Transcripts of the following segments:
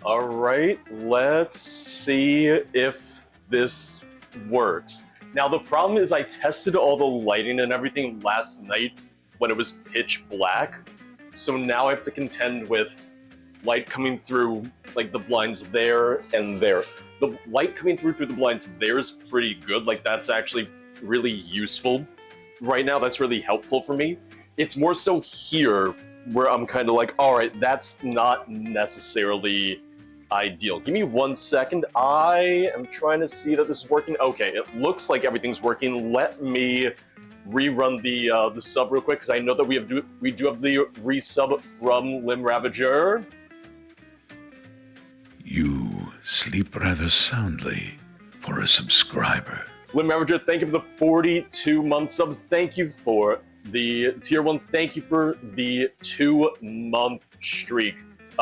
Alright, let's see if this works. Now, the problem is I tested all the lighting and everything last night when it was pitch black, so now I have to contend with light coming through, like, the blinds there and there. The light coming through the blinds there is pretty good, like, that's actually really useful. Right now, that's really helpful for me. It's more so here where I'm kind of like, alright, that's not necessarily ideal. Give me 1 second. I am trying to see that this is working. Okay, it looks like everything's working. Let me rerun the sub real quick because I know that we do have the resub from Lim Ravager. You sleep rather soundly for a subscriber. Lim Ravager, thank you for the 42-month sub. Thank you for the tier 1. Thank you for the 2-month streak.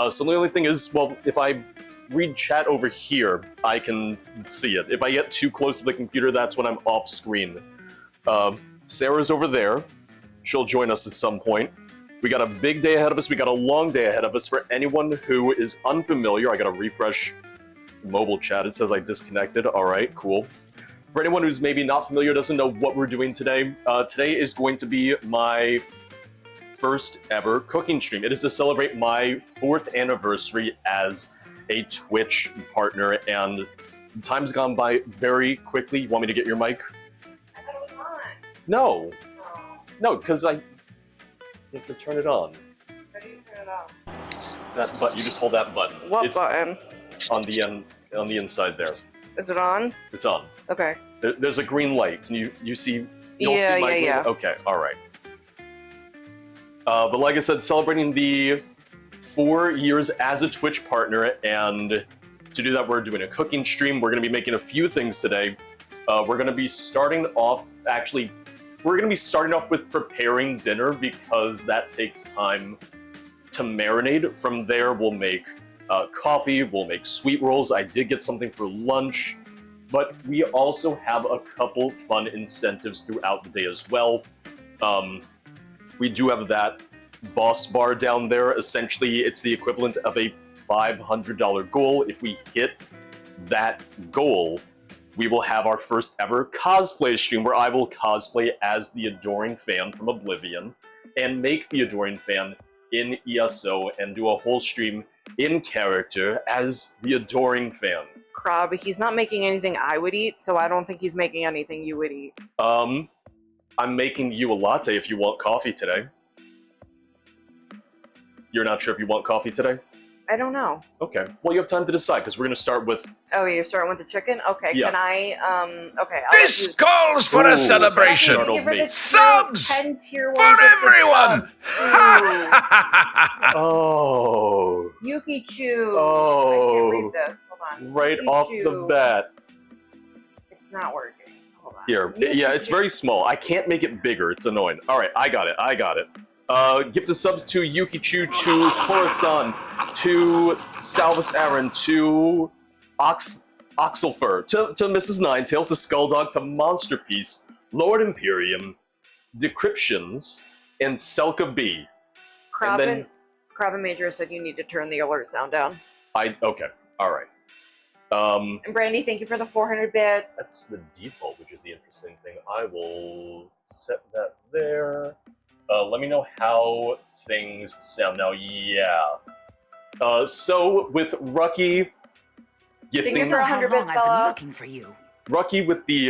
So the only thing is, well, if I read chat over here, I can see it. If I get too close to the computer, that's when I'm off screen. Sarah's over there. She'll join us at some point. We got a big day ahead of us. We got a long day ahead of us. For anyone who is unfamiliar, I gotta refresh mobile chat. It says I disconnected. All right, cool. For anyone who's maybe not familiar, doesn't know what we're doing today, today is going to be my first ever cooking stream. It is to celebrate my 4th anniversary as a Twitch partner, and time's gone by very quickly. You want me to get your mic? I thought it was on. No. Oh. No, because you have to turn it on. How do you turn it on? That button. You just hold that button. What It's button? on the on the inside there. Is it on? It's on. Okay. There's a green light. Can you see? You don't see my green yeah. light? Okay, all right. But like I said, celebrating the 4 years as a Twitch partner, and to do that, we're doing a cooking stream. We're going to be making a few things today. We're going to be starting off, with preparing dinner because that takes time to marinate. From there, we'll make coffee, we'll make sweet rolls. I did get something for lunch, but we also have a couple fun incentives throughout the day as well. We do have that boss bar down there. Essentially, it's the equivalent of a $500 goal. If we hit that goal, we will have our first ever cosplay stream where I will cosplay as the Adoring Fan from Oblivion and make the Adoring Fan in ESO and do a whole stream in character as the Adoring Fan. Crab, he's not making anything I would eat, so I don't think he's making anything you would eat. I'm making you a latte if you want coffee today. You're not sure if you want coffee today? I don't know. Okay. Well, you have time to decide, because we're going to start with... Oh, you're starting with the chicken? Okay, Yeah. Can I, okay. This calls for Ooh, a celebration. Startled Thank you for me. the Subs! 10 tier 1 For gifted everyone! subs. Ooh. Oh. Yuki Chu. Oh. I can't read this. Hold on. Right Yuki off Chu. the bat. It's not working. Hold on. Here. Yuki Yeah, it's Chu. very small. I can't make it bigger. It's annoying. All right, I got it. Gifted subs to Yuki Chu, to Horasan, to Salvus Aaron, to Oxelfur, to Mrs. Ninetails, to Skulldog, to Monsterpiece, Lord Imperium, Decryptions, and Selka B. Crab and and, then- Crab and Major said you need to turn the alert sound down. Okay, all right. And Brandy, thank you for the 400 bits. That's the default, which is the interesting thing. I will set that there. Let me know how things sound now. Yeah. So with Rucky Thank you gifting for 100 bits, I've been Bella. looking for you. Rucky with the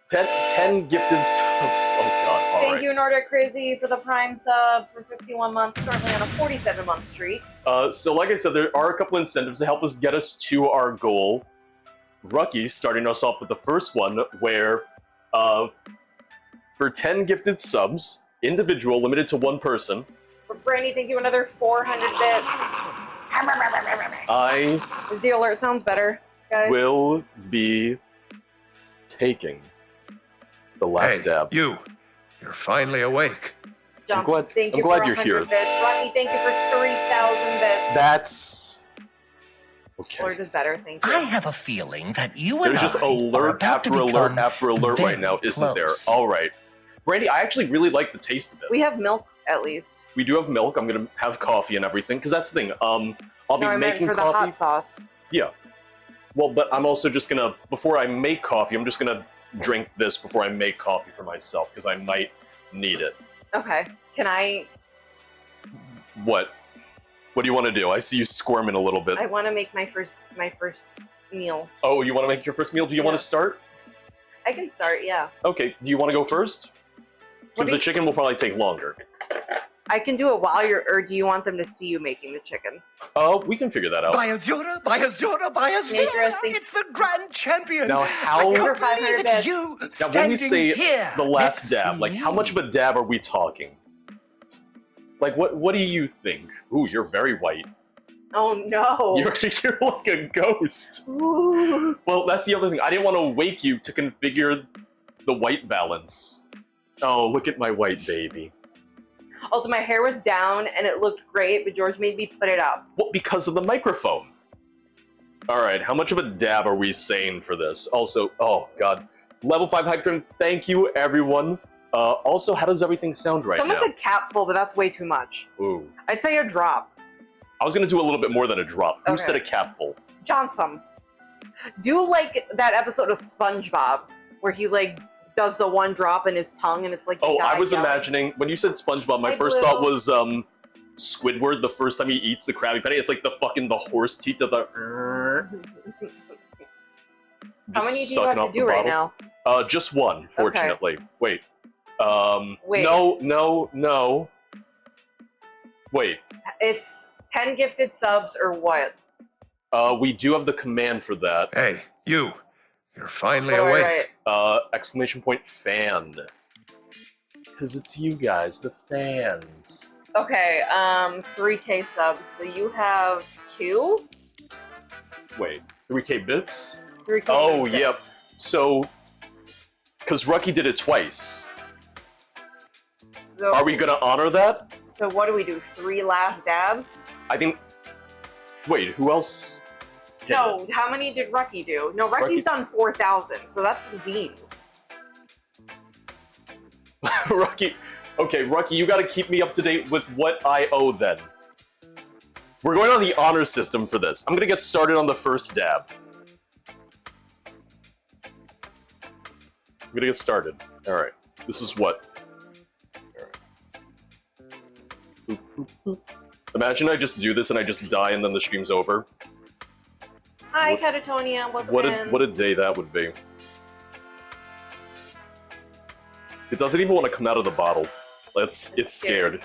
10 gifted subs. Oh god. All Thank right. you, Nordic Crazy, for the Prime sub for 51 months, currently on a 47-month streak. So like I said, there are a couple incentives to help us get us to our goal. Rucky starting us off with the first one, where for 10 gifted subs, individual, limited to one person, For Brandy, thank you, another 400 bits. Is the alert sounds better, guys? will be taking the last Hey, dab. you're finally awake. John, I'm glad- thank I'm you glad for you're 100 here. Bits. Rocky, thank you for 3,000 bits. That's okay. Alert is better, thank you. I have a feeling that you and There's just I are alert about after to alert become after alert right very now, isn't there? close. All right. Brandy, I actually really like the taste of it. We have milk, at least. We do have milk. I'm gonna have coffee and everything, because that's the thing. I'll be I meant making for the coffee. hot sauce. Yeah. Well, but I'm also just gonna, before I make coffee, I'm just gonna drink this before I make coffee for myself, because I might need it. Okay. Can I... What? What do you want to do? I see you squirming a little bit. I want to make my first meal. Oh, you want to make your first meal? Do you want to start? I can start, yeah. Okay, do you want to go first? Because the chicken will probably take longer. I can do it while you're... Or do you want them to see you making the chicken? Oh, we can figure that out. By Azura, by Azura, by Major, Azura! I think- It's the grand champion! Now, how... I For can't 500 believe bits. it's you Now, standing when we say here the last next dab, to like, how me. much of a dab are we talking? Like, what do you think? Ooh, you're very white. Oh, no. You're like a ghost. Ooh. Well, that's the other thing. I didn't want to wake you to configure the white balance. Oh, look at my white baby. Also, my hair was down, and it looked great, but George made me put it up. Well, because of the microphone. Alright, how much of a dab are we saying for this? Also, oh god. Level 5 hype trim, thank you everyone. Also, how does everything sound right Someone now? said capful, but that's way too much. Ooh. I'd say a drop. I was gonna do a little bit more than a drop. Who Okay. said a capful? Johnson. Do like that episode of SpongeBob where he like does the one drop in his tongue and it's like. Oh, the I guy was yelling. imagining, when you said SpongeBob, my Hi, first Blue. thought was Squidward the first time he eats the Krabby Patty. It's like the horse teeth of the... How many do you sucking have off to the do right bottle. now? Just one, fortunately. Wait. Wait. No. Wait. It's 10 gifted subs or what? We do have the command for that. Hey, you. You're finally Oh, awake. right. Exclamation point fan. Because it's you guys, the fans. Okay, 3K subs. So you have 2? Wait, 3K bits? 3K. Oh, bits. yep. So, because Rucky did it twice. So, Are we gonna honor that? So what do we do? 3 last dabs? I think... Wait, who else? hit No, it? how many did Rucky do? No, Rucky's done 4,000, so that's the beans. Rucky... Okay, Rucky, you gotta keep me up to date with what I owe then. We're going on the honor system for this. I'm gonna get started on the first dab. I'm gonna get started. Alright. This is what? Alright. Imagine I just do this and I just die and then the stream's over. Hi, What- Catatonia. Welcome What in. a day that would be. It doesn't even want to come out of the bottle. It's scared.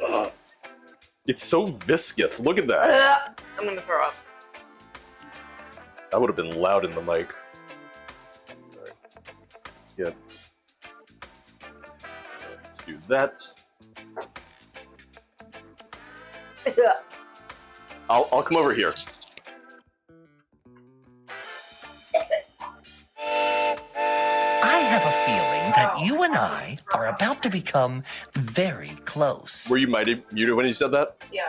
Ugh. It's so viscous. Look at that. Ugh, I'm gonna throw up. That would have been loud in the mic. Alright. Yeah. Let's do that. I'll come over here. I have a feeling that you and I are about to become very close. Were you muted when you said that? Yeah,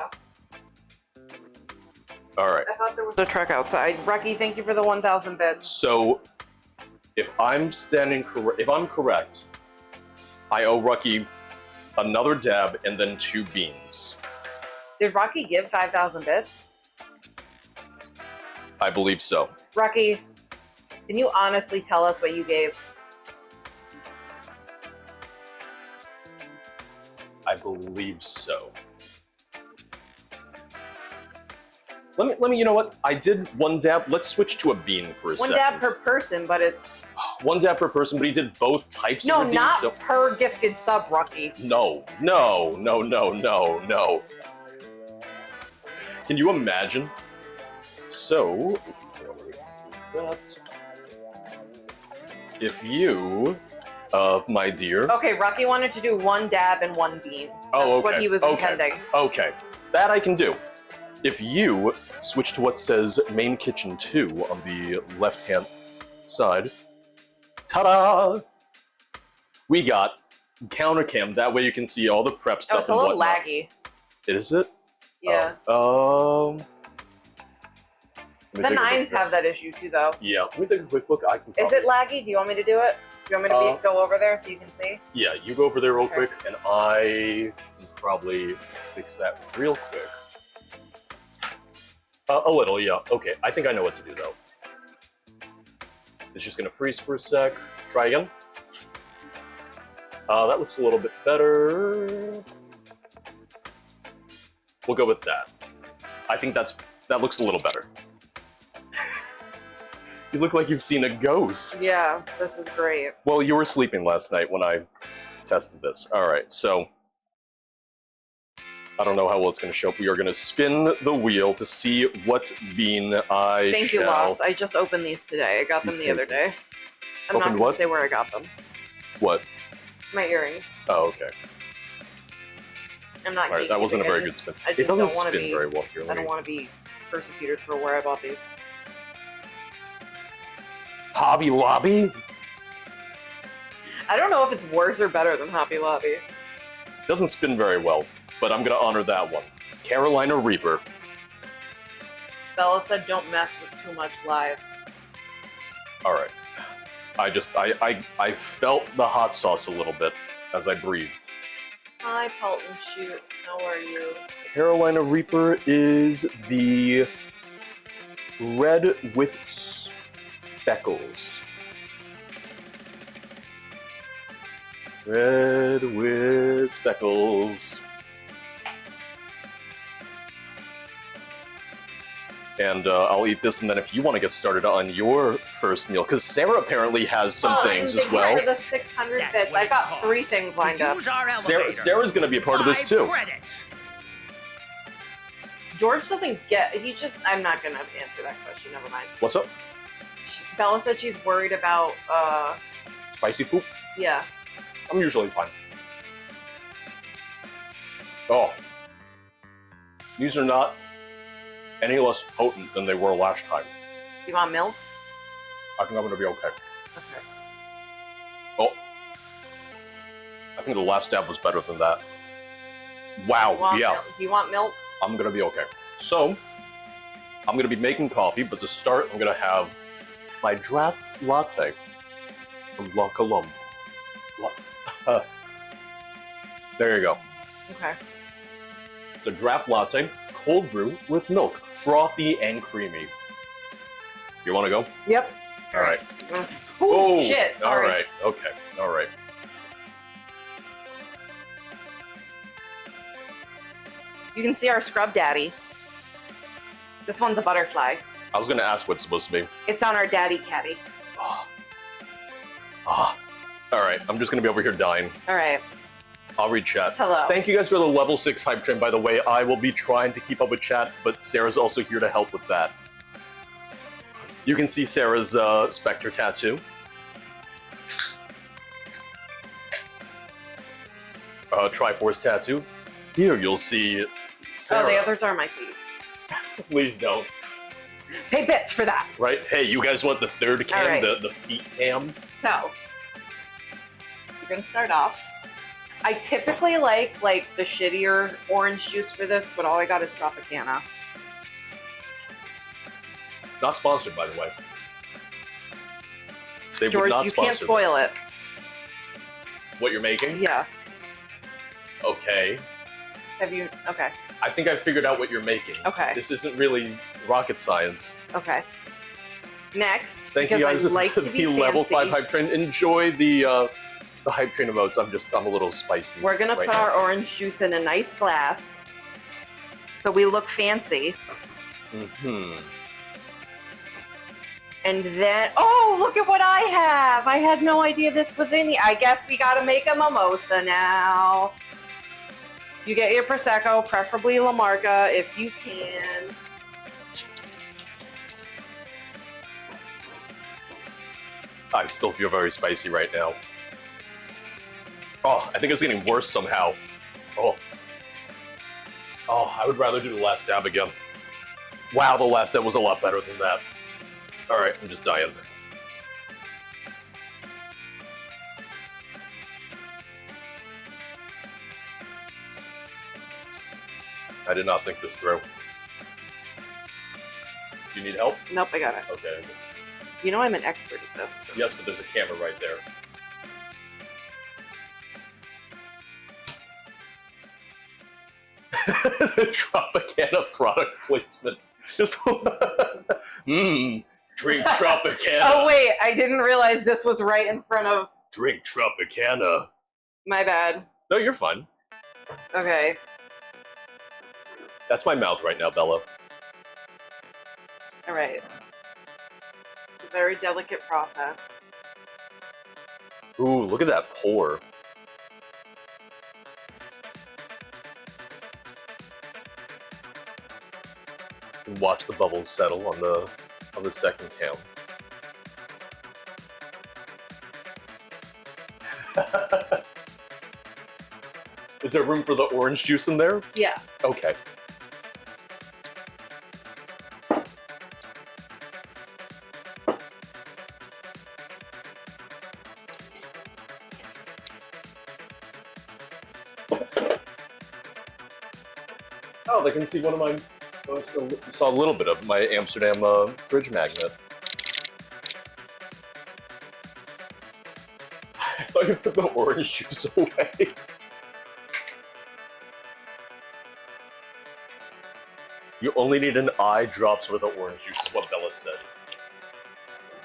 Alright. I thought there was a truck outside. Rucky, thank you for the 1,000 bits. So, if I'm correct, I owe Rucky another dab and then 2 beans. Did Rucky give 5,000 bits? I believe so. Rucky, can you honestly tell us what you gave? I believe so. Let me, you know what? I did 1 dab. Let's switch to a bean for a One second. dab per person, but it's... 1 dab per person, but he did both types No, of redeem, not so... per gifted sub, Rucky. No. Can you imagine? So, that. If you, my dear. Okay, Rucky wanted to do 1 dab and 1 bean. That's Oh, what okay, he was okay. intending. Okay, that I can do. If you switch to what says Main Kitchen 2 on the left-hand side, ta-da! We got counter cam. That way you can see all the prep Oh, stuff it's a and little whatnot. laggy. Is it? Yeah. Oh. Let me The take a quick nines look. have that issue too, though. Yeah, let me take a quick look. I can Is probably- it laggy? Do you want me to do it? You want me to go over there so you can see? Yeah, you go over there real quick, and I can probably fix that real quick. A little, yeah. Okay, I think I know what to do, though. It's just gonna freeze for a sec. Try again. That looks a little bit better. We'll go with that. I think that looks a little better. You look like you've seen a ghost. Yeah, this is great. Well, you were sleeping last night when I tested this. All right, so I don't know how well it's going to show up. We are going to spin the wheel to see what bean I Thank you, Lost. I just opened these today. I got them the other day. I'm not Opened going what? to say where I got them. What? My earrings. Oh, okay. I'm not. All right, that wasn't a very good spin. It doesn't spin very well here. I don't want to be persecuted for where I bought these. Hobby Lobby? I don't know if it's worse or better than Hobby Lobby. Doesn't spin very well, but I'm going to honor that one. Carolina Reaper. Bella said don't mess with too much live. All right. I felt the hot sauce a little bit as I breathed. Hi, Pelt and Shoot. How are you? Carolina Reaper is the red with speckles. Red with speckles. And I'll eat this, and then if you want to get started on your first meal, because Sarah apparently has some things as well. The 600 bits. I got 3 things lined up. Sarah's going to be a part of this too. George doesn't get. I'm not gonna answer that question. Never mind. What's up? Bella said she's worried about. Spicy poop? Yeah. I'm usually fine. Oh. These are not any less potent than they were last time. You want milk? I think I'm going to be okay. Okay. Oh. I think the last stab was better than that. Wow, yeah. Milk? Do you want milk? I'm going to be okay. So, I'm going to be making coffee, but to start, I'm going to have my draft latte from La Colombe. There you go. Okay. It's a draft latte, cold brew with milk, frothy and creamy. You want to go? Yep. All right. Oh, shit. All right. Okay. All right. You can see our scrub daddy. This one's a butterfly. I was going to ask what it's supposed to be. It's on our daddy caddy. Ah. All right. I'm just going to be over here dying. All right. I'll read chat. Hello. Thank you guys for the level 6 hype train, by the way. I will be trying to keep up with chat, but Sarah's also here to help with that. You can see Sarah's Spectre tattoo. Triforce tattoo. Here you'll see Sarah. Oh, the others are my feet. Please don't. Pay bits for that. Right? Hey, you guys want the third cam, right. the feet cam? So, we're gonna start off. I typically like the shittier orange juice for this, but all I got is Tropicana. Not sponsored, by the way. They would George, not you sponsor can't spoil this. it. What you're making? Yeah. Okay. Have you? Okay. I think I figured out what you're making. Okay. This isn't really rocket science. Okay. Next, Thank you because guys I like for to be the level 5 fancy, hype train. Enjoy the hype train emotes. I'm a little spicy. we're gonna right put now. our orange juice in a nice glass, so we look fancy. Mm-hmm. And then, oh, look at what I have! I had no idea this was in here. I guess we gotta make a mimosa now. You get your Prosecco, preferably La Marca, if you can. I still feel very spicy right now. Oh, I think it's getting worse somehow. Oh, I would rather do the last stab again. Wow, the last stab was a lot better than that. All right, I'm just dying. I did not think this through. Do you need help? Nope, I got it. Okay. You know I'm an expert at this. Yes, but there's a camera right there. Tropicana product placement. Just drink Tropicana. Oh wait, I didn't realize this was right in front of. Drink Tropicana. My bad. No, you're fine. Okay. That's my mouth right now, Bella. All right. It's a very delicate process. Ooh, look at that pour. Watch the bubbles settle on the second count. Is there room for the orange juice in there? Yeah. Okay. Oh, they can see one of my. Saw a little bit of my Amsterdam fridge magnet. I thought you put the orange juice away. You only need an eye drops with the orange juice, is what Bella said.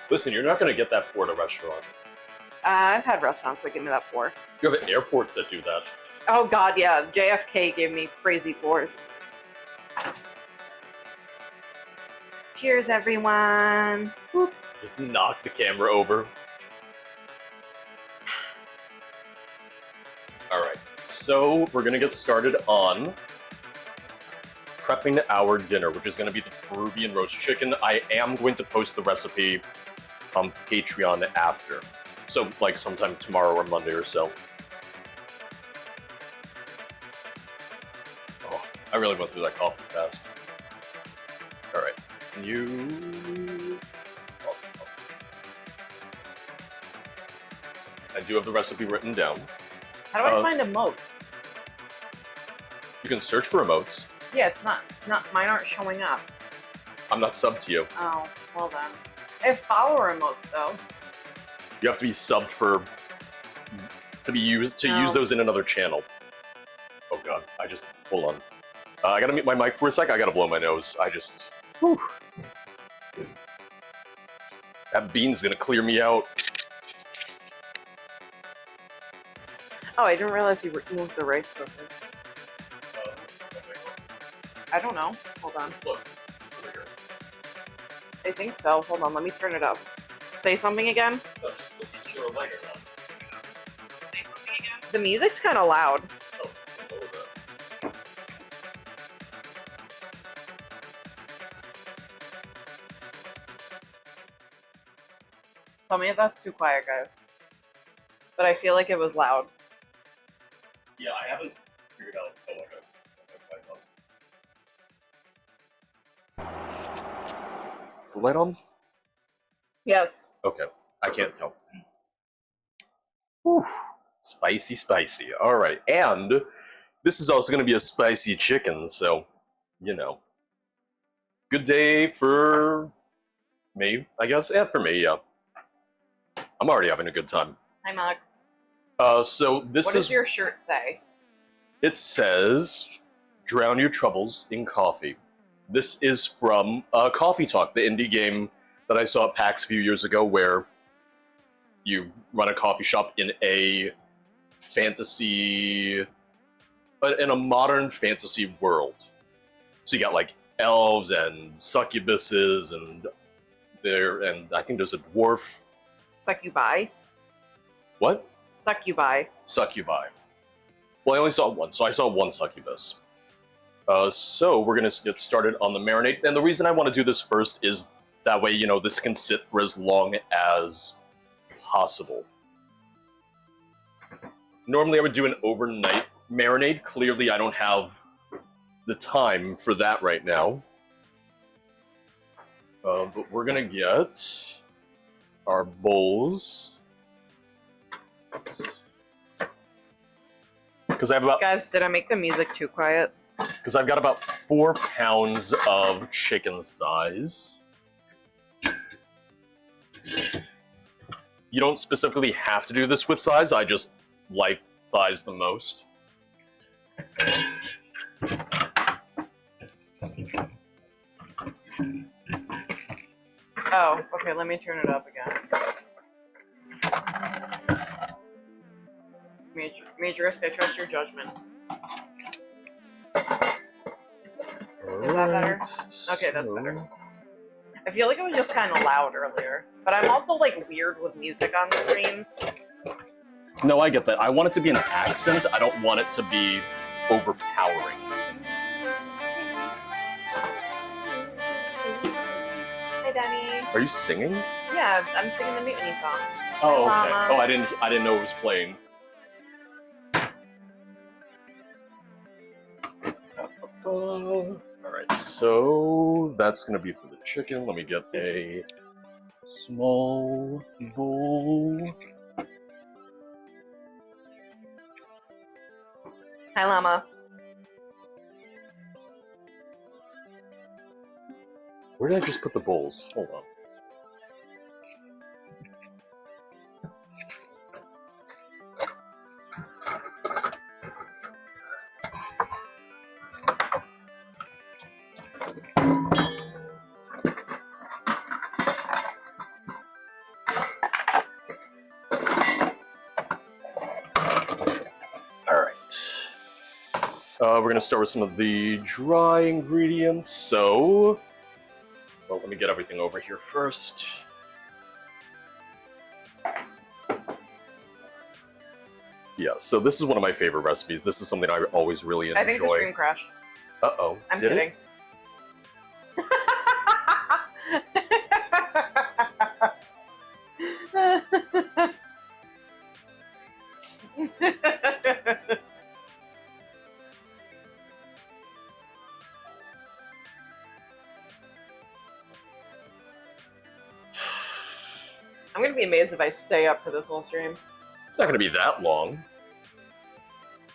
Listen, you're not going to get that pour at a restaurant. I've had restaurants that give me that pour. You have airports that do that. Oh god, yeah. JFK gave me crazy pours. Cheers, everyone. Whoop. Just knock the camera over. Alright, so we're going to get started on prepping our dinner, which is going to be the Peruvian roast chicken. I am going to post the recipe on Patreon after. So, like, sometime tomorrow or Monday or so. Oh, I really went through that coffee fast. Alright, can you... Oh. I do have the recipe written down. How do I find emotes? You can search for emotes. Yeah, it's not mine aren't showing up. I'm not subbed to you. Oh, well then. I have follower emotes though. You have to be subbed for to use those in another channel. Oh god, hold on. I gotta mute my mic for a sec. I gotta blow my nose. Whew. That bean's gonna clear me out. Oh, I didn't realize you removed the rice cooker. I don't know. Hold on. Look, over here. I think so. Hold on, let me turn it up. Say something again. No, just look at your lighter now. Say something again. The music's kind of loud. Oh, lower that. Tell me if that's too quiet, guys. But I feel like it was loud. Yeah, I haven't figured out. Oh my god. Is the light on? Yes. Okay, I can't tell. Whew. Spicy, spicy. All right, and this is also going to be a spicy chicken, so, you know. Good day for me, I guess. Yeah, for me, yeah. I'm already having a good time. Hi, Max. So this What does your shirt say? It says, "Drown your troubles in coffee." This is from Coffee Talk, the indie game that I saw at PAX a few years ago, where you run a coffee shop in a fantasy, in a modern fantasy world. So you got like elves and succubuses, and I think there's a dwarf. Succubi. What? Succubi. Succubi. Well, I only saw one, so I saw one succubus. So we're gonna get started on the marinade, and the reason I want to do this first is that way, you know, this can sit for as long as possible. Normally I would do an overnight marinade. Clearly I don't have the time for that right now. But we're gonna get our bowls. Because I have about... Guys, did I make the music too quiet? Because I've got about 4 pounds of chicken thighs. You don't specifically have to do this with thighs, I just like thighs the most. Oh, okay, let me turn it up again. Majorist, I trust your judgment. Is that better? Okay, that's better. I feel like it was just kind of loud earlier. But I'm also, like, weird with music on streams. No, I get that. I want it to be an accent. I don't want it to be overpowering. Hi, Danny. Are you singing? Yeah, I'm singing the Mutiny song. Oh, Hi, okay. Llama. Oh, I didn't know it was playing. Alright, so that's gonna be for the chicken. Let me get a small bowl. Hi, Llama. Where did I just put the bowls? Hold on. We're going to start with some of the dry ingredients. So, well, let me get everything over here first. Yeah, so this is one of my favorite recipes. This is something I always really enjoy. I think the stream crashed. Uh-oh. I'm Did kidding. it? I'm gonna be amazed if I stay up for this whole stream. It's not going to be that long.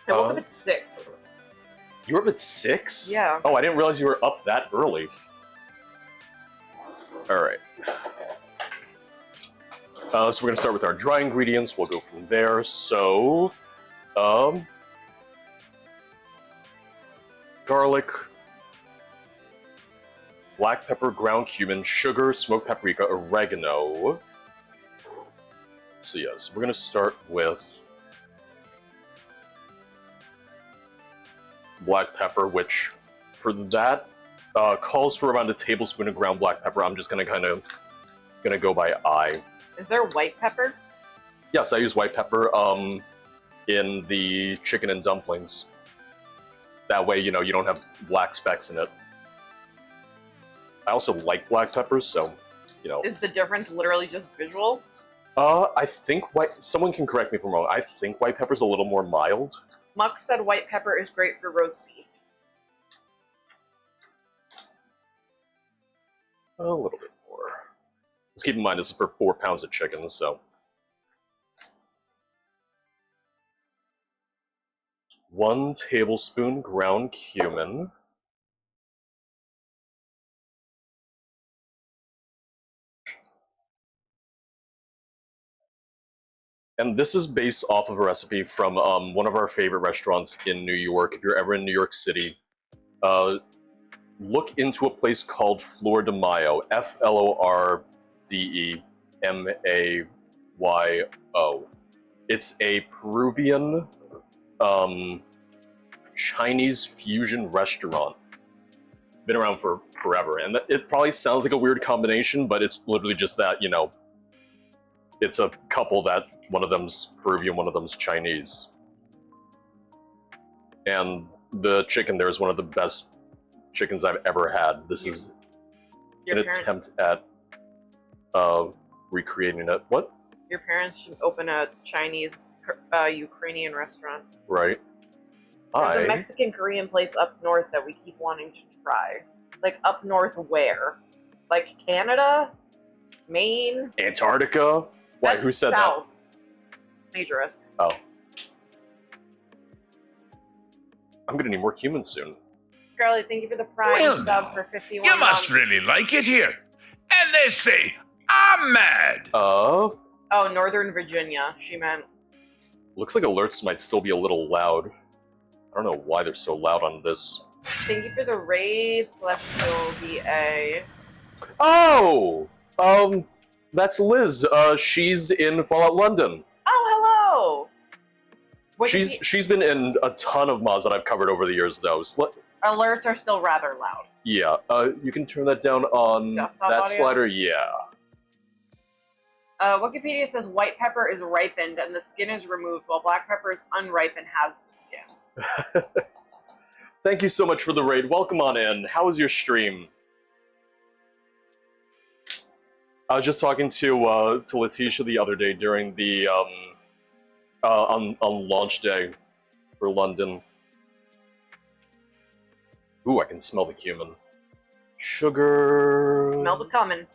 I woke up at 6. You were up at 6? Yeah. Oh, I didn't realize you were up that early. Alright. So we're going to start with our dry ingredients. We'll go from there. So, garlic, black pepper, ground cumin, sugar, smoked paprika, oregano. So yes, we're going to start with black pepper, which for that calls for around a tablespoon of ground black pepper. I'm just going to go by eye. Is there white pepper? Yes, I use white pepper in the chicken and dumplings. That way, you know, you don't have black specks in it. I also like black peppers, so, you know. Is the difference literally just visual? I think someone can correct me if I'm wrong. I think white pepper's a little more mild. Muck said white pepper is great for roast beef. A little bit more. Just keep in mind this is for 4 pounds of chicken, so. 1 tablespoon ground cumin. And this is based off of a recipe from one of our favorite restaurants in New York. If you're ever in New York City, look into a place called Flor de Mayo. Flordemayo. It's a Peruvian Chinese fusion restaurant. Been around for forever. And it probably sounds like a weird combination, but it's literally just that, you know, it's a couple that one of them's Peruvian, one of them's Chinese. And the chicken there is one of the best chickens I've ever had. This is an attempt at recreating it. What? Your parents should open a Chinese, Ukrainian restaurant. Right. There's a Mexican-Korean place up north that we keep wanting to try. Like, up north where? Like, Canada? Maine? Antarctica? Why, That's who said south. Majorist. that? Oh. I'm gonna need more cumin soon. Scarlett, thank you for the prime Well, sub now, for 51 You must months. really like it here. And they say, I'm mad. Oh, Northern Virginia, she meant. Looks like alerts might still be a little loud. I don't know why they're so loud on this. Thank you for the raid /OVA. Oh! That's Liz. She's in Fallout London. Oh, hello. She's been in a ton of mods that I've covered over the years, though. So Alerts are still rather loud. yeah, you can turn that down on Desktop that audio? slider. Yeah. Wikipedia says white pepper is ripened and the skin is removed, while black pepper is unripened, has the skin. Thank you so much for the raid. Welcome on in. How was your stream? I was just talking to Letitia the other day during the on launch day for London. Ooh, I can smell the cumin. Sugar. Smell the coming.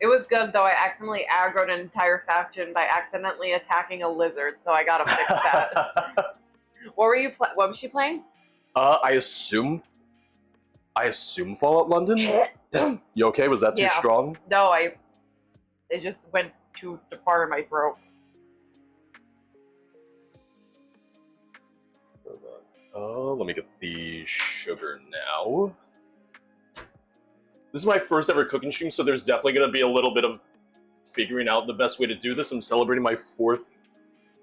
It was good, though. I accidentally aggroed an entire faction by accidentally attacking a lizard, so I gotta fix that. What was she playing? I assume Fallout London. You okay? Was that too Yeah. strong? No, it just went too far in my throat. Let me get the sugar now. This is my first ever cooking stream, so there's definitely going to be a little bit of figuring out the best way to do this. I'm celebrating my 4th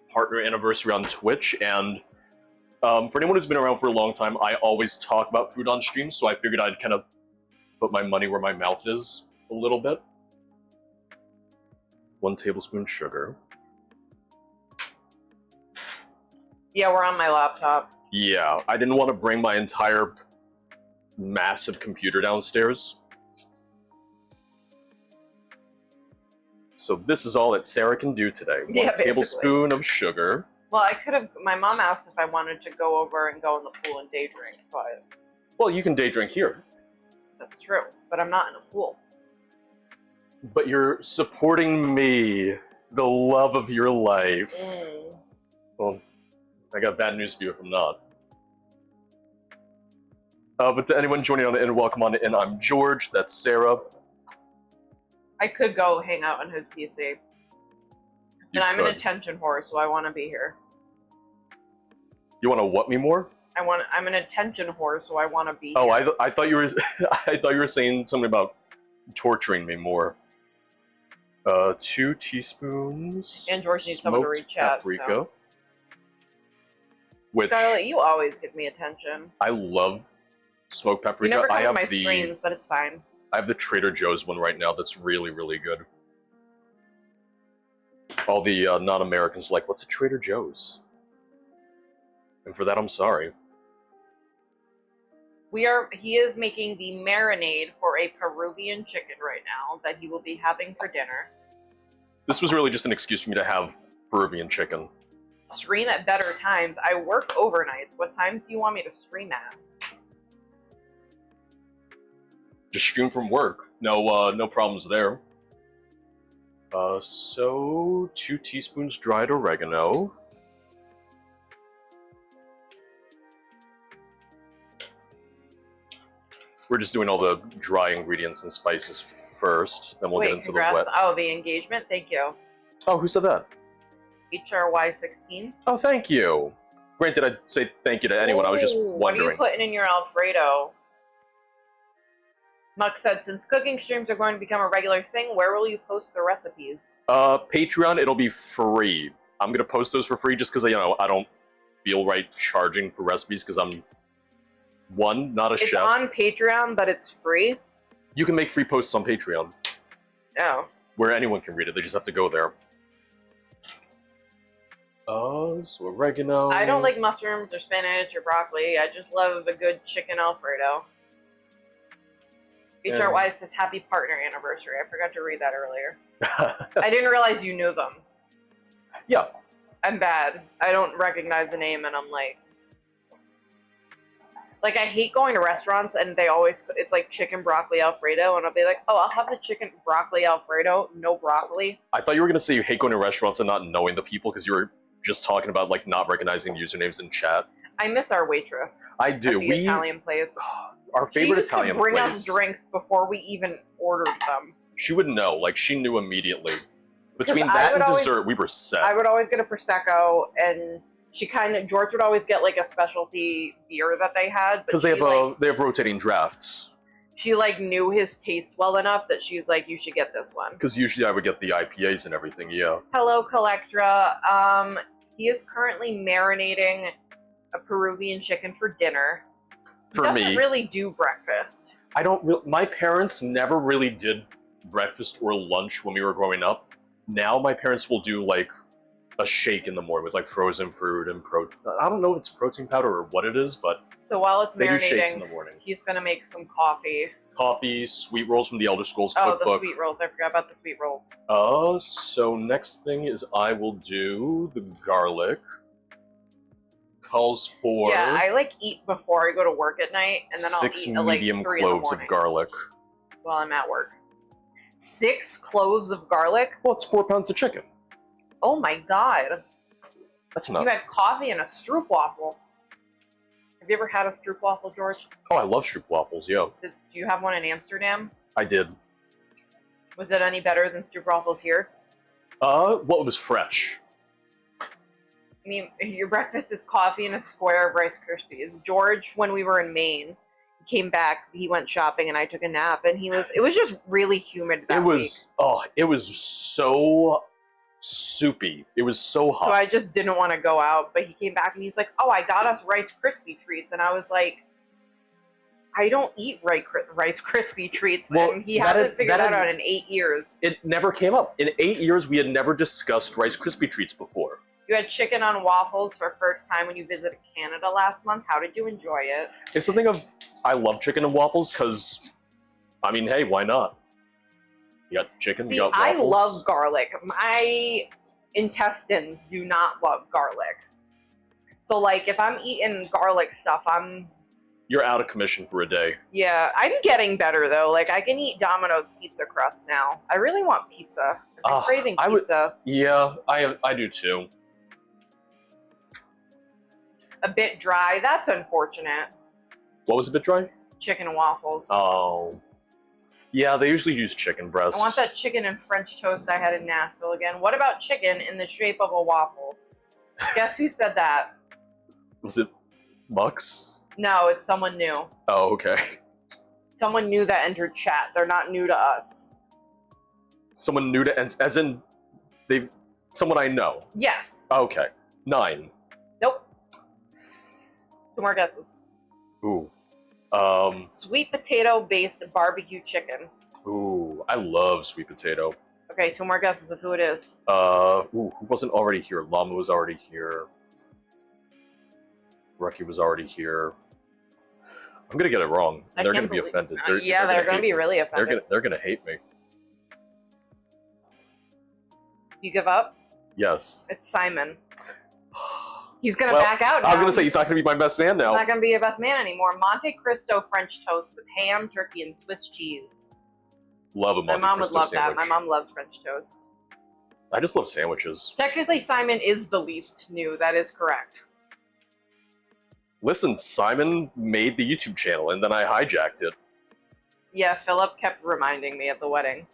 partner anniversary on Twitch, and for anyone who's been around for a long time, I always talk about food on stream, so I figured I'd kind of put my money where my mouth is a little bit. 1 tablespoon sugar. Yeah, we're on my laptop. Yeah, I didn't want to bring my entire massive computer downstairs. So this is all that Sarah can do today. Yeah, 1 basically. tablespoon of sugar. Well, I could have. My mom asked if I wanted to go over and go in the pool and day drink, but Well, you can day drink here, that's true. But I'm not in a pool. but you're supporting me, the love of your life. Well, I got bad news for you if I'm not. But to anyone joining on the end, welcome on in. I'm George. That's Sarah. I could go hang out on his PC. You And I'm an could. attention whore, so I want to be here. You want to what me more? I'm an attention whore, so I want to be Oh, here. I thought you were I thought you were saying something about torturing me more. 2 teaspoons. And George needs someone to smoked read chat, paprika. so. Which Scarlett, you always give me attention. I love smoked You paprika. never I come to have my the streams, but it's fine. I have the Trader Joe's one right now that's really, really good. All the non-Americans are like, what's a Trader Joe's? And for that, I'm sorry. He is making the marinade for a Peruvian chicken right now that he will be having for dinner. This was really just an excuse for me to have Peruvian chicken. Stream at better times. I work overnights. What time do you want me to stream at? Just stream from work. No problems there. So 2 teaspoons dried oregano. We're just doing all the dry ingredients and spices first, then we'll Wait, get into congrats. the wet. Oh, the engagement? Thank you. Oh, who said that? HRY16. Oh, thank you. Granted, I'd say thank you to anyone. I was just Ooh, What are you wondering. putting in your Alfredo? Muck said, since cooking streams are going to become a regular thing, where will you post the recipes? Patreon, it'll be free. I'm gonna post those for free just because I don't feel right charging for recipes because I'm not a It's chef. on Patreon, but it's free. You can make free posts on Patreon Oh. where anyone can read it. They just have to go there. So oregano. I don't like mushrooms or spinach or broccoli. I just love a good chicken Alfredo. Yeah. HRY says happy partner anniversary. I forgot to read that earlier. I didn't realize you knew them. Yeah. I'm bad. I don't recognize the name, and I'm like I hate going to restaurants and it's like chicken broccoli Alfredo, and I'll be like, oh, I'll have the chicken broccoli Alfredo, no broccoli. I thought you were gonna say you hate going to restaurants and not knowing the people because you were just talking about like not recognizing usernames in chat. I miss our waitress. I At do. the Italian place. Our She favorite used Italian to bring place. us drinks before we even ordered them. She would know. Like she knew immediately. Between 'Cause I that and would always- dessert, we were set. I would always get a prosecco, and George would always get like a specialty beer that they had. Because they have rotating drafts. She like knew his taste well enough that she was like, "You should get this one." Because usually I would get the IPAs and everything. Yeah. Hello, Collectra. He is currently marinating a Peruvian chicken for dinner. He For doesn't me, really do breakfast. I don't. My parents never really did breakfast or lunch when we were growing up. Now my parents will do like a shake in the morning with like frozen fruit and I don't know if it's protein powder or what it is, but So while it's they do shakes in the marinating, morning. he's gonna make some coffee. Coffee, sweet rolls from the Elder Scrolls Oh, the cookbook. sweet rolls. I forgot about the sweet rolls. So next thing is I will do the garlic. Calls for Yeah, I like eat before I go to work at night, and then I'll 6 eat at like medium 3 in the cloves of morning garlic. while I'm at work. 6 cloves of garlic? Well, it's 4 pounds of chicken. Oh my god. That's You not. had coffee and a stroopwafel. Have you ever had a stroopwafel, George? Oh, I love stroopwafels. Yeah, Do you have one in Amsterdam? I did. Was it any better than stroopwafels here? Well, it was fresh. I mean, your breakfast is coffee and a square of Rice Krispies. George, when we were in Maine, he came back, he went shopping, and I took a nap, and it was just really humid that week. It was so soupy. It was so hot. So I just didn't want to go out, but he came back and he's like, "Oh, I got us Rice Krispie treats," and I was like, "I don't eat Rice Krispie treats," Well, and he that hasn't had- figured that that had- out in 8 years. It never came up. In 8 years, we had never discussed Rice Krispie treats before. You had chicken on waffles for first time when you visited Canada last month. How did you enjoy it? It's the thing of I love chicken and waffles because, I mean, hey, why not? You got chicken. See, you got I waffles. love garlic. My intestines do not love garlic. So, like, if I'm eating garlic stuff, You're out of commission for a day. yeah, I'm getting better, though. Like, I can eat Domino's pizza crust now. I really want pizza. I'm craving I would- pizza. Yeah, I do too. A bit dry. That's unfortunate. What was a bit dry? Chicken and waffles. Oh, yeah, they usually use chicken breast. I want that chicken and French toast I had in Nashville again. What about chicken in the shape of a waffle? Guess who said that? Was it Mux? No, it's someone new. Oh, okay. Someone new that entered chat. They're not new to us. Someone new to as in someone I know. Yes. Okay, 9. Nope. 2 more guesses. Ooh, Sweet potato based barbecue chicken. ooh, I love sweet potato. Okay, 2 more guesses of who it is. Who wasn't already here? Llama was already here. Rucky was already here. I'm gonna get it wrong. I They're can't gonna be believe- offended. Yeah, they're gonna hate be me. really offended. They're gonna hate me. You give up? Yes. It's Simon. He's gonna Well, back out now. I was gonna say he's not gonna be my best man He's now. not gonna be a best man anymore. Monte Cristo French toast with ham, turkey, and Swiss cheese. Love a My Monte mom would Cristo love sandwich. that. My mom loves French toast. I just love sandwiches. Technically, Simon is the least new. That is correct. Listen, Simon made the YouTube channel and then I hijacked it. Yeah, Philip kept reminding me of the wedding.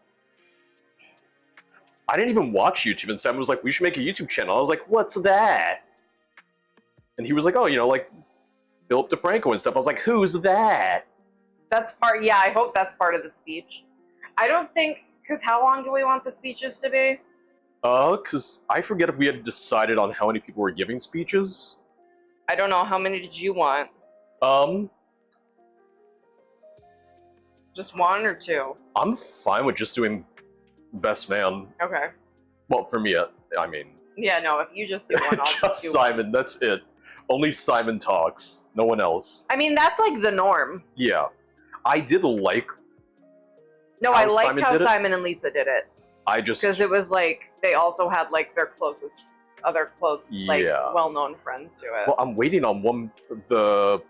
I didn't even watch YouTube, and Simon was like, "We should make a YouTube channel." I was like, "What's that?" And he was like, "Oh, like Philip DeFranco and stuff." I was like, "Who's that?" That's part. Yeah, I hope that's part of the speech. I don't think because how long do we want the speeches to be? Because I forget if we had decided on how many people were giving speeches. I don't know. How many did you want? Just 1 or 2? I'm fine with just doing best man. Okay. Well, for me, I mean, Yeah, no. If you just do one, I'll just just do one. Simon. That's it. Only Simon talks. No one else. I mean, that's like the norm. Yeah, I did like. No, How I liked Simon how did it? Simon and Lisa did it. I just Because it was like they also had like their other close, like Yeah. well-known friends to it. Well, I'm waiting on the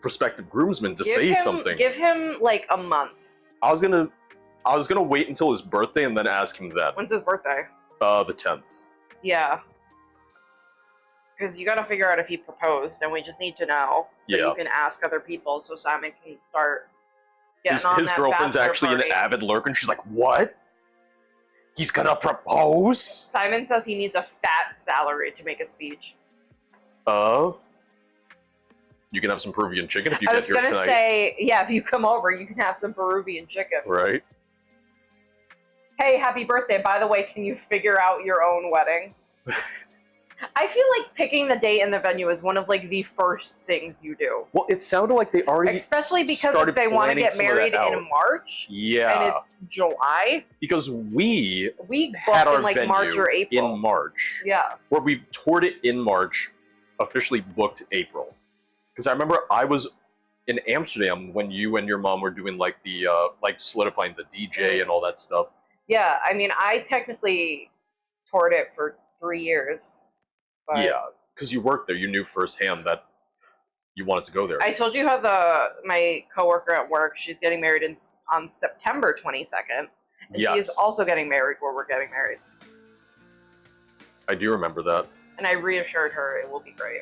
prospective groomsman to say something. Give him like a month. I was gonna wait until his birthday and then ask him then. When's his birthday? The 10th. Yeah. Because you got to figure out if he proposed, and we just need to know so Yeah. you can ask other people, so Simon can start getting His, on his that girlfriend's bachelor actually party. an avid lurker, and she's like, "What? He's gonna propose?" Simon says he needs a fat salary to make a speech. You can have some Peruvian chicken if you I get was here gonna tonight. say, yeah, if you come over, you can have some Peruvian chicken. Right? Hey, happy birthday. By the way, can you figure out your own wedding? I feel like picking the date and the venue is one of like the first things you do. Well, it sounded like they already Especially because started if they want to planning get some of that married out. in March Yeah. and it's July, because we we had book our in like venue March or April. in March. Yeah. Where we toured it in March, officially booked April. Because I remember I was in Amsterdam when you and your mom were doing like the like solidifying the DJ and all that stuff. Yeah, I mean, I technically toured it for 3 years. But Yeah, because you worked there, you knew firsthand that you wanted to go there. I told you how my coworker at work, she's getting married on September 22nd. And she is also getting married where we're getting married. I do remember that. And I reassured her it will be great.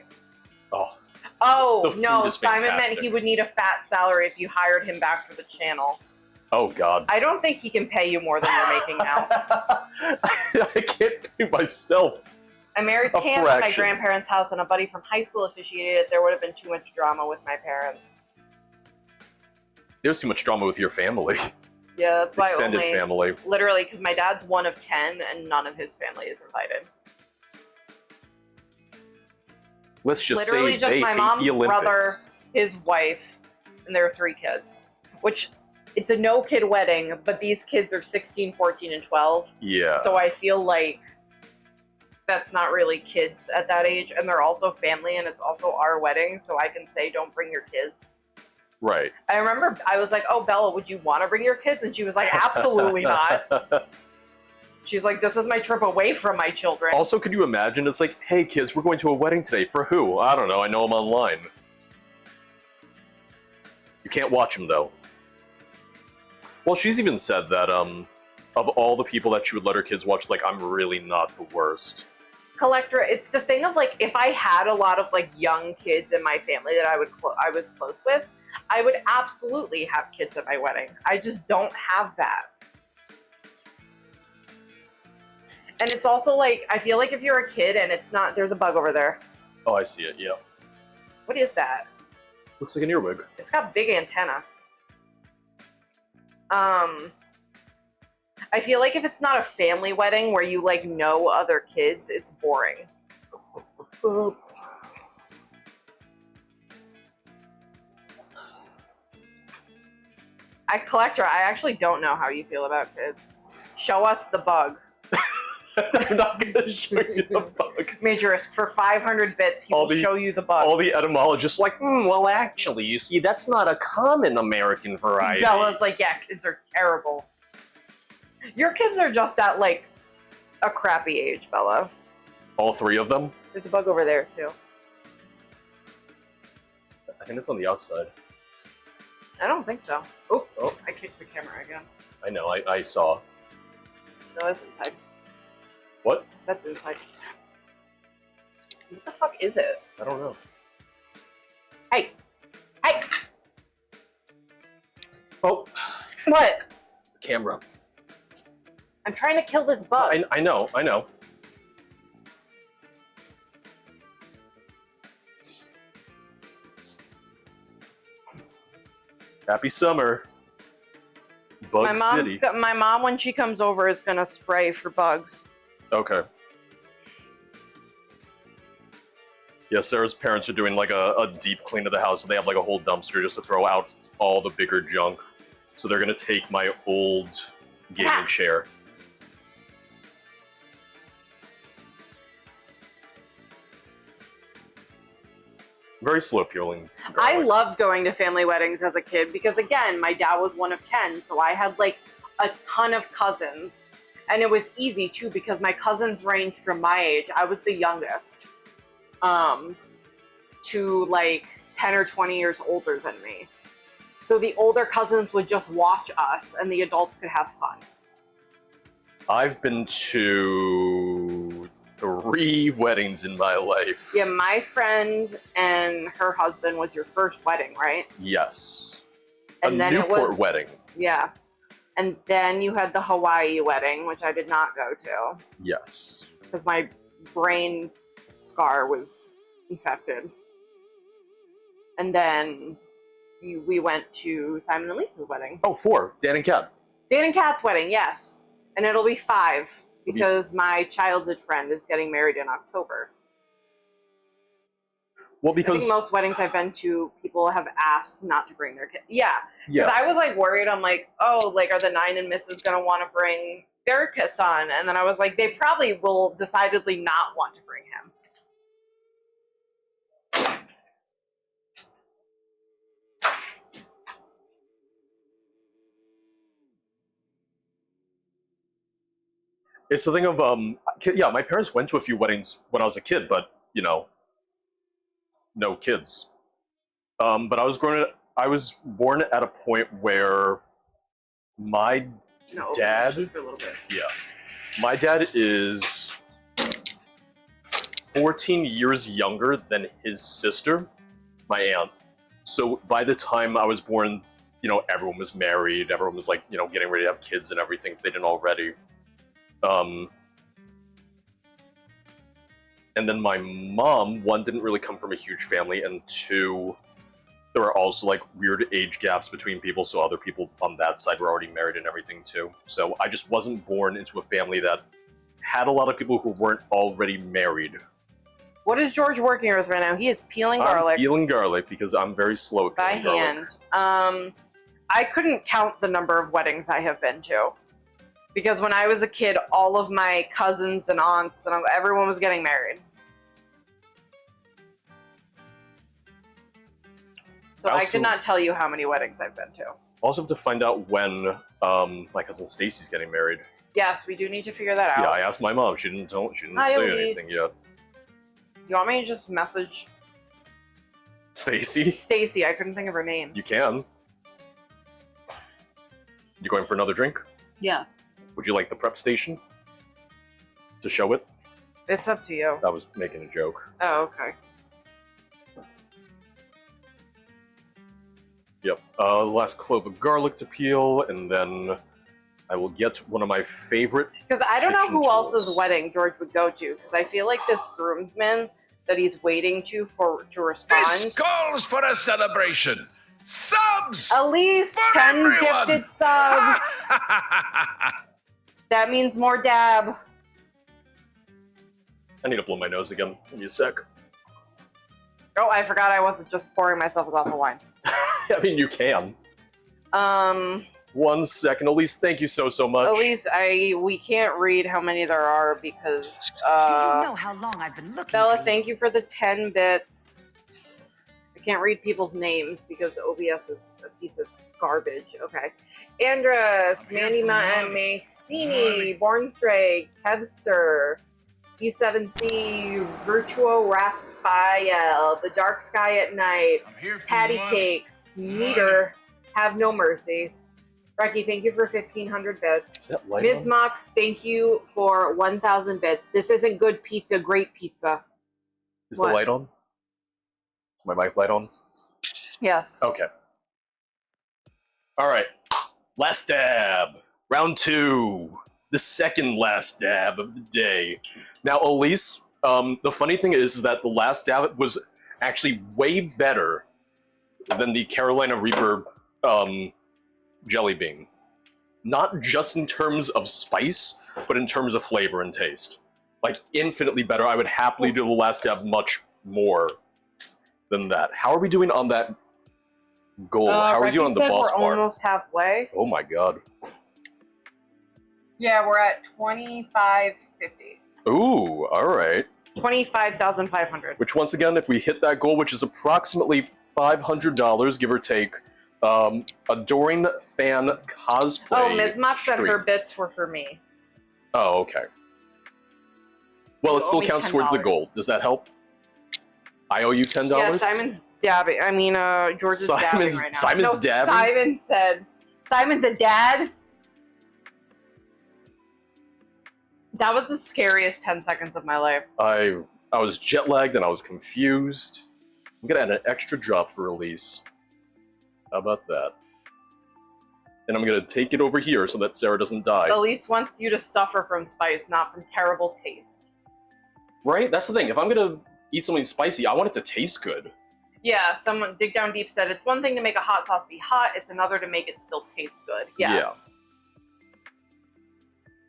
Oh, Oh, The no, food is Simon meant fantastic. he would need a fat salary if you hired him back for the channel. oh God. I don't think he can pay you more than you're making now. I can't pay myself. I married A Pam at my fraction. grandparents' house and a buddy from high school officiated it. There would have been too much drama with my parents. There's too much drama with your family. Yeah, that's why Extended only... family. Literally, because my dad's one of 10 and none of his family is invited. Let's just Literally say just they my hate mom's the Olympics. brother, his wife, and their 3 kids. Which, it's a no-kid wedding, but these kids are 16, 14, and 12. Yeah. So I feel like that's not really kids at that age, and they're also family, and it's also our wedding, so I can say don't bring your kids. Right. I remember I was like, oh, Bella, would you want to bring your kids? And she was like, absolutely not. She's like, this is my trip away from my children. Also, could you imagine? It's like, hey kids, we're going to a wedding today. For who? I don't know. I know them online. You can't watch them though. Well, she's even said that of all the people that she would let her kids watch, like, I'm really not the worst. Collector, it's the thing of like, if I had a lot of like young kids in my family that I was close with, I would absolutely have kids at my wedding. I just don't have that. And it's also like, I feel like if you're a kid and it's not, there's a bug over there. Oh, I see it. Yeah. What is that? Looks like an earwig. It's got big antenna. I feel like if it's not a family wedding where you like know other kids, it's boring. Collector, I actually don't know how you feel about kids. Show us the bug. I'm not gonna show you the bug. Majorisk, for 500 bits, he All will the- show you the bug. All the etymologists like, well, actually, you see, that's not a common American variety. Bella's like, yeah, kids are terrible. Your kids are just at like a crappy age, Bella. All 3 of them? There's a bug over there too. I think it's on the outside. I don't think so. Oh, Oh. I kicked the camera again. I know, I saw. No, that's inside. What? That's inside. What the fuck is it? I don't know. Hey! Hey! Oh, What? camera. I'm trying to kill this bug. I know. Happy summer. Bug City. My mom, when she comes over, is gonna spray for bugs. Okay. Yeah, Sarah's parents are doing like a deep clean of the house, and they have like a whole dumpster just to throw out all the bigger junk. So they're gonna take my old gaming Ah. chair. Very slow peeling. I loved going to family weddings as a kid because, again, my dad was one of 10, so I had like a ton of cousins. And it was easy too because my cousins ranged from my age. I was the youngest. To like 10 or 20 years older than me. So the older cousins would just watch us and the adults could have fun. I've been to 3 weddings in my life. Yeah, my friend and her husband was your first wedding, right? Yes. And a then Newport it was wedding. Yeah. And then you had the Hawaii wedding, which I did not go to Yes. because my brain scar was infected. And then we went to Simon and Lisa's wedding. Oh, 4. Dan and Kat. Dan and Kat's wedding, yes. And it'll be 5 because my childhood friend is getting married in October. Well, I because think most weddings I've been to, people have asked not to bring their kids. Yeah. yeah, Because I was like worried. I'm like, oh, like are the 9 and Misses gonna want to bring their kids on? And then I was like, they probably will decidedly not want to bring him. it's the thing of yeah, my parents went to a few weddings when I was a kid, but you know, no kids. But I was born at a point where my No, Dad? just for a little bit. my dad is 14 years younger than his sister, my aunt. So by the time I was born, you know, everyone was married, everyone was like, you know, getting ready to have kids and everything if they didn't already. And then my mom, 1, didn't really come from a huge family, and 2, there were also like weird age gaps between people, so other people on that side were already married and everything too. So I just wasn't born into a family that had a lot of people who weren't already married. What is George working with right now? He is peeling garlic I'm peeling garlic because I'm very slow at by peeling garlic. hand. I couldn't count the number of weddings I have been to. Because when I was a kid, all of my cousins and aunts and everyone was getting married. So I could not tell you how many weddings I've been to. Also have to find out when my cousin Stacy's getting married. Yes, we do need to figure that out. Yeah, I asked my mom. She didn't Hi, say Elise. anything yet. You want me to just message Stacy, Stacy? I couldn't think of her name. you can. You going for another drink? Yeah. Would you like the prep station to show it? It's up to you. I was making a joke. Oh, okay. Yep. The last clove of garlic to peel, and then I will get one of my favorite. Because I don't know kitchen who else's tools. wedding George would go to. Because I feel like this groomsman that he's waiting to respond. This calls for a celebration. Subs! At least For 10 everyone! gifted subs. That means more dab. I need to blow my nose again. Give me a sec. Oh, I forgot I wasn't just pouring myself a glass of wine. I mean, you can. 1 second. Elise, thank you so much. Elise, we can't read how many there are because Do you know how long I've been looking Bella, for you? thank you for the 10 bits. I can't read people's names because OBS is a piece of garbage. Okay. Andres, Mandy Mancini, Bornstray, Kevster, E7C, Virtuo Raphael, The Dark Sky at Night, I'm here for Patty money. Cakes, Meter, Have No Mercy. Becky, thank you for 1,500 bits. Is that light Ms. on? Mock, thank you for 1,000 bits. This isn't good pizza, great pizza. Is What? the light on? Is my mic light on? Yes. Okay. All right. Last dab. Round 2. The second last dab of the day. Now, Elise, the funny thing is that the last dab was actually way better than the Carolina Reaper jelly bean. Not just in terms of spice, but in terms of flavor and taste. Like, infinitely better. I would happily do the last dab much more than that. How are we doing on that goal? How are we doing on the said boss we're bar? almost halfway. Oh my god. Yeah, we're at 2550. Ooh, alright. 25,500. Which, once again, if we hit that goal, which is approximately $500, give or take, Adoring Fan Cosplay. Oh, Ms. Mock said her stream. bits were for me. Oh, okay. Well, You it owe still me counts towards the $10. goal. Does that help? I owe you $10? Yeah, Simon's dabbing. I mean, George is dabbing Simon's- right now. Simon's dabbing? Simon's a dad. That was the scariest 10 seconds of my life. I was jet lagged and I was confused. I'm gonna add an extra drop for release. How about that? And I'm gonna take it over here so that Sarah doesn't die. Elise wants you to suffer from spice, not from terrible taste. Right? That's the thing. If I'm gonna eat something spicy, I want it to taste good. Yeah, someone Dig Down Deep said it's one thing to make a hot sauce be hot, it's another to make it still taste good. Yes.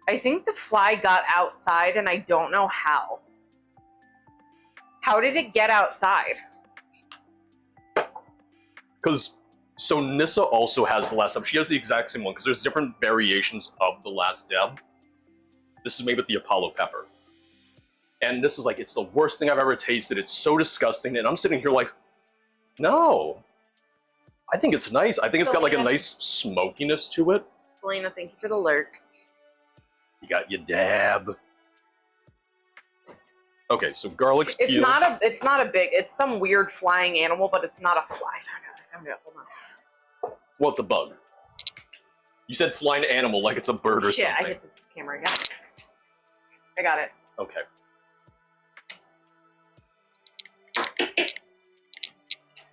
I think the fly got outside and I don't know how. How did it get outside? Because, so Nissa also has the last dab. She has the exact same one, because there's different variations of the last dab. This is made with the Apollo pepper. And this is like, it's the worst thing I've ever tasted. It's so disgusting. And I'm sitting here like, no. I think it's nice. I think it's got like a nice smokiness to it. Selena, thank you for the lurk. You got your dab. Okay, so garlic's peeled. It's not a big, it's some weird flying animal, but it's not a fly. I found it. Hold on. Well, it's a bug. You said flying animal like it's a bird or Shit, something. I hit the camera again. I got it. Okay.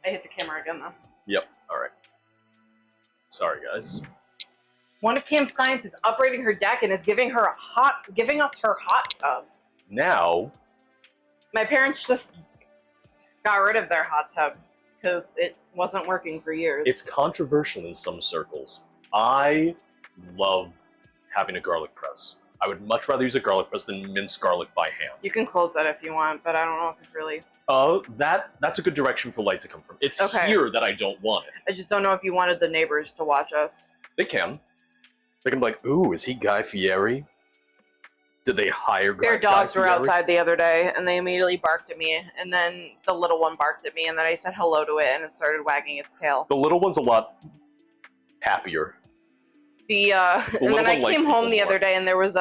I hit the camera again though. Yep, alright. Sorry, guys. One of Cam's clients is upgrading her deck and is giving us her hot tub. Now, My parents just got rid of their hot tub because it wasn't working for years. it's controversial in some circles. I love having a garlic press. I would much rather use a garlic press than mince garlic by hand. You can close that if you want, but I don't know if it's really... That's a good direction for light to come from. It's Okay. here that I don't want it. I just don't know if you wanted the neighbors to watch us. They can. They can be like, ooh, is he Guy Fieri? Did they hire Their Guy dogs were Fieri? outside the other day, and they immediately barked at me, and then the little one barked at me, and then I said hello to it, and it started wagging its tail. The little one's a lot happier. And little then I one likes came home people the more. other day, and there was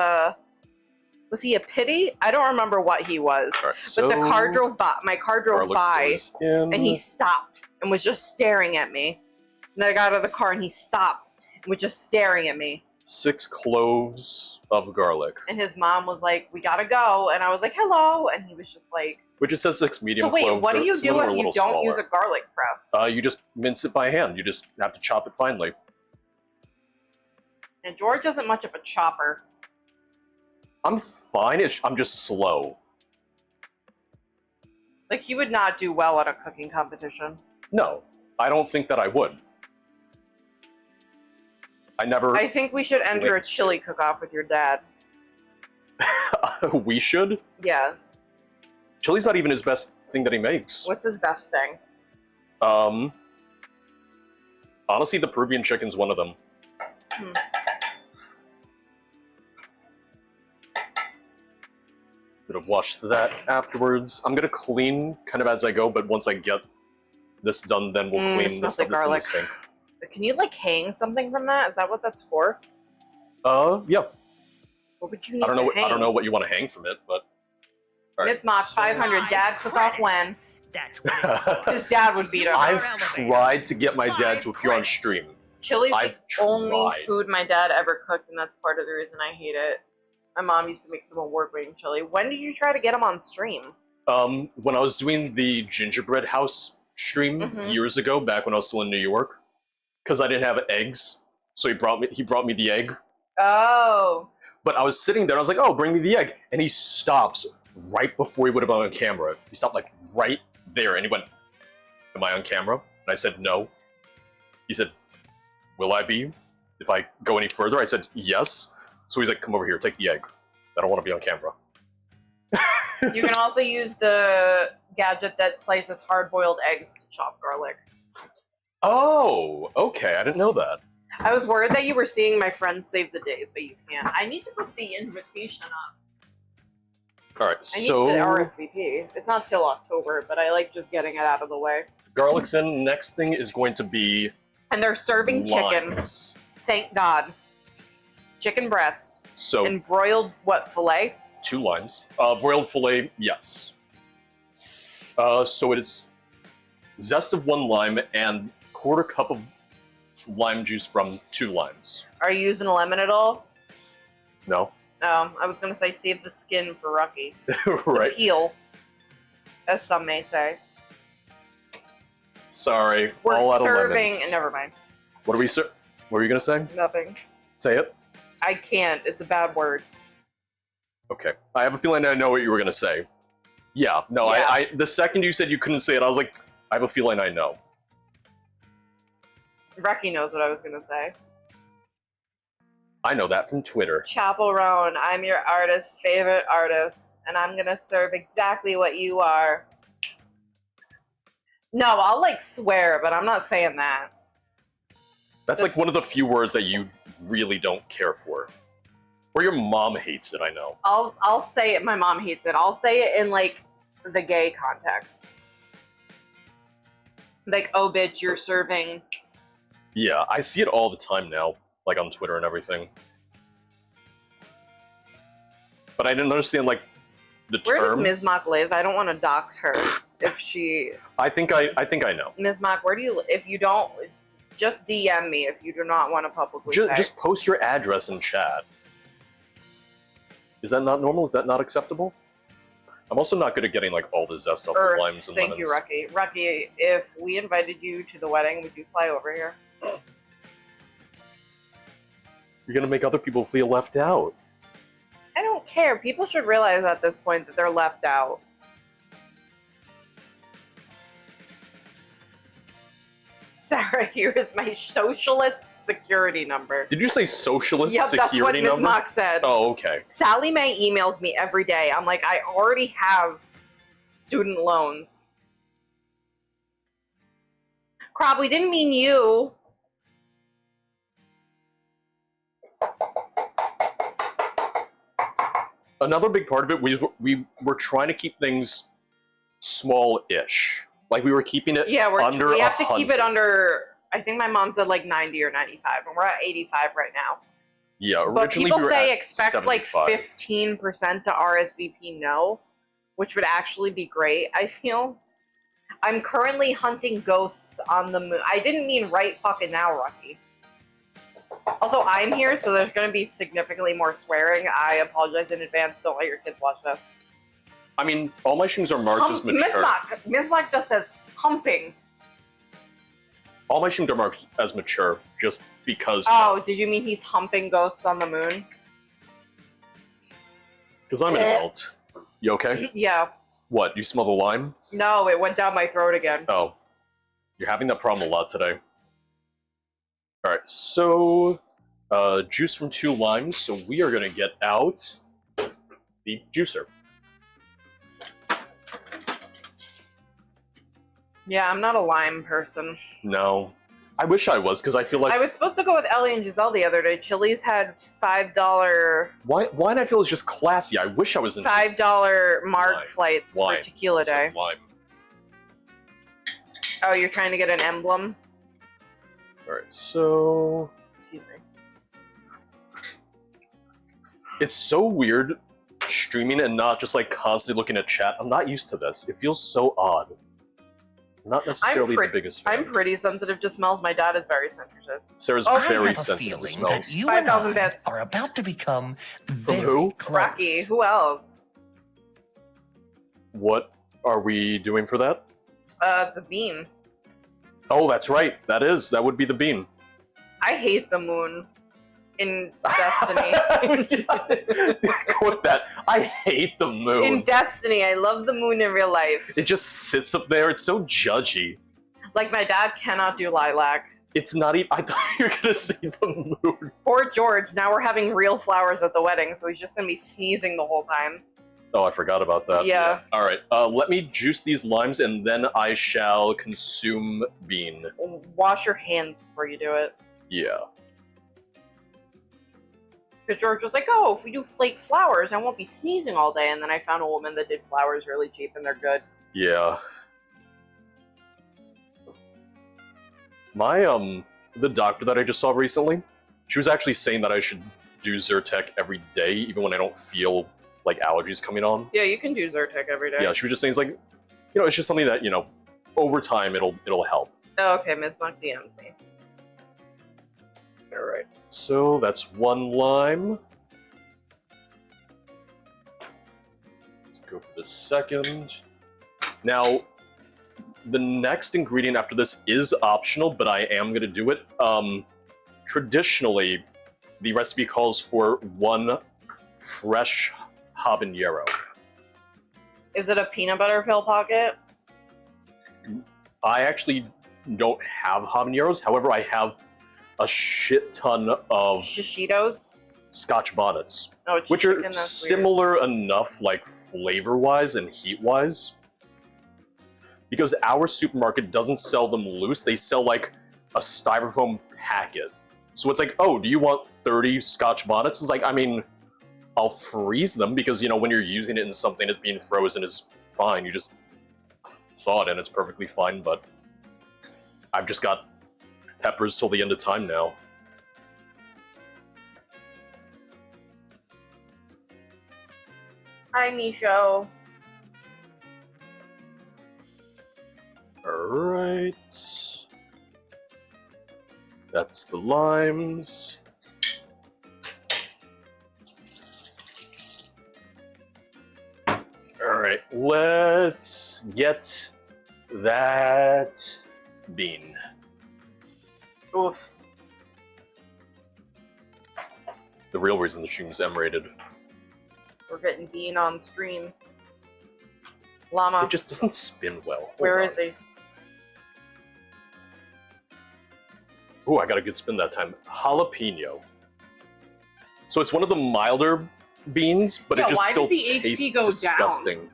was he a pity? I don't remember what he was. All right, But the car so drove by, my car drove garlic by, goes in. and he stopped and was just staring at me. And I got out of the car, and he stopped and was just staring at me. 6 cloves of garlic, And his mom was like, "We gotta go," and I was like, "Hello," and he was just like, which it says 6 medium "So wait, cloves. what do you some of do them are if a you little don't smaller. use a garlic press?" You just mince it by hand. You just have to chop it finely. And George isn't much of a chopper. I'm fine. I'm just slow. Like, he would not do well at a cooking competition. No, I don't think that I would. I never. I think we should enter a Wait. chili cook-off with your dad. We should. Yeah. Chili's not even his best thing that he makes. What's his best thing? Honestly, the Peruvian chicken's one of them. Hmm. Gonna wash that afterwards. I'm gonna clean kind of as I go, but once I get this done, then we'll It clean the smells stuff like that's in the garlic. sink. Can you, like, hang something from that? Is that what that's for? Yeah. What would you need I don't know. to hang? I don't know what you want to hang from it, but. All right. Miss Mock, 500. Dad, cook off when? That's what His dad would beat him. I've tried to get my dad to appear on stream. Chili's I've the only tried. food my dad ever cooked, and that's part of the reason I hate it. My mom used to make some award-winning chili. When did you try to get him on stream? When I was doing the gingerbread house stream Mhm. years ago, back when I was still in New York, because I didn't have eggs, so he brought me the egg. Oh. But I was sitting there, and I was like, "Oh, bring me the egg," and he stops right before he would have been on camera. He stopped like right there, and he went, "Am I on camera?" And I said, "No." He said, "Will I be if I go any further?" I said, "Yes." So he's like, "Come over here, take the egg. I don't want to be on camera." You can also use the gadget that slices hard-boiled eggs to chop garlic. Oh, okay. I didn't know that. I was worried that you were seeing my friends save the day, but you can't. I need to put the invitation up. All right, I need so to RSVP. It's not till October, but I like just getting it out of the way. garlic's in. Next thing is going to be And they're serving chicken. limes. Thank God. Chicken breast. So And broiled, what, filet? 2 limes. Broiled fillet, yes. So it is zest of 1 lime and 1/4 cup of lime juice from 2 limes. Are you using a lemon at all? No, I was going to say save the skin for Rocky. right? The peel, as some may say. Sorry, We're all out of serving... lemons. Never mind. What are we? What were you gonna say? Nothing. Say it. I can't. It's a bad word. Okay. I have a feeling I know what you were gonna say. Yeah. No. Yeah. I the second you said you couldn't say it, I was like, I have a feeling I know. Reki knows what I was gonna say. I know that from Twitter. Chaperone, I'm your artist's favorite artist, and I'm gonna serve exactly what you are. No, I'll like swear, but I'm not saying that. That's like one of the few words that you really don't care for. Or your mom hates it, I know. I'll say it. My mom hates it. I'll say it in like the gay context. Like, oh bitch, you're serving. Yeah, I see it all the time now, like on Twitter and everything. But I didn't understand like the Where term. does Ms. Mock live? I don't want to dox her. If she, I think I know. Ms. Mock, where do you? If you don't, just DM me if you do not want to publicly say. Just post your address in chat. Is that not normal? Is that not acceptable? I'm also not good at getting like all the zest off the limes and Thank lemons. you, Reki. Reki, if we invited you to the wedding, would you fly over here? You're gonna make other people feel left out. I don't care. People should realize at this point that they're left out. Sarah, here is my socialist security number. Did you say socialist Yep, security that's what Ms. number? Mock said. Oh, okay. Sally Mae emails me every day. I'm like, I already have student loans. Crab, we didn't mean you. Another big part of it, we were trying to keep things small-ish. Like we were keeping it Yeah, under we have to 100. keep it under, I think my mom said like 90 or 95, and we're at 85 right now. Yeah, But originally people we were say at expect 75. like 15% to RSVP no, which would actually be great, I feel. I'm currently hunting ghosts on the moon. I didn't mean right fucking now, Rocky. Also, I'm here, so there's going to be significantly more swearing. I apologize in advance. Don't let your kids watch this. I mean, all my streams are marked as mature. Miss Mock just says humping. All my streams are marked as mature, just because. Oh, did you mean he's humping ghosts on the moon? Because I'm an adult. You okay? Yeah. What? You smell the lime? No, it went down my throat again. Oh, you're having that problem a lot today. All right, so juice from 2 limes. So we are gonna get out the juicer. Yeah, I'm not a lime person. No, I wish I was, because I feel like I was supposed to go with Ellie and Giselle the other day. Chili's had $5 why did I feel it's just classy? I wish I was in $5 mark Wine. flights Wine. for Tequila Day. Some lime. Oh, you're trying to get an emblem? All right, so Excuse me. it's so weird streaming and not just like constantly looking at chat. I'm not used to this. It feels so odd. I'm not necessarily the biggest fan. I'm pretty sensitive to smells. My dad is very sensitive. Sarah's Oh, I very have a sensitive to feeling that smells. you and 5,000 I bits. are about to become very who? close. Rocky, who else? What are we doing for that? It's a bean. Oh, that's right. That would be the bean. I hate the moon in Destiny. Quote that. I hate the moon. In Destiny, I love the moon in real life. It just sits up there. It's so judgy. Like, my dad cannot do lilac. It's not even. I thought you were gonna say the moon. Poor George, now we're having real flowers at the wedding, so he's just gonna be sneezing the whole time. Oh, I forgot about that. Yeah. All right. Let me juice these limes, and then I shall consume bean. Wash your hands before you do it. Yeah. Because George was like, oh, if we do flake flowers, I won't be sneezing all day. And then I found a woman that did flowers really cheap, and they're good. Yeah. My the doctor that I just saw recently, she was actually saying that I should do Zyrtec every day, even when I don't feel like allergies coming on. Yeah, you can do Zyrtec every day. Yeah, she was just saying it's like, you know, it's just something that, you know, over time it'll help. Oh, okay, Ms. Monk DM'd me. All right. So that's 1 lime. Let's go for the second. Now, the next ingredient after this is optional, but I am going to do it. Traditionally, the recipe calls for 1 fresh habanero. Is it a peanut butter pill pocket? I actually don't have habaneros. However, I have a shit ton of Shishitos. Scotch bonnets, Oh, it's which chicken, are that's weird. similar enough, like flavor-wise and heat-wise. Because our supermarket doesn't sell them loose, they sell like a styrofoam packet. So it's like, oh, do you want 30 Scotch bonnets? It's like, I mean, I'll freeze them because, you know, when you're using it in something that's being frozen is fine. You just thaw it and it's perfectly fine, but I've just got peppers till the end of time now. Hi, Misho. Alright. That's the limes. Alright, let's get that bean. Oof. The real reason the stream's M-rated. We're getting Bean on stream. Llama. It just doesn't spin well. Where is he? Oh, I got a good spin that time. Jalapeno. So it's one of the milder beans, but Yeah, it just why still did the tastes HP go down? disgusting.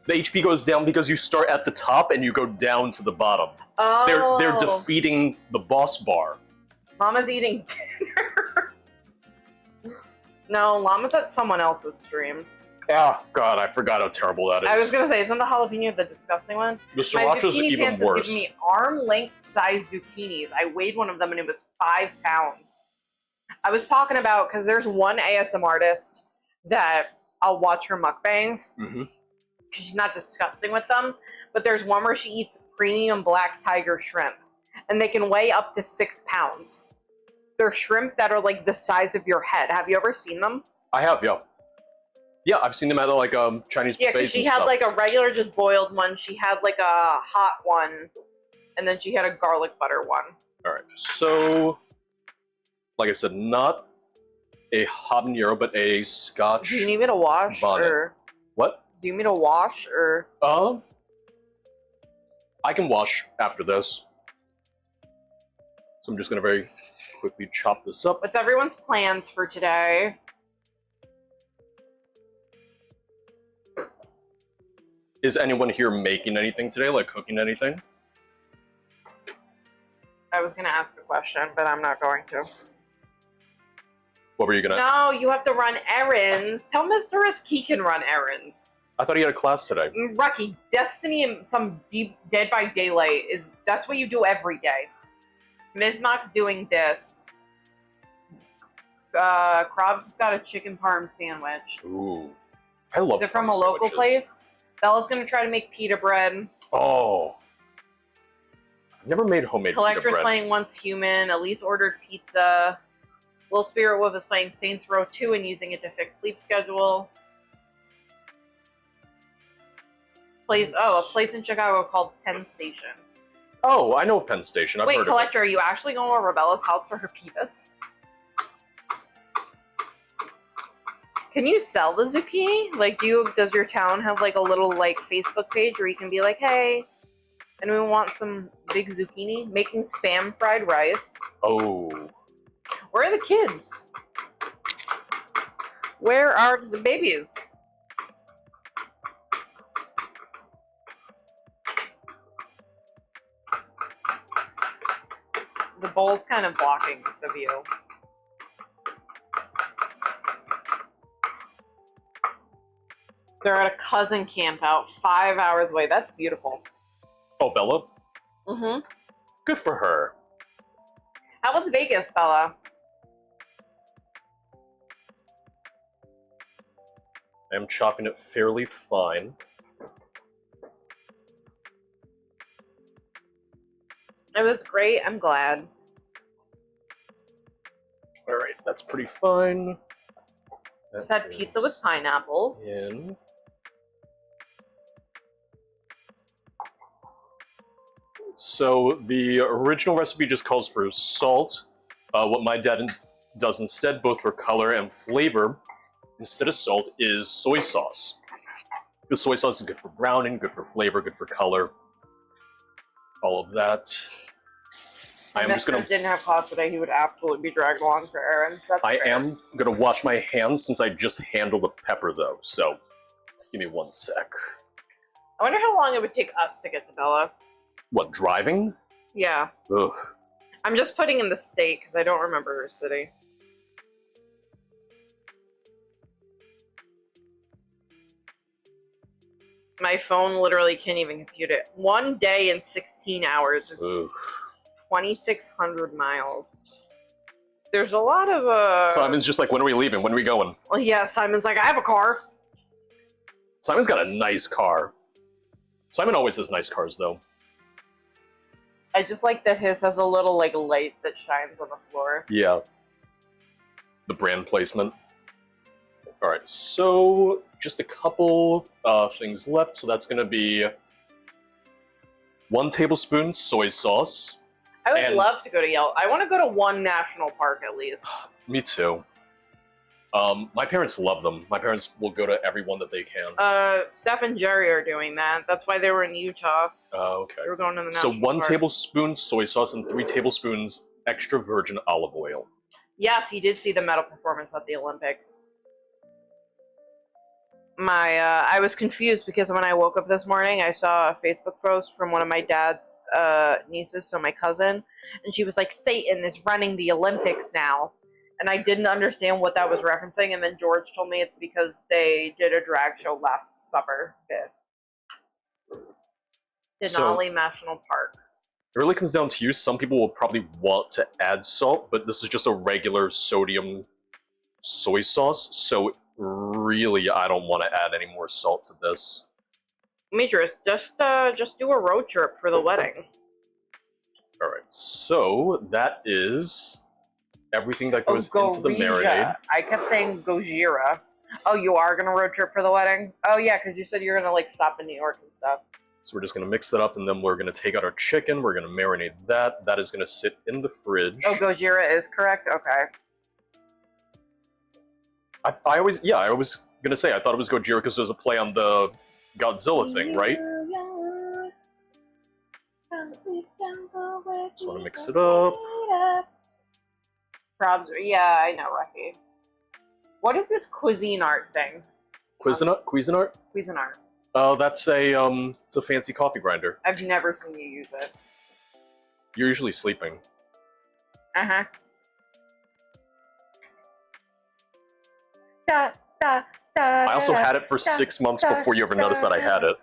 The HP goes down because you start at the top and you go down to the bottom. Oh. They're defeating the boss bar. Llama's eating dinner. No, Llama's at someone else's stream. Ah, God, I forgot how terrible that is. I was gonna say, isn't the jalapeno the disgusting one? The My sriracha's zucchini even pants have worse. given me arm-length size zucchinis. I weighed one of them and it was 5 pounds. I was talking about, because there's one ASM artist that I'll watch her mukbangs, Mhm. because she's not disgusting with them, but there's one where she eats premium black tiger shrimp, and they can weigh up to 6 pounds. They're shrimp that are like the size of your head. Have you ever seen them? I have, yeah. Yeah, I've seen them at like Chinese Yeah, buffets because she and had stuff. like a regular just boiled one, she had like a hot one, and then she had a garlic butter one. Alright, so... Like I said, not a habanero, but a Scotch... Do you need me to wash, bonnet. or What? do you need me to wash, or I can wash after this. So I'm just gonna very quickly chop this up. what's everyone's plans for today? Is anyone here making anything today, like cooking anything? I was gonna ask a question, but I'm not going to. What were you gonna... No, you have to run errands. Tell Mr. Risk he can run errands. I thought he had a class today. Rocky, Destiny and some deep Dead by Daylight that's what you do every day. Ms. Mock's doing this. Krob just got a chicken parm sandwich. Ooh. I love Is it from a parm local sandwiches. place? Bella's gonna try to make pita bread. Oh. I've never made homemade pita Collector's bread. playing Once Human. Elise ordered pizza. Little Spirit Wolf is playing Saints Row 2 and using it to fix sleep schedule. A place in Chicago called Penn Station. Oh, I know of Penn Station. I've Wait, heard Collector, are you actually going to Rabella's house for her pitas? Can you sell the zucchini? Like, does your town have like a little like Facebook page where you can be like, hey, anyone want some big zucchini? Making spam fried rice. it. Oh. Where are the kids? Where are the babies? The bowl's kind of blocking the view. They're at a cousin camp out 5 hours away. That's beautiful. Oh, Bella? Mm-hmm. Good for her. How was Vegas, Bella? I am chopping it fairly fine. It was great. I'm glad. Alright, that's pretty fine. Just had pizza with pineapple. In. So the original recipe just calls for salt. What my dad does instead, both for color and flavor, instead of salt, is soy sauce. Because soy sauce is good for browning, good for flavor, good for color. all of that. I am just gonna. Didn't have class today. He would absolutely be dragged along for errands. That's I fair. am gonna wash my hands since I just handled the pepper though. So, give me 1 sec. I wonder how long it would take us to get to Bella. What, driving? Yeah. Ugh. I'm just putting in the state because I don't remember her city. My phone literally can't even compute it. 1 day and 16 hours is Ugh. 2,600 miles. There's a lot of Simon's just like, when are we leaving? When are we going? Well, yeah, Simon's like, I have a car. Simon's got a nice car. Simon always has nice cars though. I just like that his has a little like light that shines on the floor. Yeah. The brand placement. Alright, so just a couple things left. So that's gonna be 1 tablespoon soy sauce. I would And- love to go to Yelp. I want to go to one national park at least. Me too. My parents love them. My parents will go to every one that they can. Steph and Jerry are doing that. That's why they were in Utah. Okay. They were going to the So national 1 park. tablespoon soy sauce and 3 tablespoons extra virgin olive oil. Yes, he did see the medal performance at the Olympics. I was confused because when I woke up this morning, I saw a Facebook post from one of my dad's nieces, so my cousin, and she was like, Satan is running the Olympics now. And I didn't understand what that was referencing, and then George told me it's because they did a drag show last summer. Denali National Park. It really comes down to you. Some people will probably want to add salt, but this is just a regular sodium soy sauce, so really I don't want to add any more salt to this. Demetrius, just do a road trip for the wedding. Alright, so that is everything that goes into the Gorija. marinade. I kept saying Gojira. Oh, you are gonna road trip for the wedding? Oh yeah, because you said you're gonna like stop in New York and stuff. So we're just going to mix that up, and then we're going to take out our chicken. We're going to marinate that. That is going to sit in the fridge. Oh, Gojira is correct? Okay. I was going to say, I thought it was Gojira because there's a play on the Godzilla thing, right? Just want to mix it up. Probs, yeah, I know, Rocky. What is this cuisine art thing? Cuisinart? Cuisinart. Oh, that's it's a fancy coffee grinder. I've never seen you use it. You're usually sleeping. Uh-huh. I also had it for 6 months before you ever noticed that I had it.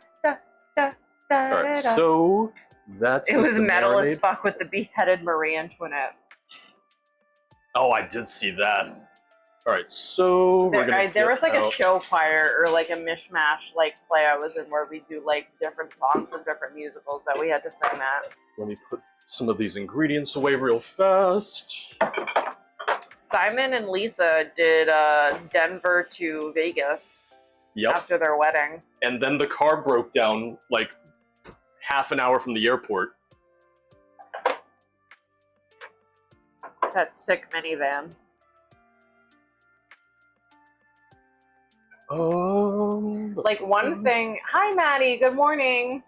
Alright, so that's It was the metal as marinade. fuck with the beheaded Marie Antoinette. Oh, I did see that. Alright, so we're gonna There was get like a out- show choir or like a mishmash like play I was in where we do like different songs from different musicals that we had to sing at. Let me put some of these ingredients away real fast. Simon and Lisa did Denver to Vegas Yep. after their wedding. And then the car broke down like half an hour from the airport. That sick minivan. Like one thing. Hi, Maddie. Good morning.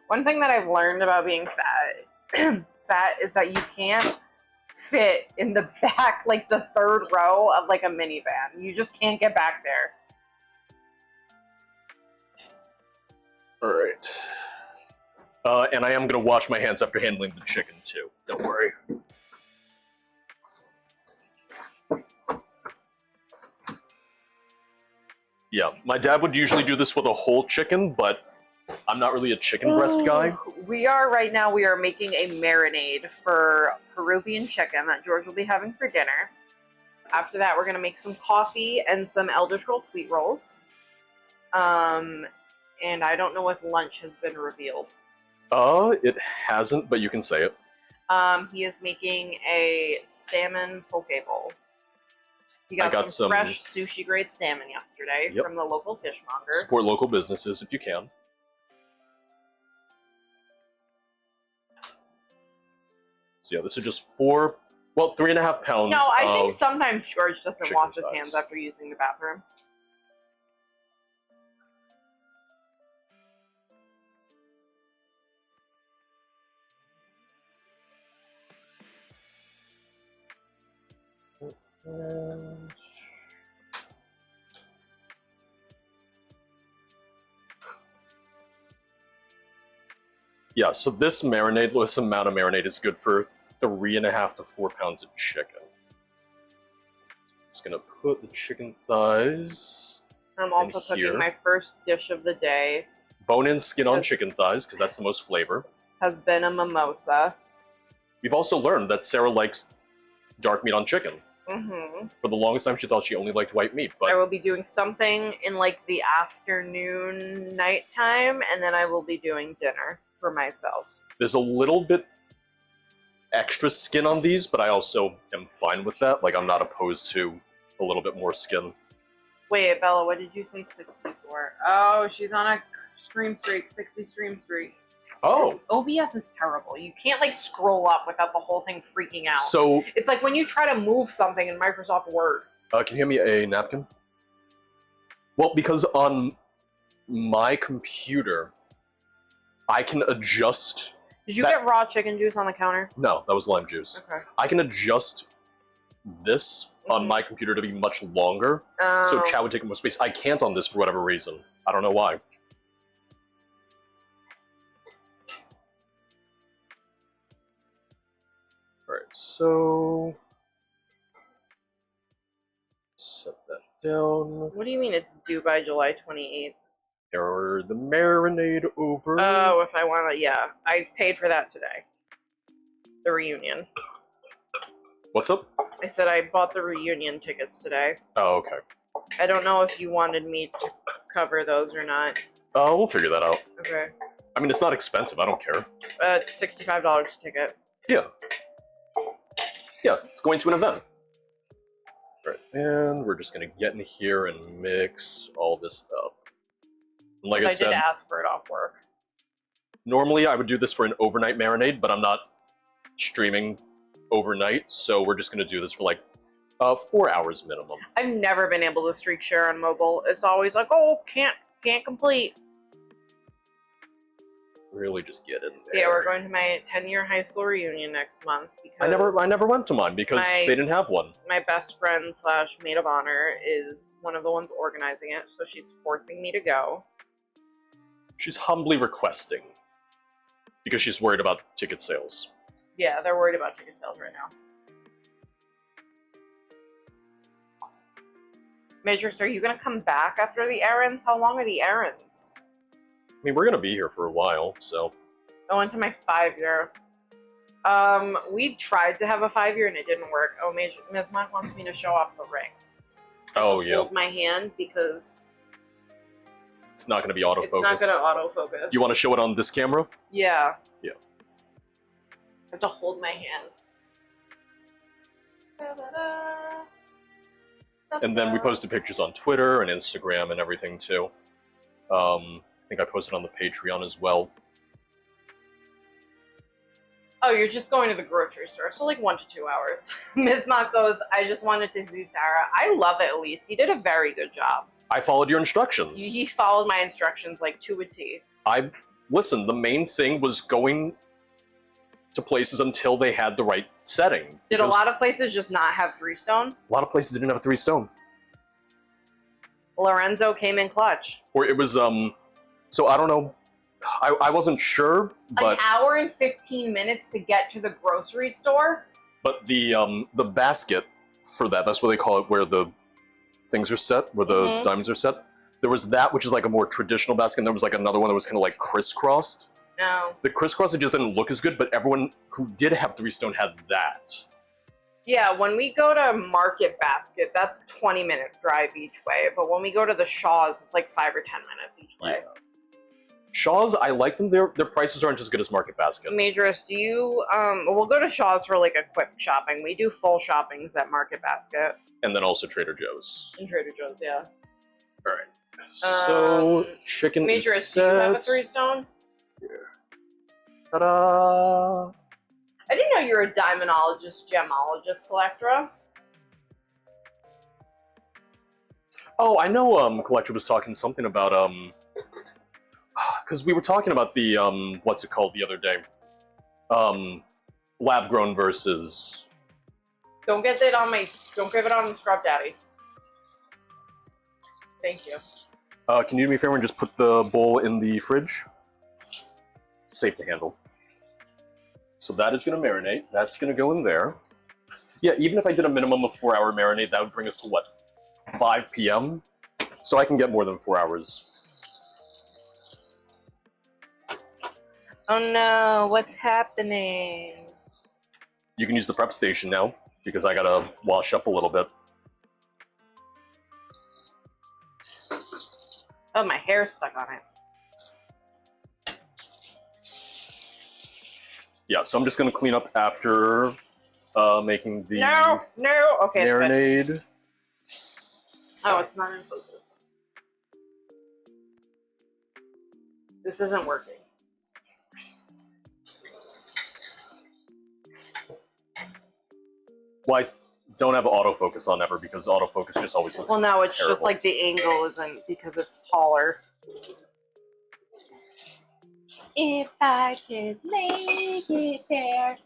One thing that I've learned about being fat is that you can't fit in the back, like the third row of like a minivan. You just can't get back there. Alright. And I am gonna wash my hands after handling the chicken too. Don't worry. Yeah, my dad would usually do this with a whole chicken, but I'm not really a chicken breast guy. We are making a marinade for Peruvian chicken that George will be having for dinner. After that, we're gonna make some coffee and some Elder Scrolls sweet rolls. And I don't know if lunch has been revealed. It hasn't, but you can say it. He is making a salmon poke bowl. He I got, got some some- fresh sushi grade salmon yesterday Yep. from the local fishmonger. Support local businesses if you can. So yeah, this is just 3.5 pounds. No, I think of- sometimes George doesn't chicken wash his thighs. hands after using the bathroom. And... yeah, so this amount of marinade is good for 3.5 to 4 pounds of chicken. Just gonna put the chicken thighs. I'm also in here. cooking my first dish of the day. Bone-in skin on Yes. chicken thighs, because that's the most flavor. Has been a mimosa. We've also learned that Sarah likes dark meat on chicken. Mm-hmm. For the longest time, she thought she only liked white meat, I but will be doing something in like the afternoon, nighttime, and then I will be doing dinner for myself. there's a little bit extra skin on these, but I also am fine with that. Like, I'm not opposed to a little bit more skin. Wait, Bella, what did you say 64? Oh, she's on a stream streak, 60 stream streak. Oh, This OBS is terrible. You can't like scroll up without the whole thing freaking out. so It's like when you try to move something in Microsoft Word. can you hand me a napkin? Well, because on my computer, I can adjust... Did you That- get raw chicken juice on the counter? No, that was lime juice. Okay. I can adjust this on Mhm. my computer to be much longer, Oh. so chat would take more space. I can't on this for whatever reason. I don't know why. Alright, so... set that down. What do you mean it's due by July 28th? Error the marinade over. Oh, if I want to, yeah. I paid for that today. The reunion. What's up? I said I bought the reunion tickets today. Oh, okay. I don't know if you wanted me to cover those or not. We'll figure that out. Okay. I mean, it's not expensive, I don't care. It's $65 a ticket. Yeah. Yeah, it's going to an event. Right, and we're just gonna get in here and mix all this up. And like I I said, did ask for it off work. normally I would do this for an overnight marinade, but I'm not streaming overnight, so we're just gonna do this for like 4 hours minimum. I've never been able to streak share on mobile. It's always like, oh, can't complete. Really just get in there. Yeah, we're going to my 10-year high school reunion next month because I never went to mine because they didn't have one. my best friend / maid of honor is one of the ones organizing it, so she's forcing me to go. She's humbly requesting because she's worried about ticket sales. Yeah, they're worried about ticket sales right now. Matrix, are you gonna come back after the errands? How long are the errands? I mean, we're gonna be here for a while, so I went to my 5-year. We tried to have a 5-year and it didn't work. Oh, Ms. Mont wants me to show off the ring. oh yeah, Hold my hand because it's not gonna be it's autofocused. not gonna autofocus. Do you want to show it on this camera? Yeah. Yeah. I have to hold my hand. Da-da-da. And then we posted pictures on Twitter and Instagram and everything too. I think I posted on the Patreon as well. Oh, you're just going to the grocery store, so like 1 to 2 hours. Ms. Mott goes, I just wanted to see Sarah. I love it, Elise. You did a very good job. I followed your instructions. He followed my instructions like to a T. Listen, the main thing was going to places until they had the right setting. Did a because lot of places just not have 3-stone? a lot of places didn't have a 3-stone. Lorenzo came in clutch. Or it was, so I don't know, I wasn't sure, but An hour and 15 minutes to get to the grocery store? but the basket for that's what they call it, where the things are set, where the Mhm. diamonds are set. There was that, which is like a more traditional basket, and there was like another one that was kind of like crisscrossed. No. The crisscross, it just didn't look as good, but everyone who did have 3-stone had that. Yeah, when we go to Market Basket, that's 20-minute drive each way. But when we go to the Shaws, it's like 5 or 10 minutes each way. Yeah. Shaw's, I like them. Their prices aren't as good as Market Basket. Majorous, do you, we'll go to Shaw's for like a quick shopping. We do full shoppings at Market Basket. And then also Trader Joe's. And Trader Joe's, yeah. Alright. So, Um, chicken is Majorous, do set. you have a 3-stone? Ta-da! I didn't know you were a diamondologist, gemologist, Collectra. Oh, I know Collector was talking something about, because we were talking about the, what's it called the other day? Lab-grown versus Don't get it on my. Don't give it on Scrub Daddy. Thank you. Can you do me a favor and just put the bowl in the fridge? Safe to handle. So that is going to marinate. That's going to go in there. Yeah, even if I did a minimum of 4-hour marinade, that would bring us to what? 5 p.m.? So I can get more than 4 hours. Oh no, what's happening? You can use the prep station now, because I gotta wash up a little bit. Oh, my hair's stuck on it. Yeah, so I'm just gonna clean up after making the No! Okay, it's good. marinade. Oh, it's not in focus. This isn't working. Well, I don't have autofocus on ever because autofocus just always looks Well, no, it's terrible. just like the angle isn't because it's taller. If I could make it there,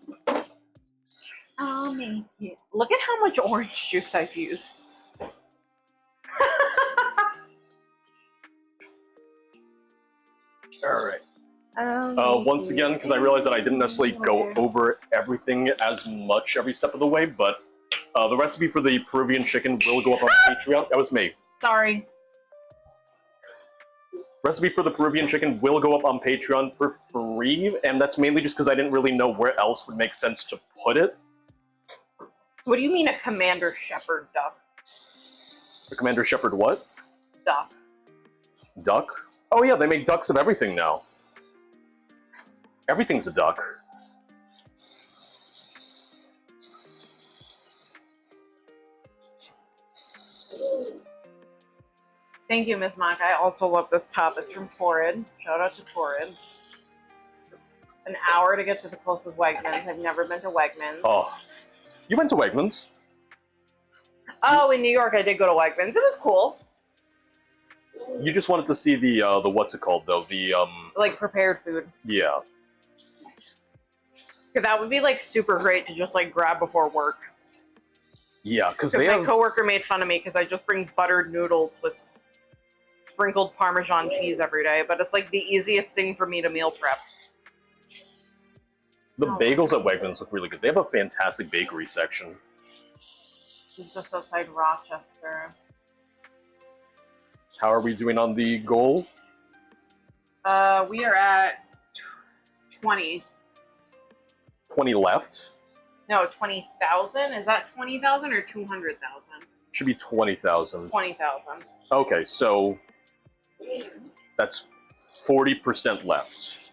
I'll make it. Look at how much orange juice I've used. Alright. Once again, because I realized that I didn't necessarily go over everything as much every step of the way, but the recipe for the Peruvian chicken will go up on Patreon. That was me. Sorry. Recipe for the Peruvian chicken will go up on Patreon for free, and that's mainly just because I didn't really know where else would make sense to put it. What do you mean a Commander Shepherd duck? The Commander Shepherd what? Duck. Duck? Oh yeah, they make ducks of everything now. Everything's a duck. Thank you, Miss Mock. I also love this top. It's from Torrid. Shout out to Torrid. An hour to get to the closest Wegmans. I've never been to Wegmans. Oh. You went to Wegmans? Oh, in New York I did go to Wegmans. It was cool. You just wanted to see the what's it called though? The Like prepared food. yeah. Cause that would be like super great to just like grab before work. Yeah, because Cause they my have coworker made fun of me because I just bring buttered noodles with sprinkled Parmesan cheese every day, but it's like the easiest thing for me to meal prep. the bagels at Wegmans look really good. They have a fantastic bakery section. It's just outside Rochester. How are we doing on the goal? We are at 20. 20 left. No, 20,000? Is that 20,000 or 200,000? Should be 20,000. 20,000. Okay, so that's 40% left.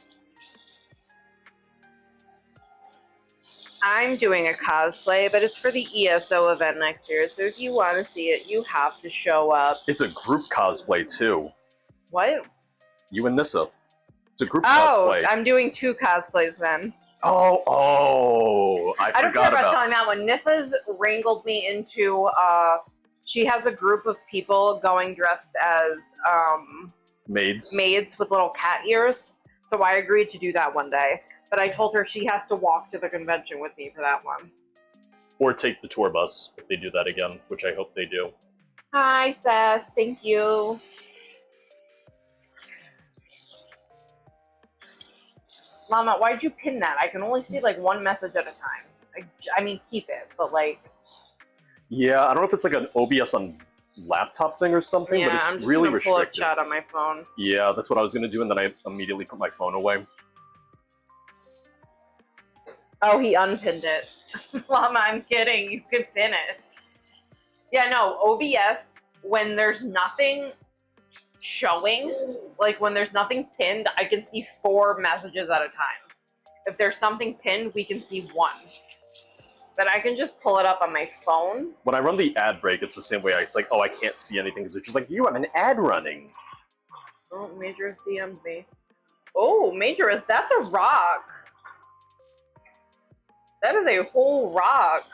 I'm doing a cosplay, but it's for the ESO event next year, so if you want to see it, you have to show up. It's a group cosplay too. What? You and Nissa. It's a group Oh, cosplay. I'm doing 2 cosplays then. Oh, I I don't care forgot about about. telling that one. Nissa's wrangled me into, she has a group of people going dressed as, Maids. maids with little cat ears, so I agreed to do that one day. But I told her she has to walk to the convention with me for that one. Or take the tour bus if they do that again, which I hope they do. Hi, Sass. Thank you. Mama, why'd you pin that? I can only see like one message at a time. I mean, keep it, but like... Yeah, I don't know if it's like an OBS on laptop thing or something, Yeah, but it's I'm just really gonna pull up restricted. chat on my phone. Yeah, that's what I was going to do, and then I immediately put my phone away. Oh, he unpinned it. Mama, I'm kidding. You can pin it. Yeah, no, OBS, when there's nothing showing, like when there's nothing pinned, I can see 4 messages at a time. If there's something pinned, we can see 1. But I can just pull it up on my phone. When I run the ad break, it's the same way. It's like, oh, I can't see anything, because it's just like, you have an ad running. Oh, Majorus DM'd me. Oh, Majorus, that's a rock. That is a whole rock.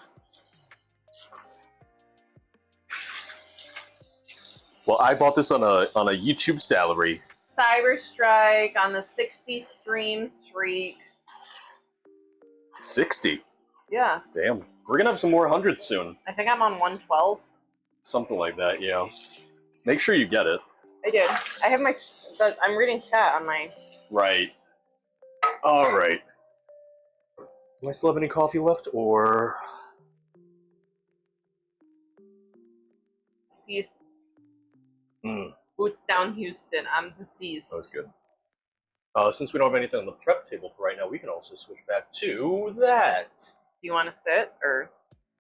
Well, I bought this on a YouTube salary. Cyber Strike on the 60 stream streak. 60. Yeah, Damn. We're gonna have some more hundreds soon. I think I'm on 112. Something like that, yeah. Make sure you get it. I did. I have my. I'm reading chat on my. Right. Alright. Do I still have any coffee left, or... Seas. Mm, Boots down Houston. I'm the Seas. that was good. Since we don't have anything on the prep table for right now, we can also switch back to that. Do you want to sit or?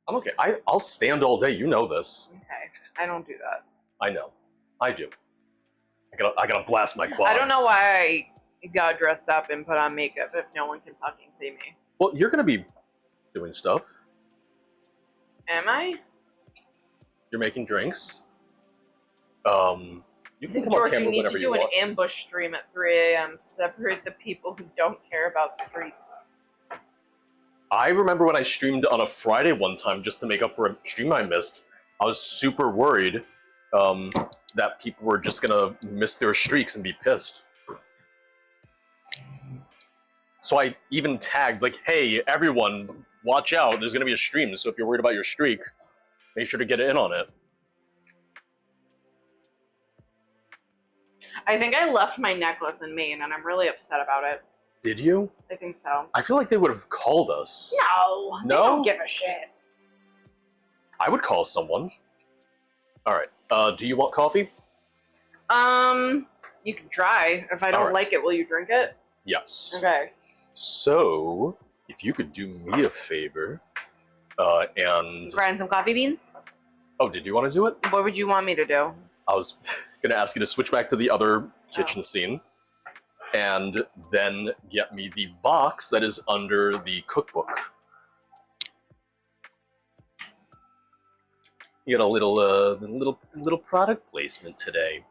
I'm okay. I'll stand all day. You know this. Okay, I don't do that. I know. I do. I gotta blast my quads. I don't know why I got dressed up and put on makeup if no one can fucking see me. Well, you're gonna be doing stuff. Am I? You're making drinks. You can come on George, you camera need whenever to you do an want. ambush stream at 3 a.m. Separate the people who don't care about streets. I remember when I streamed on a Friday one time just to make up for a stream I missed. I was super worried that people were just gonna miss their streaks and be pissed. So I even tagged, like, hey, everyone, watch out, there's gonna be a stream, so if you're worried about your streak, make sure to get in on it. I think I left my necklace in Maine and I'm really upset about it. Did you? I think so. I feel like they would have called us. No, they No? don't give a shit. I would call someone. Alright, do you want coffee? You can try. If I don't Alright. like it, will you drink it? Yes. Okay. So, if you could do me a favor, and... Grind some coffee beans? Oh, did you want to do it? What would you want me to do? I was gonna ask you to switch back to the other kitchen scene, and then get me the box that is under the cookbook. You got a little product placement today,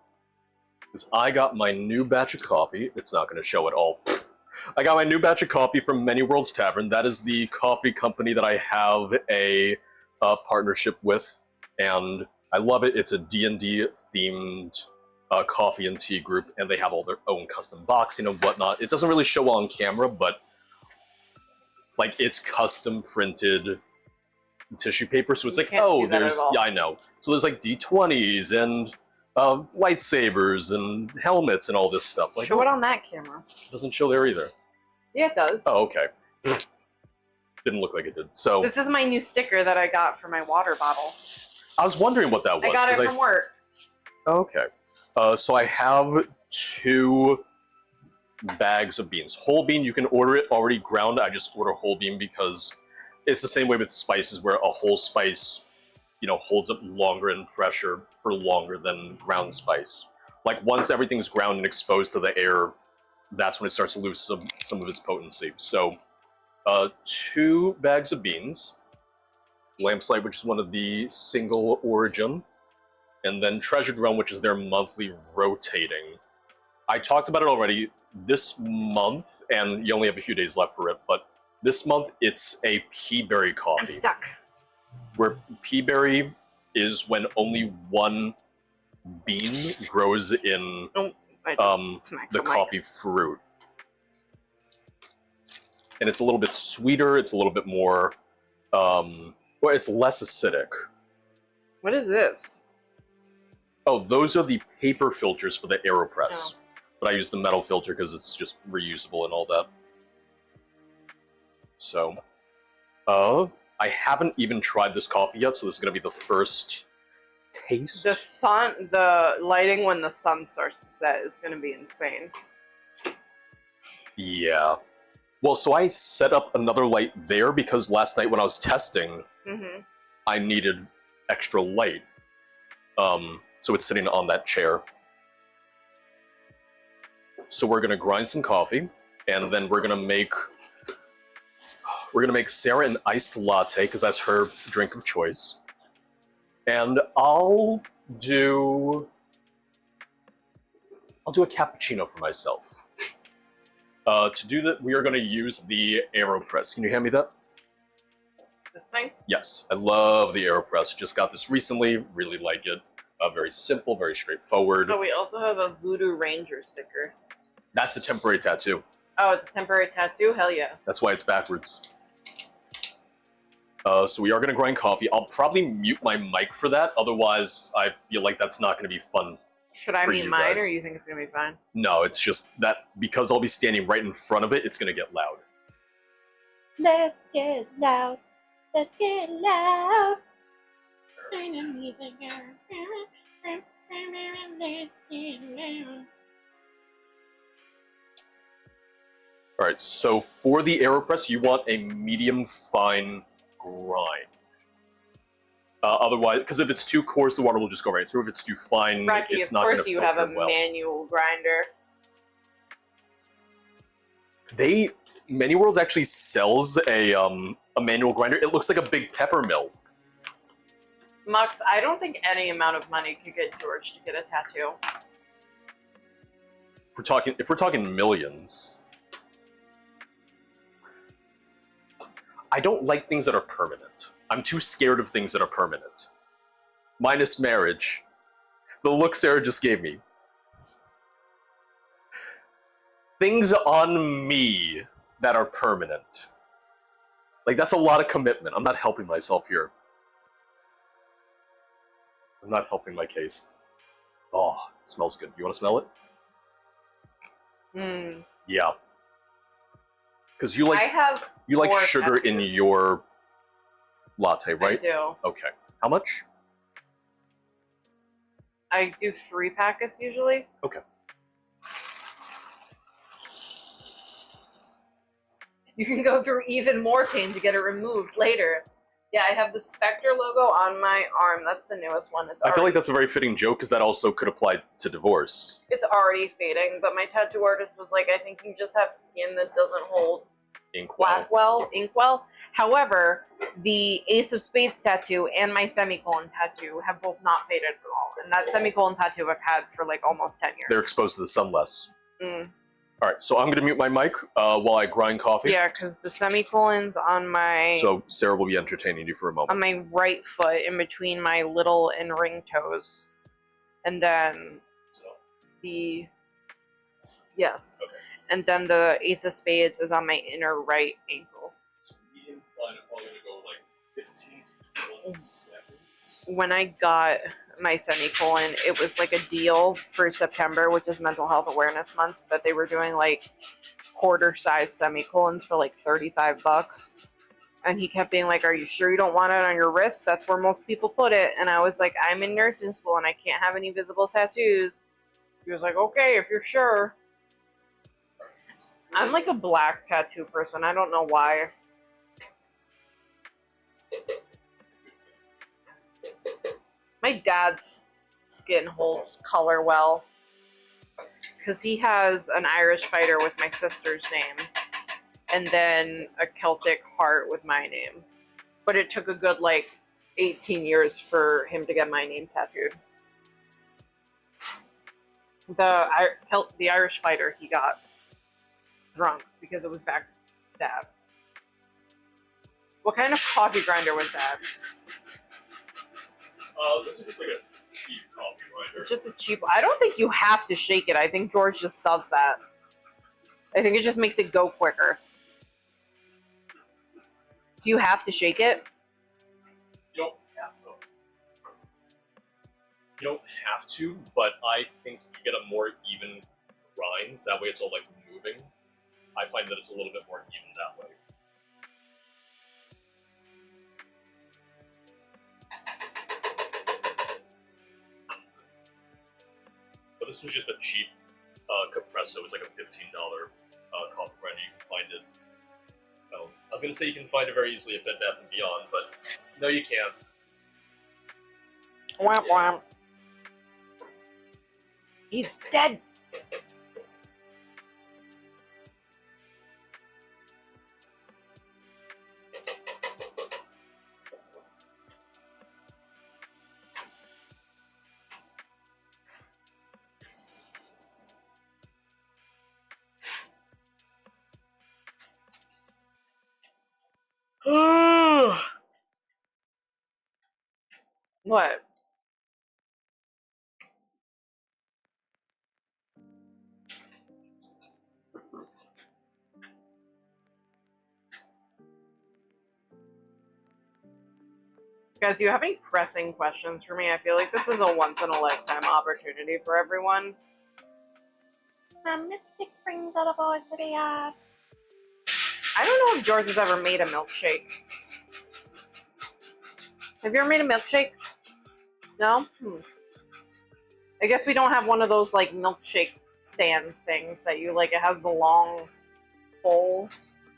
because I got my new batch of coffee. It's not gonna show at all. I got my new batch of coffee from Many Worlds Tavern. That is the coffee company that I have a partnership with, and I love it. It's a D&D themed coffee and tea group, and they have all their own custom boxing and whatnot. It doesn't really show on camera, but like it's custom printed tissue paper, so it's You like, can't oh, see that there's at all. yeah, I know. So there's like D20s and lightsabers and helmets and all this stuff. Like, Show it on that camera. it doesn't show there either. Yeah, it does. Oh, okay. Didn't look like it did. So This is my new sticker that I got for my water bottle. I was wondering what that was. I got it 'cause from work. Okay. So I have 2 bags of beans. Whole bean, you can order it already ground. I just order whole bean because it's the same way with spices, where a whole spice, you know, holds up longer and fresher for longer than ground spice. Like once everything's ground and exposed to the air, that's when it starts to lose some of its potency. So 2 bags of beans, Lamplight, which is one of the single origin, and then Treasured Realm, which is their monthly rotating. I talked about it already. This month, and you only have a few days left for it, but this month it's a peaberry I'm coffee. stuck. Where peaberry is when only one bean grows in I just smacked the mic. coffee fruit. And it's a little bit sweeter, it's a little bit more, well, it's less acidic. What is this? Oh, those are the paper filters for the AeroPress. Oh. But I use the metal filter because it's just reusable and all that. So, I haven't even tried this coffee yet, so this is going to be the first taste. The lighting when the sun starts to set is going to be insane. Yeah. Well, so I set up another light there because last night when I was testing, Mm-hmm. I needed extra light. So it's sitting on that chair. So we're gonna grind some coffee, and then we're gonna make Sarah an iced latte because that's her drink of choice. And I'll do a cappuccino for myself. To do that, we are going to use the AeroPress. Can you hand me that? This thing? Yes, I love the AeroPress. Just got this recently. Really like it. Very simple, very straightforward. Oh, we also have a Voodoo Ranger sticker. That's a temporary tattoo. Oh, it's a temporary tattoo? Hell yeah. That's why it's backwards. So we are going to grind coffee. I'll probably mute my mic for that. Otherwise, I feel like that's not going to be fun. Should I For mute you mine, guys. or you think it's gonna be fine? No, it's just that because I'll be standing right in front of it, it's going to get loud. Let's get loud. Let's get loud. All right, so for the AeroPress, you want a medium fine grind. Otherwise, because if it's too coarse, the water will just go right through. If it's too fine, Rocky, it's of not going course to you filter have a well. manual grinder. Many Worlds actually sells a manual grinder. It looks like a big pepper mill. Mux, I don't think any amount of money could get George to get a tattoo. If we're talking millions. I don't like things that are permanent. I'm too scared of things that are permanent. Minus marriage. The look Sarah just gave me. Things on me that are permanent. Like, that's a lot of commitment. I'm not helping myself here. I'm not helping my case. Oh, it smells good. You want to smell it? Hmm. Yeah. Because you like I have four sugar in tattoos. your latte, right? I do. Okay. How much? I do 3 packets usually. Okay. You can go through even more pain to get it removed later. Yeah, I have the Spectre logo on my arm. That's the newest one. I feel like that's a very fitting joke because that also could apply to divorce. It's already fading, but my tattoo artist was like, I think you just have skin that doesn't hold Inkwell. inkwell. However, the Ace of Spades tattoo and my semicolon tattoo have both not faded at all. And that semicolon tattoo I've had for like almost 10 years. They're exposed to the sun less. Mm. All right, so I'm going to mute my mic while I grind coffee. Yeah, because the semicolon's on my So Sarah will be entertaining you for a moment. on my right foot in between my little and ring toes. And then So, yes. okay. And then the Ace of Spades is on my inner right ankle. So medium fine, I'm probably going to go like 15 to 20 seconds. When I got my semicolon, it was like a deal for September, which is Mental Health Awareness Month, that they were doing like quarter size semicolons for like $35. And he kept being like, are you sure you don't want it on your wrist? That's where most people put it. And I was like, I'm in nursing school and I can't have any visible tattoos. He was like, okay, if you're sure. I'm like a black tattoo person. I don't know why. My dad's skin holds color well because he has an Irish fighter with my sister's name and then a Celtic heart with my name. But it took a good like 18 years for him to get my name tattooed. The Irish fighter he got drunk because it was back dad. What kind of coffee grinder was that? This is just like a cheap coffee grinder. It's just a cheap. I don't think you have to shake it. I think George just does that. I think it just makes it go quicker. Do you have to shake it? You don't have to. You don't have to, but I think you get a more even grind. That way it's all like moving. I find that it's a little bit more even that way. But this was just a cheap Capresso. It was like a $15 coffee grinder. You can find it. Oh, I was going to say you can find it very easily at Bed Bath & Beyond, but no, you can't. Womp womp. He's dead. What? Guys, do you have any pressing questions for me? I feel like this is a once-in-a-lifetime opportunity for everyone. Mystic brings out a boy to the yard. I don't know if George has ever made a milkshake. Have you ever made a milkshake? No? I guess we don't have one of those, like, milkshake stand things that you, like, it has the long pole.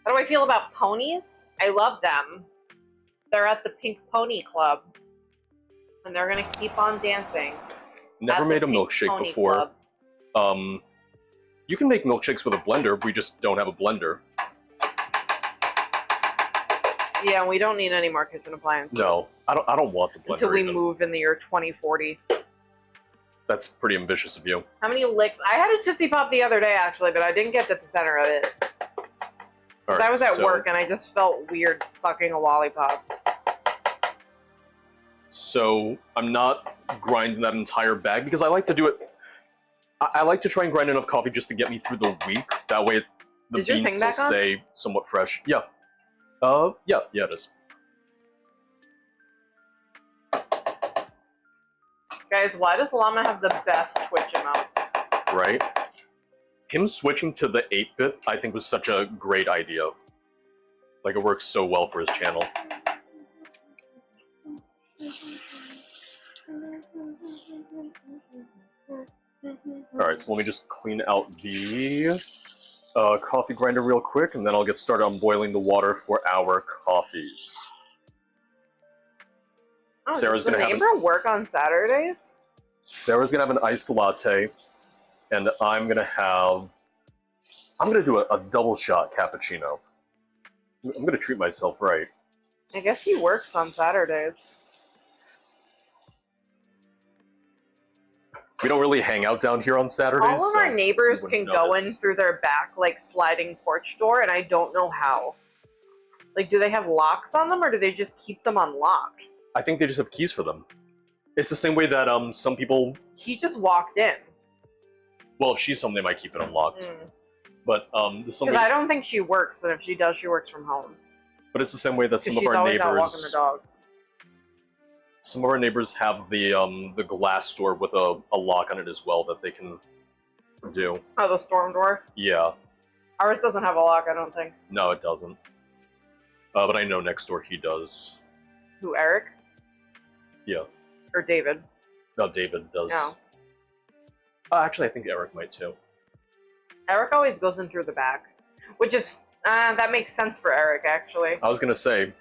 How do I feel about ponies? I love them. They're at the Pink Pony Club. And they're gonna keep on dancing. Never at made the a Pink milkshake Pony before. Club. You can make milkshakes with a blender. We just don't have a blender. Yeah, we don't need any more kitchen appliances. No, I don't want to blender Until we even. move in the year 2040. That's pretty ambitious of you. How many licks? I had a Tootsie Pop the other day, actually, but I didn't get to the center of it. Because I was at work and I just felt weird sucking a lollipop. So I'm not grinding that entire bag because I like to do it. I like to try and grind enough coffee just to get me through the week. That way, the Is your beans thing still back on? stay somewhat fresh. Yeah. Yeah, it is. Guys, why does Llama have the best Twitch emotes? Right? Him switching to the 8-bit, I think, was such a great idea. Like, it works so well for his channel. Alright, so let me just clean out the coffee grinder real quick, and then I'll get started on boiling the water for our coffees. Oh, Sarah's does the gonna have neighbor work on Saturdays? Sarah's gonna have an iced latte, and I'm gonna do a double shot cappuccino. I'm gonna treat myself right. I guess he works on Saturdays. We don't really hang out down here on Saturdays. All of so our neighbors you can wouldn't go in notice. through their back, like, sliding porch door, and I don't know how. Like, do they have locks on them, or do they just keep them unlocked? I think they just have keys for them. It's the same way that some people. He just walked in. Well, if she's home, they might keep it unlocked. But the same Because way, I don't think she works, and if she does, she works from home. but it's the same way that some Because of she's our always out walking the neighbors. dogs. Some of our neighbors have the glass door with a lock on it as well that they can do. Oh, the storm door? Yeah. Ours doesn't have a lock, I don't think. No, it doesn't. But I know next door he does. Who, Eric? Yeah. Or David? No, David does. No. Actually, I think Eric might too. Eric always goes in through the back. Which is, that makes sense for Eric, actually. I was gonna say,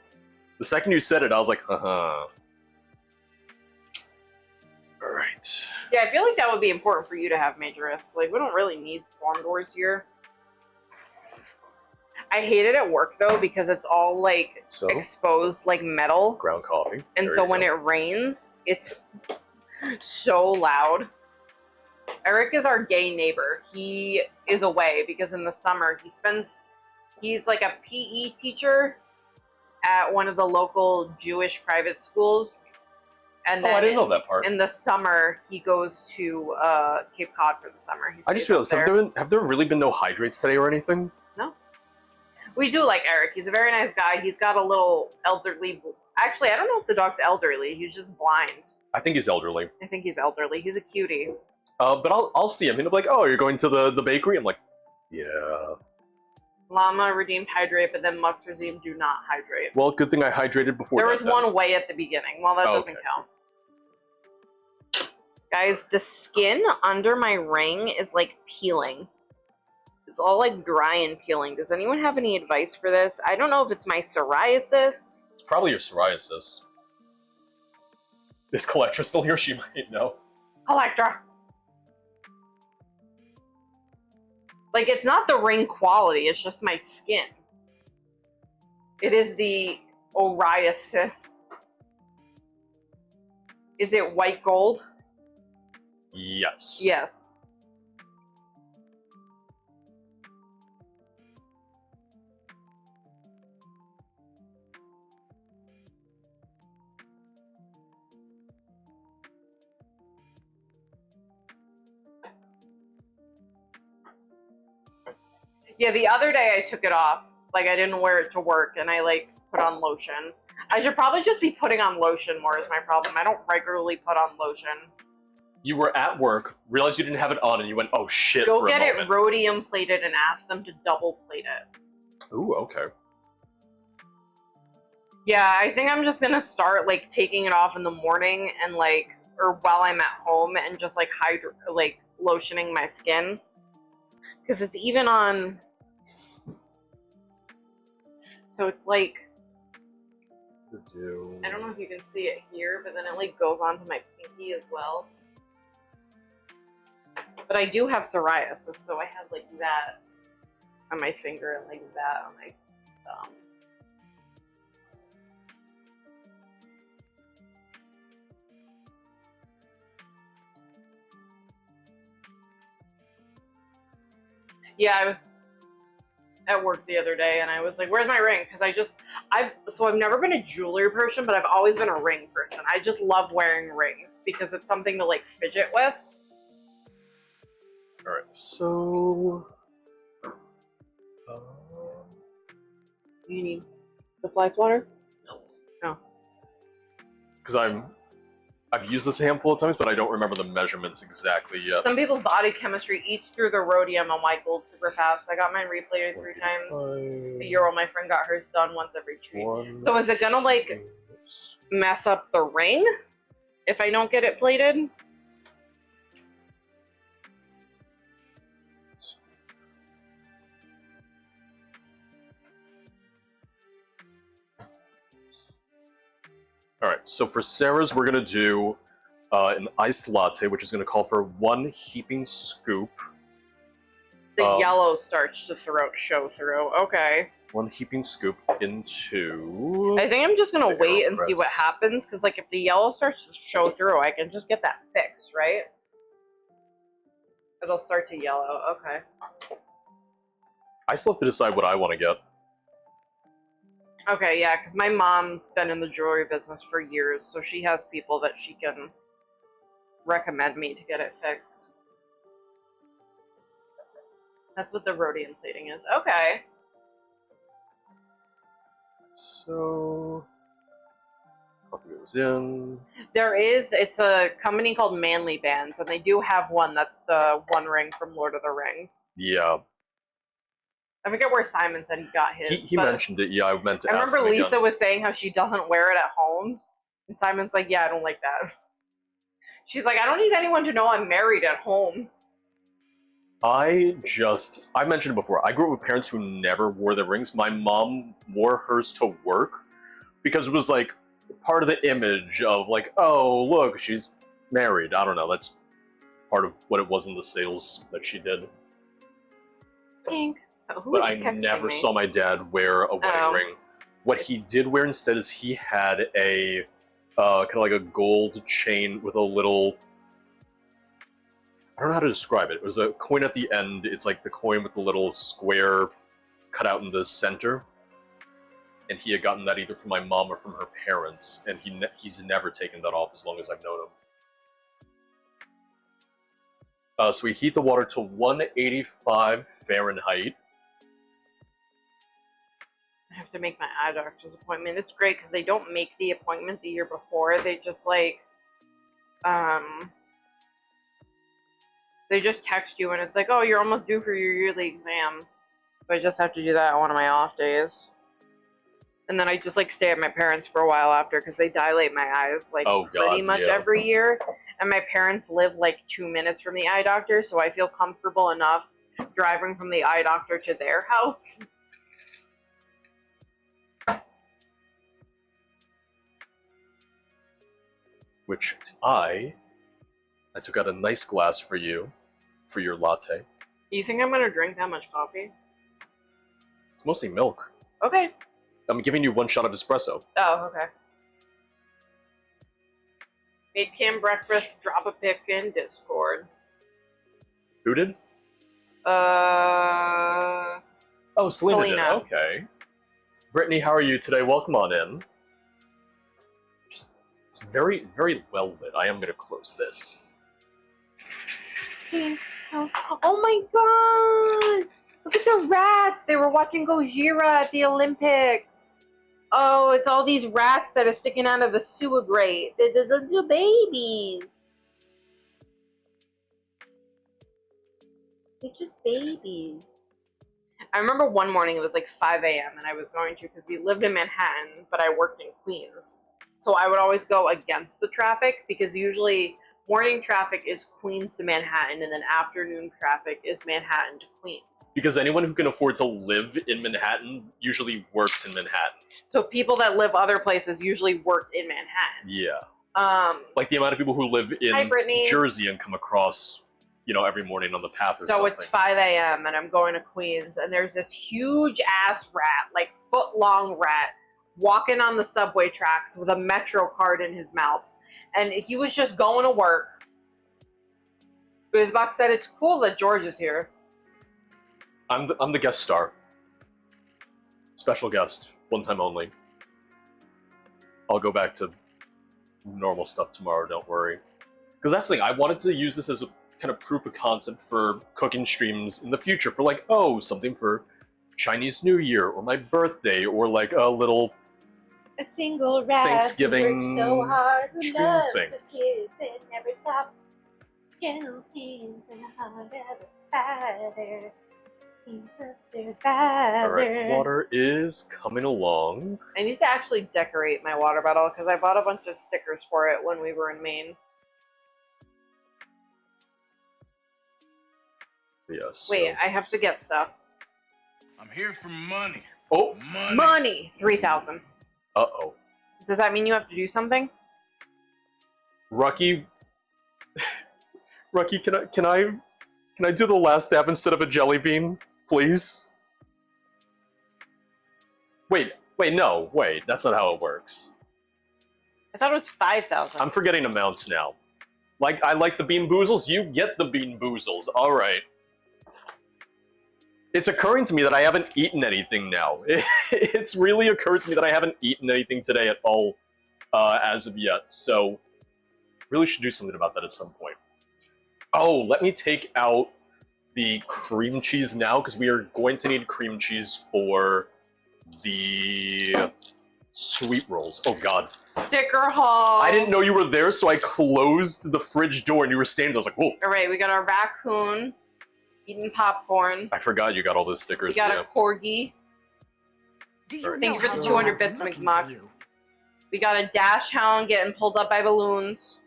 the second you said it, I was like, haha. Alright. Yeah, I feel like that would be important for you to have major risk. Like, we don't really need storm doors here. I hate it at work, though, because it's all, like, So, exposed, like, metal. ground coffee. And There so you when go. it rains, it's so loud. Eric is our gay neighbor. He is away because in the summer he's like a PE teacher at one of the local Jewish private schools. And Oh, then I didn't know that part. in the summer he goes to Cape Cod for the summer. He I just stays up realized, have there really been no hydrates today or anything? We do like Eric. He's a very nice guy. He's got a little elderly. Actually, I don't know if the dog's elderly. He's just blind. I think he's elderly. I think he's elderly. He's a cutie. But I'll see him. He'll be like, oh, you're going to the bakery? I'm like, yeah. Llama redeemed hydrate, but then Mux redeemed do not hydrate. Well, good thing I hydrated before There that was then. one way at the beginning. Well, that Oh, doesn't okay. count. Guys, the skin under my ring is like peeling. It's all like dry and peeling. Does anyone have any advice for this? I don't know if it's my psoriasis. It's probably your psoriasis. Is Collectra still here? She might know. Electra. Like, it's not the ring quality, it's just my skin. It is the psoriasis. Is it white gold? Yes. Yes. Yeah, the other day I took it off. Like, I didn't wear it to work, and I, like, put on lotion. I should probably just be putting on lotion more is my problem. I don't regularly put on lotion. You were at work, realized you didn't have it on, and you went, "Oh shit!" Go for get a it moment. rhodium plated and ask them to double plate it. Ooh, okay. Yeah, I think I'm just gonna start like taking it off in the morning and like, or while I'm at home and just like lotioning my skin, because it's even on. So it's like, I don't know if you can see it here, but then it like goes onto my pinky as well. But I do have psoriasis, so I have like that on my finger and like that on my thumb. Yeah, I was at work the other day and I was like, where's my ring? Because I've never been a jewelry person, but I've always been a ring person. I just love wearing rings because it's something to like fidget with. Alright, so... You need the fly swatter? No. Because I've used this a handful of times, but I don't remember the measurements exactly yet. Some people's body chemistry eats through the rhodium and white gold super fast. I got mine replated 3 times a year while my friend got hers done once every 2 weeks. So is it gonna like mess up the ring if I don't get it plated? Alright, so for Sarah's, we're going to do an iced latte, which is going to call for 1 heaping scoop. The yellow starts to show through. Okay. 1 heaping scoop into... I think I'm just going to the wait and see what AeroPress. happens, because like if the yellow starts to show through, I can just get that fixed, right? It'll start to yellow. Okay. I still have to decide what I want to get. Okay, yeah, because my mom's been in the jewelry business for years, so she has people that she can recommend me to get it fixed. That's what the rhodium plating is. Okay. So... coffee goes in. It's a company called Manly Bands, and they do have one that's the One Ring from Lord of the Rings. Yeah. I forget where Simon said he got his. He but mentioned it, yeah, I meant to I ask remember him Lisa again. was saying how she doesn't wear it at home, and Simon's like, yeah, I don't like that. She's like, I don't need anyone to know I'm married at home. I mentioned it before, I grew up with parents who never wore their rings. My mom wore hers to work because it was like part of the image of like, oh, look, she's married. I don't know, that's part of what it was in the sales that she did. Pink. Oh, who But is I texting never me? saw my dad wear a wedding Oh. ring. What he did wear instead is he had a kind of like a gold chain with a little... I don't know how to describe it. It was a coin at the end. It's like the coin with the little square cut out in the center. And he had gotten that either from my mom or from her parents. And he's never taken that off as long as I've known him. So we heat the water to 185 Fahrenheit. I have to make my eye doctor's appointment. It's great because they don't make the appointment the year before. They just like, they just text you and it's like, oh, you're almost due for your yearly exam. But I just have to do that on one of my off days. And then I just like stay at my parents for a while after because they dilate my eyes like pretty much every year. And my parents live like 2 minutes from the eye doctor, so I feel comfortable enough driving from the eye doctor to their house. Which I took out a nice glass for you, for your latte. Do you think I'm gonna drink that much coffee? It's mostly milk. Okay. I'm giving you 1 shot of espresso. Oh, okay. Made Cam breakfast, drop a pic in Discord. Who did? Uh, Oh, Selena did. Selena. Okay. Brittany, how are you today? Welcome on in. It's very, very well lit. I am going to close this. oh my god! Look at the rats! They were watching Gojira at the Olympics. Oh, it's all these rats that are sticking out of a sewer grate. The babies. They're just babies. I remember one morning it was like 5 a.m. and I was going to, because we lived in Manhattan, but I worked in Queens. So I would always go against the traffic, because usually morning traffic is Queens to Manhattan, and then afternoon traffic is Manhattan to Queens. Because anyone who can afford to live in Manhattan usually works in Manhattan. So people that live other places usually work in Manhattan. Yeah. Like the amount of people who live in Hi, Brittany. Jersey and come across, every morning on the path or something. So it's 5 a.m. and I'm going to Queens, and there's this huge ass rat, like foot long rat, walking on the subway tracks with a Metro card in his mouth. And he was just going to work. Bizbox said it's cool that George is here. I'm the guest star. Special guest, one time only. I'll go back to normal stuff tomorrow, don't worry. Because that's the thing, I wanted to use this as a kind of proof of concept for cooking streams in the future, for like, oh, something for Chinese New Year, or my birthday, or like a little A single rat Thanksgiving who works so hard, who stream loves thing. the kids and never stops. Gentle hands and a heart of a fighter. He's a survivor. Alright, water is coming along. I need to actually decorate my water bottle, because I bought a bunch of stickers for it when we were in Maine. Yes. Wait, I have to get stuff. I'm here for money. Oh, Money! 3,000. uh-oh. Does that mean you have to do something? Rucky, Rucky, can I do the last step instead of a jelly bean, please? Wait, no, that's not how it works. I thought it was 5,000. I'm forgetting amounts now. Like, I like the bean boozles, you get the bean boozles, alright. It's occurring to me that I haven't eaten anything now. It's really occurred to me that I haven't eaten anything today at all, as of yet, so really should do something about that at some point. Oh, let me take out the cream cheese now, because we are going to need cream cheese for the sweet rolls. Oh god. Sticker haul! I didn't know you were there, so I closed the fridge door and you were standing there. I was like, whoa. Alright, we got our raccoon eating popcorn. I forgot you got all those We stickers. got Yeah. a corgi. Do Alright. Thank you for how the long 200 I've been bits, looking McMuck. for you? We got a dash hound getting pulled up by balloons.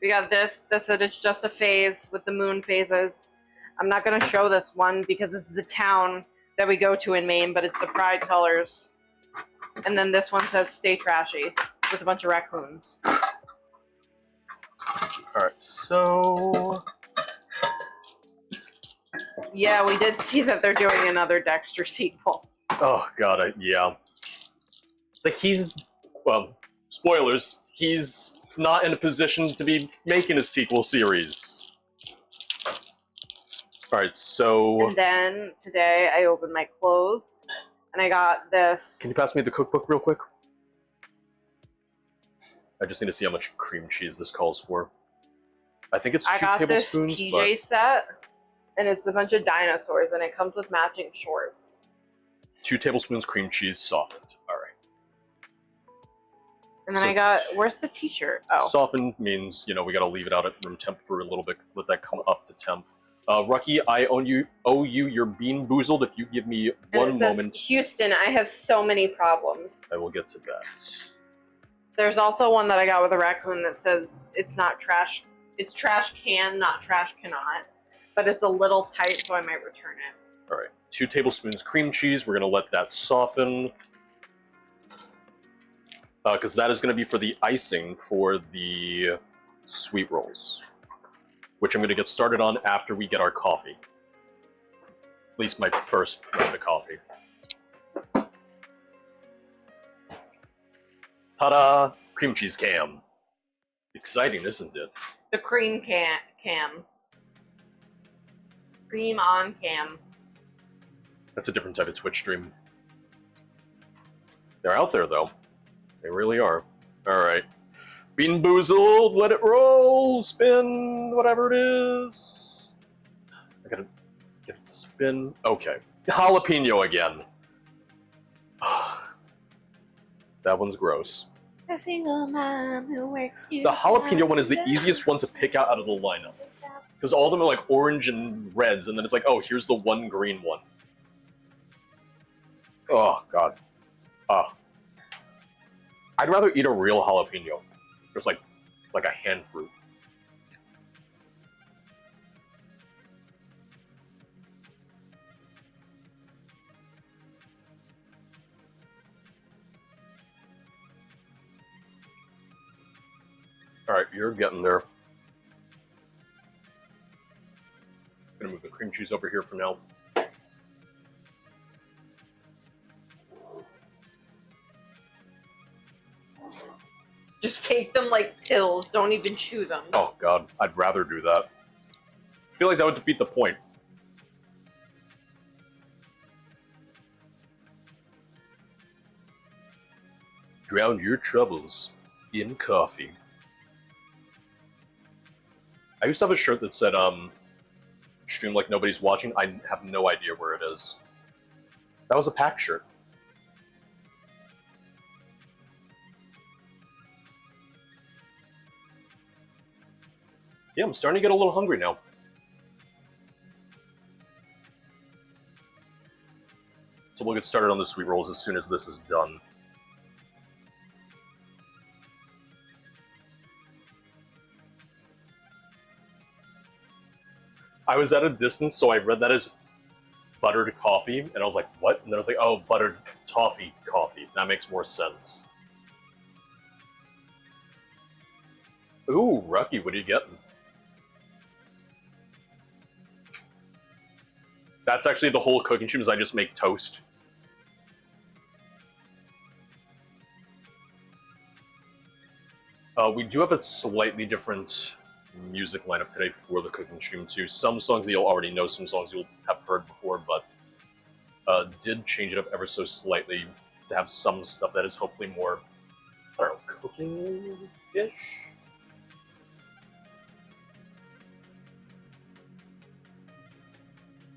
We got this said it's just a phase with the moon phases. I'm not going to show this one because it's the town that we go to in Maine, but it's the pride colors. And then this one says stay trashy with a bunch of raccoons. Alright, so... Yeah, we did see that they're doing another Dexter sequel. Oh god, yeah. Like well, spoilers, he's not in a position to be making a sequel series. Alright, so... And then today I opened my clothes and I got this. Can you pass me the cookbook real quick? I just need to see how much cream cheese this calls for. I think it's 2 I got this tablespoons, PJ set, and it's a bunch of dinosaurs, and it comes with matching shorts. 2 tablespoons cream cheese softened. Alright. And then So- I got, where's the t-shirt? Oh, Softened means, we gotta leave it out at room temp for a little bit, let that come up to temp. Rucky, I owe you your bean boozled. If you give me and one it says, moment, Houston, I have so many problems. I will get to that. There's also one that I got with a raccoon that says it's not trash, it's trash can, not trash cannot. But it's a little tight, so I might return it. Alright, 2 tablespoons cream cheese. We're gonna let that soften. Because that is gonna be for the icing for the sweet rolls. Which I'm gonna get started on after we get our coffee. At least my first round of coffee. Ta-da! Cream cheese cam. Exciting, isn't it? The cream cam. Cream on cam. That's a different type of Twitch stream. They're out there, though. They really are. Alright. Bean boozled, let it roll, spin, whatever it is. I gotta get it to spin. Okay. Jalapeno again. That one's gross. A single mom who works The jalapeno one is the easiest one to pick out of the lineup. Because all of them are like orange and reds, and then it's like, oh, here's the one green one. Oh, God. I'd rather eat a real jalapeno. Just like a hand fruit. Alright, you're getting there. Gonna move the cream cheese over here for now. Just take them like pills. Don't even chew them. Oh god, I'd rather do that. I feel like that would defeat the point. Drown your troubles in coffee. I used to have a shirt that said, stream like nobody's watching. I have no idea where it is. That was a pack shirt. Yeah, I'm starting to get a little hungry now. So we'll get started on the sweet rolls as soon as this is done. I was at a distance, so I read that as buttered coffee, and I was like, what? And then I was like, oh, buttered toffee coffee. That makes more sense. Ooh, Rucky, what are you getting? That's actually the whole cooking stream, is I just make toast. We do have a slightly different music lineup today for the cooking stream too. Some songs that you'll already know, some songs you'll have heard before, but did change it up ever so slightly to have some stuff that is hopefully more, I don't know, cooking-ish?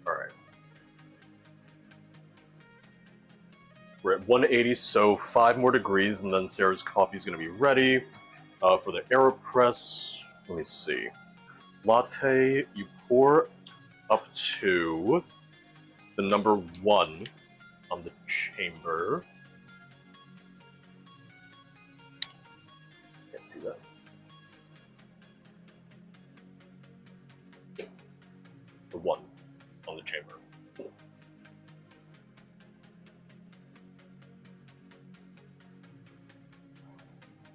Alright. We're at 180, so 5 more degrees, and then Sarah's coffee is going to be ready for the AeroPress. Let me see. Latte, you pour up to the number 1 on the chamber. Can't see that. The 1 on the chamber.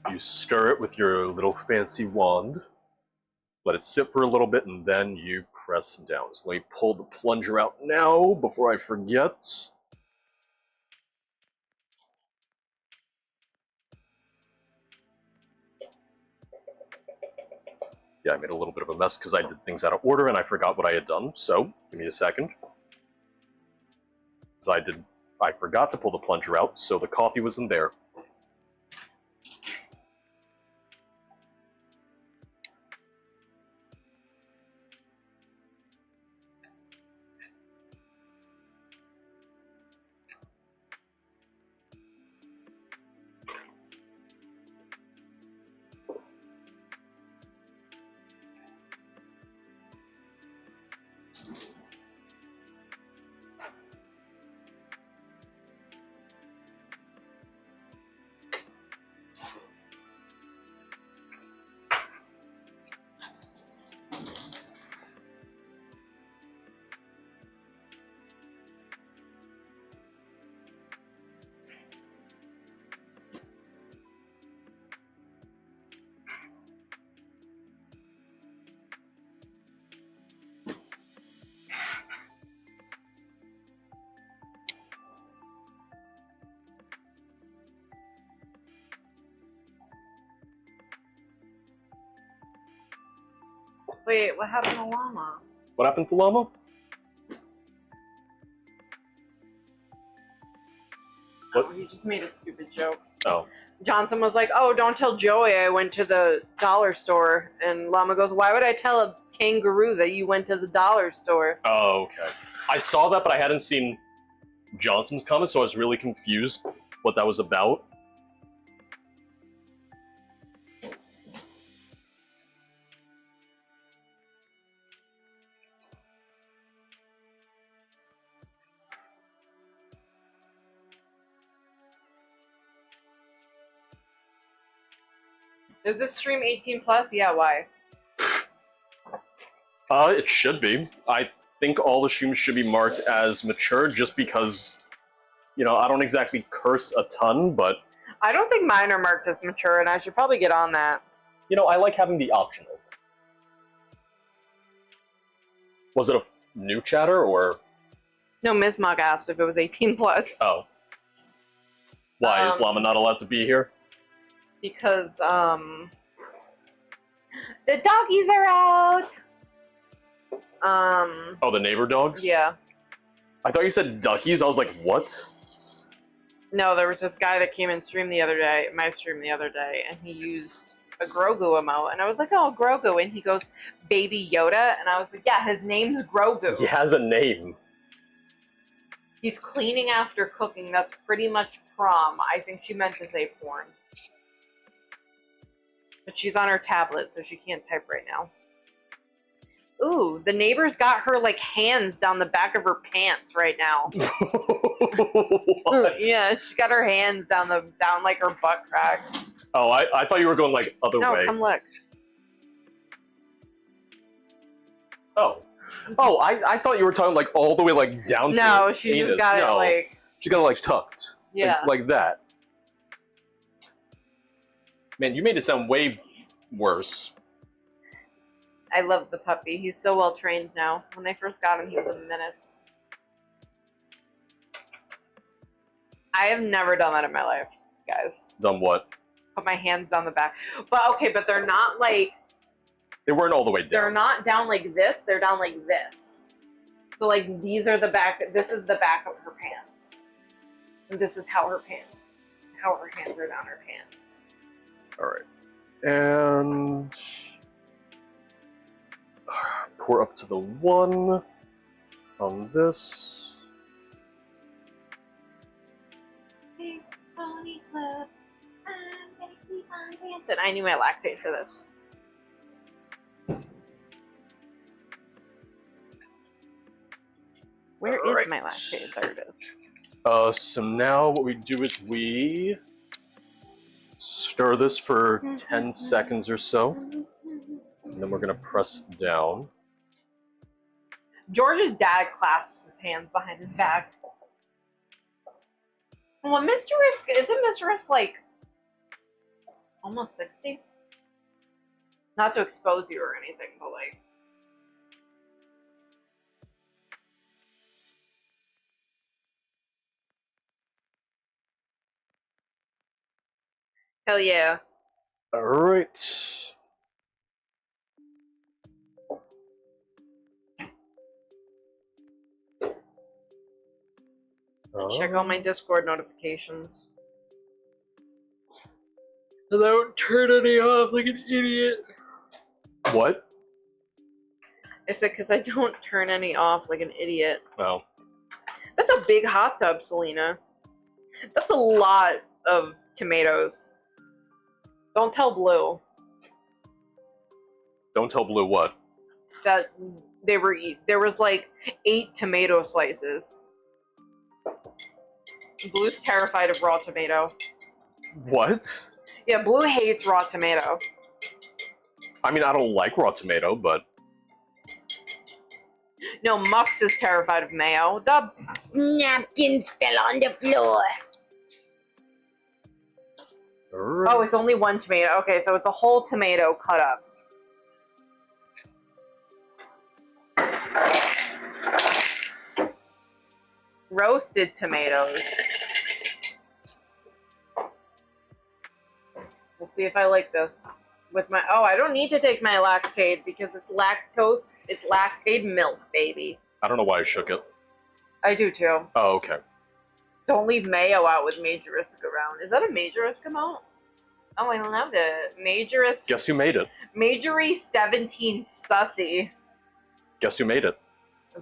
You stir it with your little fancy wand. Let it sit for a little bit, and then you press down. So let me pull the plunger out now before I forget. Yeah, I made a little bit of a mess because I did things out of order and I forgot what I had done. So, give me a second. Because I forgot to pull the plunger out, so the coffee wasn't there. Wait, what happened to Llama? What happened to Llama? What? Oh, he just made a stupid joke. Oh. Johnson was like, oh, don't tell Joey I went to the dollar store. And Llama goes, why would I tell a kangaroo that you went to the dollar store? Oh, okay. I saw that, but I hadn't seen Johnson's comment, so I was really confused what that was about. Is this stream 18 plus? Yeah, why? It should be. I think all the streams should be marked as mature just because, you know, I don't exactly curse a ton, but, I don't think mine are marked as mature, and I should probably get on that. you know, I like having the option open. Was it a new chatter or? No, Ms. Mug asked if it was 18 plus. Oh. Why is Llama not allowed to be here? Because, the doggies are out! Oh, the neighbor dogs? Yeah. I thought you said duckies. I was like, what? No, there was this guy that came in stream the other day, my stream the other day, and he used a Grogu emote, and I was like, oh, Grogu, and he goes, Baby Yoda, and I was like, yeah, his name's Grogu. He has a name. He's cleaning after cooking, that's pretty much prom. I think she meant to say porn. But she's on her tablet, so she can't type right now. Ooh, the neighbor's got her, like, hands down the back of her pants right now. What? Yeah, she's got her hands down like her butt crack. Oh, I thought you were going like other No, way. come look. Oh. Oh, I thought you were talking like all the way like down to No, her she's anus. just got No. it like, She got it like tucked. yeah. Like that. Man, you made it sound way worse. I love the puppy. He's so well trained now. When they first got him, he was a menace. I have never done that in my life, guys. Done what? Put my hands down the back. But okay, but they're not like, They weren't all the way down. they're not down like this, they're down like this. So like these are the back, this is the back of her pants. And this is how her hands are down her pants. Alright. And pour up to the 1 on this. And I need my lactate for this. Where is Alright. my lactate? There it is. So now what we do is we stir this for 10 seconds or so. And then we're gonna press down. George's dad clasps his hands behind his back. Well, Mr. Risk, isn't Mr. Risk like almost 60? Not to expose you or anything, but like. Hell yeah. Alright. Check out my Discord notifications. So I don't turn any off like an idiot. What? I said because I don't turn any off like an idiot. Oh. That's a big hot tub, Selena. That's a lot of tomatoes. Don't tell Blue Don't tell Blue what. that they were there was like 8 tomato slices. Blue's terrified of raw tomato. What? Yeah, Blue hates raw tomato. I mean, I don't like raw tomato, but No, Mux is terrified of mayo. The napkins fell on the floor. Oh, it's only 1 tomato. Okay, so it's a whole tomato cut up. Roasted tomatoes. We'll see if I like this. With my I don't need to take my lactate because it's lactose. It's lactate milk, baby. I don't know why I shook it. I do too. Oh, okay. Don't leave mayo out with Major Risk around. Is that a Major Risk amount? Oh, I loved it. Major Risk. Guess who made it? Majory 17 Sussy. Guess who made it?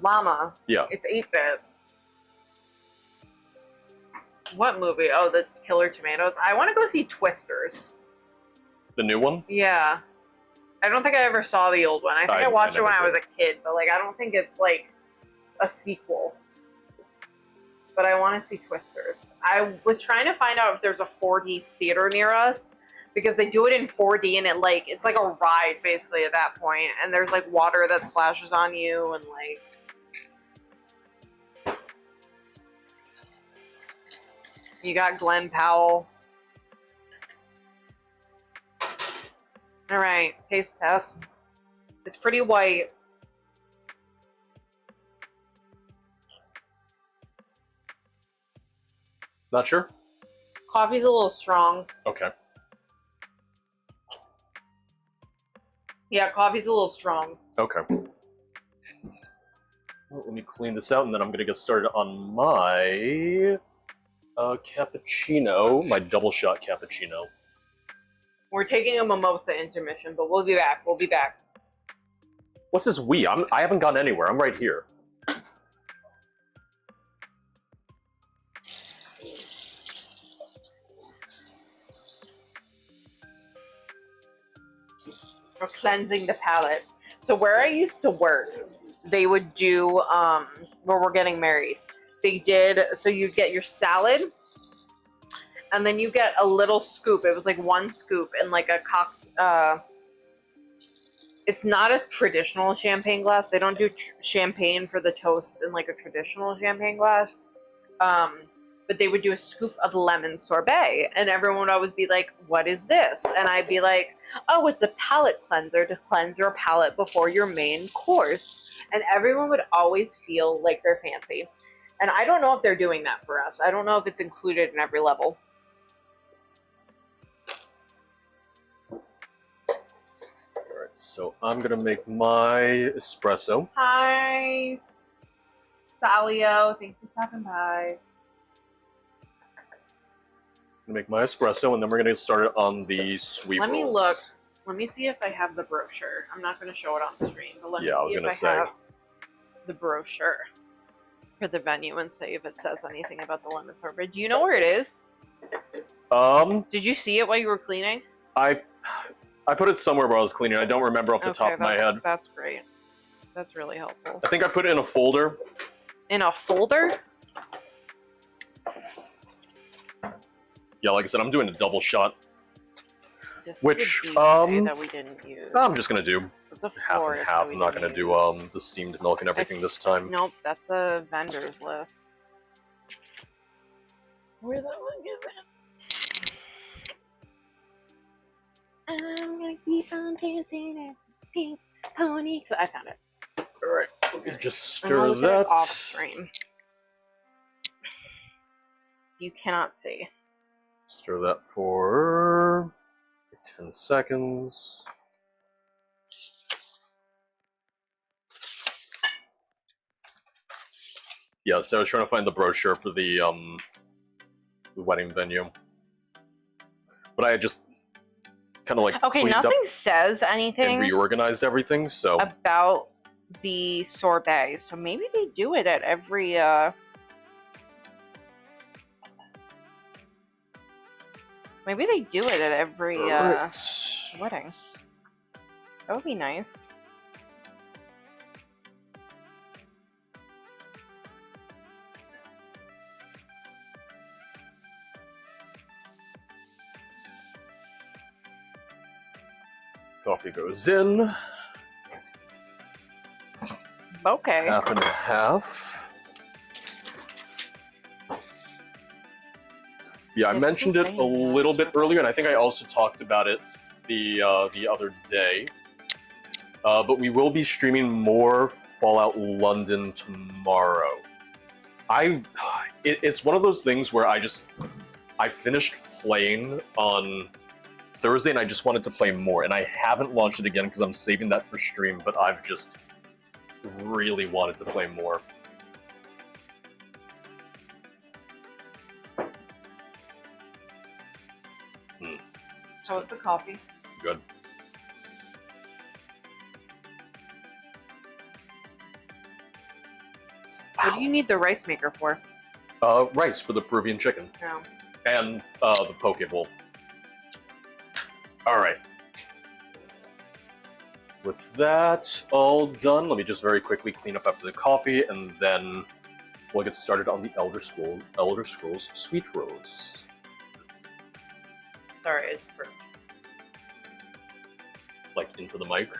Llama. Yeah. It's 8-bit. What movie? Oh, the Killer Tomatoes. I want to go see Twisters. The new one? Yeah. I don't think I ever saw the old one. I think I watched it when I was a kid, but like I don't think it's like a sequel. But I want to see Twisters. I was trying to find out if there's a 4D theater near us because they do it in 4D and it's like a ride basically at that point, and there's like water that splashes on you and like you got Glenn Powell. All right, taste test. It's pretty white. Not sure? Coffee's a little strong. Okay. Yeah, coffee's a little strong. Okay. Well, let me clean this out, and then I'm going to get started on my cappuccino, my double shot cappuccino. We're taking a mimosa intermission, but we'll be back. We'll be back. What's this we? I haven't gone anywhere. I'm right here. For cleansing the palate. So where I used to work, they would do where we're getting married. They did, so you get your salad, and then you get a little scoop. It was like one scoop in like a it's not a traditional champagne glass. They don't do champagne for the toasts in like a traditional champagne glass. But they would do a scoop of lemon sorbet, and everyone would always be like, "What is this?" And I'd be like, "Oh, it's a palate cleanser to cleanse your palate before your main course." And everyone would always feel like they're fancy. And I don't know if they're doing that for us. I don't know if it's included in every level. Alright, so I'm going to make my espresso. Hi, Salio. Thanks for stopping by. Make my espresso, and then we're going to get started on the sweet Let me rolls. look. Let me see if I have the brochure. I'm not going to show it on the screen, but let Yeah, I was me see gonna if say. I have the brochure for the venue and see if it says anything about the lemon sorbet. Do you know where it is? Did you see it while you were cleaning? I put it somewhere where I was cleaning. I don't remember off the top of my head. That's great. That's really helpful. I think I put it in a folder. In a folder? Yeah, like I said, I'm doing a double shot. This Which, is a DJ that we didn't use. I'm just going to do It's a half and florist half. that we I'm not didn't going to use. do the steamed milk and everything this time. Nope, that's a vendor's list. Where the fuck is that? I'm gonna keep on dancing at pink pony. So I found it. Alright, let me just I'm gonna stir look at it that. off stream. You cannot see. Stir that for 10 seconds. Yeah, so I was trying to find the brochure for the wedding venue. But I had just kind of like Okay, cleaned up nothing says and anything reorganized everything, so about the sorbet. So maybe they do it at every maybe they do it at every Alright. wedding. That would be nice. Coffee goes in. Okay. Half and half. Yeah, I Yeah, mentioned it people a say little that. bit earlier, and I think I also talked about it the other day. But we will be streaming more Fallout London tomorrow. It's one of those things where I finished playing on Thursday, and I just wanted to play more, and I haven't launched it again because I'm saving that for stream. But I've just really wanted to play more. How was the coffee? Good. What do you need the rice maker for? Rice for the Peruvian chicken. No. And the poke bowl. Alright. With that all done, let me just very quickly clean up after the coffee, and then we'll get started on the Elder Scrolls Sweet Rose. Sorry, it's for like into the mic?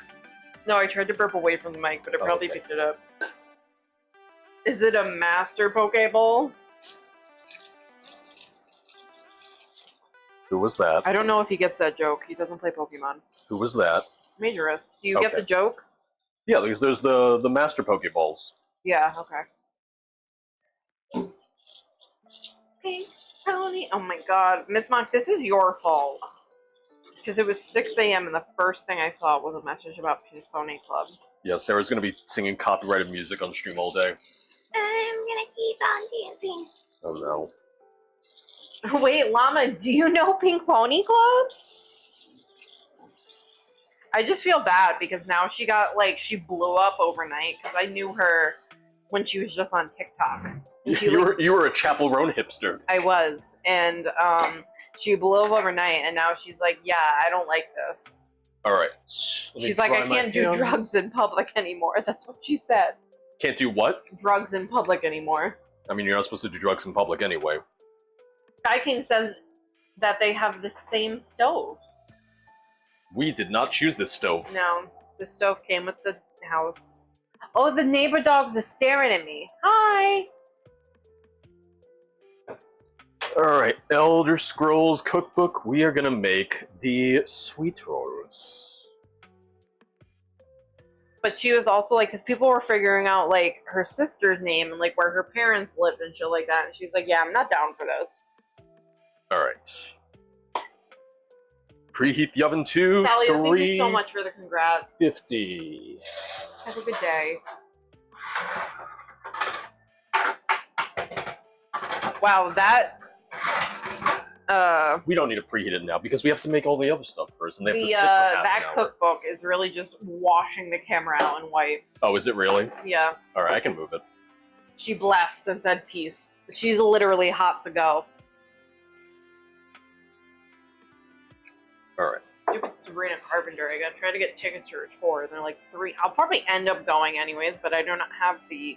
No, I tried to burp away from the mic, but it probably okay. picked it up. Is it a master Pokeball? Who was that? I don't know if he gets that joke. He doesn't play Pokemon. Who was that? Majorist. Do you get Okay. the joke? Yeah, because there's the master Pokeballs. Yeah, okay. Pink Pony. Oh my god. Miss Monk, this is your fault. Because it was 6 a.m. and the first thing I saw was a message about Pink Pony Club. Yeah, Sarah's gonna be singing copyrighted music on stream all day. I'm gonna keep on dancing. Oh no. Wait, Llama, do you know Pink Pony Club? I just feel bad because now she got, like, she blew up overnight because I knew her when she was just on TikTok. And she, You were a Chapel Roan hipster. I was, and she blew up overnight, and now she's like, yeah, I don't like this. All right. She's like, I can't do drugs in public anymore. That's what she said. Can't do what? Drugs in public anymore. I mean, you're not supposed to do drugs in public anyway. Sky King says that they have the same stove. We did not choose this stove. No, the stove came with the house. Oh, the neighbor dogs are staring at me. Hi. All right, Elder Scrolls Cookbook. We are gonna make the sweet rolls. But she was also like, because people were figuring out like her sister's name and like where her parents lived and shit like that. And she's like, yeah, I'm not down for this. All right. Preheat the oven to Sally, thank you 350. so much for the congrats. Have a good day. Wow, that. We don't need to preheat it now because we have to make all the other stuff first, and they have to sit for half that an hour. cookbook is really just washing the camera out in white. Oh, is it really? Yeah. All right, I can move it. She blessed and said peace. She's literally hot to go. All right. Stupid Sabrina Carpenter. I gotta try to get tickets to her tour. They're like 3. I'll probably end up going anyways, but I do not have the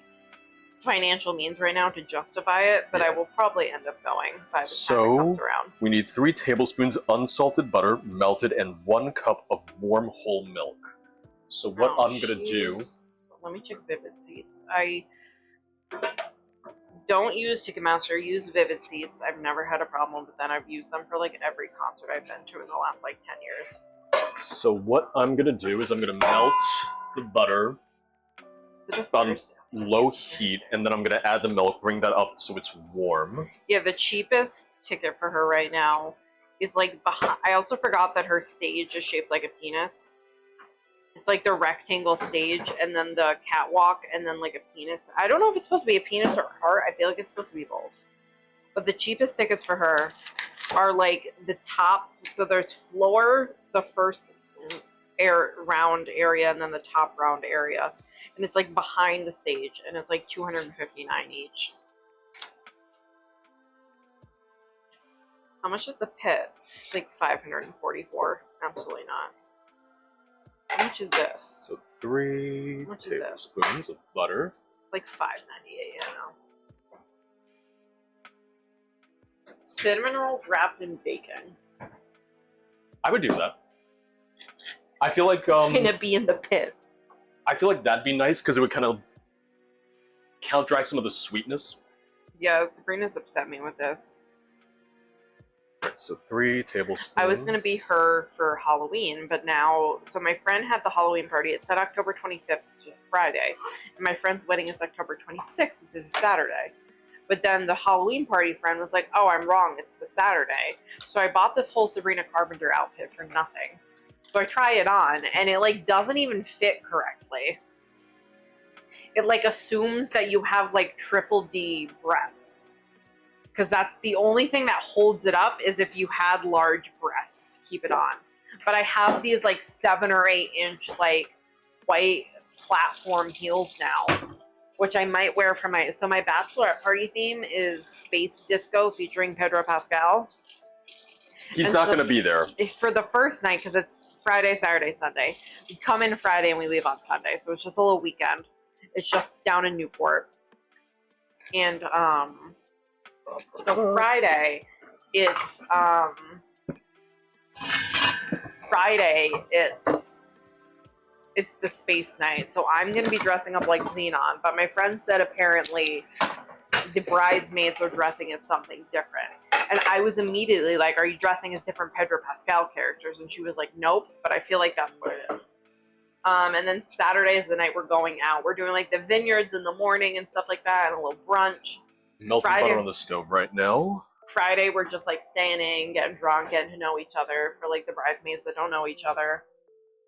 financial means right now to justify it. But I will probably end up going by the time it comes around. We need 3 tablespoons unsalted butter, melted, and 1 cup of warm whole milk. So what Oh, I'm gonna do... jeez. Let me check Vivid Seats. I don't use Ticketmaster. Use Vivid Seats. I've never had a problem, but then I've used them for like every concert I've been to in the last like 10 years. So what I'm gonna do is I'm gonna melt the butter on low heat, and then I'm gonna add the milk, bring that up so it's warm. Yeah, the cheapest ticket for her right now is like behind. I also forgot that her stage is shaped like a penis. It's like the rectangle stage, and then the catwalk, and then like a penis. I don't know if it's supposed to be a penis or a heart. I feel like it's supposed to be both. But the cheapest tickets for her are like the top. So there's floor, the first round area, and then the top round area. And it's like behind the stage, and it's like $259 each. How much is the pit? It's like $544. Absolutely not. How much is this? So 3 Much is this? tablespoons of butter. It's like $5.98. I don't know. Cinnamon rolls wrapped in bacon. I would do that. I feel like Gonna be in the pit. I feel like that'd be nice because it would kind of counteract some of the sweetness. Yeah, Sabrina's upset me with this. Right, so 3 tablespoons. I was gonna be her for Halloween, but now, so my friend had the Halloween party. It said October 25th, which is Friday, and my friend's wedding is October 26th, which is Saturday. But then the Halloween party friend was like, "Oh, I'm wrong. It's the Saturday." So I bought this whole Sabrina Carpenter outfit for nothing. So I try it on, and it like doesn't even fit correctly. It like assumes that you have like triple D breasts. Because that's the only thing that holds it up is if you had large breasts to keep it on. But I have these like 7 or 8 inch like white platform heels now, which I might wear for my bachelorette party theme is Space Disco featuring Pedro Pascal. He's and not so- going to be there. It's for the first night because it's Friday, Saturday, Sunday. We come in Friday and we leave on Sunday, so it's just a little weekend. It's just down in Newport, and so Friday, it's Friday, it's the space night, so I'm gonna be dressing up like Xenon. But my friend said apparently the bridesmaids are dressing as something different, and I was immediately like, "Are you dressing as different Pedro Pascal characters?" And she was like, "Nope," but I feel like that's what it is. And then Saturday is the night we're going out. We're doing like the vineyards in the morning and stuff like that, and a little brunch. Melting Friday- butter on the stove right now. Friday, we're just like staying in, getting drunk, getting to know each other for like the bridesmaids that don't know each other.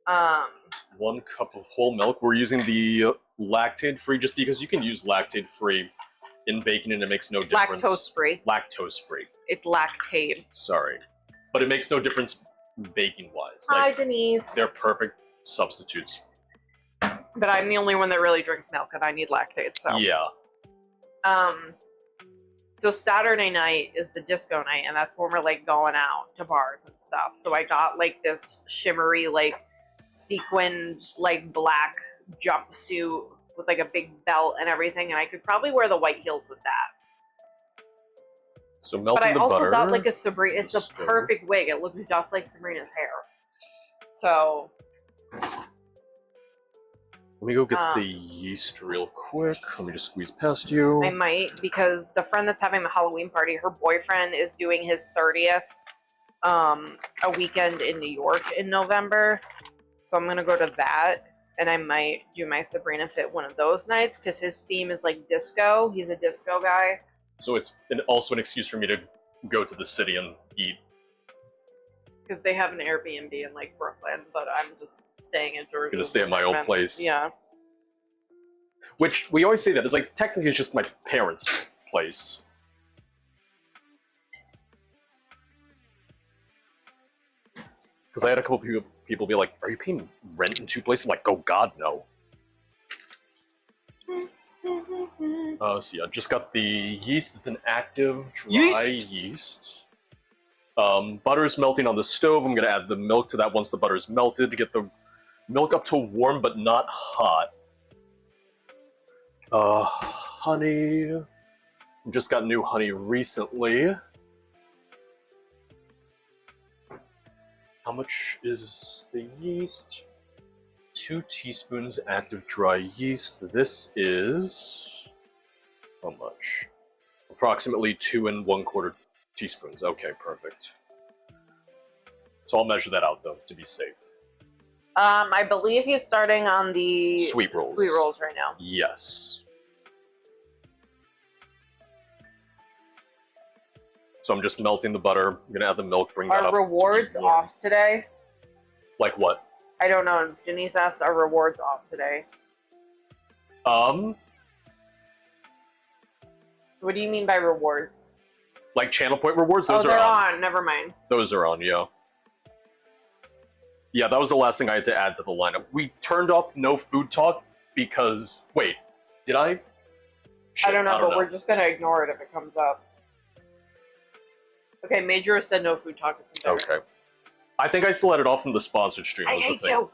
1 cup of whole milk. We're using the lactate-free just because you can use lactate-free in bacon and it makes no difference. Lactose free. Lactose-free. It's lactate. Sorry. But it makes no difference bacon-wise. Hi, Like, Denise. they're perfect substitutes. But I'm the only one that really drinks milk, and I need lactate. So Yeah. So Saturday night is the disco night, and that's when we're like going out to bars and stuff. So I got like this shimmery, like sequined, like black jumpsuit with like a big belt and everything, and I could probably wear the white heels with that. So But melting I the also butter. got like a Sabrina. It's the Stove. perfect wig. It looks just like Sabrina's hair. So Let me go get the yeast real quick. Let me just squeeze past you. I might, because the friend that's having the Halloween party, her boyfriend is doing his 30th a weekend in New York in November. So I'm going to go to that, and I might do my Sabrina fit one of those nights, because his theme is like disco. He's a disco guy. So it's also an excuse for me to go to the city and eat. Because they have an Airbnb in like Brooklyn, but I'm just staying in Jersey. Gonna stay at my old place. Yeah. Which, we always say that. It's like, technically it's just my parents' place. Because I had a couple people be like, are you paying rent in 2 places? I'm like, oh god, no. So yeah, just got the yeast. It's an active, dry yeast. Butter's melting on the stove. I'm gonna add the milk to that once the butter's melted to get the milk up to warm but not hot. Honey. Just got new honey recently. How much is the yeast? 2 teaspoons active dry yeast. This is... how much? Approximately 2 1/4 teaspoons. Okay, perfect. So I'll measure that out, though, to be safe. I believe he's starting on the Sweet rolls. Sweet rolls right now. Yes. So I'm just melting the butter. I'm gonna add the milk, bring that up. Are to be rewards warm. off today? Like what? I don't know. Denise asked, are rewards off today? What do you mean by rewards? Like channel point rewards? Those oh, are they're on. on. Never mind. Those are on, yeah. Yeah, that was the last thing I had to add to the lineup. We turned off no food talk because... wait, did I? Shit, I don't know, but we're just going to ignore it if it comes up. Okay, Major said no food talk. It's in there. Okay. I think I still had it off from the sponsored stream. I Was the hate thing. you.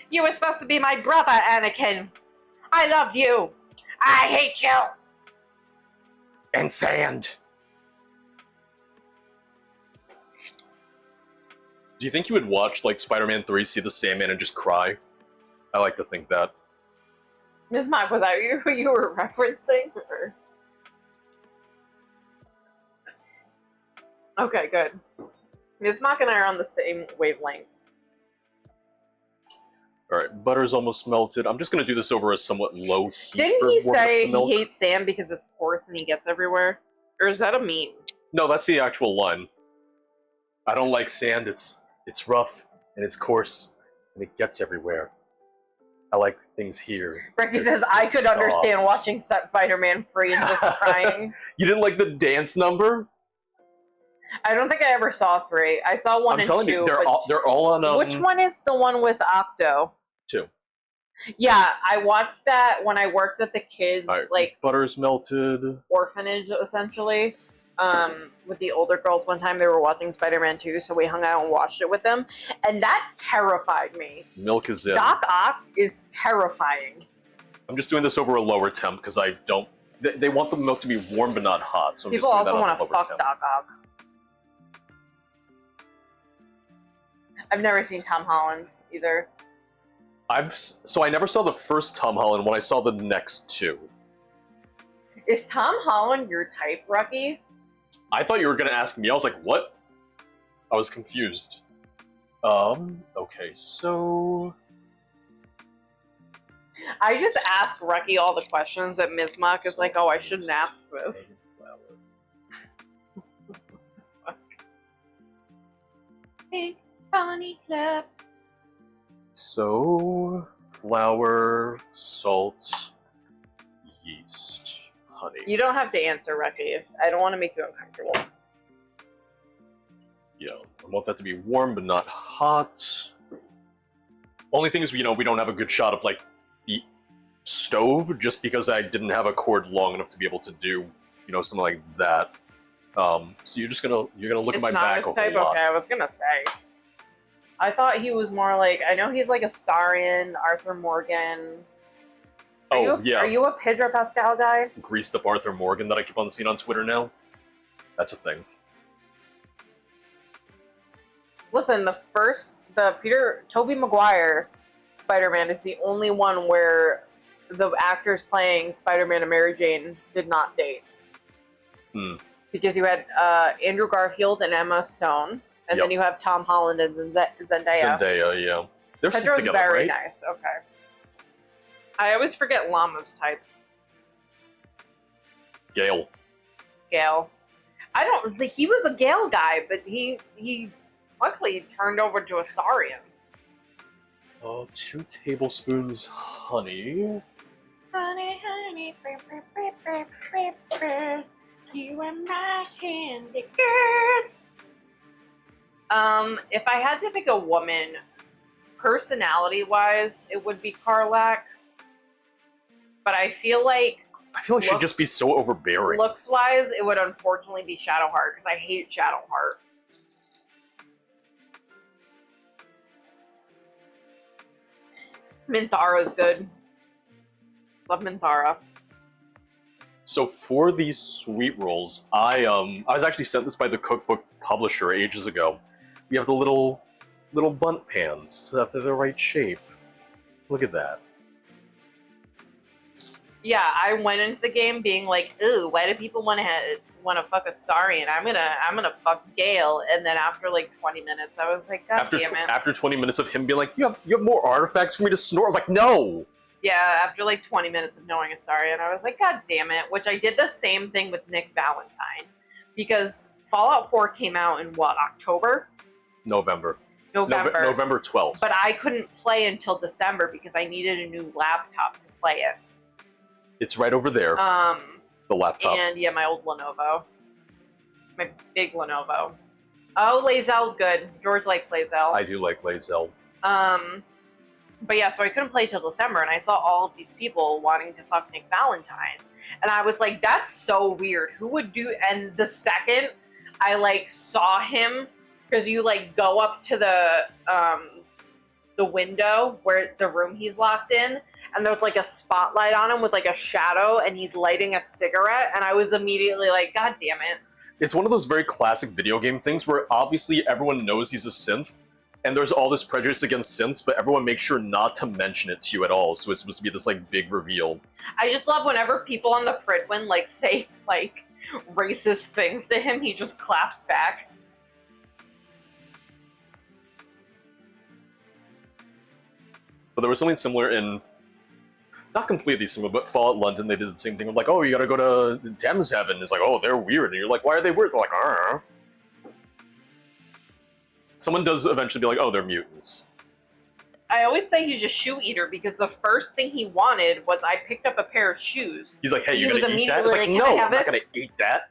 You were supposed to be my brother, Anakin. I love you. I hate you. And sand. Do you think you would watch like Spider-Man 3, see the Sandman, and just cry? I like to think that. Ms. Mike, was that who you were referencing? Or... Okay, good. Ms. Mock and I are on the same wavelength. Alright, butter's almost melted. I'm just gonna do this over a somewhat low heat. Didn't for he warming up say the milk. he hates sand because it's coarse and he gets everywhere? Or is that a meme? No, that's the actual line. I don't like sand, it's rough, and it's coarse, and it gets everywhere. I like things here. Becky They're says, I could soft." understand watching Spider-Man free and just crying. You didn't like the dance number? I don't think I ever saw 3. I saw 1 I'm and telling 2. you, they're but all on which one is the one with Octo? 2. Yeah, I watched that when I worked at the kids' Alright, like butter's melted. orphanage, essentially. With the older girls, one time they were watching Spider-Man 2, so we hung out and watched it with them, and that terrified me. Milk is in. Doc Ock is terrifying. I'm just doing this over a lower temp because I don't. They want the milk to be warm but not hot, so I'm People just doing also that on want a to lower fuck temp. Doc Ock. I've never seen Tom Holland's either. So I never saw the first Tom Holland when I saw the next two. Is Tom Holland your type, Rucky? I thought you were gonna ask me. I was like, what? I was confused. Okay, so... I just ask Rucky all the questions that Ms. Muck is like, oh, I shouldn't ask this. Big Bunny Club. So, flour, salt, yeast, honey. You don't have to answer, Rucky. I don't want to make you uncomfortable. Yeah, I want that to be warm but not hot. Only thing is, we don't have a good shot of like the stove, just because I didn't have a cord long enough to be able to do, something like that. So you're gonna look at my back a whole type? lot. Okay, I was gonna say. I thought he was more like, I know he's like a Starion, Arthur Morgan. Yeah. Are you a Pedro Pascal guy? Greased up Arthur Morgan that I keep on seeing on Twitter now. That's a thing. Listen, the Tobey Maguire Spider-Man is the only one where the actors playing Spider-Man and Mary Jane did not date. Because you had Andrew Garfield and Emma Stone, and then you have Tom Holland and Zendaya. Zendaya, yeah. They're still Pedro's together, very right? nice. Okay. I always forget Llama's type. Gale. Gale. He was a Gale guy, but he luckily turned over to a Starion. 2 tablespoons honey. Honey, honey, you are my candy girl. If I had to pick a woman, personality-wise, it would be Karlach. But I feel like she'd just be so overbearing. Looks-wise, it would unfortunately be Shadowheart, because I hate Shadowheart. Minthara's good. Love Minthara. So for these sweet rolls, I was actually sent this by the cookbook publisher ages ago. We have the little bunt pans so that they're the right shape. Look at that. Yeah, I went into the game being like, "Ooh, why do people want to fuck a Starion? I'm gonna fuck Gale." And then after like 20 minutes, I was like, "God damn it!" After 20 minutes of him being like, "You have more artifacts for me to snort," I was like, "No." Yeah, after like 20 minutes of knowing a Starion, I was like, "God damn it!" Which I did the same thing with Nick Valentine, because Fallout 4 came out in what, October? November 12th. But I couldn't play until December because I needed a new laptop to play it. It's right over there. The laptop. And yeah, my old Lenovo. My big Lenovo. Oh, Lae'zel's good. George likes Lae'zel. I do like Lae'zel. But yeah, so I couldn't play till December, and I saw all of these people wanting to fuck Nick Valentine. And I was like, that's so weird. Who would do... And the second I, like, saw him, because you, like, go up to the window where the room he's locked in, and there's like a spotlight on him with like a shadow, and he's lighting a cigarette, and I was immediately like, God damn it. It's one of those very classic video game things where obviously everyone knows he's a synth, and there's all this prejudice against synths, but everyone makes sure not to mention it to you at all, so it's supposed to be this like big reveal. I just love whenever people on the Pridwin like say like racist things to him, he just claps back. But there was something similar in, not completely similar, but Fallout London, they did the same thing of like, oh, you gotta go to Thames Heaven. It's like, oh, they're weird. And you're like, why are they weird? They're like, argh. Someone does eventually be like, oh, they're mutants. I always say he's a shoe eater because the first thing he wanted was I picked up a pair of shoes. He's like, hey, you're He was gonna eat that? It's like, immediately like, no, "Can I I'm have not this?" gonna eat that.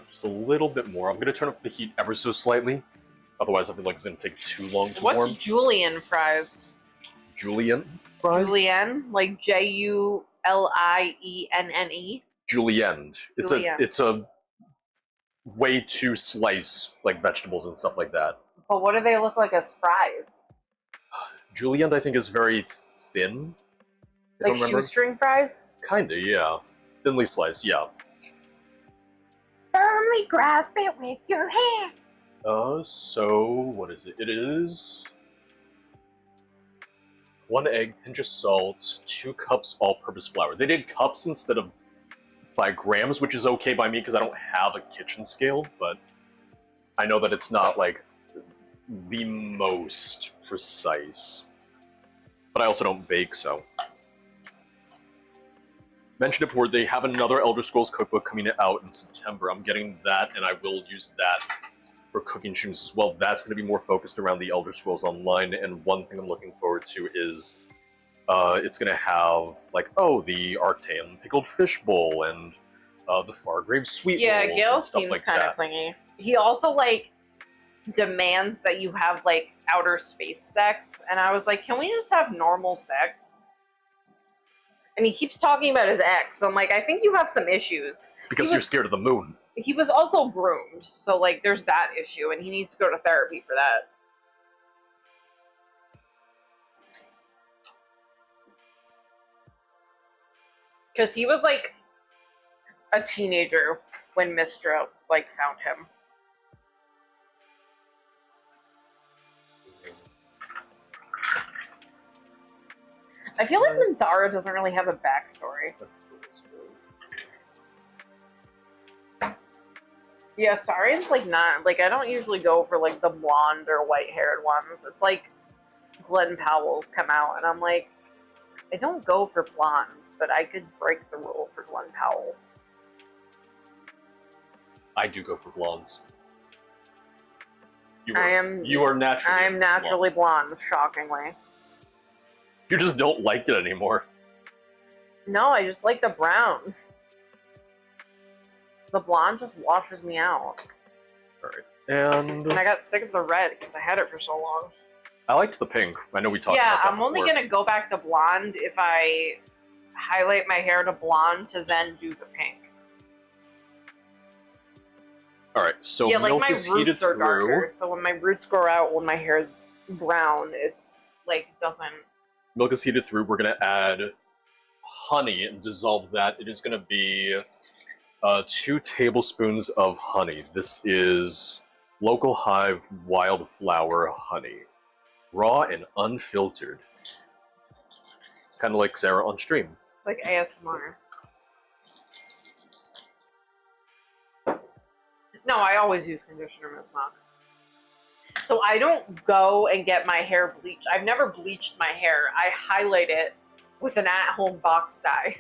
just a little bit more. I'm gonna turn up the heat ever so slightly. Otherwise, I feel like it's gonna take too long to What's warm. julienne fries? Julienne fries? Julienne, like Julienne. Julienne. Julienne. It's a way to slice like vegetables and stuff like that. But what do they look like as fries? Julienne, I think, is very thin. if Like I remember. shoestring fries? Kinda, yeah. Thinly sliced, yeah. Firmly grasp it with your hands. So what is it? It is 1 egg, pinch of salt, 2 cups all-purpose flour. They did cups instead of by grams, which is okay by me because I don't have a kitchen scale, but I know that it's not like the most precise. But I also don't bake, so. Mentioned it before, they have another Elder Scrolls cookbook coming out in September. I'm getting that, and I will use that for cooking streams as well. That's going to be more focused around the Elder Scrolls Online, and one thing I'm looking forward to is it's going to have, like, the Arcane Pickled Fish Bowl, and the Fargrave Sweet Yeah, Rolls, Gale and stuff seems like kind that. of clingy. He also, like, demands that you have, like, outer space sex, and I was like, can we just have normal sex? And he keeps talking about his ex. I'm like, I think you have some issues. It's because He you're was- scared of the moon. He was also groomed, so, like, there's that issue, and he needs to go to therapy for that. Because he was, like, a teenager when Mistra, like, found him. I feel like Minthara doesn't really have a backstory. Yeah, Saurian's, like, not... Like, I don't usually go for, like, the blonde or white-haired ones. It's like Glenn Powell's come out, and I'm like, I don't go for blondes, but I could break the rule for Glenn Powell. I do go for blondes. You I are naturally. I'm naturally blonde, shockingly. You just don't like it anymore. No, I just like the brown. The blonde just washes me out. Alright. And And I got sick of the red because I had it for so long. I liked the pink. I know we talked Yeah, about that I'm only before. gonna go back to blonde if I highlight my hair to blonde to then do the pink. Alright, so yeah, like milk my is heated roots are through. darker, so when my roots grow out, when my hair is brown, it's like doesn't. Milk is heated through. We're gonna add honey and dissolve that. It is gonna be 2 tablespoons of honey. This is local hive wildflower honey. Raw and unfiltered. Kind of like Sarah on stream. It's like ASMR. No, I always use conditioner, Miss Mock. So I don't go and get my hair bleached. I've never bleached my hair. I highlight it with an at-home box dye.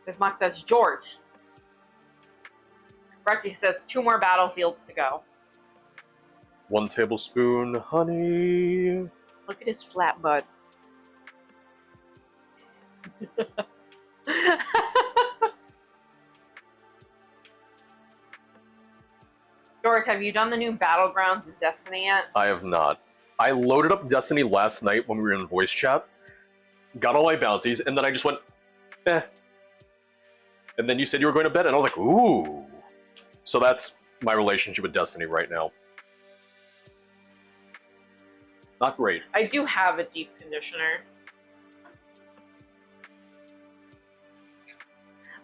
Miss Mock says, George. Becky says, 2 more battlefields to go. 1 tablespoon honey. Look at his flat butt. George, have you done the new Battlegrounds of Destiny yet? I have not. I loaded up Destiny last night when we were in voice chat, got all my bounties, and then I just went, eh. And then you said you were going to bed, and I was like, ooh. So that's my relationship with Destiny right now. Not great. I do have a deep conditioner.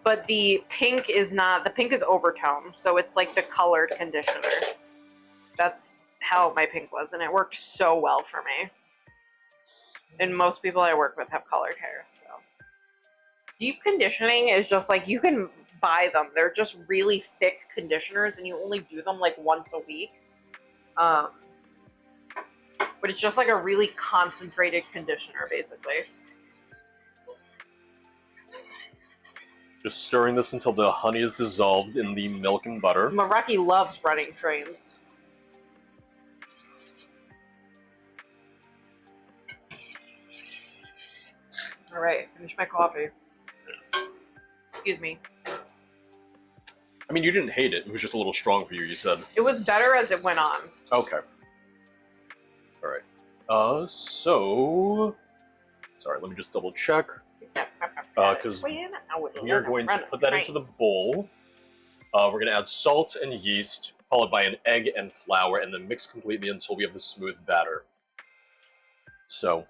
But the pink is not, the pink is overtone, so it's like the colored conditioner. That's how my pink was, and it worked so well for me. And most people I work with have colored hair, so. Deep conditioning is just like, you can buy them. They're just really thick conditioners, and you only do them like once a week. But it's just like a really concentrated conditioner, basically. Just stirring this until the honey is dissolved in the milk and butter. Maraki loves running trains. Alright, finish my coffee. Excuse me. I mean, you didn't hate it. It was just a little strong for you, you said. It was better as it went on. Okay. Alright. So... Sorry, let me just double check. Because we are going to put that into the bowl. We're going to add salt and yeast, followed by an egg and flour, and then mix completely until we have the smooth batter. So...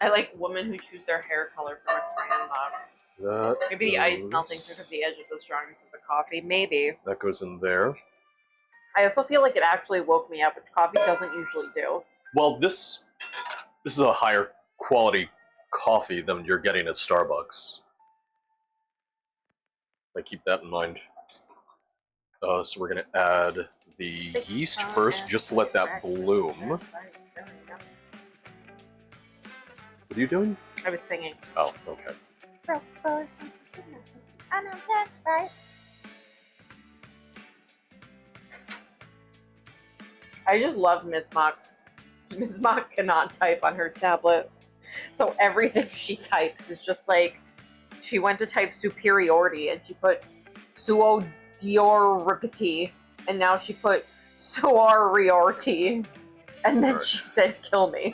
I like women who choose their hair color from a crayon box. Maybe the ice melting through the edge of the strongness of the coffee. Maybe. That goes in there. I also feel like it actually woke me up, which coffee doesn't usually do. Well, this is a higher quality coffee than you're getting at Starbucks. Like, keep that in mind. So we're gonna add the yeast first, just to let that bloom. What are you doing? I was singing. Oh, okay. I know that's right. I just love Miss Mock's. Miss Mock cannot type on her tablet. So everything she types is just like, she went to type superiority and she put suodioripity, and now she put suoriority, and then she said kill me.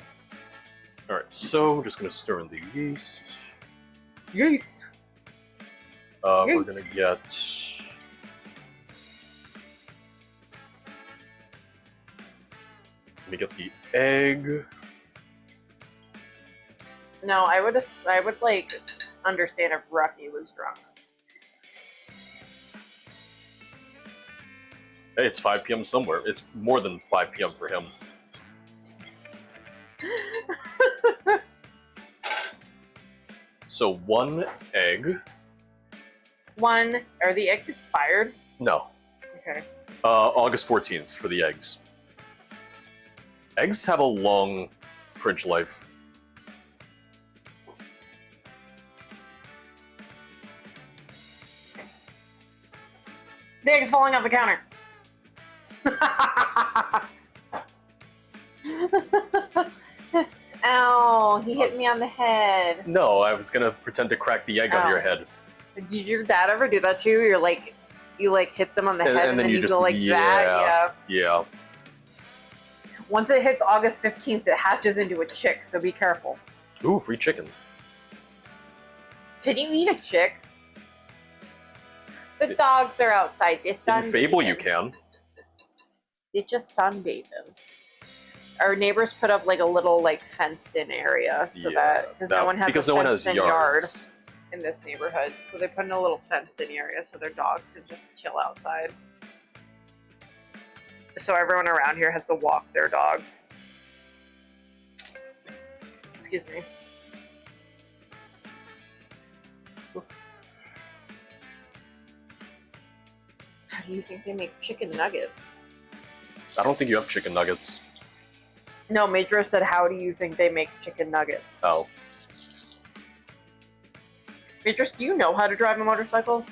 Alright, so we're just gonna stir in the yeast. Yeast. We're gonna get... Let me get the egg. No, I would like understand if Ruffy was drunk. Hey, it's 5 p.m. somewhere. It's more than 5 p.m. for him. So 1 egg. Are the eggs expired? No. Okay. August 14th for the eggs. Eggs have a long fridge life. The egg's falling off the counter. Ow, he hit me on the head. No, I was gonna pretend to crack the egg on your head. Did your dad ever do that too? You hit them on the head and then you just go like that? Yeah. Once it hits August 15th, it hatches into a chick, so be careful. Ooh, free chicken. Can you eat a chick? The dogs are outside. They're In Fable, you can. They're just sunbathing. Our neighbors put up like a little fenced-in area so that because no one has a fenced-in yard in this neighborhood, so they put in a little fenced-in area so their dogs can just chill outside. So everyone around here has to walk their dogs. Excuse me. How do you think they make chicken nuggets? I don't think you have chicken nuggets. No, Madra said, how do you think they make chicken nuggets? Oh. Madras, do you know how to drive a motorcycle?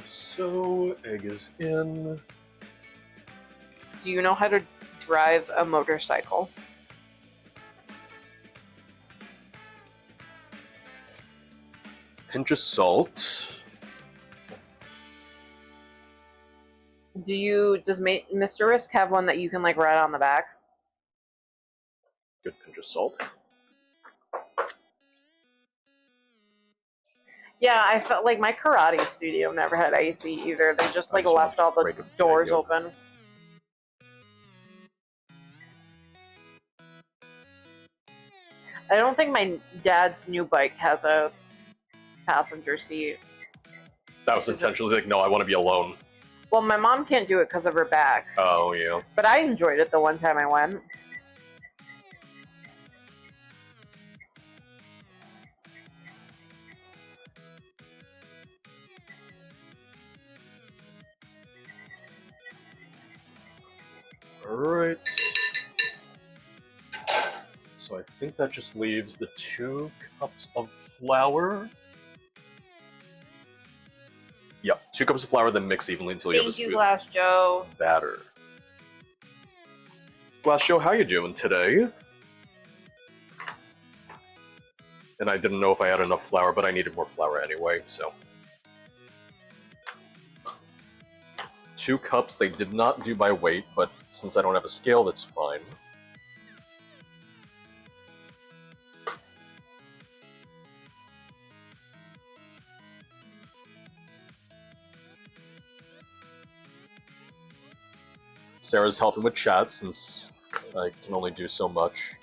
So, egg is in. Do you know how to drive a motorcycle? Pinch of salt. Does Mr. Risk have one that you can ride on the back? Good pinch of salt. Yeah, I felt like my karate studio never had AC either. They just left all the doors open. I don't think my dad's new bike has a passenger seat. That was intentionally no, I want to be alone. Well, my mom can't do it because of her back. Oh, yeah. But I enjoyed it the one time I went. Alright. So I think that just leaves the 2 cups of flour. Yep, 2 cups of flour, then mix evenly until you have a smooth Glass Joe. batter. Glass Joe, how you doing today? And I didn't know if I had enough flour, but I needed more flour anyway, so. 2 cups, they did not do by weight, but since I don't have a scale, that's fine. Sarah's helping with chat since I can only do so much.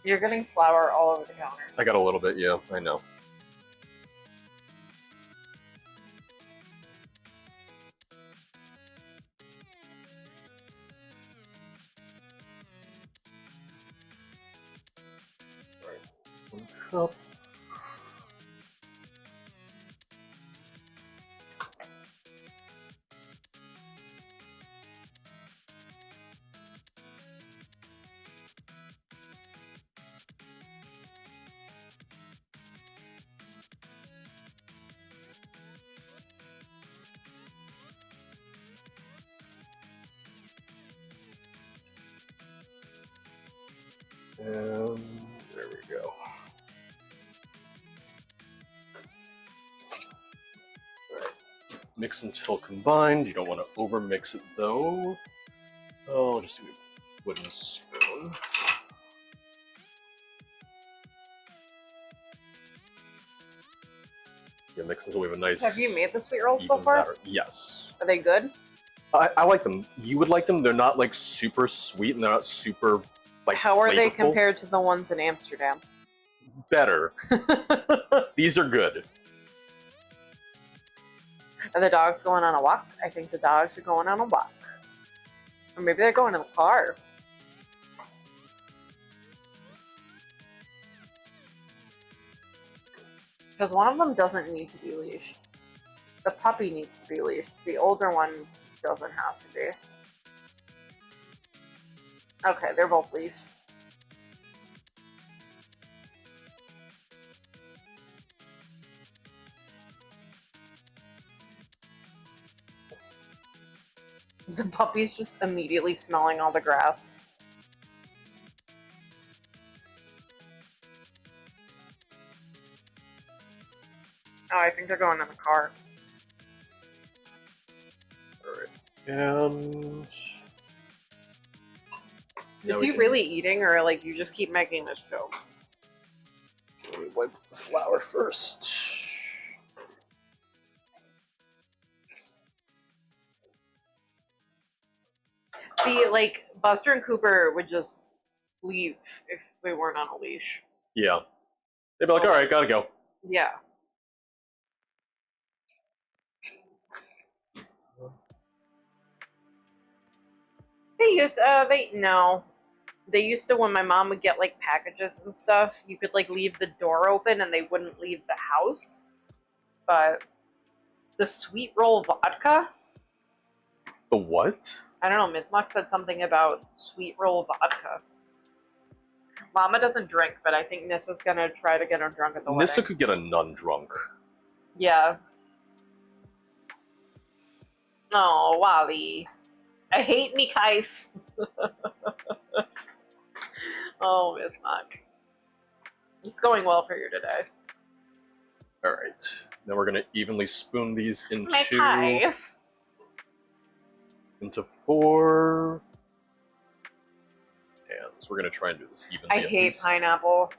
You're getting flour all over the counter. I got a little bit, yeah, I know. Alright, 1 cup. There we go. Alright. Mix until combined. You don't want to over mix it though. Oh, I'll just do a wooden spoon. Yeah, mix until we have a nice. Have you made the sweet rolls even before? batter. Yes. Are they good? I like them. You would like them. They're not like super sweet and they're not super like. How are they flavorful. compared to the ones in Amsterdam? Better. These are good. Are the dogs going on a walk? I think the dogs are going on a walk. Or maybe they're going in the car. Because one of them doesn't need to be leashed. The puppy needs to be leashed. The older one doesn't have to be. Okay, they're both leashed. The puppy's just immediately smelling all the grass. Oh, I think they're going in the car. Alright. And. Now Is we he can- really eating, or like you just keep making this joke? Let me wipe the flour first. See, like Buster and Cooper would just leave if we weren't on a leash. Yeah. They'd be like, alright, gotta go. Yeah. They used to, when my mom would get like packages and stuff, you could like leave the door open and they wouldn't leave the house. But the sweet roll vodka, The what? I don't know, Ms. Muck said something about sweet roll vodka. Mama doesn't drink, but I think Nissa's gonna try to get her drunk at the Nissa wedding. could get a nun drunk. Yeah. Oh, Wally. I hate me Kaif. Oh, Miss Muck. It's going well for you today. Alright. Now we're gonna evenly spoon these My into Kaif. 4 hands. We're gonna try and do this evenly. I at hate least. pineapple.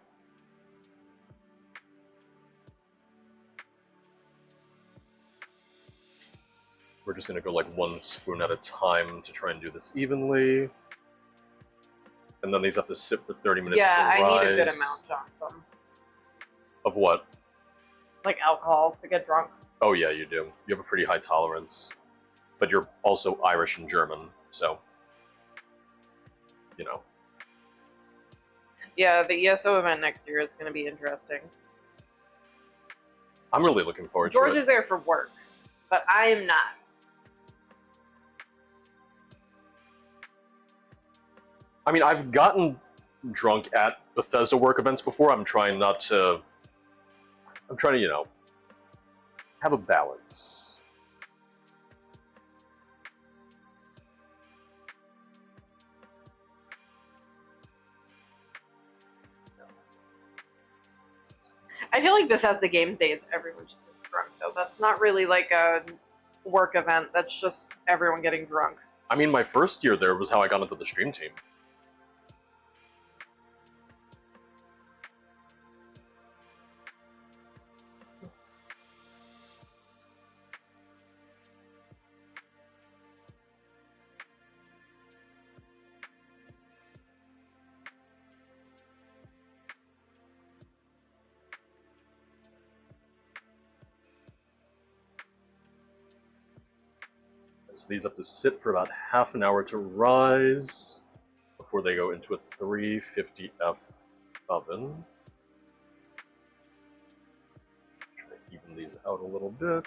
We're just gonna go like 1 spoon at a time to try and do this evenly. And then these have to sit for 30 minutes Yeah, to I rise. need a good amount, Johnson. Of what? Like alcohol to get drunk. Oh yeah, you do. You have a pretty high tolerance. But you're also Irish and German, so... You know. Yeah, the ESO event next year is going to be interesting. I'm really looking forward George to it. is there for work, but I am not. I mean, I've gotten drunk at Bethesda work events before. I'm trying to, you know, have a balance. I feel like Bethesda game days, everyone just gets drunk, though. That's not really like a work event. That's just everyone getting drunk. I mean, my first year there was how I got into the stream team. So these have to sit for about half an hour to rise before they go into a 350F oven. Try to even these out a little bit.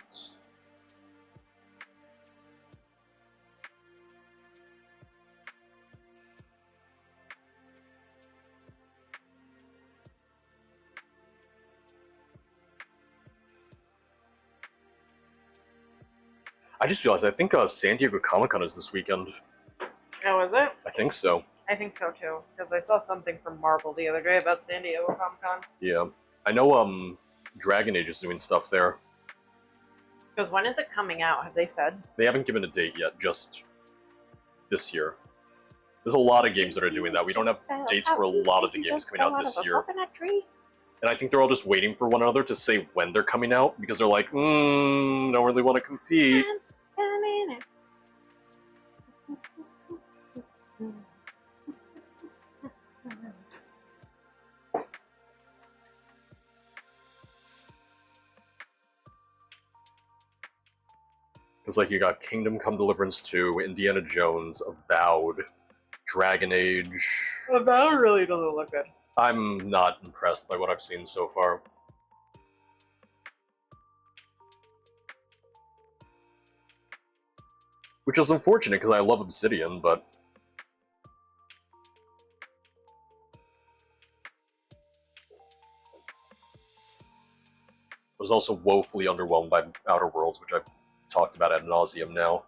I just realized, I think San Diego Comic-Con is this weekend. Oh, is it? I think so. I think so too, because I saw something from Marvel the other day about San Diego Comic-Con. Yeah. I know Dragon Age is doing stuff there. Because when is it coming out? Have they said? They haven't given a date yet, just this year. There's a lot of games that are doing that. We don't have dates for a lot of the games coming out this year. And I think they're all just waiting for one another to say when they're coming out, because they're like, don't really want to compete. Because, like, you got Kingdom Come Deliverance 2, Indiana Jones, Avowed, Dragon Age. Avowed really doesn't look good. I'm not impressed by what I've seen so far. Which is unfortunate, because I love Obsidian, but... I was also woefully underwhelmed by Outer Worlds, which I've talked about ad nauseum now.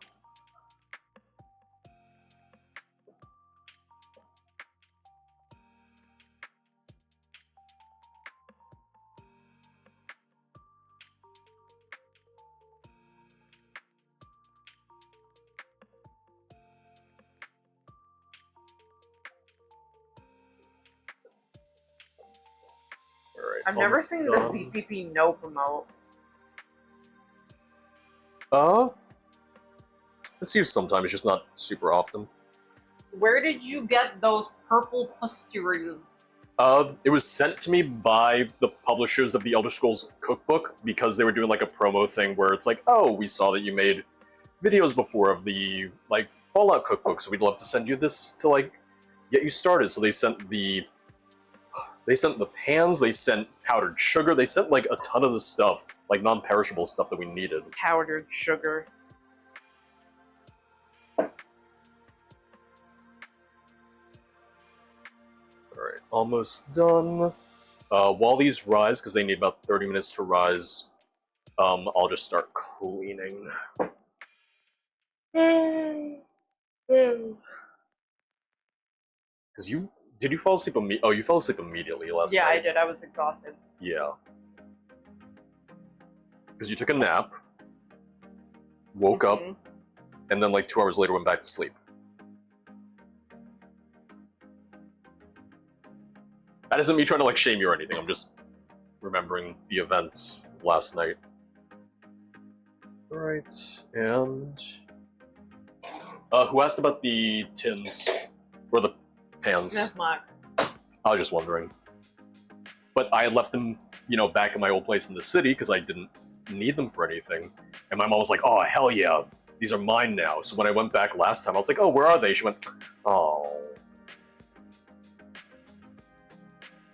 Alright, I've never almost seen done. the CPP no promote. It's used sometimes, it's just not super often. Where did you get those purple pustules? It was sent to me by the publishers of the Elder Scrolls Cookbook, because they were doing like a promo thing where it's like, oh, we saw that you made videos before of the like Fallout Cookbook, so we'd love to send you this to like get you started. So they sent the pans, they sent powdered sugar, they sent like a ton of the stuff, like non-perishable stuff that we needed. Powdered sugar. Alright, almost done. While these rise, because they need about 30 minutes to rise, I'll just start cleaning. Because did you fall asleep immediately? Oh, you fell asleep immediately last night. Yeah, I did. I was exhausted. Yeah. Because you took a nap, woke up, and then like 2 hours later went back to sleep. That isn't me trying to like shame you or anything, I'm just remembering the events of last night. Alright, and... who asked about the tins? Or the pans? That's my... I was just wondering. But I had left them, you know, back in my old place in the city because I didn't need them for anything. And my mom was like, oh, hell yeah, these are mine now. So when I went back last time, I was like, oh, where are they? She went, oh.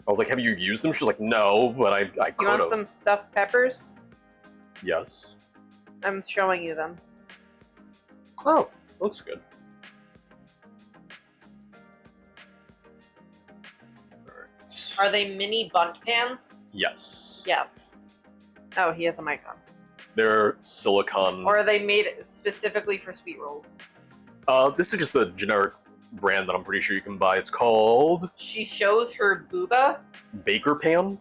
I was like, have you used them? She's like, no, but I could You have. want some stuffed peppers? Yes. I'm showing you them. Oh, looks good. Alright. Are they mini bundt pans? Yes. Yes. Oh, he has a mic on. They're silicone. Or are they made specifically for sweet rolls? This is just a generic brand that I'm pretty sure you can buy. It's called She shows her booba. Baker Pan.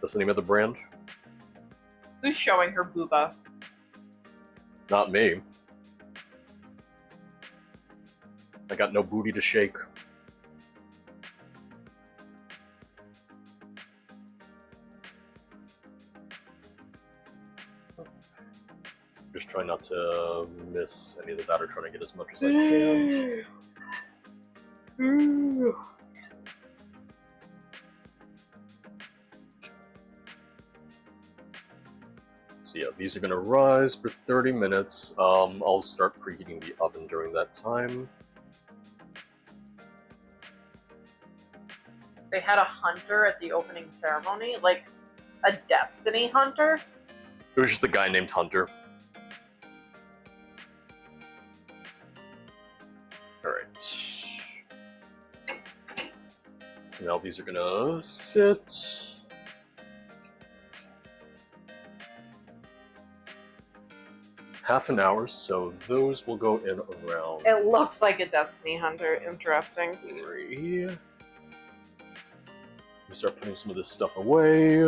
That's the name of the brand. Who's showing her booba? Not me. I got no booty to shake. Just try not to miss any of the batter, trying to get as much as I can. So yeah, these are gonna rise for 30 minutes. I'll start preheating the oven during that time. They had a hunter at the opening ceremony, like a destiny hunter. It was just a guy named Hunter. Alright. So now these are gonna sit. Half an hour, so those will go in around It looks like a destiny hunter. Interesting. 3. Start putting some of this stuff away.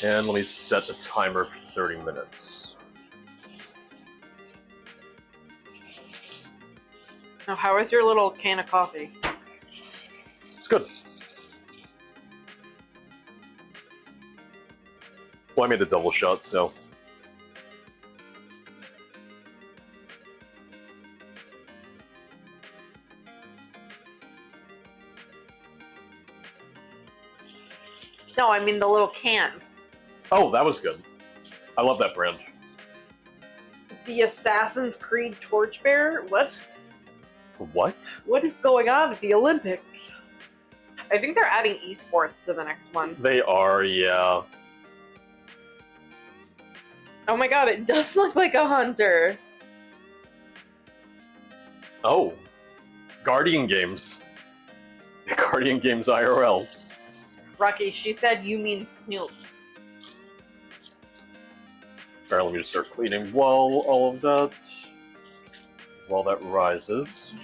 And let me set the timer for 30 minutes. Now, how is your little can of coffee? It's good. Well, I made a double shot, so. No, I mean the little can. Oh, that was good. I love that brand. The Assassin's Creed Torchbearer? What? What? What is going on at the Olympics? I think they're adding esports to the next one. They are, yeah. Oh my god, it does look like a hunter. Oh. Guardian Games. Guardian Games IRL. Rocky, she said you mean Snoop. Alright, let me just start cleaning while that rises.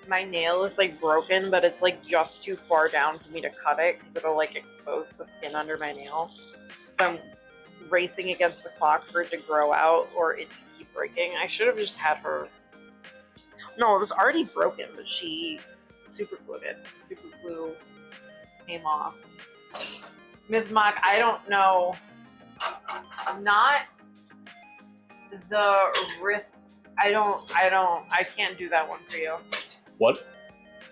My nail is like broken, but it's like just too far down for me to cut it because it'll like expose the skin under my nail. So I'm racing against the clock for it to grow out or it to keep breaking. I should have just had her. No, it was already broken, but she super glued it. Super glue came off. Ms. Mock, I don't know. Not the wrist. I can't do that one for you. What?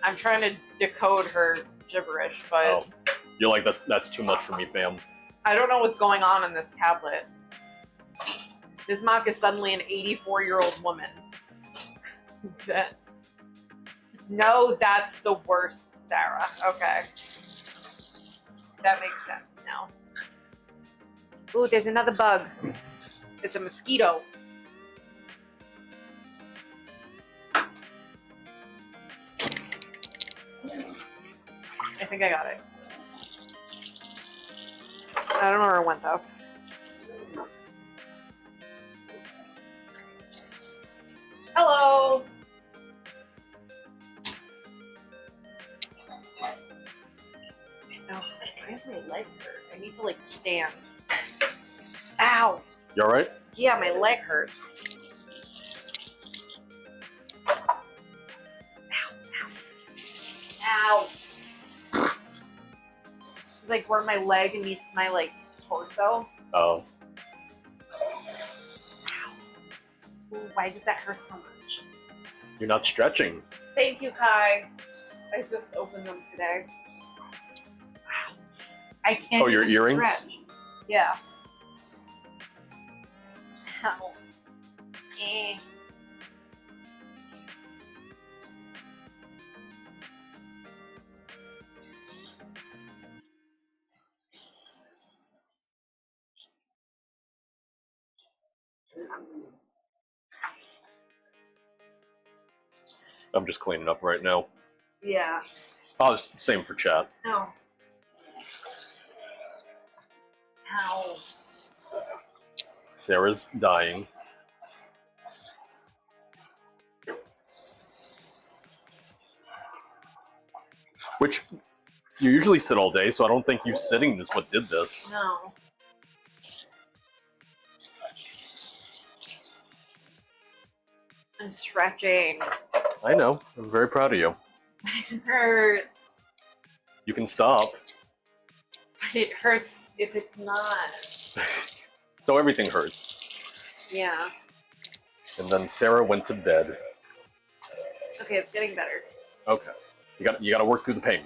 I'm trying to decode her gibberish, but Oh. You're like, that's too much for me, fam. I don't know what's going on in this tablet. Ms. Mock is suddenly an 84-year-old woman. No, that's the worst, Sarah. Okay. That makes sense now. Ooh, there's another bug. It's a mosquito. I think I got it. I don't know where it went though. Hello. Oh, why is my leg hurt? I need to like stand. Ow. You alright? Yeah, my leg hurts. Ow. It's like where my leg meets my like torso. Oh. Ooh, why does that hurt so much? You're not stretching. Thank you, Kai. I just opened them today. Wow. I can't Oh, your even earrings? stretch. Yeah. Ow. Eh. I'm just cleaning up right now. Yeah. Oh, same for chat. No. Ow. Sarah's dying. Which, you usually sit all day, so I don't think you sitting is what did this. No. I'm stretching. I know. I'm very proud of you. It hurts. You can stop. It hurts if it's not. So everything hurts. Yeah. And then Sarah went to bed. Okay, it's getting better. Okay. You gotta work through the pain.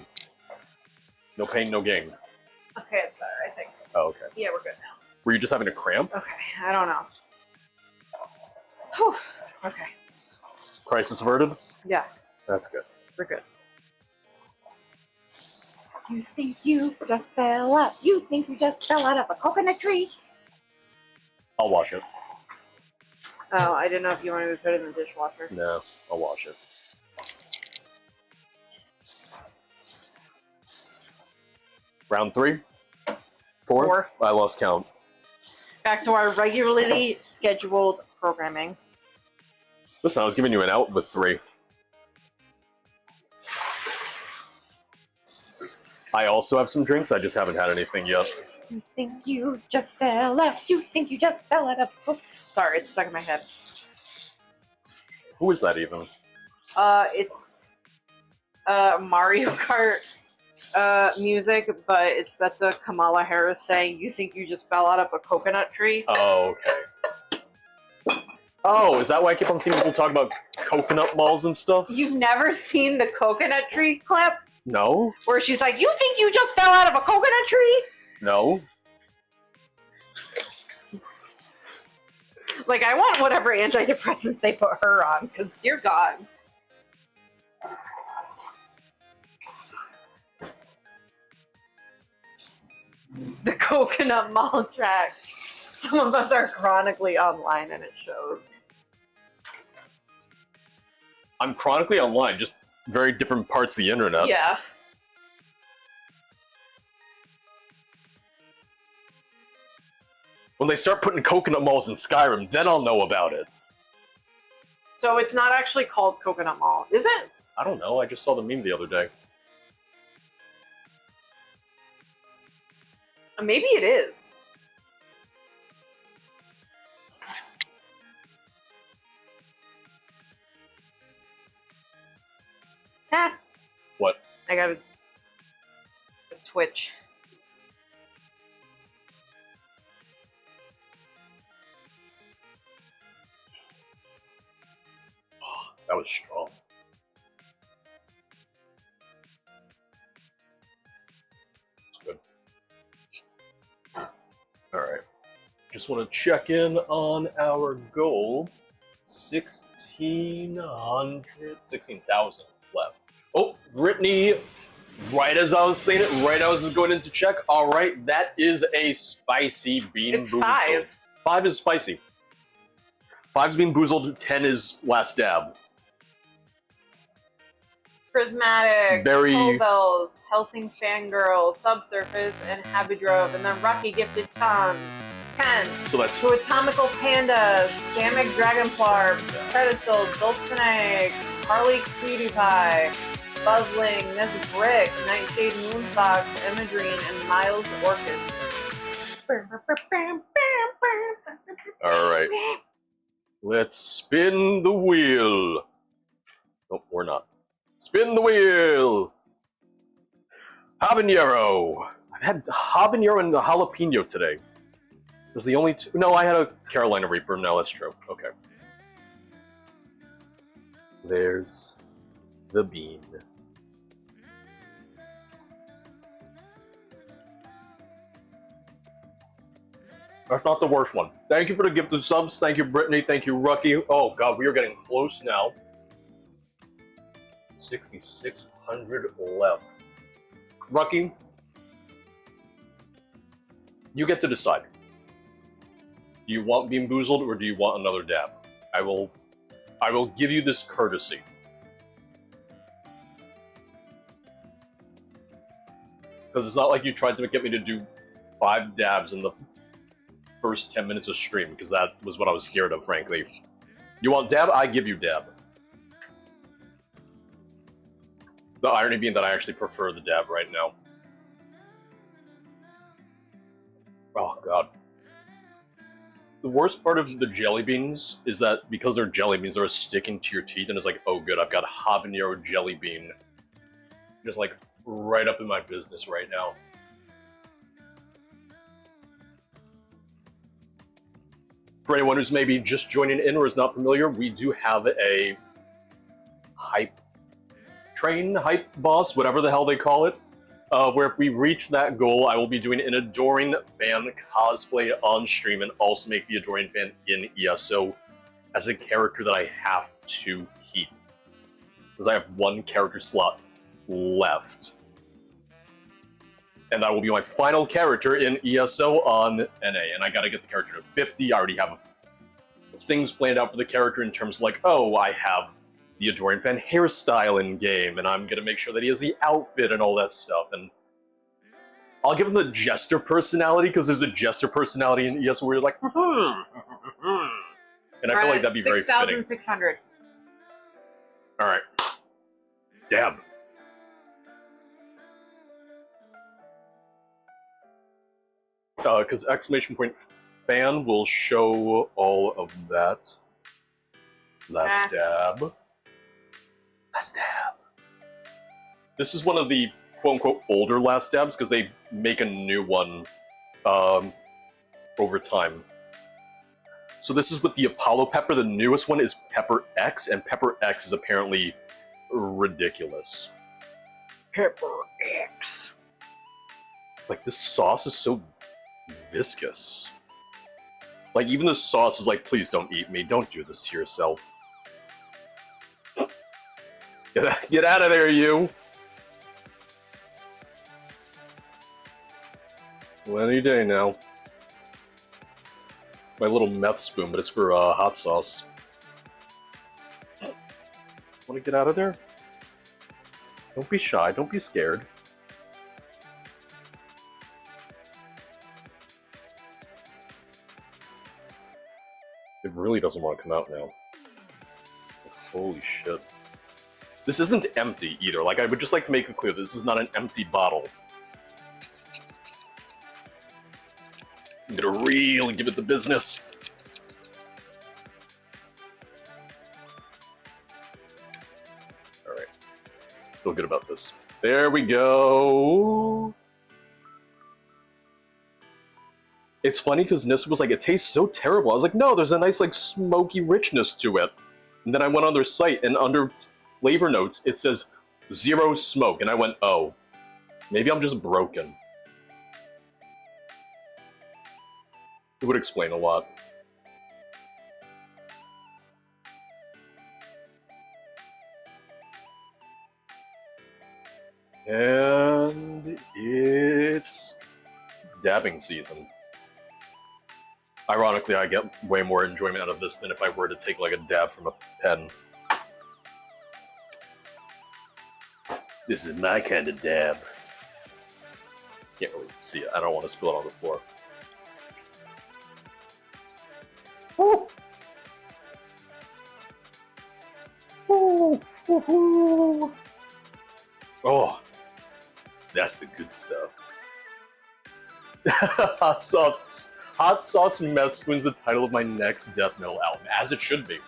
No pain, no gain. Okay, it's better, I think. Oh, okay. Yeah, we're good now. Were you just having a cramp? Okay, I don't know. Whew. Okay. Crisis averted? Yeah, That's good. we're good. You think you just fell out? You think you just fell out of a coconut tree? I'll wash it. Oh, I didn't know if you wanted to put it in the dishwasher. No, I'll wash it. Round 3? 4? 4. I lost count. Back to our regularly scheduled programming. Listen, I was giving you an out with 3. I also have some drinks, I just haven't had anything yet. You think you just fell out? You think you just fell out of a book? Sorry, it's stuck in my head. Who is that even? It's Mario Kart music, but it's set to Kamala Harris saying, "You think you just fell out of a coconut tree?" Oh, okay. Oh, is that why I keep on seeing people talk about coconut malls and stuff? You've never seen the coconut tree clip No? where she's like, "You think you just fell out of a coconut tree?" No? Like, I want whatever antidepressants they put her on, because dear God. The coconut mall track. Some of us are chronically online and it shows. I'm chronically online, just very different parts of the internet. Yeah. When they start putting coconut malls in Skyrim, then I'll know about it. So it's not actually called Coconut Mall, is it? I don't know, I just saw the meme the other day. Maybe it is. Ah. What? I got a twitch. That was strong. That's good. Alright. Just want to check in on our goal. 16,000 left. Oh, Brittany, right as I was saying it, right as I was going into check. Alright, that is a spicy bean It's boozled. 5. 5 is spicy. 5's bean boozled, 10 is last dab. Prismatic, Very- Cobels, Helsing Fangirl, Subsurface, and Habidrove, and then Rocky gifted Tom, Ken, So that's to Atomical Panda, Stamic Dragonflarp, Pedestal, Dolphinegg, Harley Cutie Pie, Buzzling, Miss Brick, Nightshade Moonfox, Imagerine, and Miles Orchid. alright. Let's spin the wheel. Nope, we're not. Spin the wheel! Habanero! I've had habanero and the jalapeno today. It was the only two. No, I had a Carolina Reaper. No, that's true. Okay. There's the bean. That's not the worst one. Thank you for the gifted subs. Thank you, Brittany. Thank you, Rucky. Oh, God, we are getting close now. 6,600 left. Rucky, you get to decide. Do you want Bean Boozled, or do you want another dab? I will give you this courtesy. Because it's not like you tried to get me to do 5 dabs in the first 10 minutes of stream, because that was what I was scared of, frankly. You want dab? I give you dab. The irony being that I actually prefer the dab right now. Oh, God. The worst part of the jelly beans is that because they're jelly beans, they're sticking to your teeth, and it's like, oh good, I've got a habanero jelly bean. Just like right up in my business right now. For anyone who's maybe just joining in or is not familiar, we do have a hype train, hype boss, whatever the hell they call it. Where if we reach that goal, I will be doing an Adoring Fan cosplay on stream and also make the Adoring Fan in ESO as a character that I have to keep. Because I have 1 character slot left. And that will be my final character in ESO on NA. And I gotta get the character to 50. I already have things planned out for the character in terms of like, oh, I have the Adoring Fan hairstyle in game, and I'm gonna make sure that he has the outfit and all that stuff. And I'll give him the jester personality, because there's a jester personality in ESO where you're like, and I feel like that'd be very fitting. 6,600. All right, dab. Because exclamation point fan will show all of that. Last dab. Last dab. This is one of the quote-unquote older last dabs, because they make a new one over time. So this is with the Apollo Pepper. The newest one is Pepper X, and Pepper X is apparently ridiculous. Pepper X. Like, this sauce is so viscous. Like, even the sauce is like, please don't eat me. Don't do this to yourself. Get out of there, you! Well, any day now. My little meth spoon, but it's for hot sauce. Want to get out of there? Don't be shy. Don't be scared. It really doesn't want to come out now. Holy shit. This isn't empty either. Like, I would just like to make it clear that this is not an empty bottle. I'm gonna really give it the business. Alright. Feel good about this. There we go. It's funny because Nissa was like, it tastes so terrible. I was like, no, there's a nice, like, smoky richness to it. And then I went on their site, and under flavor notes, it says 0 smoke. And I went, oh, maybe I'm just broken. It would explain a lot. And it's dabbing season. Ironically, I get way more enjoyment out of this than if I were to take like a dab from a pen. This is my kind of dab. Can't really see it. I don't want to spill it on the floor. Woo! Woo! Woo-hoo! Oh, that's the good stuff. Hot sauce. Hot Sauce Meth Spoon's the title of my next death metal album, as it should be.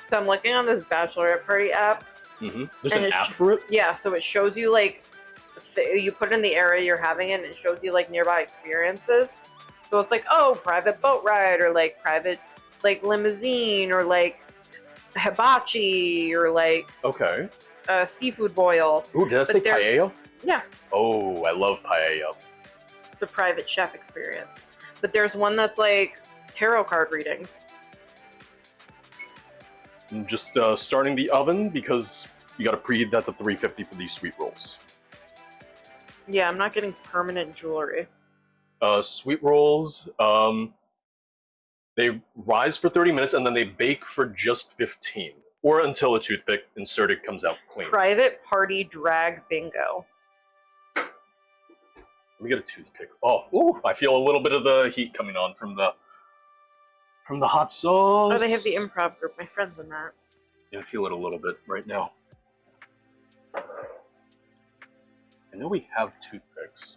So I'm looking on this Bachelorette Party app. Mm-hmm. There's an app for it? Yeah, so it shows you, like, you put in the area you're having it, and it shows you, like, nearby experiences. So it's like, oh, private boat ride, or, like, private, like, limousine, or, like, hibachi, or, like, okay, seafood boil. Ooh, did I say paella? Yeah. Oh, I love paella. The private chef experience. But there's one that's, like, tarot card readings. I'm just starting the oven because you gotta preheat that to 350 for these sweet rolls. Yeah, I'm not getting permanent jewelry. Sweet rolls, They rise for 30 minutes and then they bake for just 15, or until a toothpick inserted comes out clean. Private party drag bingo. Let me get a toothpick. Oh, ooh, I feel a little bit of the heat coming on from the hot sauce. Oh, they have the improv group. My friend's in that. Yeah, I feel it a little bit right now. I know we have toothpicks.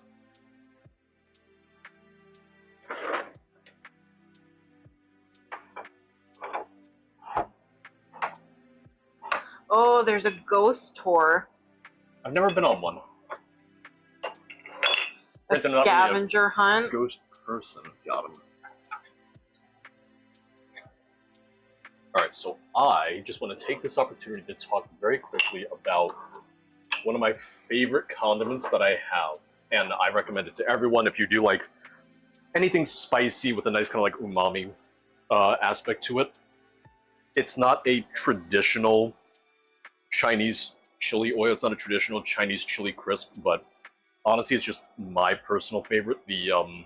Oh, there's a ghost tour. I've never been on one. A Right, they're not really a scavenger hunt. Ghost person. Got him. Alright, so I just want to take this opportunity to talk very quickly about one of my favorite condiments that I have. And I recommend it to everyone if you do like anything spicy with a nice kind of like umami aspect to it. It's not a traditional Chinese chili oil. It's not a traditional Chinese chili crisp, but honestly, it's just my personal favorite. The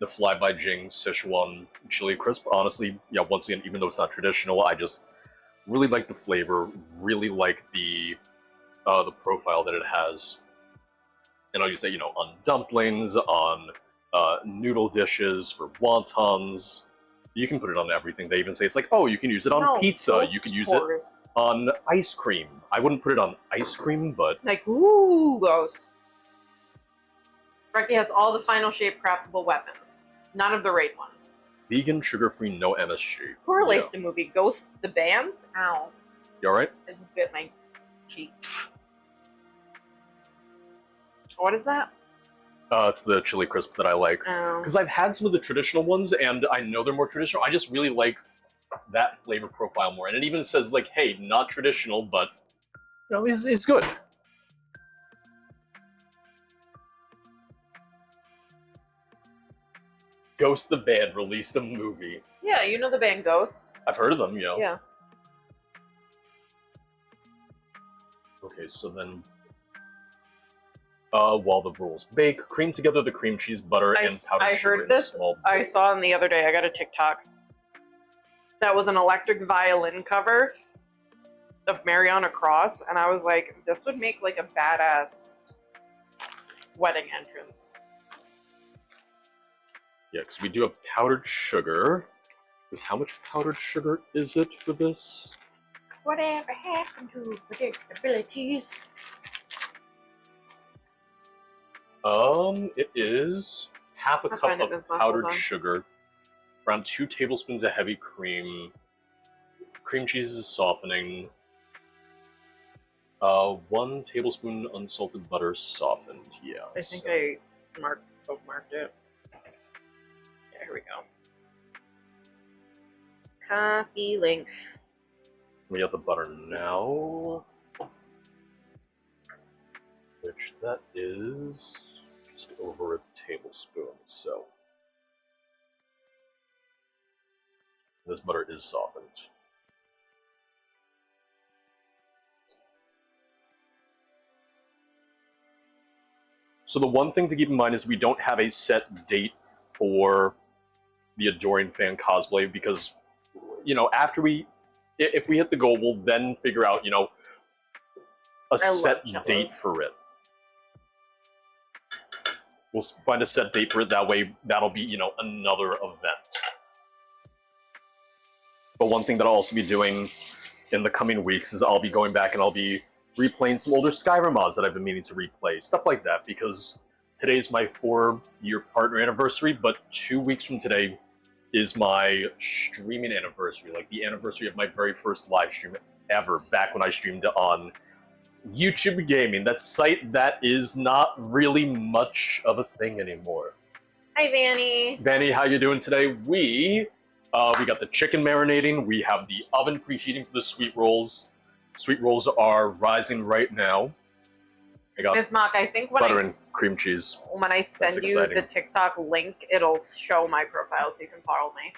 Fly by Jing Sichuan chili crisp. Honestly, yeah, once again, even though it's not traditional, I just really like the flavor, really like the profile that it has. And I'll use that, you know, on dumplings, on noodle dishes, for wontons. You can put it on everything. They even say it's like, oh, you can use it on No, pizza. ghost You can use tours. it on ice cream. I wouldn't put it on ice cream, but Like, ooh, ghosts. Reki has all the final shape craftable weapons. None of the raid ones. vegan, sugar-free, no MSG. Who released the movie Ghost the Bands? Ow. You alright? I just bit my cheek. What is that? It's the chili crisp that I like. Oh. Because I've had some of the traditional ones, and I know they're more traditional. I just really like that flavor profile more. And it even says, like, hey, not traditional, but, you know, it's good. Ghost the Band released a movie. Yeah, you know the band Ghost. I've heard of them, you know. Yeah. Okay, so then... while the rules bake, cream together the cream cheese, butter, and powdered I sugar heard in a this. small I bowl. saw it the other day. I got a TikTok. That was an electric violin cover of Mariana Cross, and I was like, this would make like a badass wedding entrance. Yeah, because we do have powdered sugar. Because how much powdered sugar is it for this? Whatever happened to predictabilities? It is half a I'll cup find it of as well, powdered hold on. sugar, around 2 tablespoons of heavy cream. Cream cheese is softening. 1 tablespoon unsalted butter softened. Yeah. I think I bookmarked it. Yeah, here we go. Copy link. We got the butter now, which that is just over a tablespoon. So this butter is softened. So the one thing to keep in mind is we don't have a set date for the Adoring Fan cosplay because, you know, after if we hit the goal, we'll then figure out, you know, a set cellos. date for it. We'll find a set date for it. That way, that'll be, you know, another event. But one thing that I'll also be doing in the coming weeks is I'll be going back and I'll be replaying some older Skyrim mods that I've been meaning to replay. Stuff like that, because today's my 4-year partner anniversary, but 2 weeks from today is my streaming anniversary, like the anniversary of my very first live stream ever, back when I streamed on YouTube Gaming. That site that is not really much of a thing anymore. Hi, Vanny. Vanny, how you doing today? We got the chicken marinating. We have the oven preheating for the sweet rolls. Sweet rolls are rising right now. I got Ms. Mock, I think when butter I and cream cheese. when I send That's you exciting. the TikTok link, it'll show my profile so you can follow me.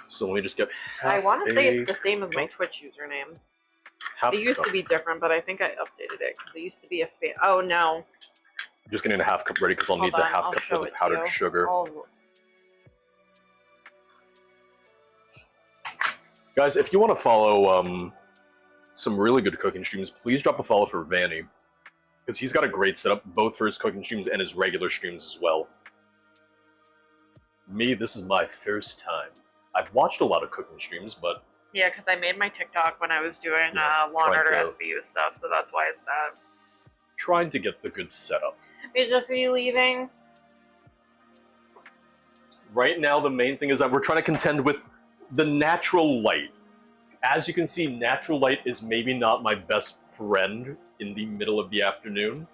So let me just get I want to say it's a the same as my Twitch username. half It used cup. to be different, but I think I updated it because it used to be a fan. Oh no! Just getting a half cup ready because I'll need Hold the on, half I'll cup show for the it to powdered you. sugar. Guys, if you want to follow some really good cooking streams, please drop a follow for Vanny. Because he's got a great setup, both for his cooking streams and his regular streams as well. Me, this is my first time. I've watched a lot of cooking streams, but... Yeah, because I made my TikTok when I was doing Yeah, Law and Order trying to- SVU stuff, so that's why it's that. trying to get the good setup. Is are you leaving? Right now, the main thing is that we're trying to contend with the natural light. As you can see, natural light is maybe not my best friend in the middle of the afternoon.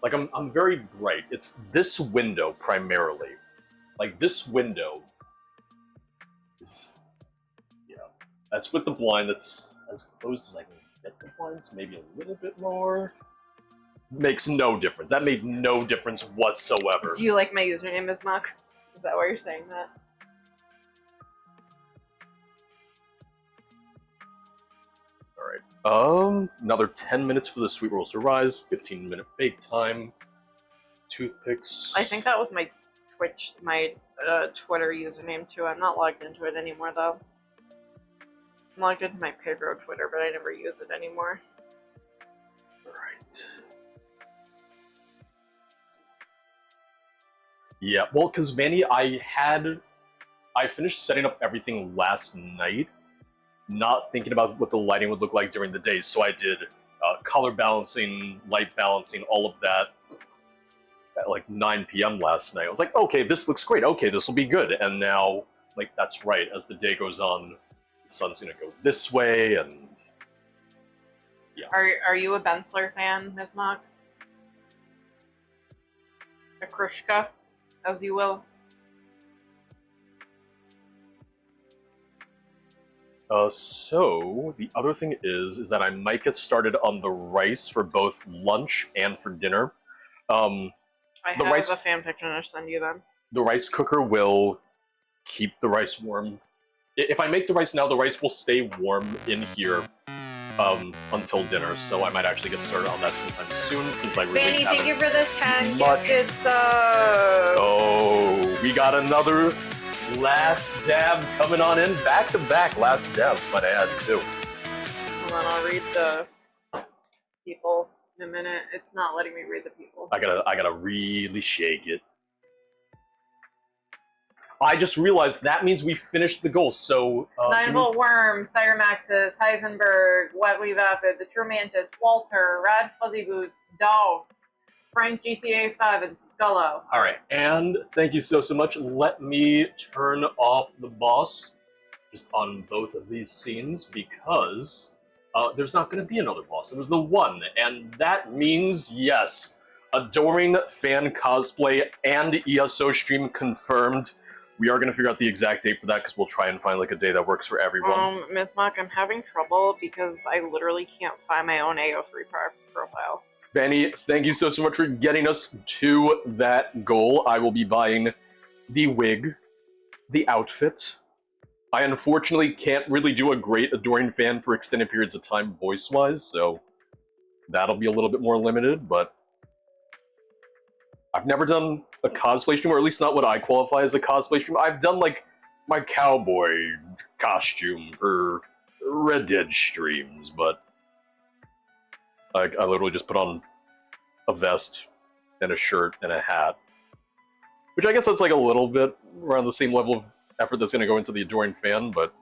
Like, I'm very bright. It's this window, primarily. Like, this window is... Yeah. That's with the blind. That's as close as I can get the blinds. Maybe a little bit more. Makes no difference. That made no difference whatsoever. Do you like my username, Ms. Mock? Is that why you're saying that? Alright. Another 10 minutes for the sweet rolls to rise, 15-minute bake time, toothpicks. I think that was my Twitter username too. I'm not logged into it anymore though. I'm logged into my Pedro Twitter, but I never use it anymore. Alright. Yeah, well, because Vanny, I finished setting up everything last night, not thinking about what the lighting would look like during the day, so I did color balancing, light balancing, all of that at like 9 p.m. last night. I was like, okay, this looks great, okay, this will be good, and now, like, that's right, as the day goes on, the sun's gonna go this way, and yeah. Are you a Bensler fan, Ms. Mock? A Krishka, as you will. So the other thing is that I might get started on the rice for both lunch and for dinner. I The have rice- a fanfiction to send you then. The rice cooker will keep the rice warm. If I make the rice now, the rice will stay warm in here until dinner. So I might actually get started on that sometime soon, since I really Fanny, thank you haven't. for this 10 much. gifted subs. Oh, we got another last dab coming on in. Back-to-back last dabs, might I add, too. Hold on, I'll read the people in a minute. It's not letting me read the people. I gotta really shake it. I just realized that means we finished the goal, so... 9-Volt Worm, Cyramaxis, Heisenberg, Wetly Vapid, The True Mantis, Walter, Rad Fuzzy Boots, Dog, Frank GTA 5, and Scullo. Alright, and thank you so much. Let me turn off the boss just on both of these scenes, because there's not going to be another boss. It was the one, and that means, yes, Adoring fan cosplay and ESO stream confirmed. We are going to figure out the exact date for that, because we'll try and find like a day that works for everyone. Ms. Mock, I'm having trouble because I literally can't find my own AO3 profile. Vanny, thank you so much for getting us to that goal. I will be buying the wig, the outfit. I unfortunately can't really do a great Adoring fan for extended periods of time voice-wise, so that'll be a little bit more limited, but I've never done a cosplay stream, or at least not what I qualify as a cosplay stream. I've done, like, my cowboy costume for Red Dead streams, but I literally just put on a vest and a shirt and a hat. Which I guess that's like a little bit around the same level of effort that's going to go into the Adoring fan, but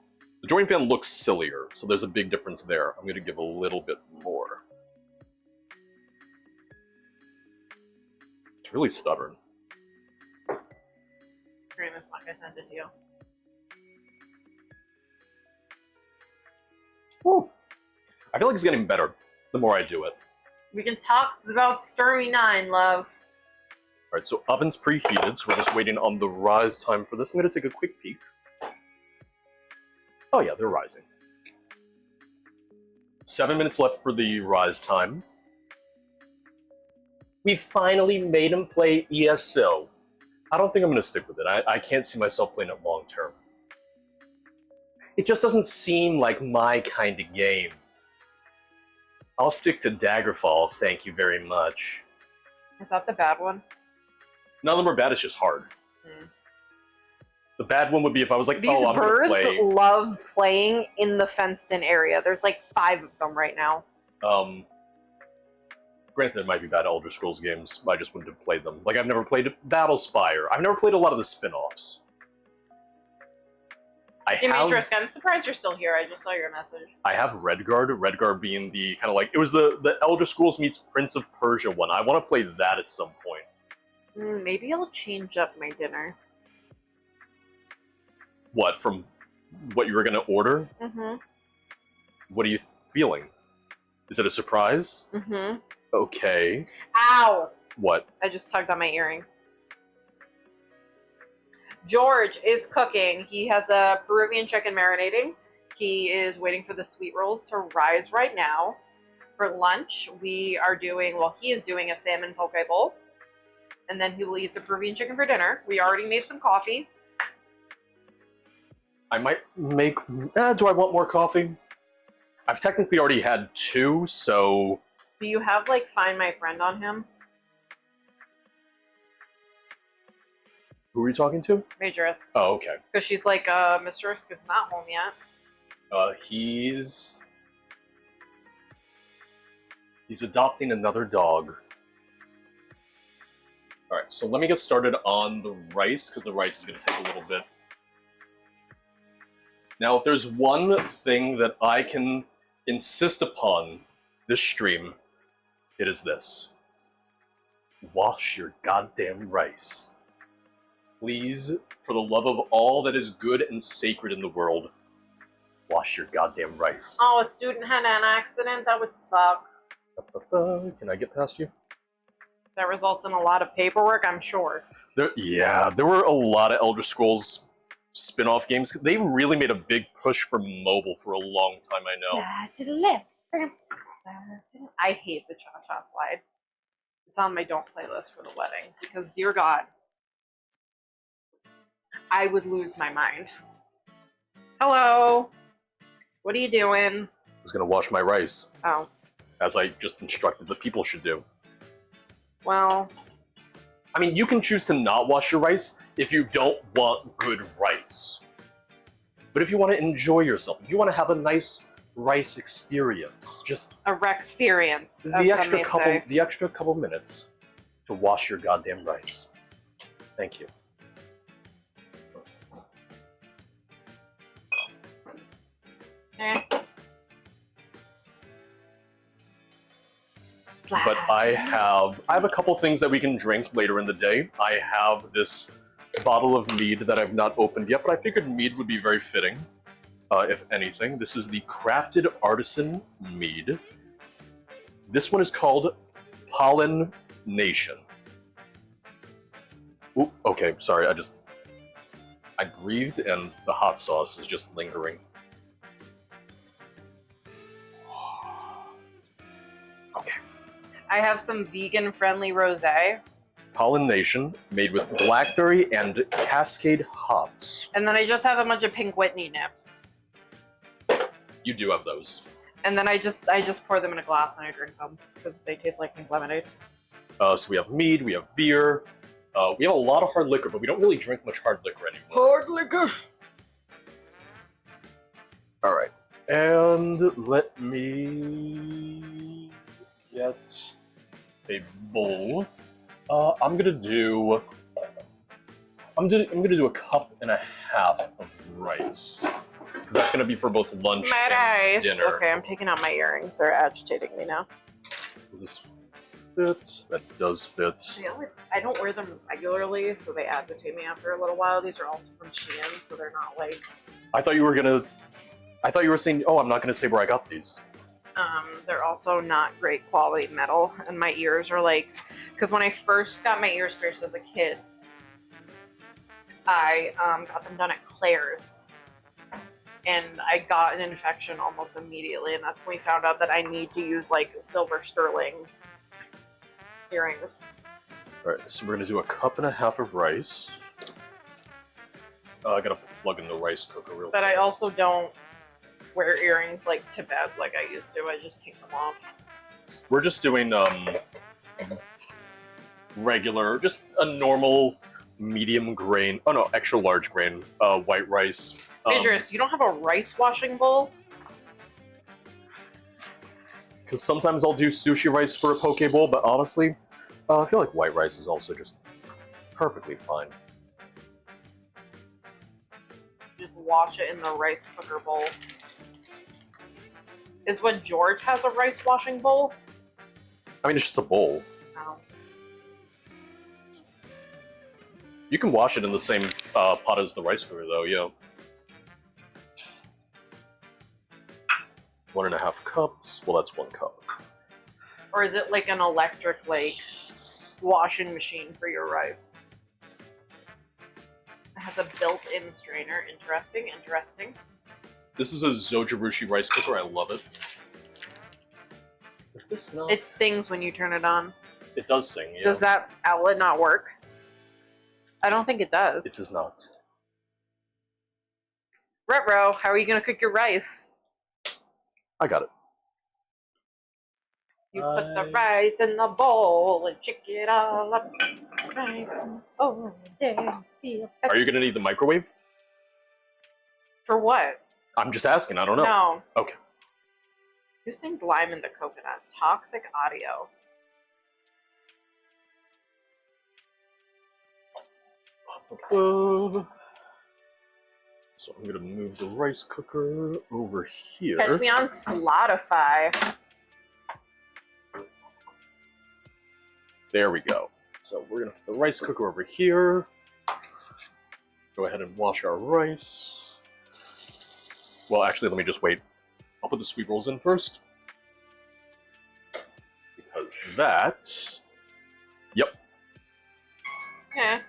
the Adoring fan looks sillier, so there's a big difference there. I'm going to give a little bit more. It's really stubborn. Great, Ms. Mock, I sent it to you. Woo. I feel like it's getting better the more I do it. We can talk about Stormy 9, love. Alright, so oven's preheated, so we're just waiting on the rise time for this. I'm going to take a quick peek. Oh yeah, they're rising. 7 minutes left for the rise time. We finally made him play ESO. I don't think I'm going to stick with it. I can't see myself playing it long term. It just doesn't seem like my kind of game. I'll stick to Daggerfall, thank you very much. Is that the bad one? None of them are bad, it's just hard. The bad one would be if I was like, These oh, I'm gonna birds play. love playing in the fenced-in area. There's like 5 of them right now. Granted, it might be bad Elder Scrolls games. I just wouldn't have played them. Like, I've never played Battlespire. I've never played a lot of the spin-offs. Demetrius, I'm surprised you're still here. I just saw your message. I have Redguard. Redguard being the kind of like it was the Elder Scrolls meets Prince of Persia one. I want to play that at some point. Maybe I'll change up my dinner. What from what you were gonna order? Mm-hmm. What are you feeling? Is it a surprise? Mm-hmm. Okay. Ow! What? I just tugged on my earring. George is cooking. He has a Peruvian chicken marinating. He is waiting for the sweet rolls to rise right now. For lunch, we are doing, well, he is doing a salmon poke bowl. And then he will eat the Peruvian chicken for dinner. We already made some coffee. I might make... do I want more coffee? I've technically already had 2, so... Do you have, like, Find My Friend on him? Who are you talking to? Majorist. Oh, okay. Because she's like, Mr. Risk is not home yet. He's adopting another dog. Alright, so let me get started on the rice, because the rice is going to take a little bit. Now, if there's one thing that I can insist upon this stream, it is this. Wash your goddamn rice. Please, for the love of all that is good and sacred in the world, wash your goddamn rice. Oh, a student had an accident? That would suck. Can I get past you? That results in a lot of paperwork, I'm sure. There were a lot of Elder Scrolls spin-off games. They really made a big push for mobile for a long time, I know. To the left. I hate the Cha-Cha slide. It's on my don't playlist for the wedding, because dear God, I would lose my mind. Hello. What are you doing? I was gonna wash my rice, Oh, as I just instructed the people should do. well, I mean, you can choose to not wash your rice if you don't want good rice. But if you want to enjoy yourself, if you want to have a nice rice experience, just a Rexperience, the extra couple minutes to wash your goddamn rice. Thank you. But I have a couple things that we can drink later in the day. I have this bottle of mead that I've not opened yet, but I figured mead would be very fitting, if anything. This is the Crafted Artisan Mead. This one is called Pollen Nation. Ooh, okay, sorry, I breathed and the hot sauce is just lingering. Okay. I have some vegan-friendly rosé. Pollen Nation, made with blackberry and Cascade hops. And then I just have a bunch of Pink Whitney nips. You do have those. And then I just pour them in a glass and I drink them because they taste like pink lemonade. So we have mead, we have beer, we have a lot of hard liquor, but we don't really drink much hard liquor anymore. Hard liquor! Alright, and let me get a bowl. I'm gonna do a cup and a half of rice. Because that's gonna be for both lunch My and rice. dinner. Okay, I'm taking out my earrings. They're agitating me now. Does this fit? That does fit. I don't wear them regularly, so they agitate me after a little while. These are also from Shein, so they're not like... I thought you were saying, oh, I'm not gonna say where I got these. They're also not great quality metal, and my ears are like... Because when I first got my ears pierced as a kid, I got them done at Claire's. And I got an infection almost immediately, and that's when we found out that I need to use, like, silver sterling earrings. Alright, so we're gonna do a cup and a half of rice. I gotta plug in the rice cooker real quick. But I also don't wear earrings, like, to bed like I used to. I just take them off. We're just doing, regular, just a normal medium grain. Oh no, extra large grain white rice. Idris, you don't have a rice washing bowl? Because sometimes I'll do sushi rice for a poke bowl, but honestly, I feel like white rice is also just perfectly fine. Just wash it in the rice cooker bowl. Is what George has a rice washing bowl? I mean, it's just a bowl. No. You can wash it in the same pot as the rice cooker, though, yeah. 1.5 cups. Well, that's 1 cup. Or is it like an electric, like, washing machine for your rice? It has a built-in strainer. Interesting, interesting. This is a Zojirushi rice cooker. I love it. Is this not? It sings when you turn it on. It does sing, yeah. Does that outlet not work? I don't think it does. It does not. Retro, how are you going to cook your rice? I got it. You put the rice in the bowl and shake it all up. Rice in the bowl, there, feel Are you gonna need the microwave? For what? I'm just asking. I don't know. No. Okay. Who sings Lime in the Coconut? Toxic Audio. So I'm gonna move the rice cooker over here. Catch me on Slotify. There we go. So we're gonna put the rice cooker over here. Go ahead and wash our rice. Well, actually, let me just wait. I'll put the sweet rolls in first. Because that... Yep. Yeah. Does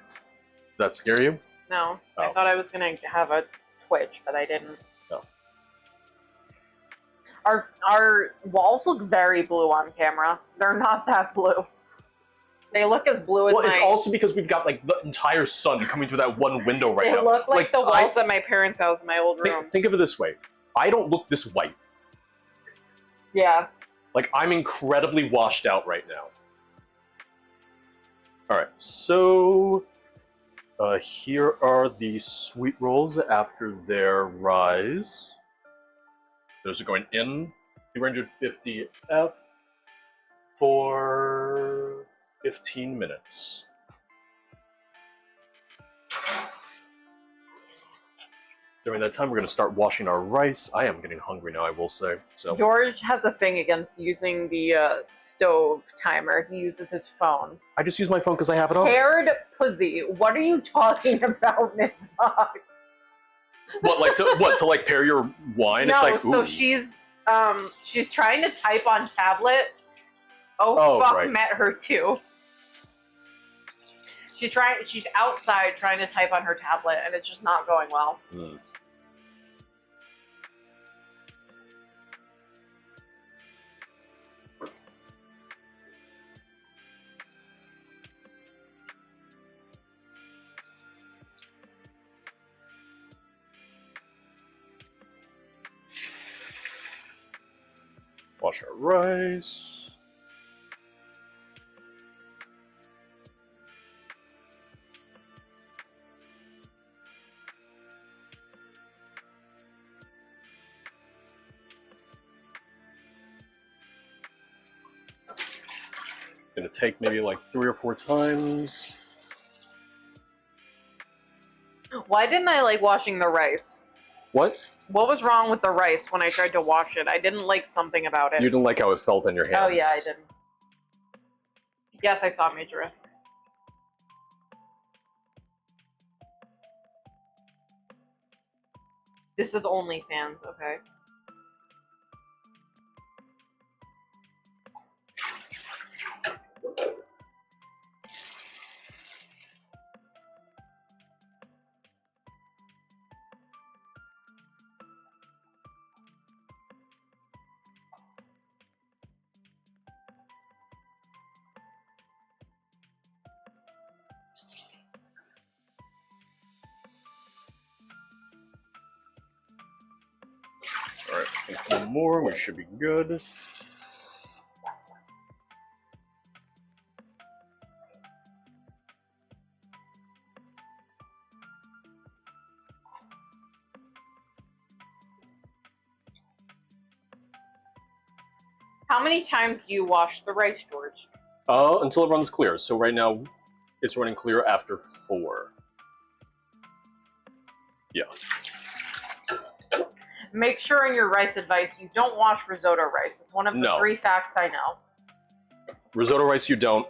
that scare you? No. I Oh. thought I was going to have a twitch, but I didn't. No. Our walls look very blue on camera. They're not that blue. They look as blue as Well, my... it's also because we've got, like, the entire sun coming through that one window right They now. look like the walls at my parents' house in my old room. Think of it this way. I don't look this white. Yeah. Like, I'm incredibly washed out right now. Alright, so... here are the sweet rolls after their rise. Those are going in 350 F for 15 minutes. During that time, we're going to start washing our rice. I am getting hungry now, I will say. So George has a thing against using the stove timer. He uses his phone. I just use my phone because I have it on. Paired pussy. What are you talking about, Mitzvah? What, to like pair your wine? No, It's like, so ooh. she's trying to type on tablet. Oh, fuck, right. met her too. She's outside trying to type on her tablet, and it's just not going well. Mm. Wash our rice. It's gonna take maybe like 3 or 4 times. Why didn't I like washing the rice? What? What was wrong with the rice when I tried to wash it? I didn't like something about it. You didn't like how it felt in your hands. Oh yeah, I didn't. Yes, I saw major risk. This is OnlyFans, okay? Alright, I think 1 more, we should be good. How many times do you wash the rice, George? Until it runs clear. So right now, it's running clear after 4. Yeah. Make sure in your rice advice you don't wash risotto rice. It's one of the No. 3 facts I know. Risotto rice you don't.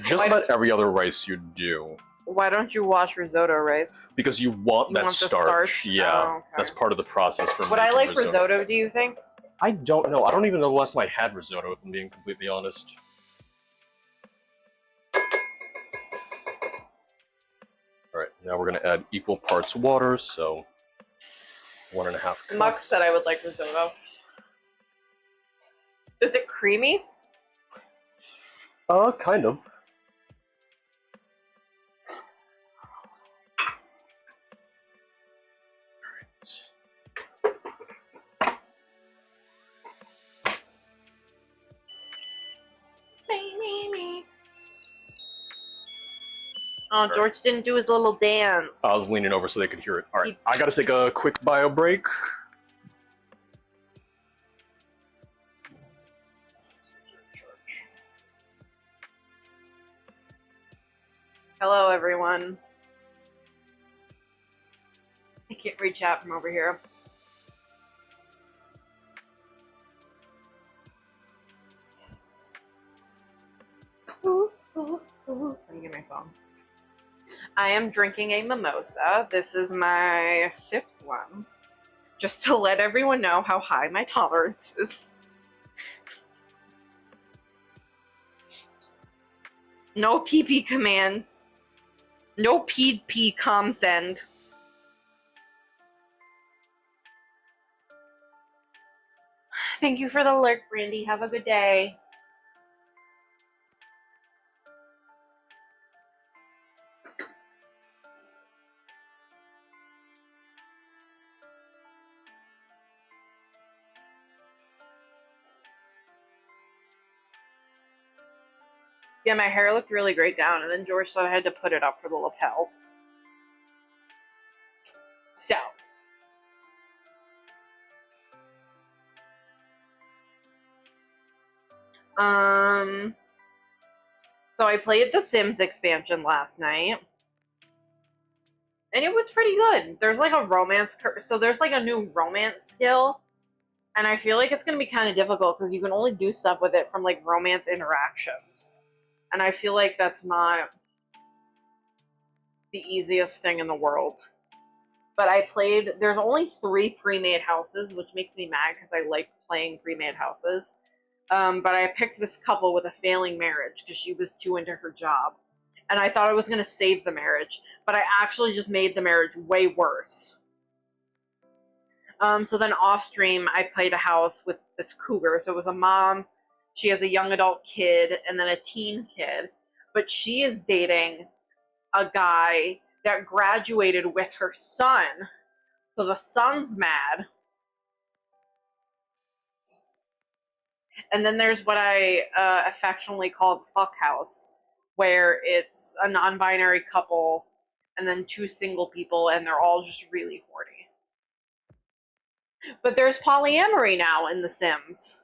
Just about every other rice you do. Why don't you wash risotto rice? Because you want You that want the starch. starch? Yeah, Oh, okay. that's part of the process for Would I making like risotto, do you think? I don't know. I don't even know the last time I had risotto, if I'm being completely honest. Alright, now we're going to add equal parts water, so 1.5 cups. Muck said I would like risotto. Is it creamy? Kind of. Oh, George didn't do his little dance. I was leaning over so they could hear it. Alright, I gotta take a quick bio break. Hello, everyone. I can't reach out from over here. Let me get my phone. I am drinking a mimosa. This is my 5th one. Just to let everyone know how high my tolerance is. No PP commands. No PP com send. Thank you for the alert, Brandy. Have a good day. Yeah, my hair looked really great down, and then George said I had to put it up for the lapel. So. So I played the Sims expansion last night. And it was pretty good. There's like a romance, so there's like a new romance skill. And I feel like it's going to be kind of difficult because you can only do stuff with it from like romance interactions. And I feel like that's not the easiest thing in the world. But I played, there's only 3 pre-made houses, which makes me mad because I like playing pre-made houses. But I picked this couple with a failing marriage because she was too into her job. And I thought I was going to save the marriage, but I actually just made the marriage way worse. So then off stream, I played a house with this cougar. So it was a mom, she has a young adult kid, and then a teen kid. But she is dating a guy that graduated with her son. So the son's mad. And then there's what I affectionately call the fuck house, where it's a non-binary couple and then 2 single people, and they're all just really horny. But there's polyamory now in The Sims.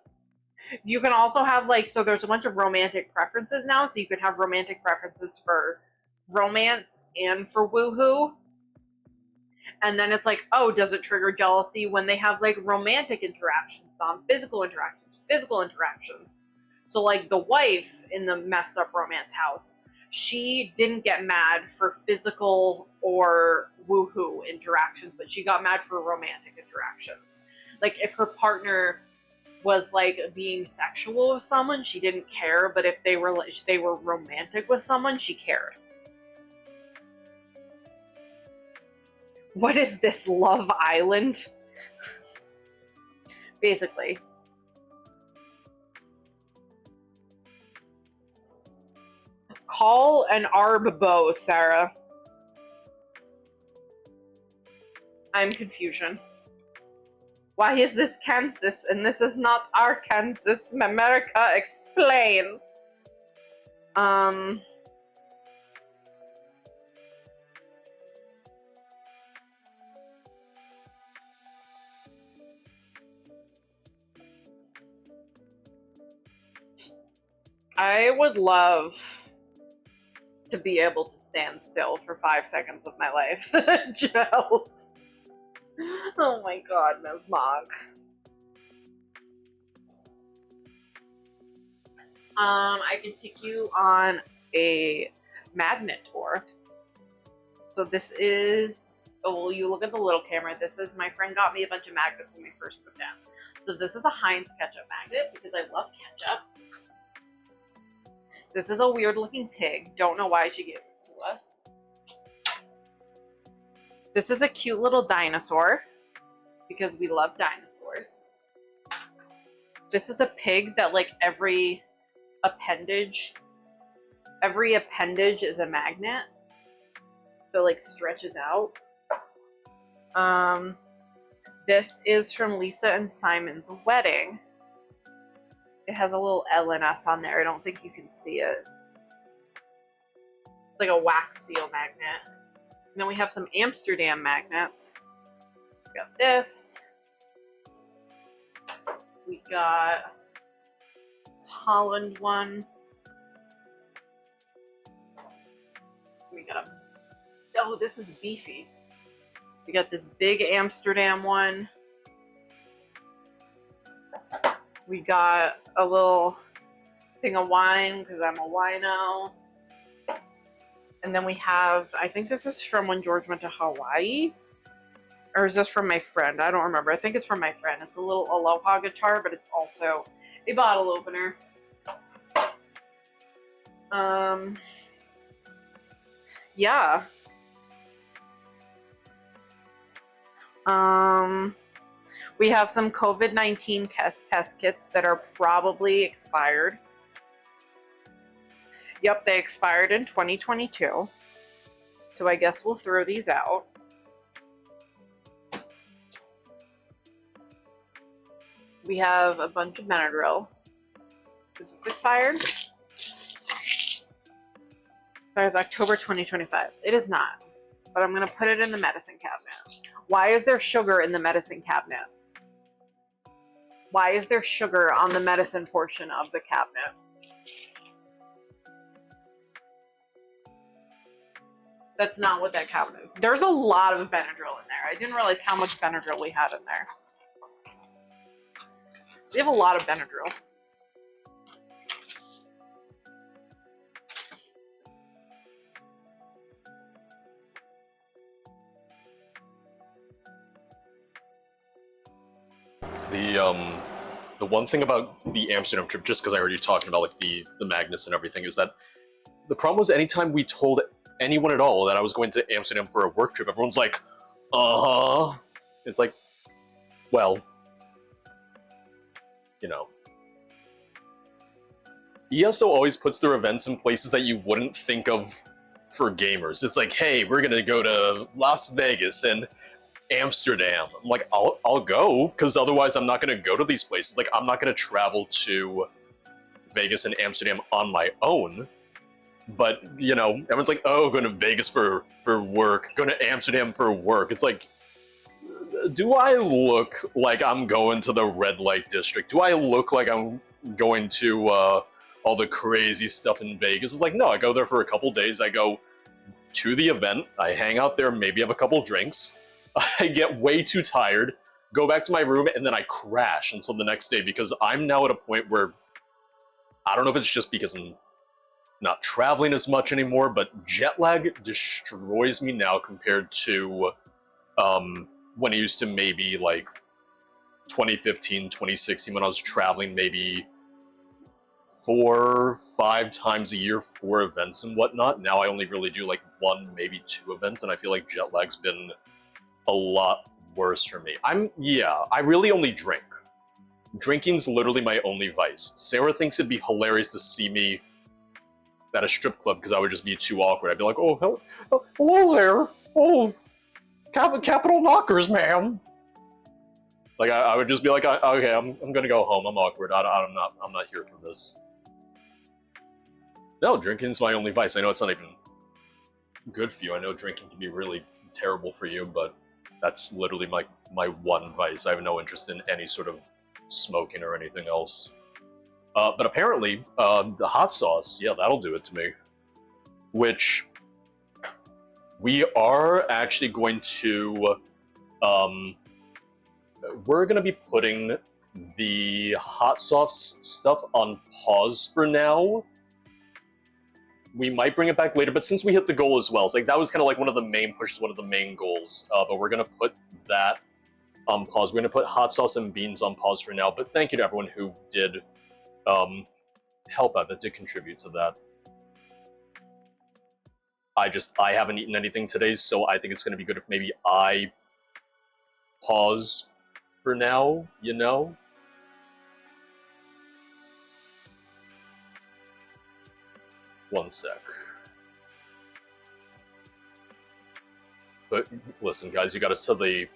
You can also have, like, so there's a bunch of romantic preferences now, so you can have romantic preferences for romance and for woohoo. And then it's like, oh, does it trigger jealousy when they have, like, romantic interactions, non-physical interactions, physical interactions? So, like, the wife in the messed up romance house, she didn't get mad for physical or woohoo interactions, but she got mad for romantic interactions. Like, if her partner was, like, being sexual with someone, she didn't care, but if they were romantic with someone, she cared. What is this, Love Island? Basically. Call an Arbbo, Sarah. I'm confusion. Why is this Kansas and this is not Arkansas? America, explain. I would love to be able to stand still for 5 seconds of my life. Gelled. Oh my god, Ms. Mog. I can take you on a magnet tour. So this is, oh, well, you look at the little camera. This is, my friend got me a bunch of magnets when we first moved down. So this is a Heinz ketchup magnet because I love ketchup. This is a weird looking pig. Don't know why she gave this to us. This is a cute little dinosaur because we love dinosaurs. This is a pig that like every appendage is a magnet. So like stretches out. This is from Lisa and Simon's wedding. It has a little LNS on there. I don't think you can see it. It's like a wax seal magnet. And then we have some Amsterdam magnets. We got this. We got this Holland one. We got a, oh, this is beefy. We got this big Amsterdam one. We got a little thing of wine because I'm a wino. And then we have, I think this is from when George went to Hawaii. Or is this from my friend? I don't remember. I think it's from my friend. It's a little Aloha guitar, but it's also a bottle opener. Yeah. We have some COVID-19 test kits that are probably expired. Yep, they expired in 2022. So I guess we'll throw these out. We have a bunch of Benadryl. Is this expired? That is October 2025. It is not. But I'm going to put it in the medicine cabinet. Why is there sugar in the medicine cabinet? Why is there sugar on the medicine portion of the cabinet? That's not what that cabinet is. There's a lot of Benadryl in there. I didn't realize how much Benadryl we had in there. We have a lot of Benadryl. The one thing about the Amsterdam trip, just because I heard you talking about like the magnets and everything, is that the problem was anytime we told anyone at all that I was going to Amsterdam for a work trip, everyone's like, uh-huh. It's like, well, you know. ESO always puts their events in places that you wouldn't think of for gamers. It's like, hey, we're gonna go to Las Vegas and Amsterdam. I'm like, I'll go, because otherwise I'm not gonna go to these places. Like, I'm not gonna travel to Vegas and Amsterdam on my own. But, you know, everyone's like, oh, going to Vegas for work, going to Amsterdam for work. It's like, do I look like I'm going to the red light district? Do I look like I'm going to all the crazy stuff in Vegas? It's like, no, I go there for a couple days. I go to the event. I hang out there, maybe have a couple drinks. I get way too tired, go back to my room, and then I crash until the next day because I'm now at a point where I don't know if it's just because I'm not traveling as much anymore, but jet lag destroys me now compared to when it used to maybe like 2015, 2016 when I was traveling maybe 4, 5 times a year for events and whatnot. Now I only really do like 1, maybe 2 events, and I feel like jet lag's been a lot worse for me. I really only drink. Drinking's literally my only vice. Sarah thinks it'd be hilarious to see me at a strip club because I would just be too awkward. I'd be like, oh, hello there. Oh, Capital Knockers, ma'am. Like, I would just be like, okay, I'm gonna go home. I'm awkward. I'm not here for this. No, drinking's my only vice. I know it's not even good for you. I know drinking can be really terrible for you, but that's literally my one vice. I have no interest in any sort of smoking or anything else. But apparently, the hot sauce, yeah, that'll do it to me. Which we are actually going to, we're going to be putting the hot sauce stuff on pause for now. We might bring it back later, but since we hit the goal as well, it's like that was kind of like one of the main pushes, one of the main goals. But we're going to put that on pause. We're going to put hot sauce and beans on pause for now. But thank you to everyone who did help out, that did contribute to that. I haven't eaten anything today, so I think it's going to be good if maybe I pause for now, you know? One sec. But listen, guys, you got us to the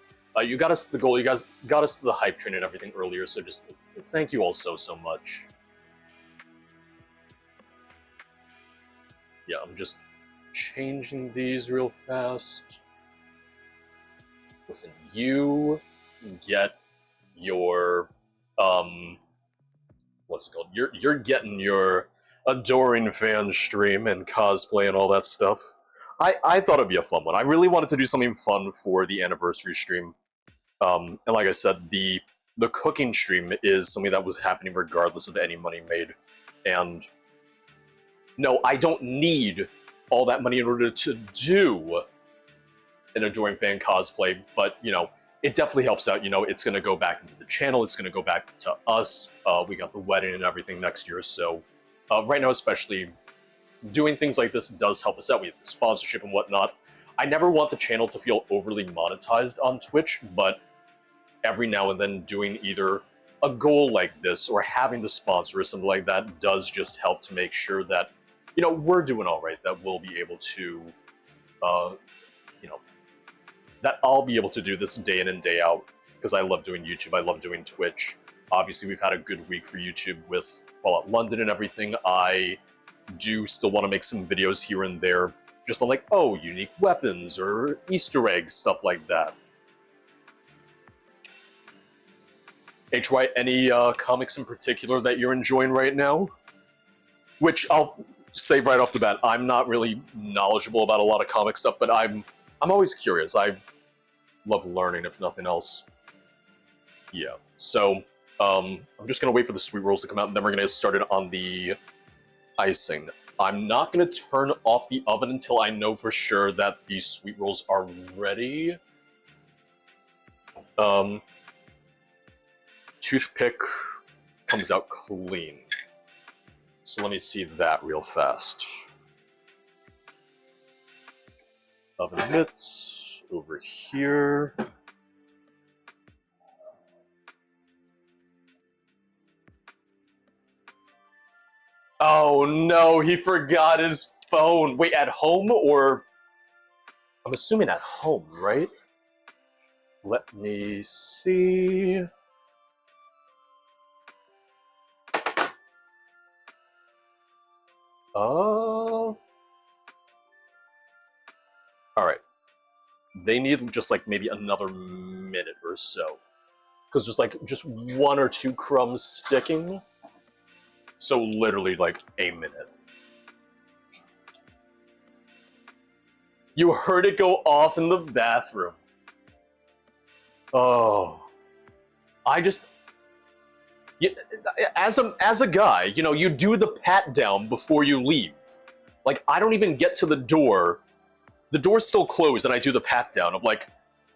goal. You guys got us to the hype train and everything earlier. So just thank you all so much. Yeah, I'm just changing these real fast. Listen, you get your what's it called? You're getting your adoring fan stream and cosplay and all that stuff. I thought it'd be a fun one. I really wanted to do something fun for the anniversary stream. And like I said, the cooking stream is something that was happening regardless of any money made. And no, I don't need all that money in order to do an adoring fan cosplay, but you know, it definitely helps out. You know, it's going to go back into the channel. It's going to go back to us. We got the wedding and everything next year, so right now, especially, doing things like this does help us out. We have the sponsorship and whatnot. I never want the channel to feel overly monetized on Twitch, but every now and then doing either a goal like this or having the sponsor or something like that does just help to make sure that, you know, we're doing all right, that we'll be able to, you know, that I'll be able to do this day in and day out, because I love doing YouTube, I love doing Twitch. Obviously, we've had a good week for YouTube with Fallout London and everything. I do still want to make some videos here and there, just on like, oh, unique weapons or Easter eggs, stuff like that. HY, any comics in particular that you're enjoying right now? Which I'll say right off the bat, I'm not really knowledgeable about a lot of comic stuff, but I'm always curious. I love learning, if nothing else. Yeah, so I'm just gonna wait for the sweet rolls to come out, and then we're gonna get started on the icing. I'm not gonna turn off the oven until I know for sure that these sweet rolls are ready. Toothpick comes out clean. So let me see that real fast. Oven mitts over here. Oh no, he forgot his phone. Wait, at home or? I'm assuming at home, right? Let me see. Alright. They need just like maybe another minute or so. Because there's like just one or two crumbs sticking. So literally like a minute. You heard it go off in the bathroom. Oh. I just... As a guy, you know, you do the pat down before you leave. Like, I don't even get to the door. The door's still closed and I do the pat down of like,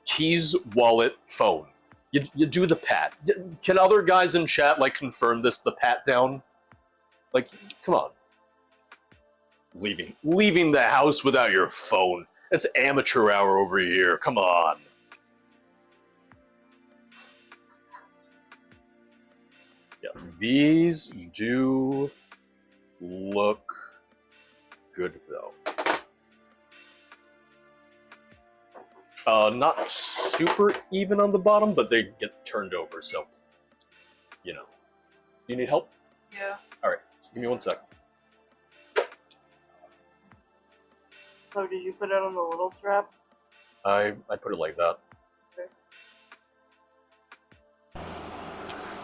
keys, wallet, phone. You do the pat. Can other guys in chat like confirm this, the pat down? Like, come on. Leaving the house without your phone. It's amateur hour over here. Come on. Yeah, these do look good though. Not super even on the bottom, but they get turned over, so, you know. You need help? Yeah. Alright, give me 1 sec. So did you put it on the little strap? I put it like that. Okay.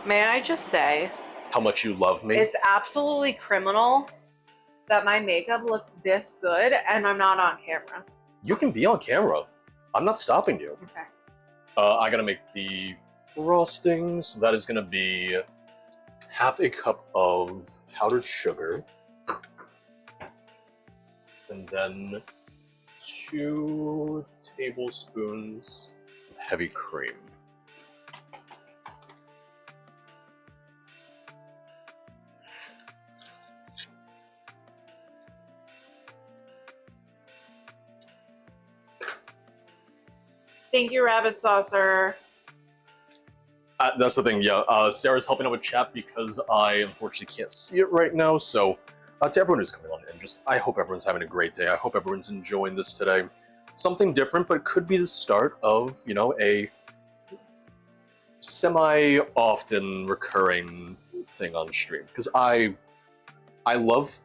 May I just say how much you love me. It's absolutely criminal that my makeup looks this good and I'm not on camera. You can be on camera. I'm not stopping you. Okay. I gotta make the frosting, so that is gonna be half a cup of powdered sugar, and then 2 tablespoons of heavy cream. Thank you, Rabbit Saucer. That's the thing, yeah. Sarah's helping out with chat because I unfortunately can't see it right now, so to everyone who's coming on in, I hope everyone's having a great day. I hope everyone's enjoying this today. Something different, but it could be the start of, you know, a semi-often recurring thing on stream. Because I love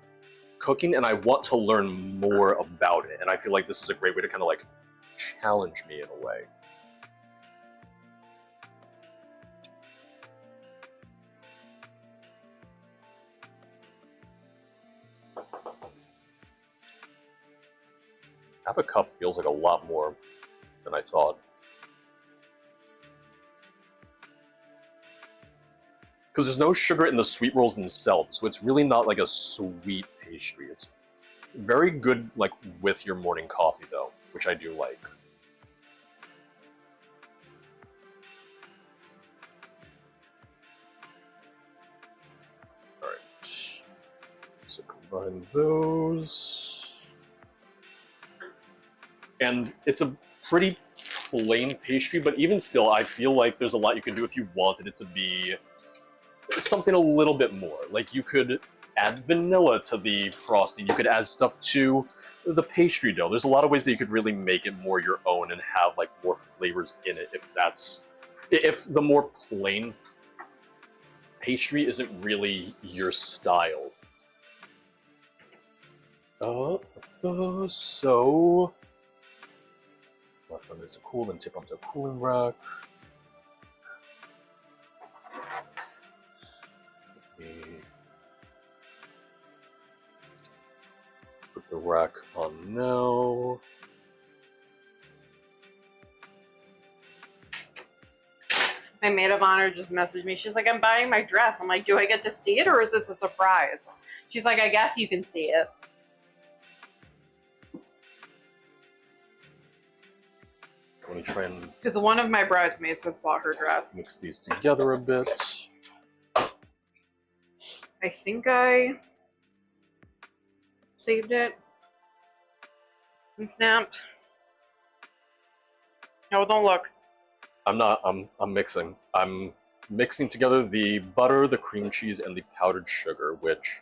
cooking and I want to learn more about it, and I feel like this is a great way to kind of like challenge me in a way. Half a cup feels like a lot more than I thought. Because there's no sugar in the sweet rolls themselves, so it's really not like a sweet pastry. It's very good like with your morning coffee though, which I do like. Alright. So combine those. And it's a pretty plain pastry, but even still, I feel like there's a lot you can do if you wanted it to be something a little bit more. Like you could add vanilla to the frosting, you could add stuff to the pastry dough. There's a lot of ways that you could really make it more your own and have like more flavors in it if the more plain pastry isn't really your style. So left one is a cool, then tip onto a cooling rack. Put the rack on now. My maid of honor just messaged me. She's like, I'm buying my dress. I'm like, do I get to see it or is this a surprise? She's like, I guess you can see it. Let me try and Because one of my bridesmaids has bought her dress. mix these together a bit. I think I saved it and snapped. No, don't look. I'm not. I'm mixing. I'm mixing together the butter, the cream cheese, and the powdered sugar, which,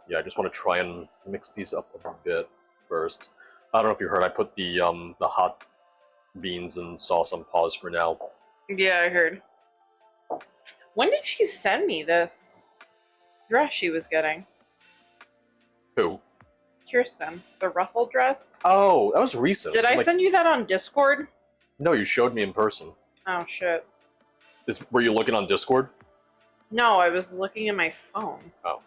yeah, I just want to try and mix these up a bit first. I don't know if you heard, I put the hot beans and sauce on pause for now. Yeah, I heard. When did she send me this dress she was getting? Who? Kirsten. The ruffle dress? Oh, that was recent. Did I send you that on Discord? No, you showed me in person. Oh, shit. Were you looking on Discord? No, I was looking at my phone. Oh.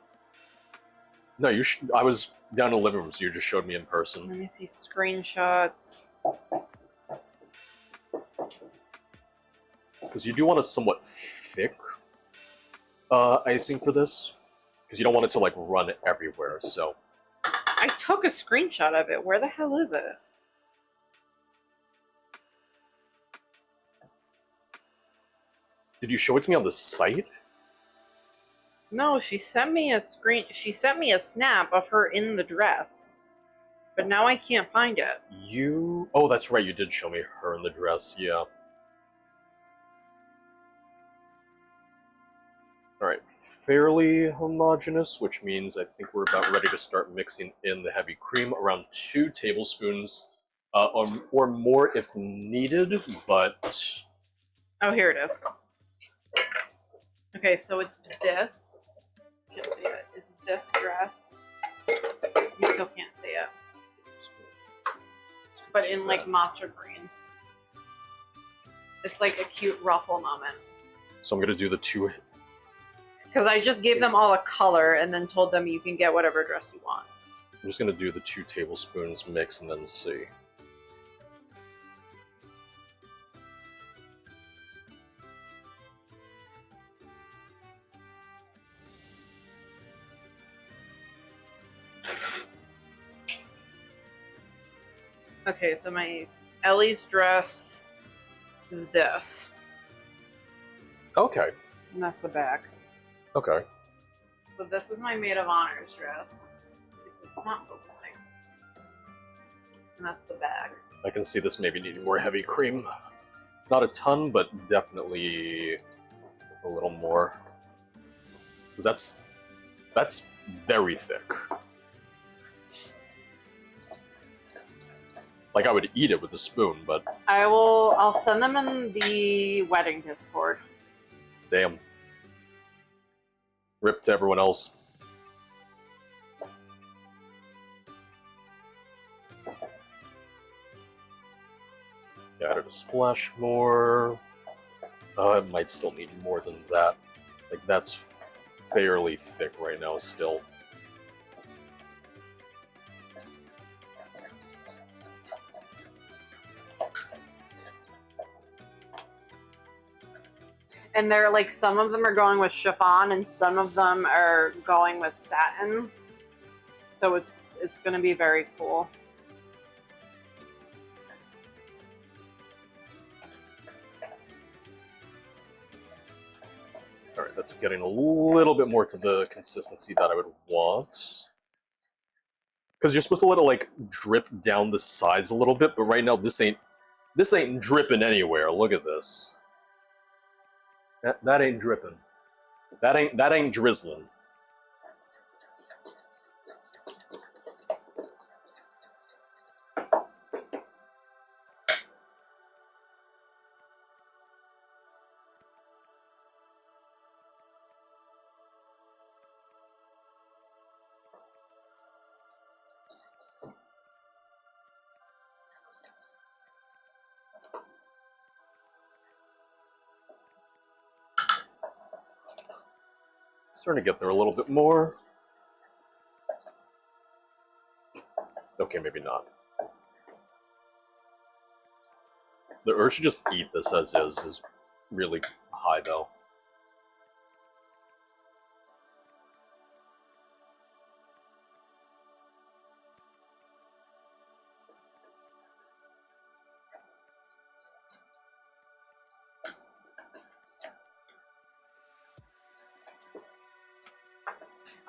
No, I was down in the living room, so you just showed me in person. Let me see screenshots. Because you do want a somewhat thick icing for this. Because you don't want it to, like, run everywhere, so... I took a screenshot of it. Where the hell is it? Did you show it to me on the site? No, she sent me a snap of her in the dress. But now I can't find it. Oh, that's right, you did show me her in the dress, yeah. Alright, fairly homogeneous, which means I think we're about ready to start mixing in the heavy cream, around 2 tablespoons, or more if needed, but... Oh, here it is. Okay, so it's this. You can see it. It's this dress. You still can't see it. But in like matcha green. It's like a cute ruffle moment. So I'm gonna do the two. Because I just gave them all a color and then told them you can get whatever dress you want. I'm just gonna do the 2 tablespoons mix and then see. Okay, so my Ellie's dress is this. Okay. And that's the back. Okay. So this is my maid of honor's dress. It's not focusing. And that's the bag. I can see this maybe needing more heavy cream. Not a ton, but definitely a little more. Because that's very thick. Like I would eat it with a spoon, but I'll send them in the wedding Discord. damn. Rip to everyone else. Added a splash more. I might still need more than that. Like, that's fairly thick right now still. And they're like, some of them are going with chiffon and some of them are going with satin. So it's going to be very cool. Alright, that's getting a little bit more to the consistency that I would want. Because you're supposed to let it, like, drip down the sides a little bit, but right now this ain't dripping anywhere. Look at this. That ain't dripping. That ain't drizzling. Starting to get there a little bit more. Okay, maybe not. The urge to just eat this as is really high, though.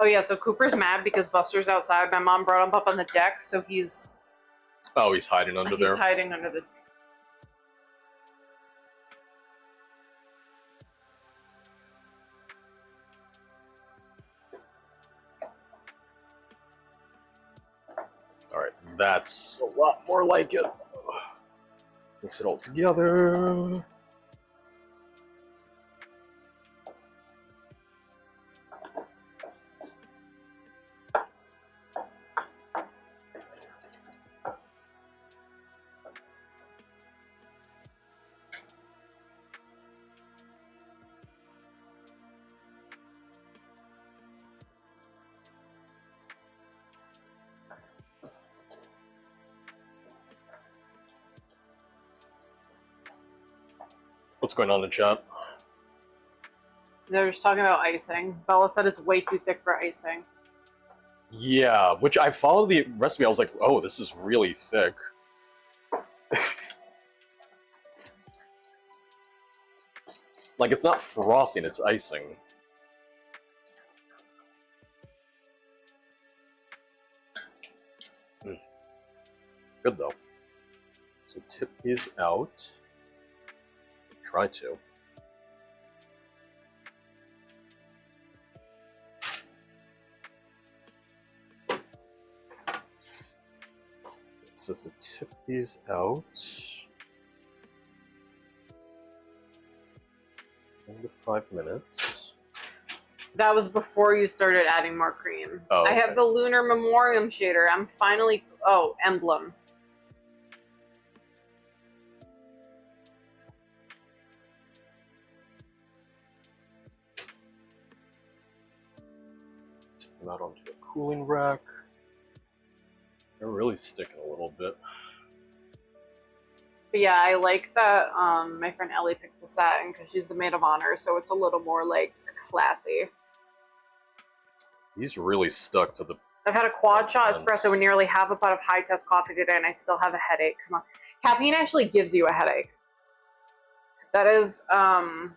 Oh yeah, so Cooper's mad because Buster's outside. My mom brought him up on the deck, so he's hiding under there. He's hiding under the... Alright, that's a lot more like it. Mix it all together. What's going on in chat? They're just talking about icing. Bella said it's way too thick for icing. Yeah, which I followed the recipe. I was like, oh, this is really thick. Like, it's not frosting, it's icing. Good, though. So tip these out. Try to. Just to tip these out. 1 to 5 minutes. That was before you started adding more cream. Oh, okay. I have the Lunar Memoriam shader. I'm finally... Oh, Emblem. them out onto a cooling rack. They're really sticking a little bit. But yeah, I like that my friend Ellie picked the satin because she's the maid of honor, so it's a little more like classy. These really stuck to the. I've had a quad shot espresso and nearly half a pot of high test coffee today, and I still have a headache. Come on, caffeine actually gives you a headache. That is a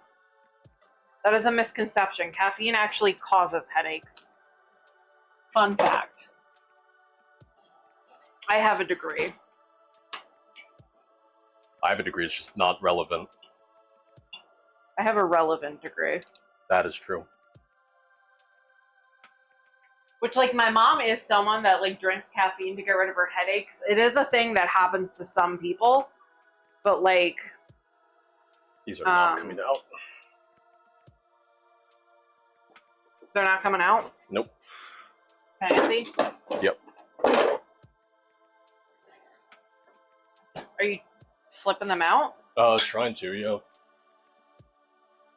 misconception. Caffeine actually causes headaches. Fun fact. I have a degree. I have a degree, it's just not relevant. I have a relevant degree. That is true. Which, like, my mom is someone that, like, drinks caffeine to get rid of her headaches. It is a thing that happens to some people, but, like... These are not coming out. They're not coming out? Nope. Can I see? Yep. Are you flipping them out? Trying to, yeah.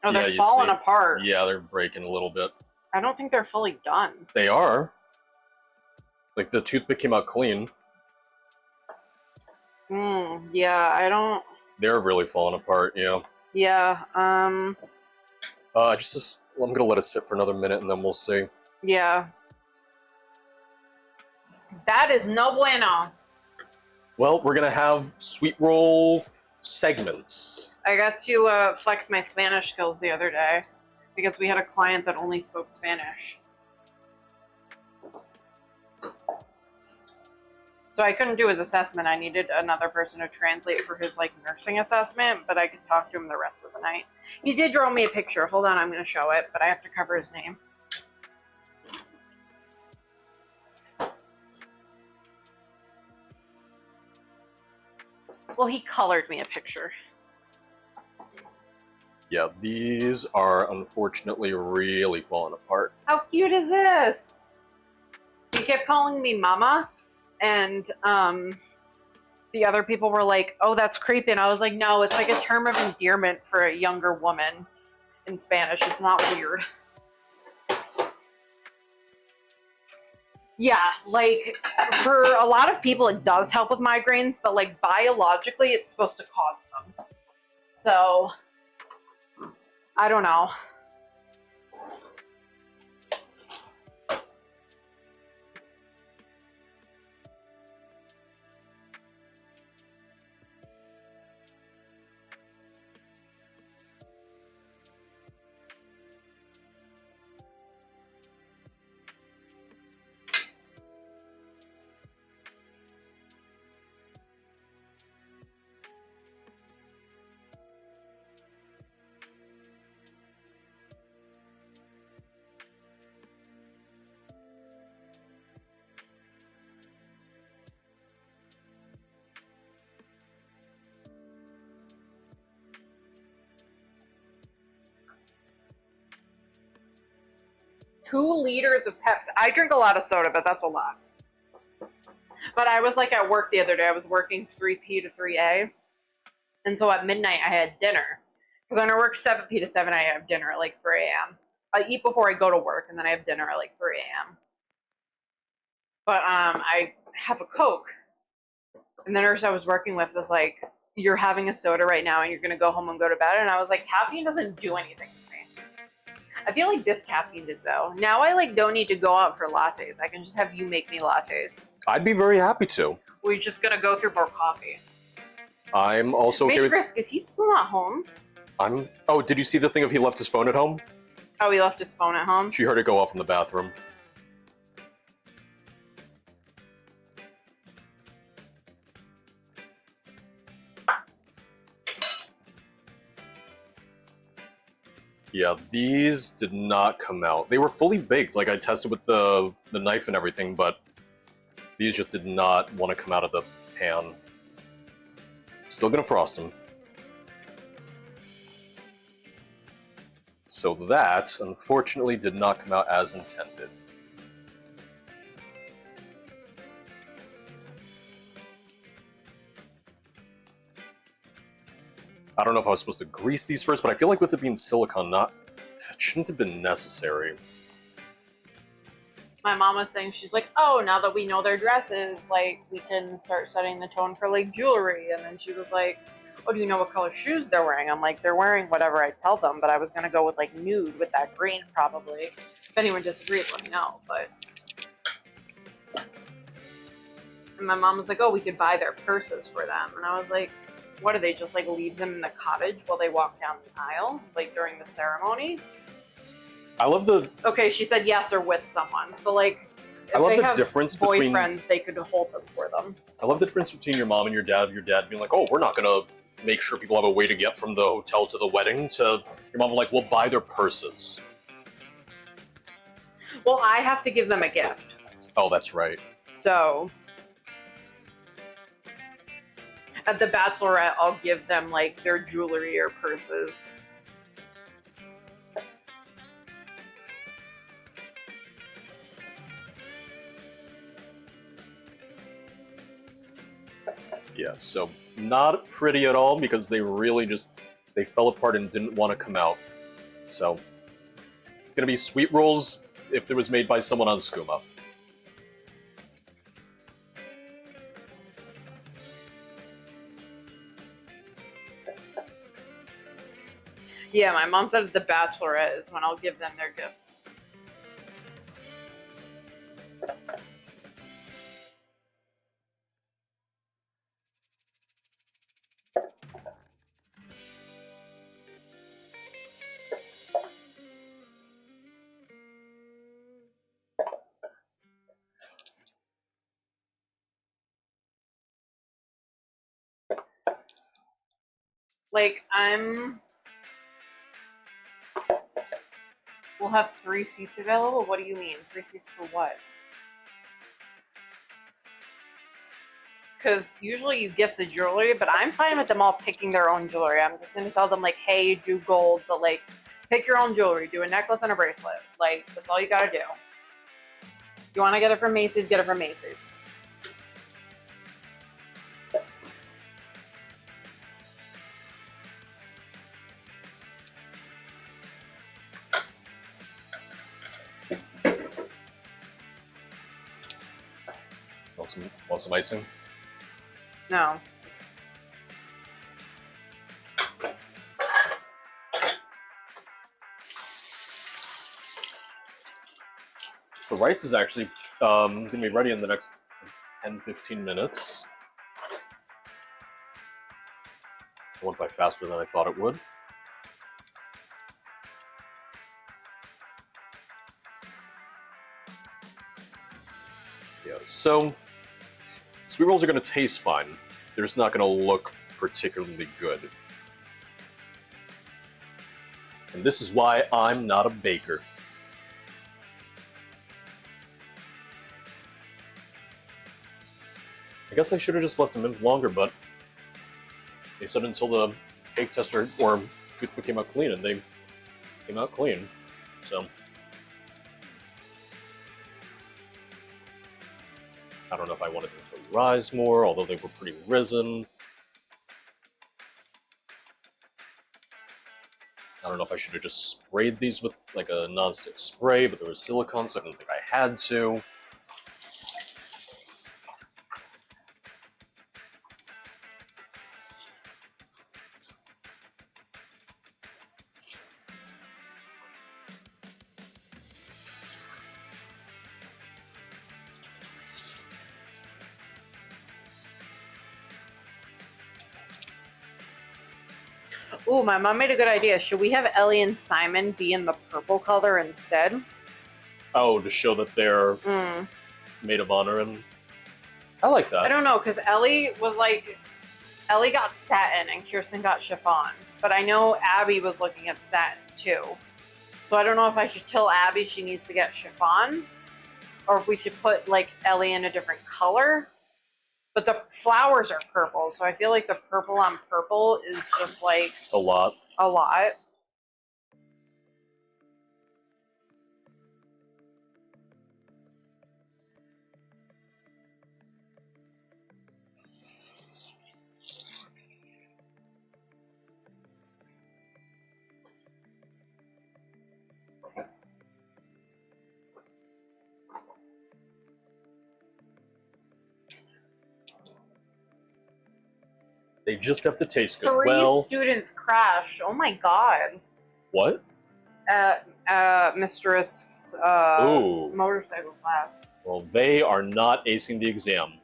Oh, they're you falling see. apart. Yeah, they're breaking a little bit. I don't think they're fully done. They are. Like, the toothpick came out clean. Yeah, I don't... They're really falling apart, yeah. Yeah, I'm gonna let it sit for another minute and then we'll see. yeah. That is no bueno. Well, we're gonna have sweet roll segments. I got to flex my Spanish skills the other day because we had a client that only spoke Spanish. So I couldn't do his assessment. I needed another person to translate for his like nursing assessment, but I could talk to him the rest of the night. He did draw me a picture. Hold on, I'm going to show it, but I have to cover his name. Well, he colored me a picture. Yeah, these are unfortunately really falling apart. How cute is this? He kept calling me mama, and the other people were like, oh, that's creepy. And I was like, no, it's like a term of endearment for a younger woman in Spanish. It's not weird. Yeah, like, for a lot of people, it does help with migraines, but, like, biologically, it's supposed to cause them. So, I don't know. Two liters of Pepsi. I drink a lot of soda, but that's a lot. But I was like at work the other day. I was working 3P to 3A. And so at midnight, I had dinner. Because when I work 7P to 7, I have dinner at like 3 a.m. I eat before I go to work, and then I have dinner at like 3 a.m. But I have a Coke. And the nurse I was working with was like, you're having a soda right now, and you're going to go home and go to bed. And I was like, caffeine doesn't do anything. I feel like this caffeine did though. Now I like don't need to go out for lattes. I can just have you make me lattes. I'd be very happy to. We're just gonna go through more coffee. I'm also okay with... Risk, is he still not home? Oh, did you see the thing of he left his phone at home? Oh, he left his phone at home? She heard it go off in the bathroom. Yeah, these did not come out. They were fully baked, like I tested with the knife and everything, but these just did not want to come out of the pan. Still gonna frost them. So that, unfortunately, did not come out as intended. I don't know if I was supposed to grease these first, but I feel like with it being silicone, it shouldn't have been necessary. my mom was saying, she's like, oh, now that we know their dresses, like, we can start setting the tone for, like, jewelry. And then she was like, oh, do you know what color shoes they're wearing? I'm like, they're wearing whatever I tell them, but I was going to go with, like, nude with that green, probably. If anyone disagrees, let me know, but... And my mom was like, oh, we could buy their purses for them. And I was like, what, do they just, like, leave them in the cottage while they walk down the aisle, like, during the ceremony? I love the Okay, she said yes or with someone. So, like, if I love they the have difference between- boyfriends, they could hold them for them. I love the difference between your mom and your dad. Your dad being like, oh, we're not gonna make sure people have a way to get from the hotel to the wedding, to your mom like, we'll buy their purses. Well, I have to give them a gift. Oh, that's right. So at the bachelorette, I'll give them like their jewelry or purses. Yeah, so not pretty at all because they really they fell apart and didn't want to come out. So it's gonna be sweet rolls if it was made by someone on Skooma. Yeah, my mom said at the bachelorette is when I'll give them their gifts. Like, we'll have 3 seats available? What do you mean? 3 seats for what? Because usually you gift the jewelry, but I'm fine with them all picking their own jewelry. I'm just going to tell them, like, hey, do gold, but, like, pick your own jewelry. Do a necklace and a bracelet. Like, that's all you got to do. If you want to get it from Macy's, get it from Macy's. Want some icing? No. The rice is actually going to be ready in the next 10-15 minutes. It went by faster than I thought it would. Yeah, so sweet rolls are going to taste fine. They're just not going to look particularly good. And this is why I'm not a baker. I guess I should have just left them in longer, but they said until the cake tester or toothpick came out clean, and they came out clean. So I don't know if I wanted them to rise more, although they were pretty risen. I don't know if I should have just sprayed these with like a non-stick spray, but there was silicone, so I didn't think I had to. Ooh, my mom made a good idea. Should we have Ellie and Simon be in the purple color instead? Oh, to show that they're maid of honor, and I like that. I don't know, because Ellie got satin and Kirsten got chiffon. But I know Abby was looking at satin too. So I don't know if I should tell Abby she needs to get chiffon, or if we should put like Ellie in a different color. But the flowers are purple, so I feel like the purple on purple is just like A lot. a lot. They just have to taste good. 3 Well, students crashed. Oh my god. what? Mistress Ooh. motorcycle class. Well, they are not acing the exam.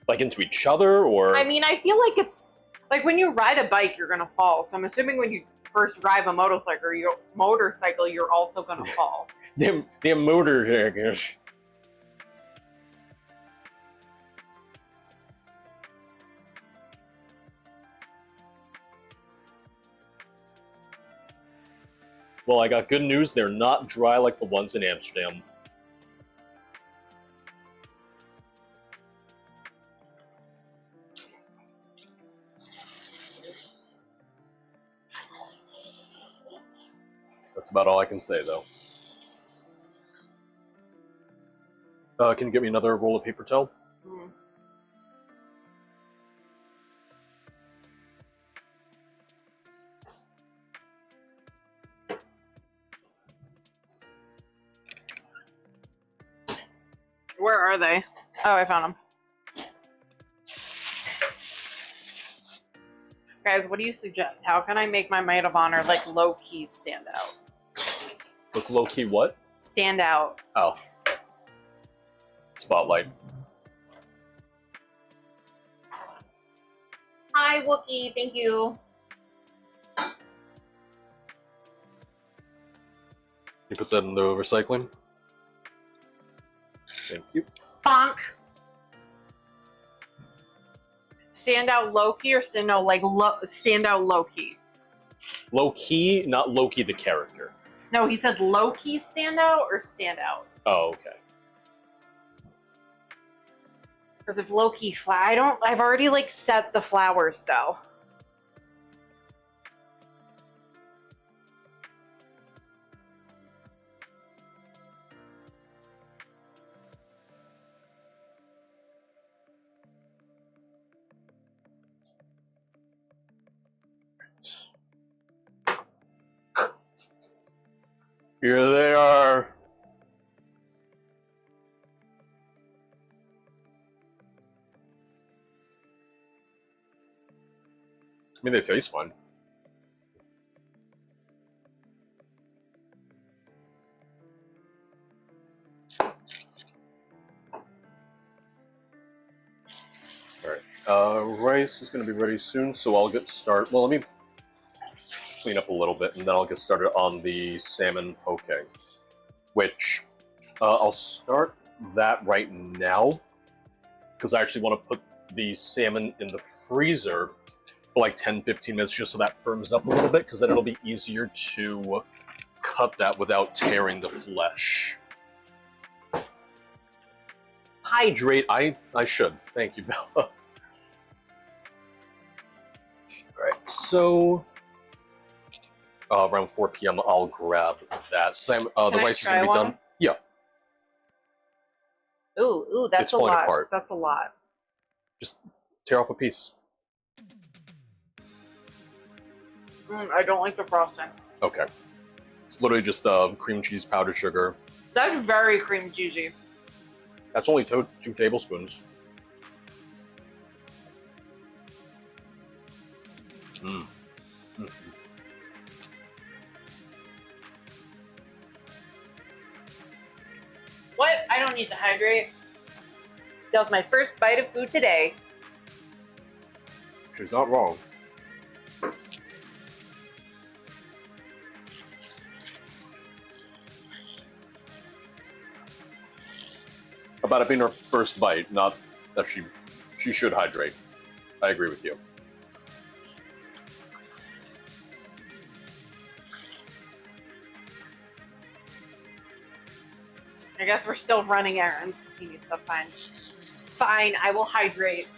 Like into each other, or I mean, I feel like it's like when you ride a bike, you're gonna fall. So I'm assuming when you first drive a motorcycle, you're also gonna fall. the motor. Well, I got good news. They're not dry like the ones in Amsterdam. That's about all I can say, though. Can you get me another roll of paper towel? Mm. Where are they? Oh, I found them. Guys, what do you suggest? How can I make my Maid of Honor like low-key stand out? Look low-key what? Stand out. Oh. Spotlight. Hi, Wookie. Thank you. You put that in the recycling? Thank you. Bonk. Stand out low-key or stand out stand out low-key? Low-key, not Loki the character. No, he said low-key stand out or stand out. Oh, okay. Because if low-key I've already like set the flowers though. Here they are. I mean, they taste fine. Alright, rice is going to be ready soon, so I'll get started. Well, let me clean up a little bit, and then I'll get started on the salmon poke, which I'll start that right now, because I actually want to put the salmon in the freezer for like 10-15 minutes just so that firms up a little bit, because then it'll be easier to cut that without tearing the flesh. Hydrate, I should. Thank you, Bella. Alright, so around 4 p.m. I'll grab that. The rice is gonna be done. Yeah. Ooh, that's It's a falling lot. apart. That's a lot. Just tear off a piece. I don't like the frosting. Okay. It's literally just cream cheese, powdered sugar. That's very cream cheesy. That's only 2 tablespoons. Mm. Mm. What? I don't need to hydrate. That was my first bite of food today. She's not wrong. About it being her first bite, not that she should hydrate. I agree with you. I guess we're still running errands. So fine. Fine, I will hydrate.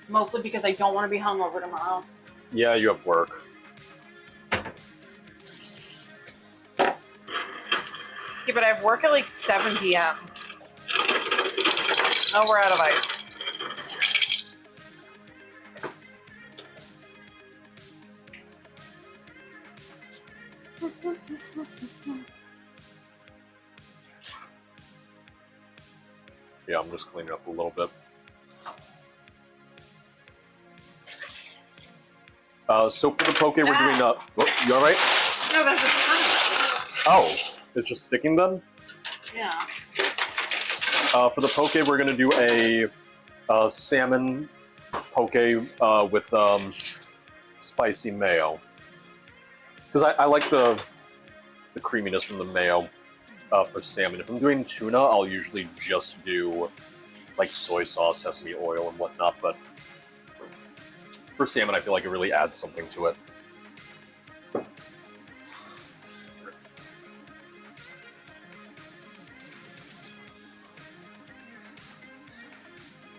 Mostly because I don't want to be hungover tomorrow. Yeah, you have work. Yeah, but I have work at like 7 p.m. Oh, we're out of ice. Yeah, I'm just cleaning up a little bit. So for the poke, we're doing oh, you all right? No, there's a ton of Oh, it's just sticking then. them. Yeah. For the poke, we're gonna do a salmon poke with spicy mayo. Because I like the creaminess from the mayo for salmon. If I'm doing tuna, I'll usually just do like soy sauce, sesame oil, and whatnot. But for salmon, I feel like it really adds something to it.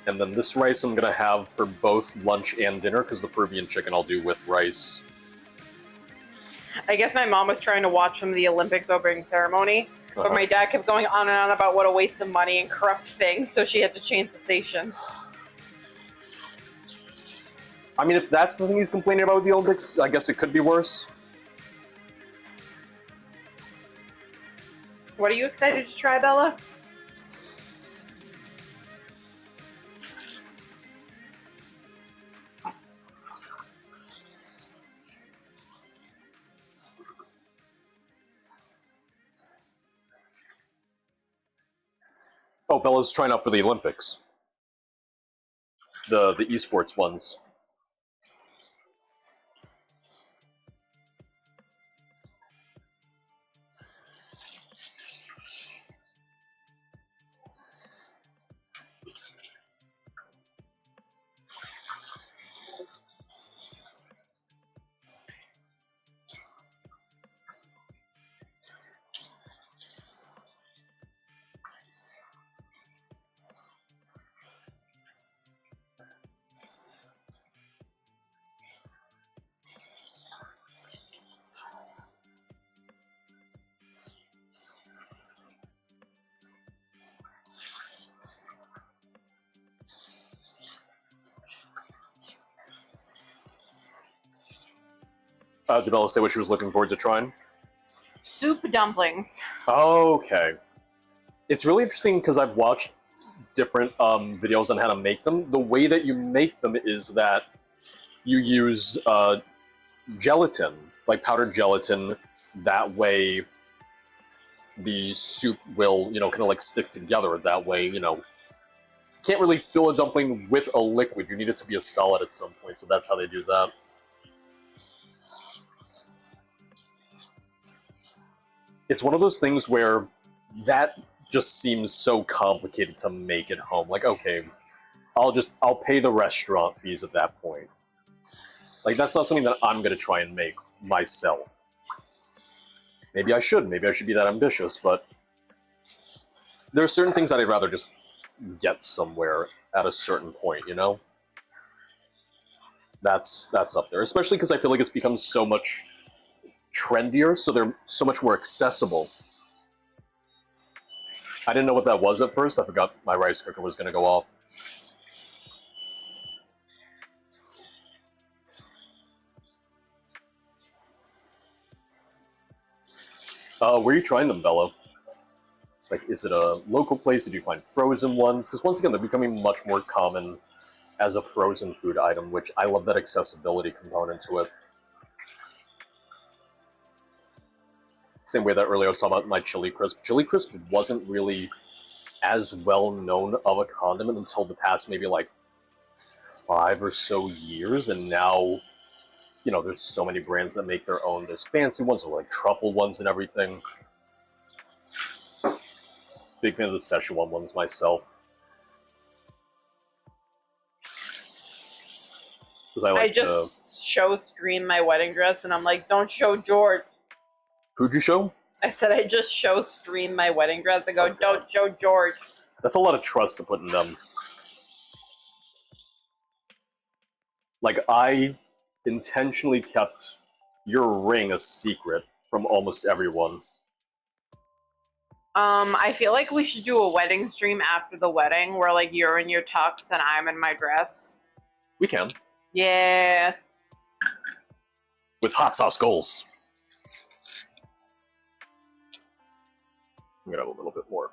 And then this rice I'm gonna have for both lunch and dinner, because the Peruvian chicken I'll do with rice. I guess my mom was trying to watch some of the Olympics opening ceremony, but my dad kept going on and on about what a waste of money and corrupt things, so she had to change the station. I mean, if that's the thing he's complaining about with the Olympics, I guess it could be worse. What are you excited to try, Bella? Oh, Bella's trying out for the Olympics. The esports ones. Did Bella say what she was looking forward to trying? Soup dumplings. Okay. It's really interesting because I've watched different videos on how to make them. The way that you make them is that you use gelatin, like powdered gelatin. That way the soup will, kind of like stick together. That way, can't really fill a dumpling with a liquid. You need it to be a solid at some point, so that's how they do that. It's one of those things where that just seems so complicated to make at home. Like, okay, I'll pay the restaurant fees at that point. Like, that's not something that I'm gonna try and make myself. Maybe I should be that ambitious, but there are certain things that I'd rather just get somewhere at a certain point, That's up there, especially because I feel like it's become so much trendier, so they're so much more accessible. I didn't know what that was at first. I forgot my rice cooker was going to go off. Where are you trying them, Bella? Like, is it a local place? Did you find frozen ones? Because once again, they're becoming much more common as a frozen food item, which I love that accessibility component to it. Same way that earlier I was talking about my chili crisp. Chili crisp wasn't really as well known of a condiment until the past maybe like 5 or so years, and now, there's so many brands that make their own. There's fancy ones, like truffle ones and everything. Big fan of the Szechuan ones myself. Because I just show stream my wedding dress, and I'm like, don't show George. Who'd you show? I said I just show stream my wedding dress. I go, okay. Don't show George. That's a lot of trust to put in them. Like, I intentionally kept your ring a secret from almost everyone. I feel like we should do a wedding stream after the wedding where, like, you're in your tux and I'm in my dress. We can. Yeah. With hot sauce goals. I'm gonna have a little bit more.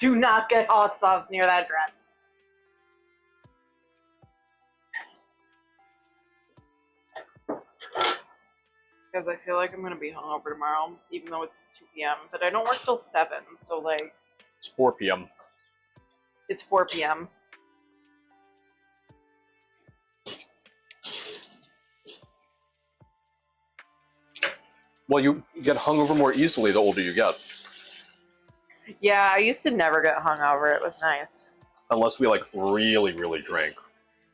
Do not get hot sauce near that dress. Because I feel like I'm gonna be hungover tomorrow, even though it's 2 p.m. But I don't work till 7, so like It's 4 p.m. it's 4 p.m. Well, you get hungover more easily the older you get. Yeah, I used to never get hungover. It was nice. Unless we like really, really drank.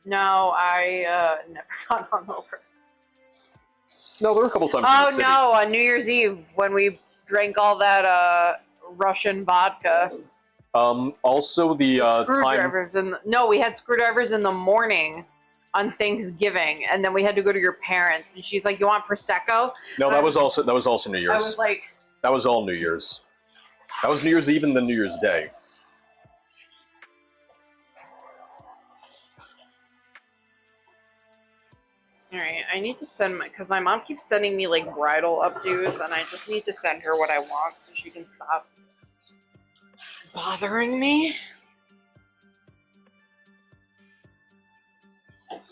No, I never got hungover. No, there were a couple times in the Oh city. no, on New Year's Eve when we drank all that Russian vodka. Also the time. Screwdrivers no, we had screwdrivers in the morning on Thanksgiving, and then we had to go to your parents, and she's like, "You want prosecco?" No, that was also New Year's. I was like, That was all New Year's. That was New Year's Eve and then New Year's Day. "All right, I need to send because my mom keeps sending me like bridal updos, and I just need to send her what I want so she can stop bothering me."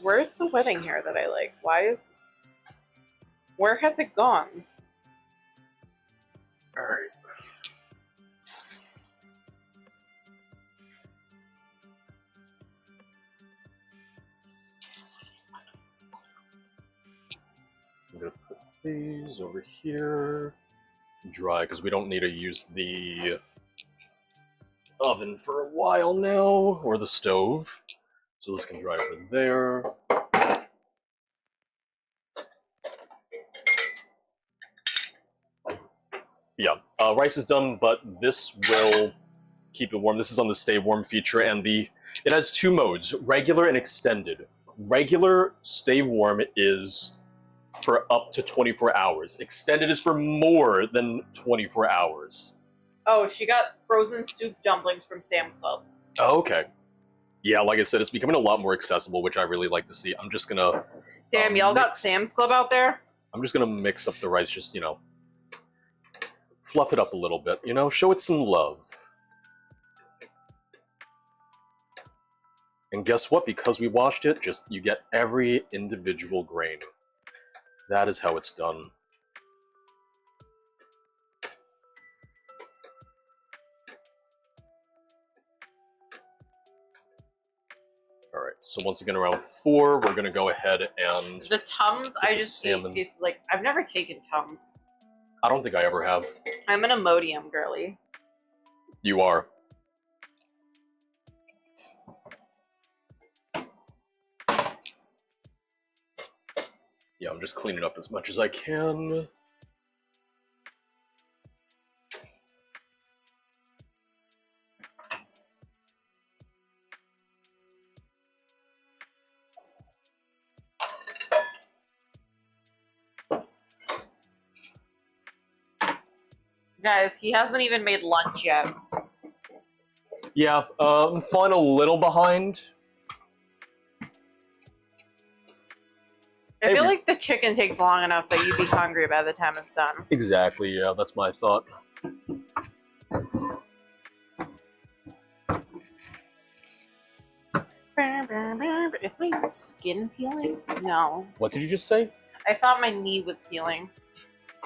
Where's the wedding hair that I like? Where has it gone? Alright. I'm gonna put these over here. Dry, because we don't need to use the oven for a while now, or the stove. So this can dry over there. Yeah, rice is done, but this will keep it warm. This is on the stay warm feature, and it has 2 modes, regular and extended. Regular stay warm is for up to 24 hours. Extended is for more than 24 hours. Oh, she got frozen soup dumplings from Sam's Club. Oh, okay. Yeah, like I said, it's becoming a lot more accessible, which I really like to see. I'm just gonna... Damn, y'all got Sam's Club out there? I'm just gonna mix up the rice, just, you know, fluff it up a little bit, you know, show it some love. And guess what? Because we washed it, you get every individual grain. That is how it's done. Alright, so once again around 4, we're gonna go ahead and... The Tums, I the just salmon. taste like... I've never taken Tums. I don't think I ever have. I'm an Imodium girly. You are. Yeah, I'm just cleaning up as much as I can. Guys, he hasn't even made lunch yet. Yeah, I'm falling a little behind. I feel like the chicken takes long enough that you'd be hungry by the time it's done. Exactly, yeah, that's my thought. Is my skin peeling? No. What did you just say? I thought my knee was peeling.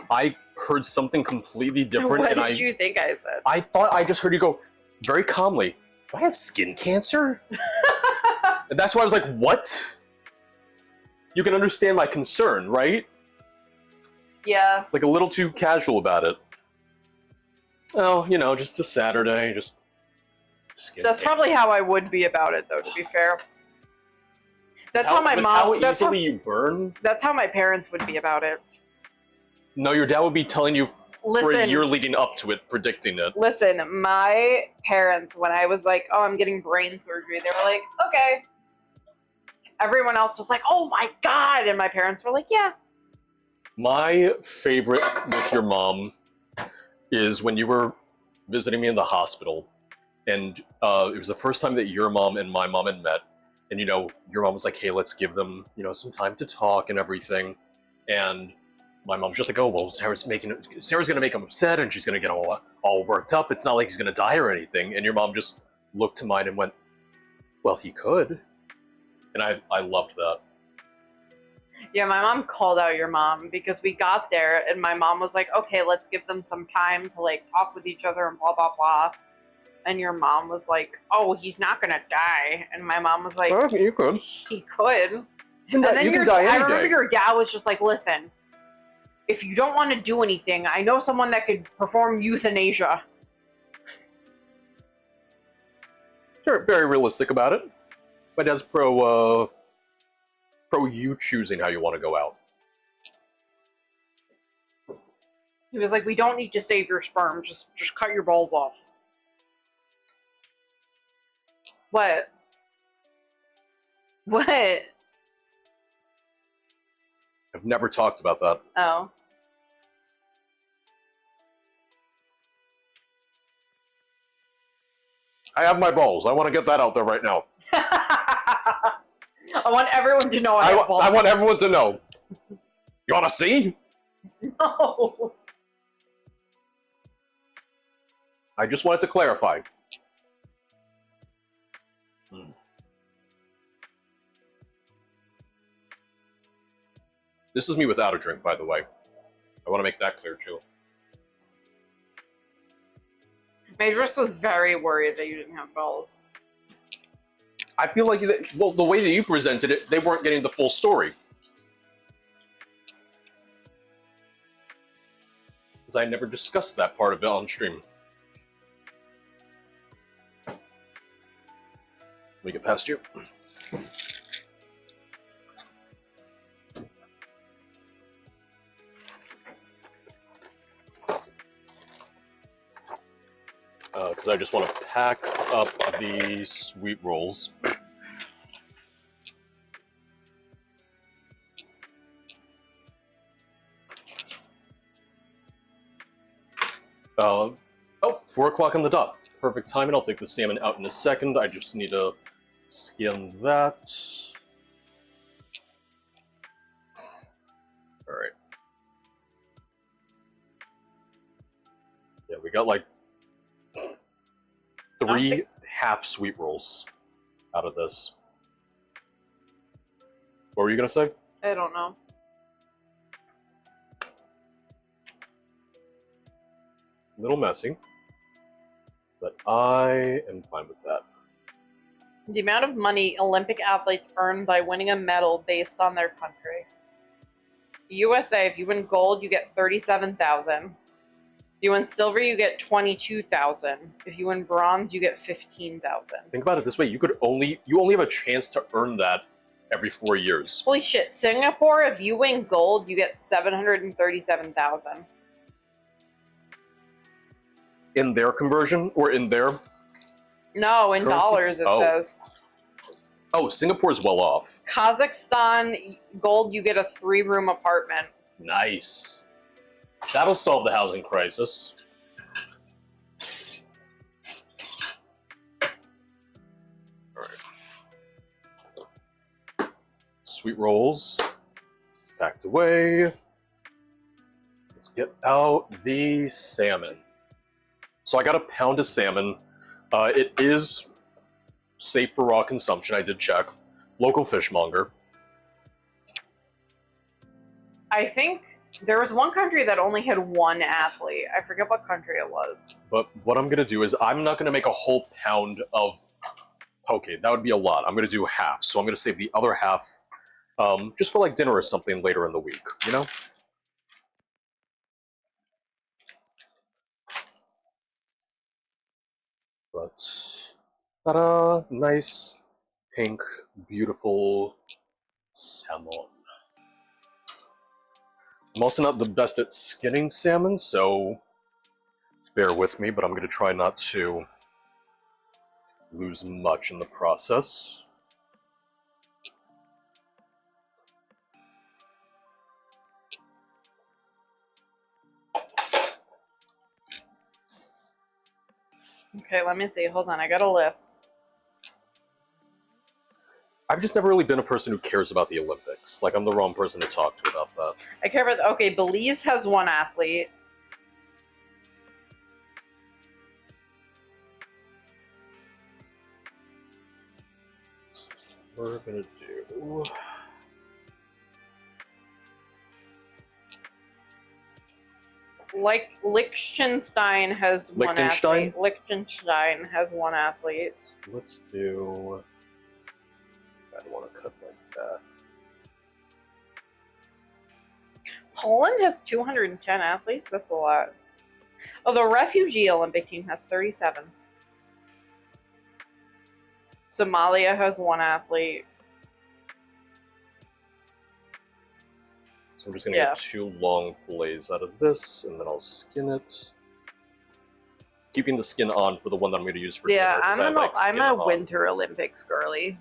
I heard something completely different, What and did you think I said? I thought I just heard you go very calmly, do I have skin cancer? And that's why I was like, what? You can understand my concern, right? Yeah. Like a little too casual about it. Oh, you know, just a Saturday, just skin That's cancer. probably how I would be about it, though, to be fair. That's how my with mom... How that's, easily you burn? that's how my parents would be about it. No, your dad would be telling you for a Listen, year leading up to it, predicting it. listen, my parents, when I was like, oh, I'm getting brain surgery, they were like, okay. Everyone else was like, oh my God. And my parents were like, yeah. My favorite with your mom is when you were visiting me in the hospital, and it was the first time that your mom and my mom had met, and you know, your mom was like, hey, let's give them, you know, some time to talk and everything, and my mom's just like, oh, well, Sarah's gonna make him upset, and she's gonna get all worked up. It's not like he's gonna die or anything. And your mom just looked to mine and went, well, he could. And I loved that. Yeah, my mom called out your mom because we got there and my mom was like, okay, let's give them some time to like talk with each other and blah, blah, blah. And your mom was like, oh, he's not gonna die. And my mom was like, Oh, you could. he could. You And then can die I any remember day. your dad was just like, listen, if you don't want to do anything, I know someone that could perform euthanasia. Sure, very realistic about it. My dad's pro you choosing how you want to go out. He was like, we don't need to save your sperm, just cut your balls off. What? What? I've never talked about that. Oh. I have my balls. I want to get that out there right now. I want everyone to know I have balls. I want everyone to know. You want to see? No. I just wanted to clarify. This is me without a drink, by the way. I want to make that clear, too. Madras was very worried that you didn't have balls. I feel like, well, the way that you presented it, they weren't getting the full story. Because I never discussed that part of it on stream. Let me get past you. Because I just want to pack up the sweet rolls. Oh, 4 o'clock on the dot. Perfect timing. I'll take the salmon out in a second. I just need to skin that. Alright. Yeah, we got like 3 half sweet rolls out of this. What were you gonna say? I don't know. A little messy, but I am fine with that. The amount of money Olympic athletes earn by winning a medal based on their country. USA, if you win gold, you get $37,000. If you win silver, you get $22,000. If you win bronze, you get $15,000. Think about it this way: you only have a chance to earn that every 4 years. Holy shit! Singapore, if you win gold, you get $737,000. In their conversion, or in their... No, in Currency? dollars it Oh. says. Oh, Singapore's well off. Kazakhstan, gold, you get a 3-room apartment. Nice. That'll solve the housing crisis. Alright. Sweet rolls. Packed away. Let's get out the salmon. So I got a pound of salmon. It is safe for raw consumption, I did check. Local fishmonger. I think there was one country that only had 1 athlete. I forget what country it was. But what I'm going to do is I'm not going to make a whole pound of poke. That would be a lot. I'm going to do half. So I'm going to save the other half just for like dinner or something later in the week, you know? But, ta-da! Nice, pink, beautiful salmon. I'm also not the best at skinning salmon, so bear with me, but I'm going to try not to lose much in the process. Okay, let me see. Hold on, I got a list. I've just never really been a person who cares about the Olympics. Like, I'm the wrong person to talk to about that. I care about... Okay, Belize has 1 athlete. we're gonna do. Like Liechtenstein has one Liechtenstein? athlete. Liechtenstein has one athlete. Let's do. I don't want to cut like that. Poland has 210 athletes. That's a lot. Oh, the refugee Olympic team has 37. Somalia has one athlete. So I'm just gonna Yeah. get 2 long fillets out of this, and then I'll skin it. Keeping the skin on for the one that I'm going to use for Yeah, dinner. 'cause I'm skin a on. Winter Olympics girly.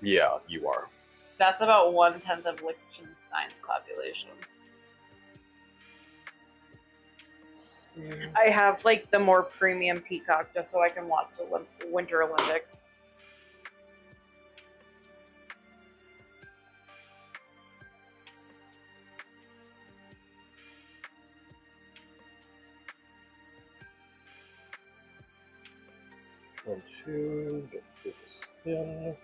Yeah, you are. That's about 1/10 of Liechtenstein's population. I have like the more premium Peacock just so I can watch the Winter Olympics. Trying to get through the skin.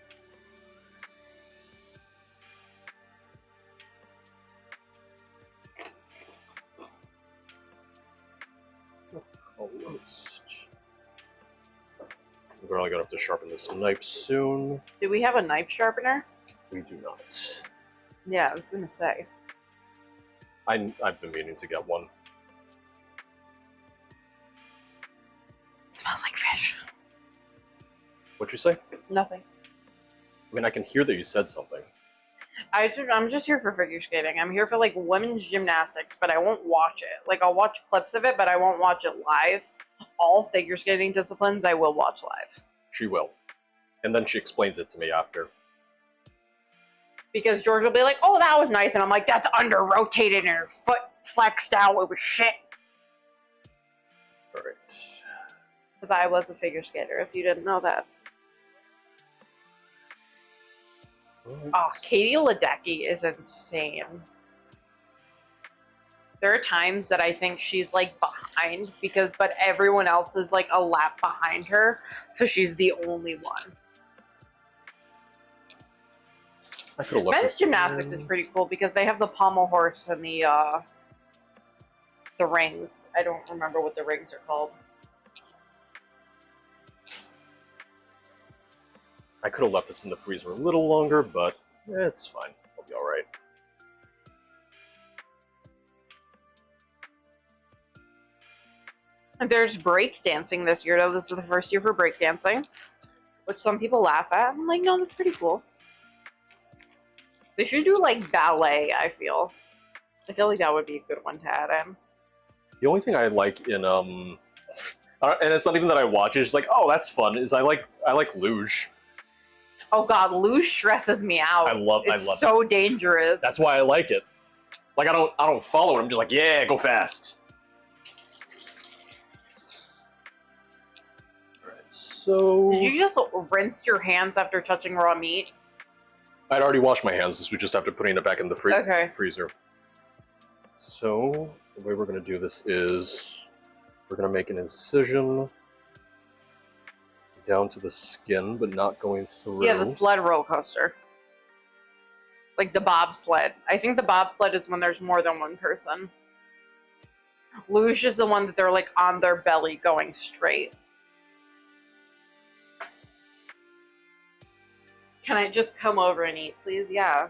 Almost. We're probably gonna have to sharpen this knife soon. Do we have a knife sharpener? We do not. Yeah, I was gonna say. I've been meaning to get one. It smells like fish. What'd you say? Nothing. I mean, I can hear that you said something. I'm just here for figure skating. I'm here for like women's gymnastics, but I won't watch it. Like I'll watch clips of it, but I won't watch it live. All figure skating disciplines I will watch live. She will. And then she explains it to me after. Because George will be like, "Oh, that was nice," and I'm like, "That's under rotated and her foot flexed out. It was shit." Alright. Because I was a figure skater. If you didn't know that. Oh, Katie Ledecky is insane. There are times that I think she's like behind but everyone else is like a lap behind her, so she's the only one. I could have left Men's this gymnastics in. is pretty cool because they have the pommel horse and the rings. I don't remember what the rings are called. I could have left this in the freezer a little longer, but it's fine. I'll be alright. And there's break dancing this year, though. This is the first year for break dancing, which some people laugh at. I'm like, no, that's pretty cool. They should do like ballet, I feel. I feel like that would be a good one to add in. The only thing I like in and it's not even that I watch, it's just like, oh, that's fun, is I like luge. Oh god, luge stresses me out. I love It's so dangerous. That's why I like it. Like I don't follow it, I'm just like, yeah, go fast. Alright, so Did you just rinse your hands after touching raw meat? I'd already washed my hands, so we just have to putting it back in the Okay. freezer. So the way we're gonna do this is we're gonna make an incision down to the skin, but not going through. Yeah, the sled roller coaster. Like the bobsled. I think the bobsled is when there's more than one person. Luge is the one that they're like on their belly going straight. Can I just come over and eat, please? Yeah.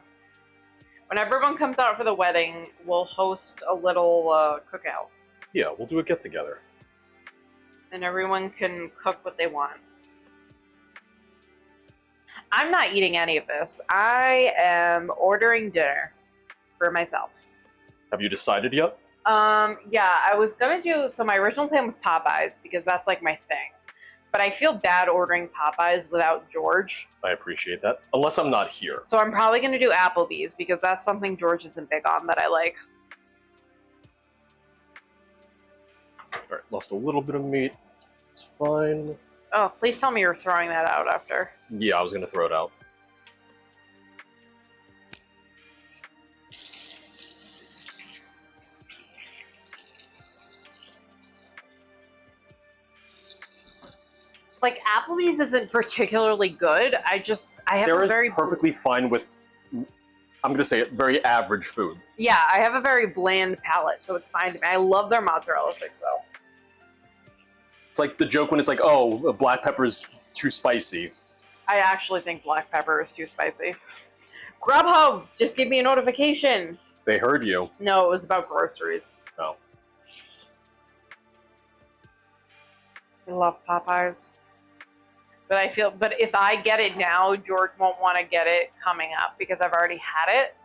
When everyone comes out for the wedding, we'll host a little cookout. Yeah, we'll do a get together. And everyone can cook what they want. I'm not eating any of this. I am ordering dinner for myself. Have you decided yet? Yeah, I was gonna do, so my original plan was Popeyes because that's like my thing. But I feel bad ordering Popeyes without George. I appreciate that. Unless I'm not here. So I'm probably gonna do Applebee's because that's something George isn't big on that I like. Alright, lost a little bit of meat. It's fine. Oh, please tell me you're throwing that out after. Yeah, I was gonna throw it out. Like, Applebee's isn't particularly good. I just, I have Sarah's a very perfectly fine with, I'm going to say it, very average food. Yeah, I have a very bland palate, so it's fine to me. I love their mozzarella sticks, though. It's like the joke when it's like, oh, black pepper is too spicy. I actually think black pepper is too spicy. Grubhub, just give me a notification. They heard you. No, it was about groceries. Oh. I love Popeyes. But if I get it now, George won't want to get it coming up because I've already had it.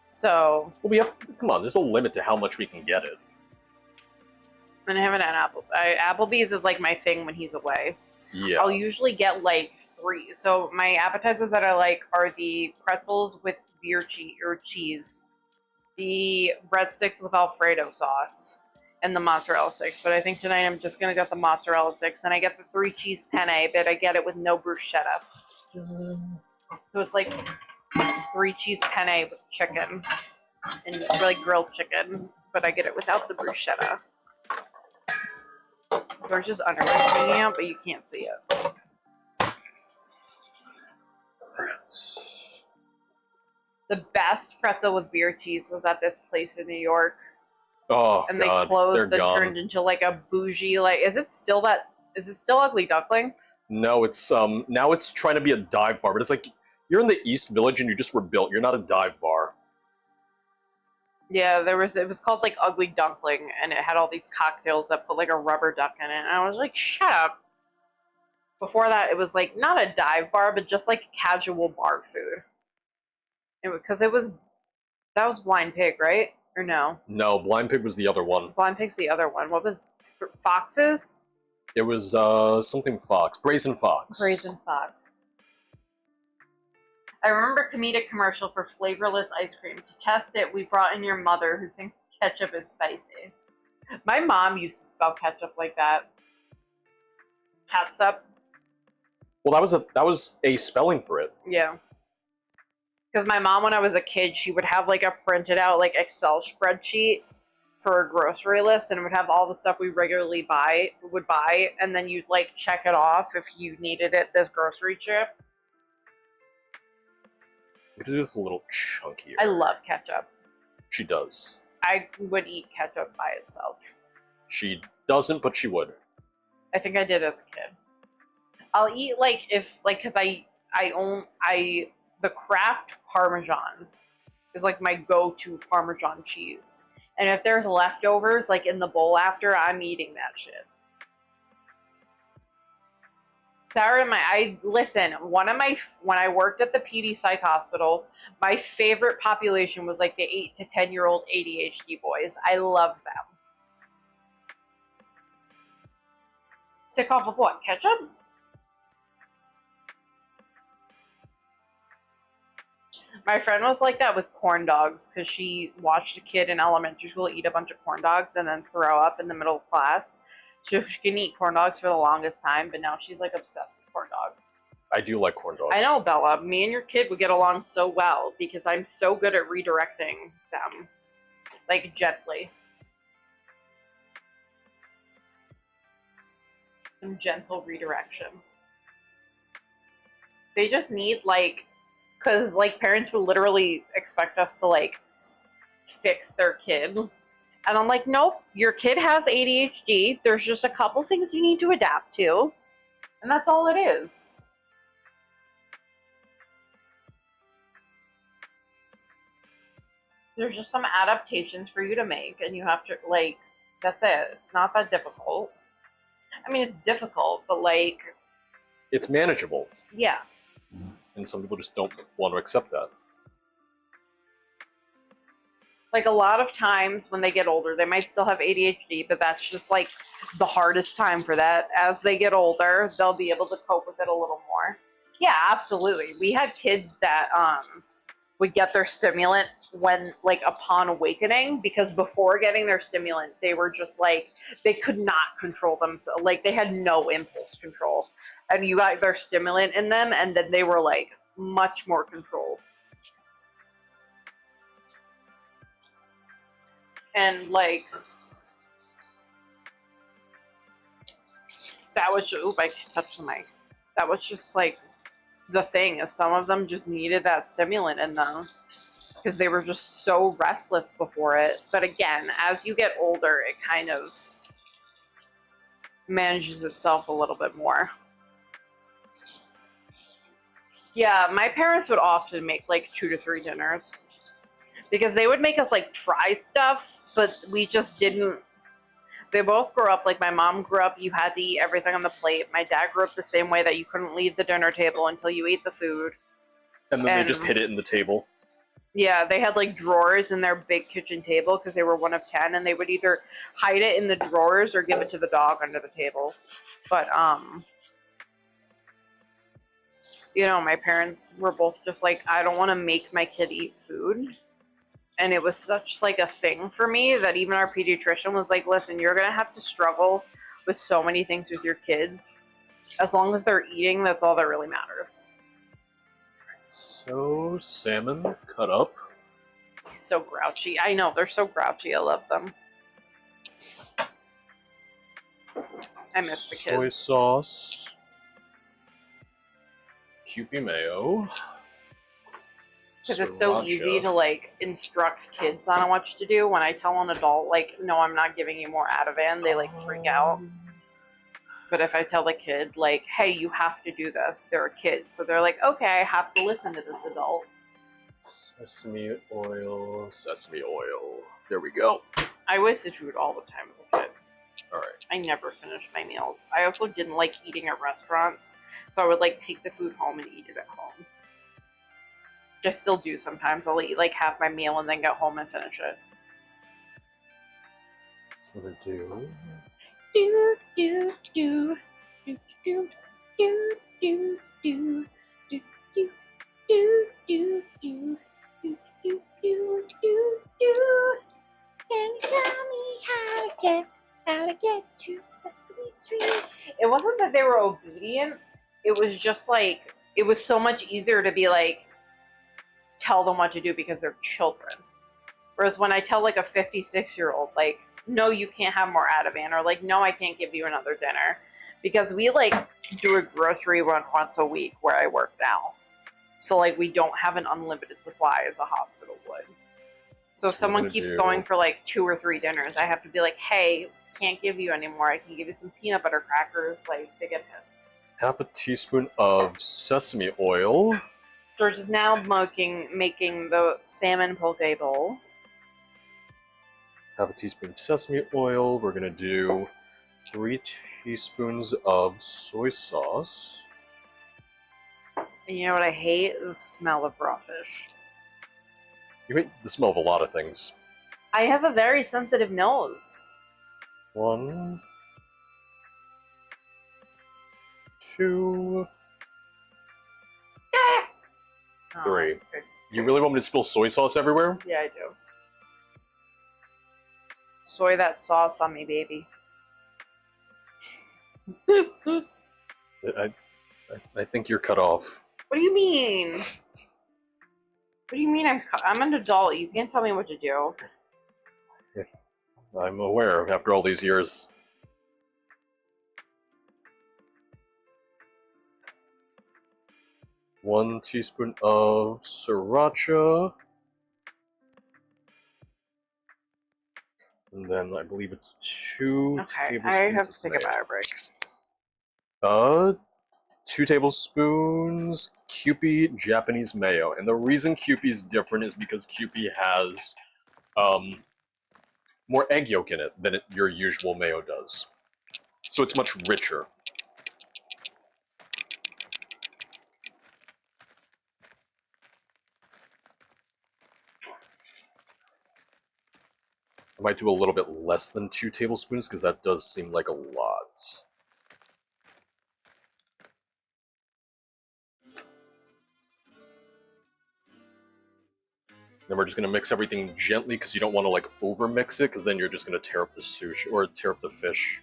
So. Well, come on, there's a limit to how much we can get it. And I haven't had Applebee's is like my thing when he's away. Yeah. I'll usually get like 3. So my appetizers that I like are the pretzels with beer cheese, the breadsticks with Alfredo sauce, and the mozzarella sticks. But I think tonight I'm just gonna get the mozzarella sticks, and I get the 3 cheese penne, but I get it with no bruschetta. So it's like 3 cheese penne with chicken and like grilled chicken, but I get it without the bruschetta. There's just underwear hanging out, but you can't see it. The best pretzel with beer cheese was at this place in New York. Oh, And God, they closed they're and gone. turned into like a bougie, like, is it still Ugly Duckling? No, it's now it's trying to be a dive bar, but it's like you're in the East Village and you just were built. You're not a dive bar. Yeah, it was called like Ugly Duckling, and it had all these cocktails that put like a rubber duck in it. And I was like, shut up. Before that, it was like not a dive bar, but just like casual bar food. That was Blind Pig, right? Or no? No, Blind Pig was the other one. Blind Pig's the other one. What was Fox's? It was something Fox, Brazen Fox. Brazen Fox. I remember comedic commercial for flavorless ice cream. To test it, we brought in your mother who thinks ketchup is spicy. My mom used to spell ketchup like that. Catsup. Well, that was a spelling for it. Yeah. Because my mom, when I was a kid, she would have like a printed out like Excel spreadsheet for a grocery list, and it would have all the stuff we regularly would buy, and then you'd like check it off if you needed it this grocery trip. We could do this a little chunkier. I love ketchup. She does. I would eat ketchup by itself. She doesn't, but she would. I think I did as a kid. I'll eat because the Kraft Parmesan is like my go-to Parmesan cheese. And if there's leftovers like in the bowl after, I'm eating that shit. Sarah and when I worked at the PD Psych Hospital, my favorite population was like the 8 to 10-year-old ADHD boys. I love them. Sick off of what? Ketchup? My friend was like that with corn dogs because she watched a kid in elementary school eat a bunch of corn dogs and then throw up in the middle of class. So she can eat corn dogs for the longest time, but now she's like obsessed with corn dogs. I do like corn dogs. I know, Bella. Me and your kid would get along so well because I'm so good at redirecting them. Like, gently. Some gentle redirection. They just need, because, parents would literally expect us to, fix their kid. And I'm like, nope, your kid has ADHD. There's just a couple things you need to adapt to. And that's all it is. There's just some adaptations for you to make, and you have to, that's it. It's not that difficult. I mean, it's difficult, but, it's manageable. yeah. And some people just don't want to accept that. A lot of times when they get older, they might still have ADHD, but that's just, the hardest time for that. As they get older, they'll be able to cope with it a little more. Yeah, absolutely. We had kids that, would get their stimulant when, upon awakening, because before getting their stimulant, they were just, they could not control themselves. They had no impulse control. And you got their stimulant in them, and then they were, much more controlled. And, that was just, I touched the mic. That was just, the thing is some of them just needed that stimulant in them because they were just so restless before it. But again, as you get older, it kind of manages itself a little bit more. Yeah, my parents would often make like 2 to 3 dinners because they would make us like try stuff, but we just didn't. They both grew up, like my mom grew up, you had to eat everything on the plate. My dad grew up the same way, that you couldn't leave the dinner table until you ate the food. And then they just hid it in the table. Yeah, they had like drawers in their big kitchen table because they were one of 10, and they would either hide it in the drawers or give it to the dog under the table. But you know, my parents were both just like, I don't want to make my kid eat food. And it was such like a thing for me that even our pediatrician was like, listen, you're gonna have to struggle with so many things with your kids. As long as they're eating, that's all that really matters. So, salmon cut up. He's so grouchy. I know, they're so grouchy. I love them. I miss the kids. Soy sauce. Kewpie mayo. Because it's so easy to like instruct kids on what to do. When I tell an adult, like, no, I'm not giving you more Ativan, they like freak out. But if I tell the kid, like, hey, you have to do this, they're a kid. So they're like, okay, I have to listen to this adult. Sesame oil, sesame oil. There we go. I wasted food all the time as a kid. Alright. I never finished my meals. I also didn't like eating at restaurants. So I would like take the food home and eat it at home. I still do sometimes. I'll eat like half my meal and then go home and finish it. So we do. Do do do do do do do do do do do do do do do do. Can you tell me how to get to Sesame Street? It wasn't that they were obedient. It was just like, it was so much easier to be like, tell them what to do because they're children. Whereas when I tell like a 56-year-old, like, no, you can't have more Ativan, or like, no, I can't give you another dinner, because we like do a grocery run once a week where I work now. So like, we don't have an unlimited supply as a hospital would. So if someone keeps going for like 2 or 3 dinners, I have to be like, hey, can't give you anymore. I can give you some peanut butter crackers. Like, they get pissed. Half a teaspoon of sesame oil. George is now making the salmon poke bowl. Half a teaspoon of sesame oil. We're gonna do 3 teaspoons of soy sauce. And you know what I hate? The smell of raw fish. You hate the smell of a lot of things. I have a very sensitive nose. 1, 2, 3. Okay. You really want me to spill soy sauce everywhere? Yeah, I do. Soy that sauce on me, baby. I think you're cut off. What do you mean? What do you mean I'm an adult? You can't tell me what to do. I'm aware after all these years. One teaspoon of sriracha. And then I believe it's 2 Okay, tablespoons. I have to of take a mayo. batter break. 2 tablespoons Kewpie Japanese mayo. And the reason Kewpie is different is because Kewpie has more egg yolk in it than your usual mayo does. So it's much richer. I might do a little bit less than 2 tablespoons because that does seem like a lot. Then we're just going to mix everything gently because you don't want to like over mix it, because then you're just going to tear up the sushi or tear up the fish.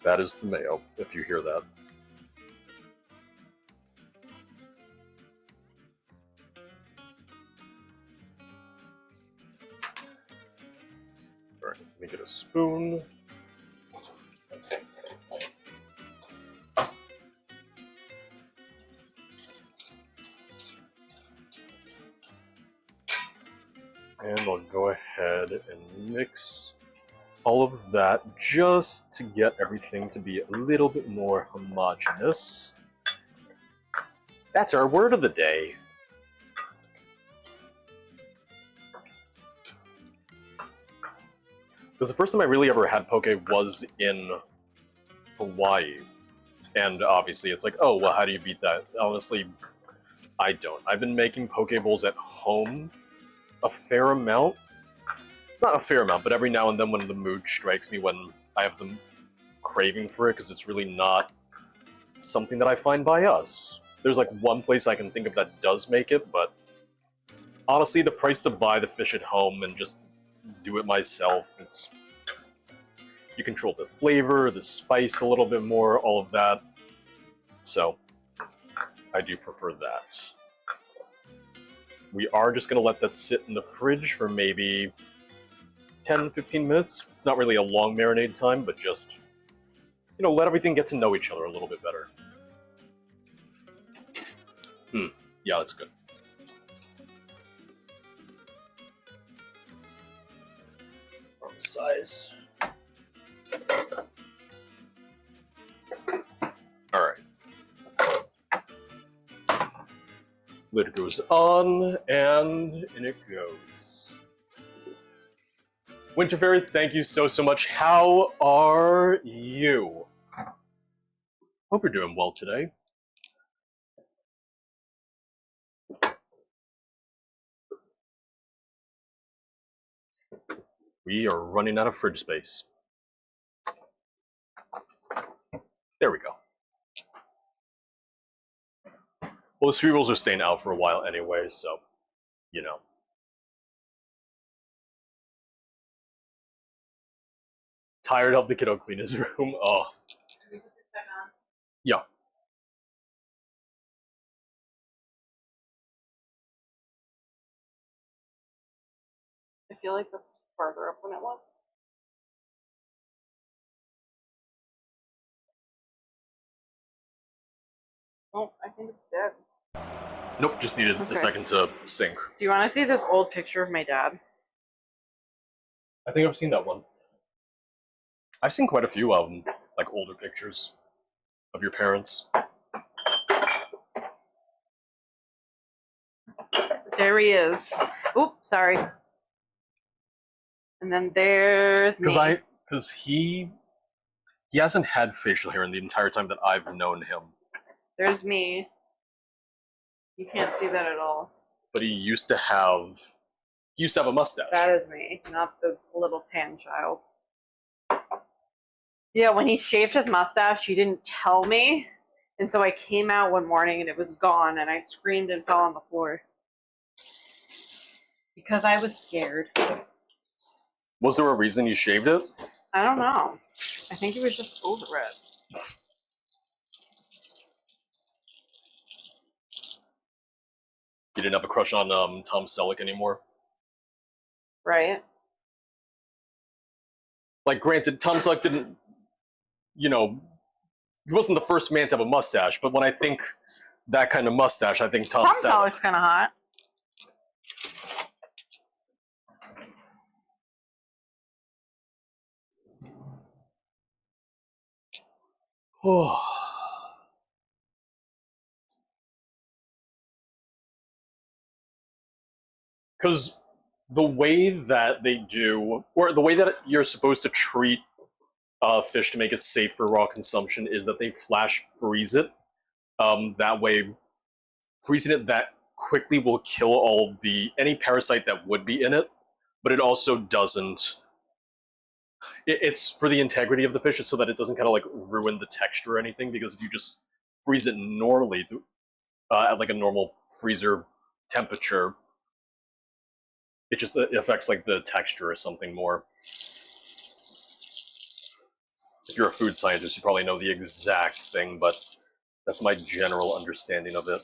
That is the mayo, if you hear that. Alright, let me get a spoon. And I'll go ahead and mix all of that just to get everything to be a little bit more homogeneous. That's our word of the day. Because the first time I really ever had poke was in Hawaii. And obviously it's like, oh, well, how do you beat that? Honestly, I don't. I've been making poke bowls at home a fair amount. Not a fair amount, but every now and then when the mood strikes me, when I have the craving for it, because it's really not something that I find by us. There's like one place I can think of that does make it, but honestly, the price to buy the fish at home and just do it myself, it's... You control the flavor, the spice a little bit more, all of that. So, I do prefer that. We are just going to let that sit in the fridge for maybe 10-15 minutes. It's not really a long marinade time, but just, you know, let everything get to know each other a little bit better. Yeah, that's good. Wrong size. Alright. Lid goes on, and in it goes. Winter Fairy, thank you so much. How are you? Hope you're doing well today. We are running out of fridge space. There we go. Well, the cereals are staying out for a while anyway, so, you know. Tired of the kiddo clean his room. Oh. Can we put this back on? Yeah. I feel like that's farther up than it was. Oh, I think it's dead. Nope, just needed a second to sync. Do you want to see this old picture of my dad? I think I've seen that one. I've seen quite a few like older pictures of your parents. There he is. Oop, sorry. And then there's me. Because he hasn't had facial hair in the entire time that I've known him. There's me. You can't see that at all. But he used to have a mustache. That is me, not the little tan child. Yeah, when he shaved his mustache, he didn't tell me. And so I came out one morning and it was gone, and I screamed and fell on the floor. Because I was scared. Was there a reason you shaved it? I don't know. I think he was just over it. You didn't have a crush on Tom Selleck anymore? Right? Like, granted, Tom Selleck didn't, you know, he wasn't the first man to have a mustache, but when I think that kind of mustache, I think Tom Selleck's kind of hot. Oh. Because the way that they do, or the way that you're supposed to treat fish to make it safe for raw consumption, is that they flash freeze it. That way, freezing it that quickly will kill any parasite that would be in it, but it also doesn't. It's for the integrity of the fish, it's so that it doesn't kind of like ruin the texture or anything, because if you just freeze it normally at like a normal freezer temperature, it just affects like the texture or something more. If you're a food scientist, you probably know the exact thing, but that's my general understanding of it.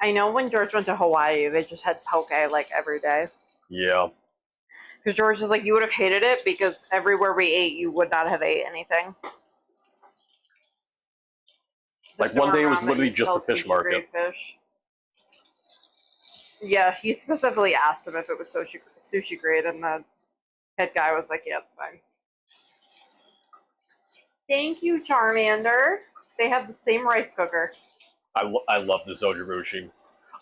I know when George went to Hawaii, they just had poke like every day. Yeah. Because George is like, you would have hated it because everywhere we ate, you would not have ate anything. Like one day it was literally just a fish market. Fish. Yeah, he specifically asked him if it was sushi grade, and the head guy was like, "Yeah, it's fine." Thank you, Charmander. They have the same rice cooker. I love the Zojirushi.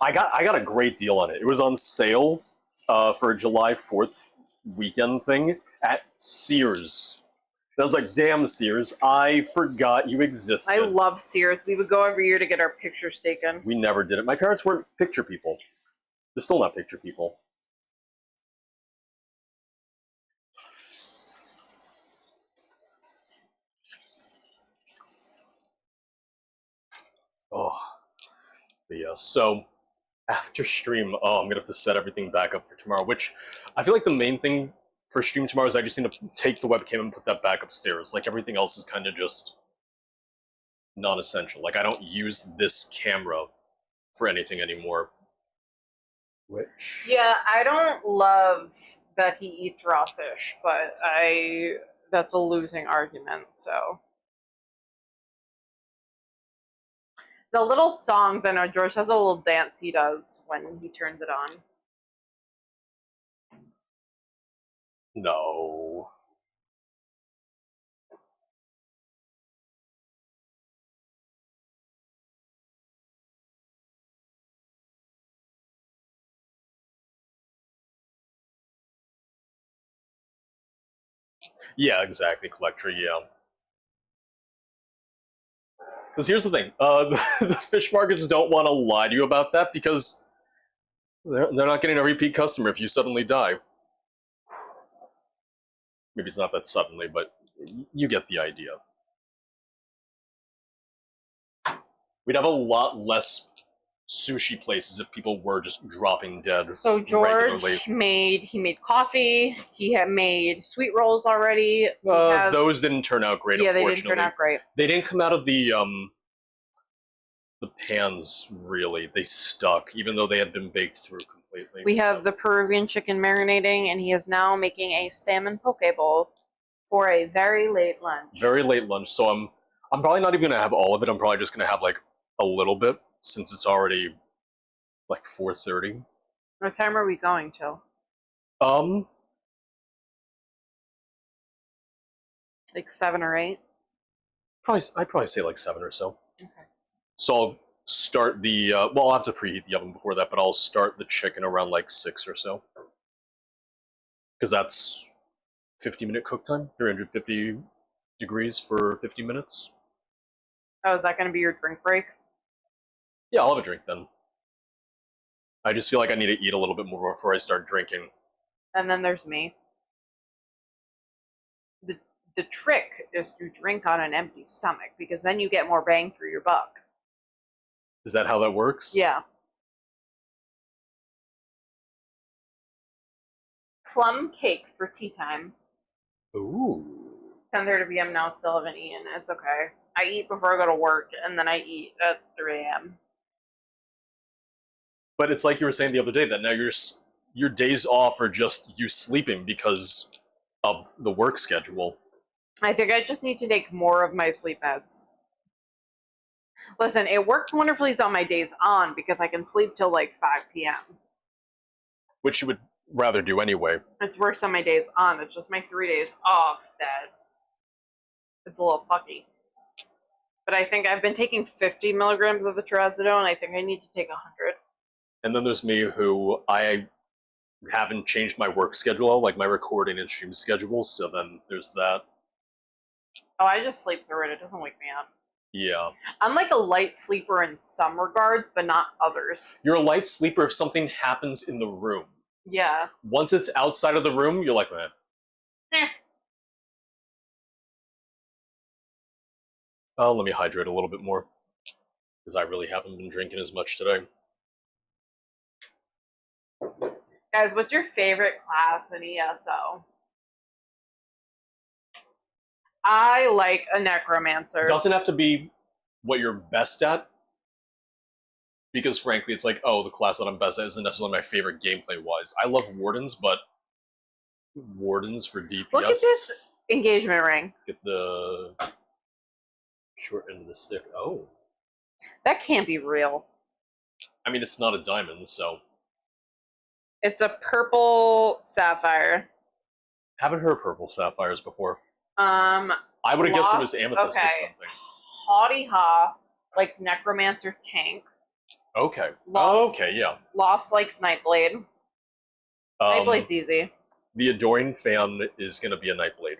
I got a great deal on it. It was on sale for a July 4th weekend thing at Sears. And I was like, damn, Sears, I forgot you existed. I love Sears. We would go every year to get our pictures taken. We never did it. My parents weren't picture people. They're still not picture people. Oh. But yeah, so after stream, I'm going to have to set everything back up for tomorrow, which I feel like the main thing for stream tomorrow is I just need to take the webcam and put that back upstairs. Like, everything else is kind of just non-essential. Like, I don't use this camera for anything anymore. Which... Yeah, I don't love that he eats raw fish, but that's a losing argument, so. The little songs, I know George has a little dance he does when he turns it on. No. Yeah, exactly, Collector, yeah. Because here's the thing, the fish markets don't want to lie to you about that because they're not getting a repeat customer if you suddenly die. Maybe it's not that suddenly, but you get the idea. We'd have a lot less sushi places if people were just dropping dead. So George regularly. he made coffee. He had made sweet rolls already. Those didn't turn out great. Yeah, they didn't turn out great. They didn't come out of the pans really. They stuck, even though they had been baked through completely. We have the Peruvian chicken marinating, and he is now making a salmon poke bowl for a very late lunch. Very late lunch. So I'm probably not even gonna have all of it. I'm probably just gonna have like a little bit, since it's already like 4:30. What time are we going till? Like 7 or 8. I'd probably say like 7 or so. Okay. So I'll start the well, I'll have to preheat the oven before that, but I'll start the chicken around like 6 or so, because that's 50-minute cook time. 350 degrees for 50 minutes. Oh, is that going to be your drink break? Yeah, I'll have a drink then. I just feel like I need to eat a little bit more before I start drinking. And then there's me. The trick is to drink on an empty stomach, because then you get more bang for your buck. Is that how that works? Yeah. Plum cake for tea time. Ooh. 10:30 p.m. now, still haven't eaten. It's okay. I eat before I go to work, and then I eat at 3 a.m. But it's like you were saying the other day, that now your days off are just you sleeping because of the work schedule. I think I just need to take more of my sleep meds. Listen, it works wonderfully on my days on, because I can sleep till like 5 p.m. Which you would rather do anyway. It's worse on my days on. It's just my 3 days off that it's a little fucky. But I think I've been taking 50 milligrams of the trazodone. I think I need to take 100. And then there's me, who I haven't changed my work schedule, like my recording and stream schedule, so then there's that. Oh, I just sleep through it. It doesn't wake me up. Yeah. I'm like a light sleeper in some regards, but not others. You're a light sleeper if something happens in the room. Yeah. Once it's outside of the room, you're like, man. Let me hydrate a little bit more, because I really haven't been drinking as much today. Guys, what's your favorite class in ESO? I like a necromancer. It doesn't have to be what you're best at, because frankly, it's like, oh, the class that I'm best at isn't necessarily my favorite gameplay-wise. I love Wardens, but Wardens for DPS... Look at this engagement ring. Get the short end of the stick. Oh. That can't be real. I mean, it's not a diamond, so... It's a purple sapphire. Haven't heard purple sapphires before. Um, I would have guessed it was Lost- amethyst okay. or something. Haughty Ha likes Necromancer Tank. Okay. Lost- Okay, yeah. Lost likes Nightblade. Nightblade's easy. The Adoring fan is going to be a Nightblade.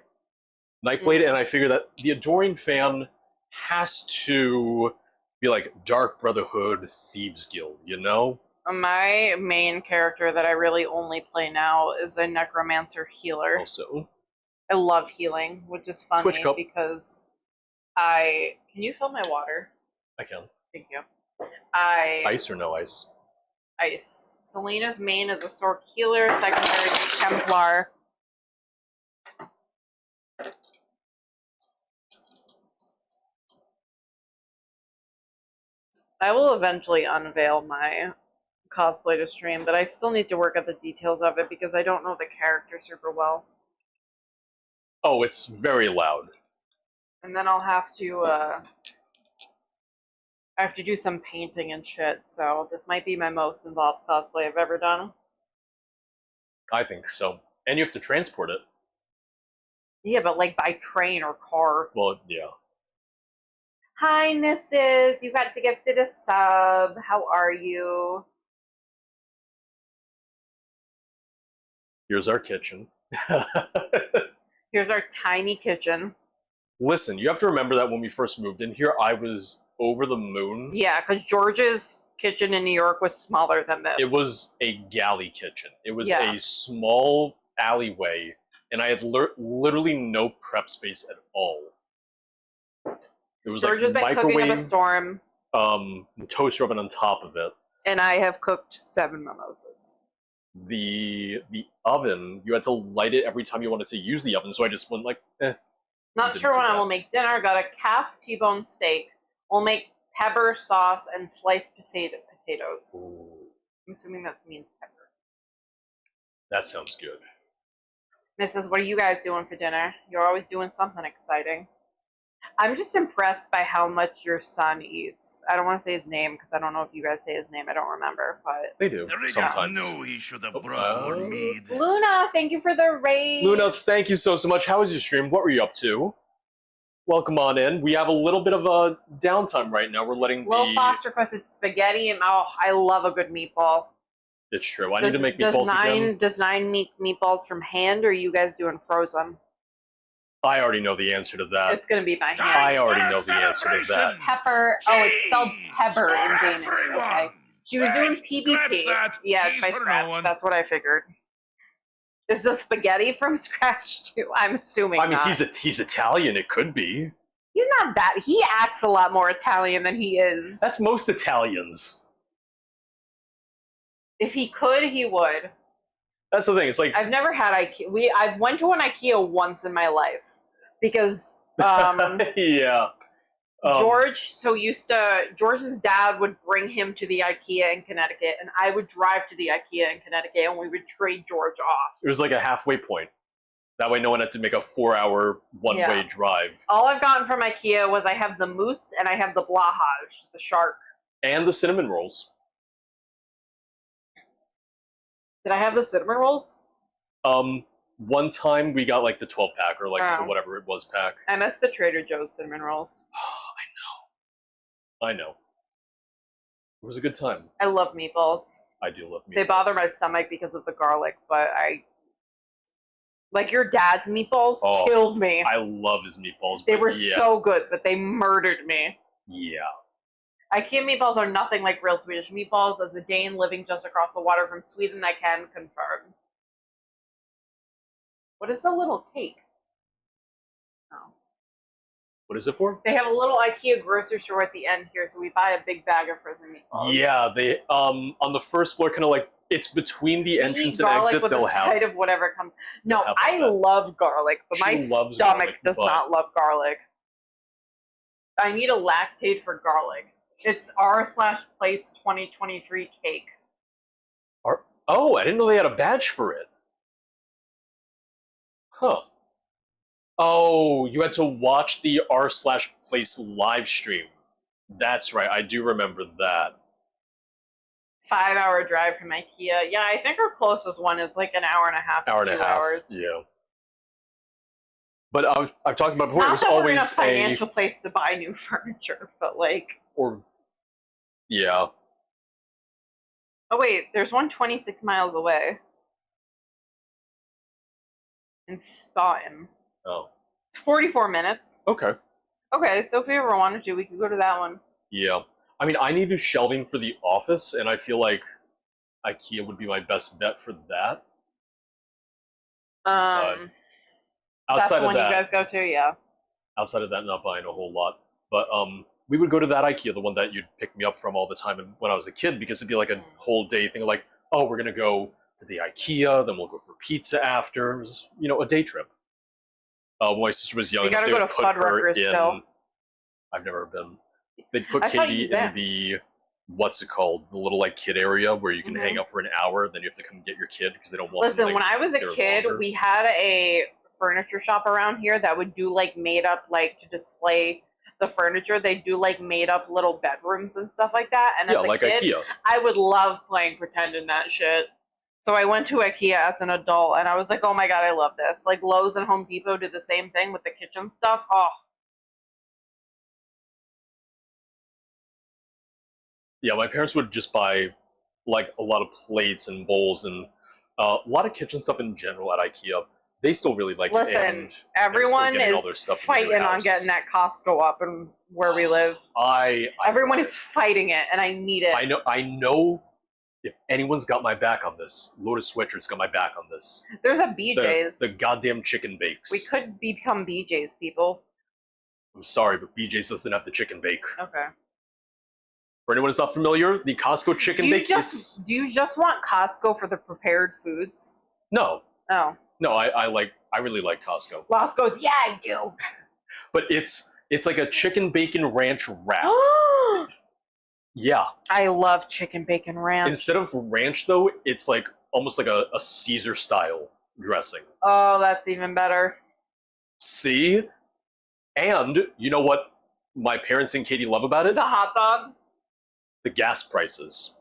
Nightblade, and I figure that the Adoring fan has to be like Dark Brotherhood, Thieves Guild, you know? My main character that I really only play now is a Necromancer healer. Also, I love healing, which is funny Twitch cup. because can you fill my water? I can. Thank you. Ice or no ice? Ice. Selena's main is a sword healer, secondary is Templar. I will eventually unveil my cosplay to stream, but I still need to work out the details of it because I don't know the character super well. Oh, it's very loud. And then I'll have to I have to do some painting and shit, so this might be my most involved cosplay I've ever done. I think so. And you have to transport it. Yeah, but like by train or car. Well, yeah. Hi, Mrs. You got gifted a sub. How are you? Here's our kitchen. Here's our tiny kitchen. Listen, you have to remember that when we first moved in here, I was over the moon. Yeah, because George's kitchen in New York was smaller than this. It was a galley kitchen. It was Yeah. a small alleyway, and I had literally no prep space at all. It was George has like been cooking up a microwave, storm, toaster oven on top of it. and I have cooked 7 mimosas. The oven, you had to light it every time you wanted to use the oven, so I just went like, Not didn't sure do when I that. will make dinner. Got a calf T-bone steak. We'll make pepper sauce and sliced potatoes. I'm assuming that means pepper. that sounds good. Mrs., what are you guys doing for dinner? You're always doing something exciting. I'm just impressed by how much your son eats. I don't want to say his name because I don't know if you guys say his name. I don't remember, but They do, sometimes. No, he should have brought more mead. Luna, thank you for the raid. Luna, thank you so much. How was your stream? What were you up to? Welcome on in. We have a little bit of a downtime right now. We're letting Lil the... Fox requested spaghetti, and I love a good meatball. It's true. I need to make meatballs again. Does Nine make meatballs from hand, or are you guys doing frozen? I already know the answer to that. It's gonna be by hand. I already know the answer to that. Pepper. Oh, it's spelled pepper in Danish. Okay. She was doing PBT. Yeah, it's by scratch. That's what I figured. Is the spaghetti from scratch too? I'm assuming. I mean, not. he's Italian. It could be. He's not that. He acts a lot more Italian than he is. That's most Italians. If he could, he would. That's the thing. It's like I've never had IKEA. I went to an IKEA once in my life because yeah. George's dad would bring him to the IKEA in Connecticut, and I would drive to the IKEA in Connecticut, and we would trade George off. It was like a halfway point. That way, no one had to make a 4-hour one-way drive. All I've gotten from IKEA was I have the moose and I have the blahage, the shark. And the cinnamon rolls. Did I have the cinnamon rolls? One time we got like the 12-pack or like the Oh. whatever it was pack. I missed the Trader Joe's cinnamon rolls. I know. It was a good time. I love meatballs. I do love meatballs. They bother my stomach because of the garlic, but like your dad's meatballs killed me. I love his meatballs. They but were yeah. so good, but they murdered me. Yeah. IKEA meatballs are nothing like real Swedish meatballs. As a Dane living just across the water from Sweden, I can confirm. What is a little cake? Oh. What is it for? They have a little IKEA grocery store at the end here, so we buy a big bag of frozen meatballs. Yeah, they on the first floor, kind of like it's between the entrance and exit. With They'll a have side of whatever comes. No, have I that. love garlic, but my She loves stomach garlic, does but- not love garlic. I need a lactate for garlic. It's r/place 2023 cake. Oh, I didn't know they had a badge for it. Huh. Oh, you had to watch the r/place live stream. That's right. I do remember that. 5-hour drive from IKEA. Yeah, I think our closest one is like an hour and a half, Hour and 2 a half. hours. Yeah. But I've talked about before. Not It was that we're in a always financial place to buy new furniture, but like. Yeah. Oh wait, there's one 26 miles away. In Staunton. Oh. It's 44 minutes. Okay. Okay, so if we ever wanted to, we could go to that one. Yeah. I mean, I need new shelving for the office, and I feel like IKEA would be my best bet for that. That's Outside the of one that, you guys go to, yeah. outside of that, not buying a whole lot. But we would go to that IKEA, the one that you'd pick me up from all the time when I was a kid, because it'd be like a whole day thing. Like, oh, we're gonna go to the IKEA, then we'll go for pizza after. It was, a day trip. When my sister was young, You gotta they go would to put her Fuddruckers in. still. I've never been. They'd put I thought Katie you'd in been. the what's it called, the little like kid area where you can Mhm. hang out for an hour. Then you have to come get your kid because they don't want. Listen, them, when I was a there kid, longer. we had a furniture shop around here that would do like made up, like to display the furniture. They do like made up little bedrooms and stuff like that. And Yeah, as a like kid, IKEA. I would love playing pretend in that shit. So I went to IKEA as an adult and I was like, oh my god, I love this. Like Lowe's and Home Depot did the same thing with the kitchen stuff. Oh. Yeah, my parents would just buy like a lot of plates and bowls and a lot of kitchen stuff in general at IKEA. They still really like it. Listen, And everyone getting all their is stuff in the new fighting on house. getting that Costco up and where we live. I Everyone love is fighting it and I need it. it. I know if anyone's got my back on this, Lotus Sweatshirt's got my back on this. There's a BJ's. The goddamn chicken bakes. We could become BJ's people. I'm sorry, but BJ's doesn't have the chicken bake. Okay. For anyone who's not familiar, the Costco chicken Do you bake just want Costco for the prepared foods? no, Oh. I really like Costco, Lost goes, yeah, I do. but it's like a chicken bacon ranch wrap. Yeah, I love chicken bacon ranch. instead of ranch though, it's like almost like a Caesar style dressing. Oh, that's even better. See, and you know what my parents and Katie love about it? The hot dog. The gas prices.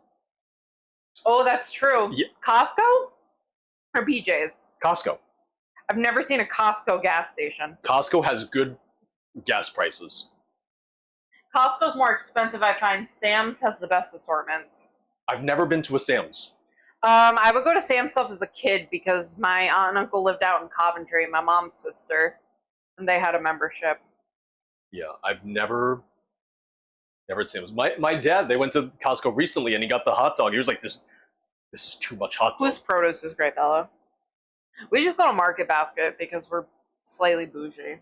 Oh, that's true. Yeah. Costco or BJ's? Costco. I've never seen a Costco gas station. Costco has good gas prices. Costco's more expensive, I find. Sam's has the best assortments. I've never been to a Sam's. I would go to Sam's Club as a kid because my aunt and uncle lived out in Coventry, my mom's sister, and they had a membership. Yeah, I've never at Sam's. My dad, they went to Costco recently and he got the hot dog. He was like, this is too much hot dog. Whose produce is great, Bella? We just go to Market Basket because we're slightly bougie.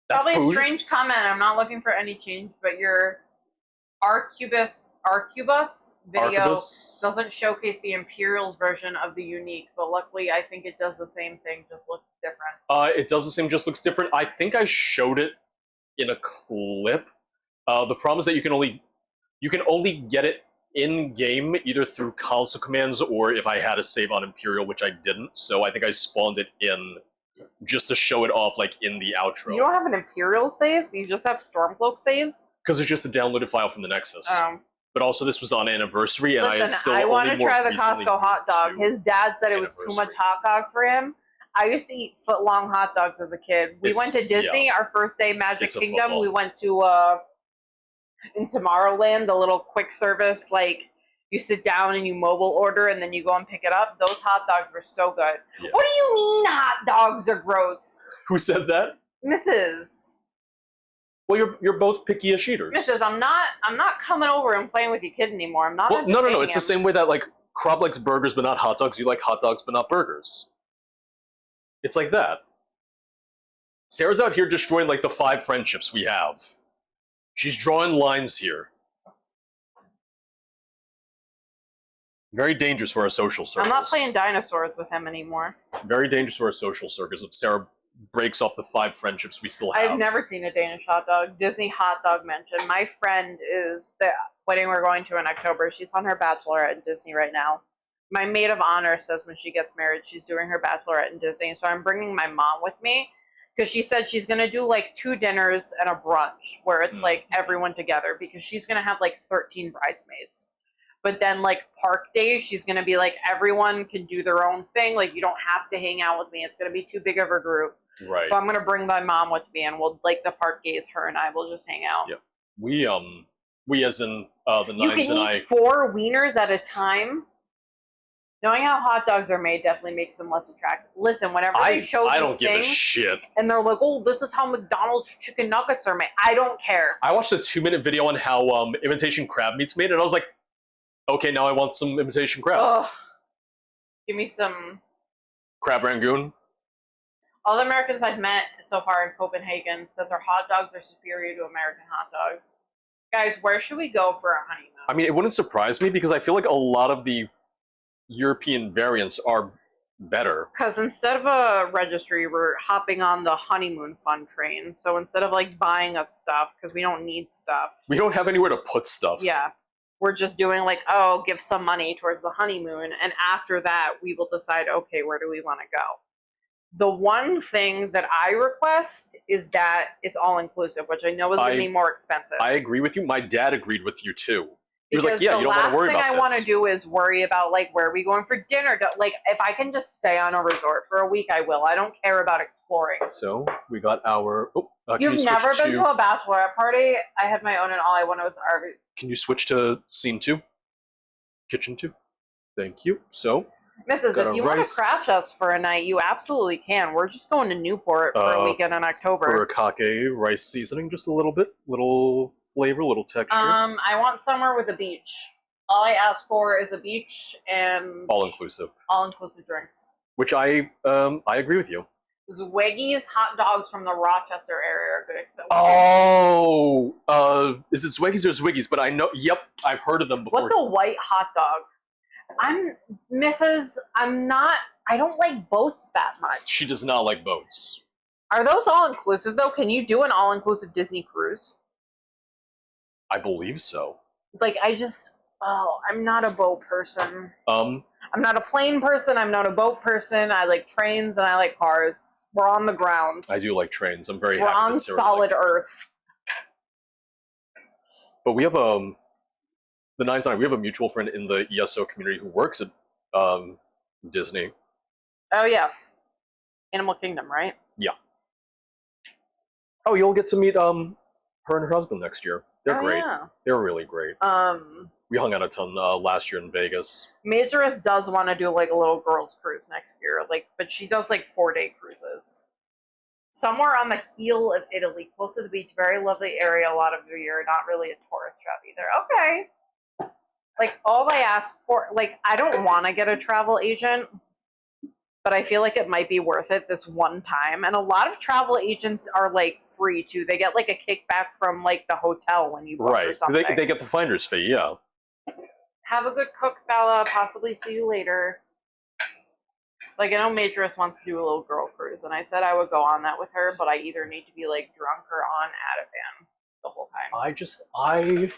That's Probably a bougie. strange comment. I'm not looking for any change, but your Arcubus video Arquebus? doesn't showcase the Imperial's version of the Unique, but luckily I think it does the same thing, just looks different. It does the same, just looks different. I think I showed it in a clip. The problem is that you can only get it in game either through console commands or if I had a save on Imperial, which I didn't. So I think I spawned it in just to show it off, like in the outro. You don't have an Imperial save? You just have Stormcloak saves? Because it's just a downloaded file from the Nexus. Um, But also, this was on anniversary, and I had still I want only to more too recently Costco hot dog. moved to His dad said it was too much anniversary. hot dog for him. I used to eat foot-long hot dogs as a kid. We went to It's- Disney, our first day Magic It's a Kingdom. football. We went to in Tomorrowland, the little quick service, like you sit down and you mobile order and then you go and pick it up. Those hot dogs were so good. Yeah. What do you mean hot dogs are gross? Who said that? Mrs. Well, you're both picky-ish eaters. Mrs. I'm not coming over and playing with your kid anymore. I'm not Well, no. entertaining It's the him. same way that like Crob likes burgers but not hot dogs. You like hot dogs but not burgers. It's like that. Sarah's out here destroying like the 5 friendships we have. She's drawing lines here. Very dangerous for our social circles. I'm not playing dinosaurs with him anymore. Very dangerous for our social circles if Sarah breaks off the 5 friendships we still have. I've never seen a Danish hot dog. Disney hot dog mention. My friend is the wedding we're going to in October. She's on her bachelorette in Disney right now. My maid of honor says when she gets married, she's doing her bachelorette in Disney. So I'm bringing my mom with me because she said she's going to do like 2 dinners and a brunch where it's like everyone together because she's going to have like 13 bridesmaids. But then, like, park days, she's going to be like, everyone can do their own thing. Like, you don't have to hang out with me. It's going to be too big of a group. Right. So I'm going to bring my mom with me, and we'll, like, the park days, her and I will just hang out. Yep. We as in the You Nines can and eat 4 wieners at a time. Knowing how hot dogs are made definitely makes them less attractive. Listen, whenever they show I these don't give a things, shit. and they're like, oh, this is how McDonald's chicken nuggets are made. I don't care. I watched a 2-minute video on how imitation crab meat's made, and I was like, okay, now I want some imitation crab. Ugh. Give me some. Crab rangoon. All the Americans I've met so far in Copenhagen said their hot dogs are superior to American hot dogs. Guys, where should we go for a honeymoon? I mean, it wouldn't surprise me because I feel like a lot of the European variants are better. Because instead of a registry, we're hopping on the honeymoon fun train. So instead of like buying us stuff, because we don't need stuff. We don't have anywhere to put stuff. Yeah. We're just doing like, oh, give some money towards the honeymoon. And after that, we will decide, okay, where do we want to go? The one thing that I request is that it's all inclusive, which I know is going to be more expensive. I agree with you. My dad agreed with you too. He was Because like, yeah, you don't want to worry about the last thing I want to this. do is worry about like where are we going for dinner. Like if I can just stay on a resort for a week, I will. I don't care about exploring. So we got our. Can You've you switch never been to to a bachelorette party? I had my own, and all I wanted was RV. Can you switch to scene 2? Kitchen 2. Thank you. So Mrs., got if a you want rice- to crash us for a night, you absolutely can. We're just going to Newport for a weekend in October. furikake rice seasoning, just a little bit, little flavor, little texture. I want somewhere with a beach. All I ask for is a beach and All inclusive. all-inclusive drinks. Which I agree with you. Zwiggy's hot dogs from the Rochester area are good. Oh, is it Zwiggy's or Zwiggy's? But I know. Yep, I've heard of them before. What's a white hot dog? I don't like boats that much. She does not like boats. Are those all-inclusive, though? Can you do an all-inclusive Disney cruise? I believe so. Like, I'm not a boat person. Um, I'm not a plane person. I'm not a boat person. I like trains and I like cars. We're on the ground. I do like trains. I'm very We're happy. on that Sarah solid likes earth. But we have the Nines and I. We have a mutual friend in the ESO community who works at Disney. Oh, yes. Animal Kingdom, right? Yeah. Oh, you'll get to meet her and her husband next year. They're great. Yeah. They're really great. We hung out a ton last year in Vegas. Majoress does want to do like a little girls cruise next year, but she does like 4-day cruises. Somewhere on the heel of Italy, close to the beach, very lovely area a lot of the year, not really a tourist trap either. Okay. Like all I ask for, like I don't want to get a travel agent, but I feel like it might be worth it this one time. And a lot of travel agents are like free too. They get like a kickback from like the hotel when you book or Right. something. They get the finder's fee, yeah. Have a good cook, Bella. Possibly see you later. Like, I know Majoress wants to do a little girl cruise, and I said I would go on that with her, but I either need to be, like, drunk or on Ativan the whole time.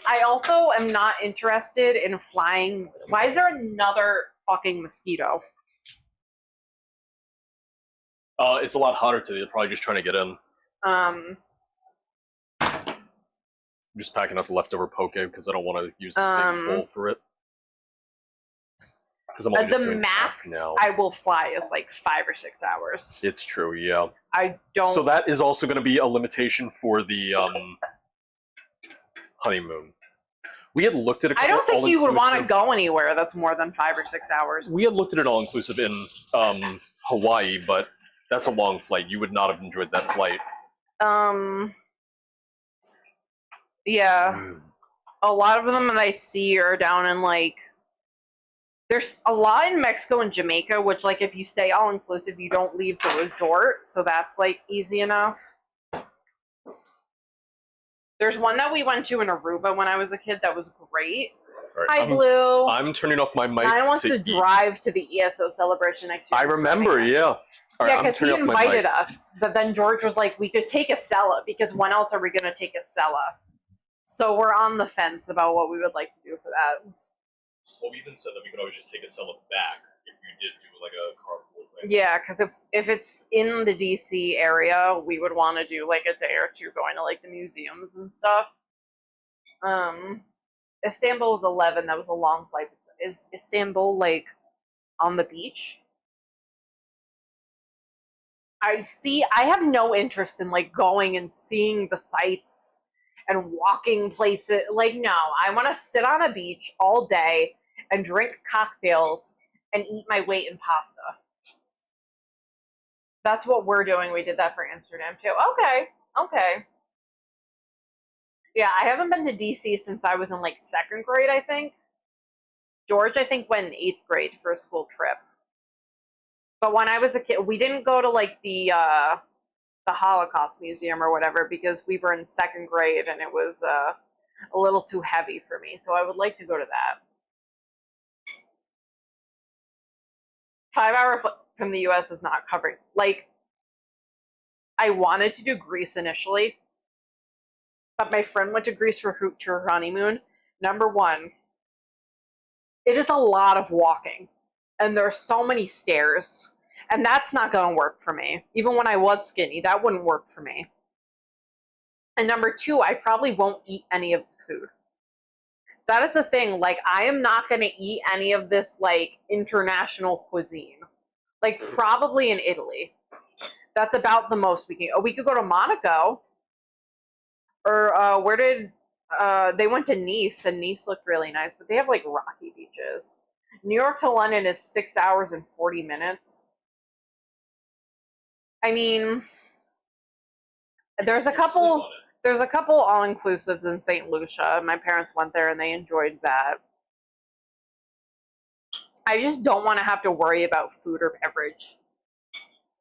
I also am not interested in flying. Why is there another fucking mosquito? It's a lot hotter today. They're probably just trying to get in. Um, I'm just packing up leftover poke because I don't want to use the big bowl for it. Because I'm only just the doing half max now. I will fly is, like, 5 or 6 hours. It's true, yeah. I don't... So that is also going to be a limitation for the honeymoon. We had looked at a I don't think you would want to all-inclusive- go anywhere that's more than 5 or 6 hours. We had looked at it all-inclusive in Hawaii, but that's a long flight. You would not have enjoyed that flight. Yeah. A lot of them that I see are down in, like... There's a lot in Mexico and Jamaica, which, like, if you stay all-inclusive, you don't leave the resort, so that's, like, easy enough. There's one that we went to in Aruba when I was a kid that was great. Right, Hi, Blue. I'm turning off my mic. Ryan wants to eat. drive to the ESO celebration next year. I remember, yeah. All right, Yeah, I'm because he turning off my invited mic. us, but then George was like, we could take a Sella, because when else are we going to take a Sella? So we're on the fence about what we would like to do for that. Well, we even said that we could always just take a Sella back if you did do like a carpool thing. Yeah, because if it's in the DC area, we would want to do like a day or two going to like the museums and stuff. Istanbul was 11. That was a long flight. Is Istanbul like on the beach? I have no interest in like going and seeing the sights and walking places. Like, no, I want to sit on a beach all day and drink cocktails and eat my weight in pasta. That's what we're doing. We did that for Amsterdam too. Okay. Yeah, I haven't been to DC since I was in like second grade, I think. George, I think, went in 8th grade for a school trip. But when I was a kid, we didn't go to like the Holocaust Museum or whatever because we were in second grade and it was a little too heavy for me. So I would like to go to that. 5 hour flight from the US is not covering. Like, I wanted to do Greece initially, but my friend went to Greece for her honeymoon. Number one, it is a lot of walking, and there are so many stairs, and that's not going to work for me. Even when I was skinny, that wouldn't work for me. And number two, I probably won't eat any of the food. That is the thing. Like, I am not going to eat any of this, like, international cuisine. Like, probably in Italy. That's about the most we can. Oh, we could go to Monaco. Or where did they went to Nice, and Nice looked really nice, but they have like rocky beaches. New York to London is 6 hours and 40 minutes. I mean, there's a couple all inclusives in St. Lucia. My parents went there and they enjoyed that. I just don't want to have to worry about food or beverage.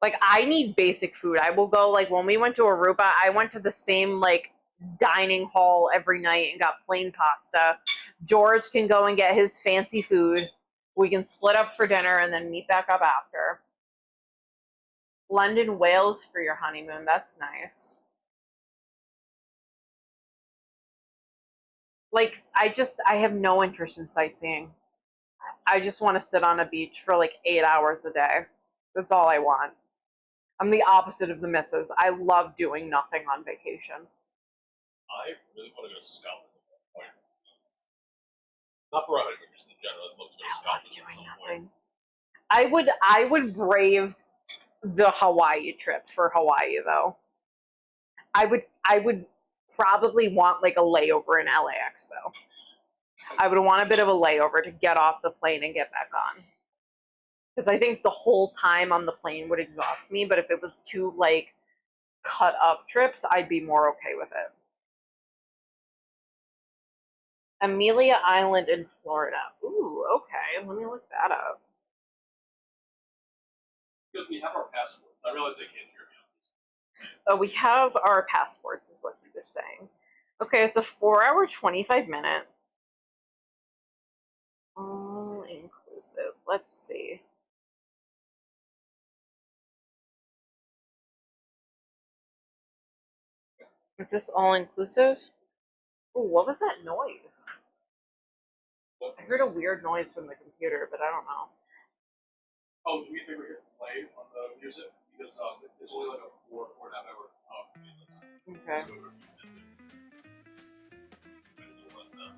Like, I need basic food. I will go, like, when we went to Aruba, I went to the same, like, dining hall every night and got plain pasta. George can go and get his fancy food. We can split up for dinner and then meet back up after. London, Wales for your honeymoon. That's nice. Like, I have no interest in sightseeing. I just want to sit on a beach for like 8 hours a day. That's all I want. I'm the opposite of the missus. I love doing nothing on vacation. I really want to go to Scotland at one point. Not for a honeymoon, just in general. I'd love to go to Scotland at some point. I would brave the Hawaii trip for Hawaii though. I would probably want like a layover in LAX though. I would want a bit of a layover to get off the plane and get back on. Because I think the whole time on the plane would exhaust me, but if it was two like cut up trips, I'd be more okay with it. Amelia Island in Florida. Ooh, okay. Let me look that up. Because we have our passports. I realize they can't hear me. Oh, we have our passports, is what he was saying. Okay, it's a 4 hour, 25 minute. All inclusive. Let's see. Is this all inclusive? Ooh, what was that noise? I heard a weird noise from the computer, but I don't know. Oh, do we think we're here to play on the music? Because it's only like a 4.5 hour playlist. Okay. So we're extended. I just realized that.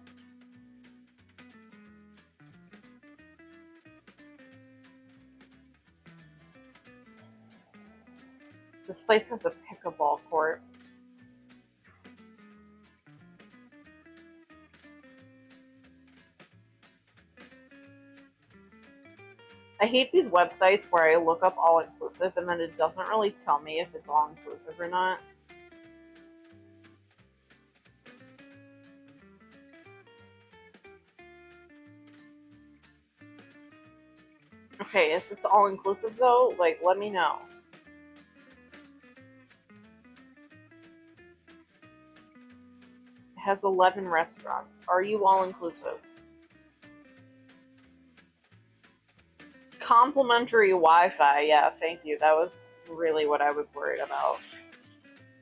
This place has a pickleball court. I hate these websites where I look up all inclusive and then it doesn't really tell me if it's all inclusive or not. Okay, is this all inclusive though? Like, let me know. It has 11 restaurants. Are you all inclusive? Complimentary Wi-Fi. Yeah, thank you. That was really what I was worried about.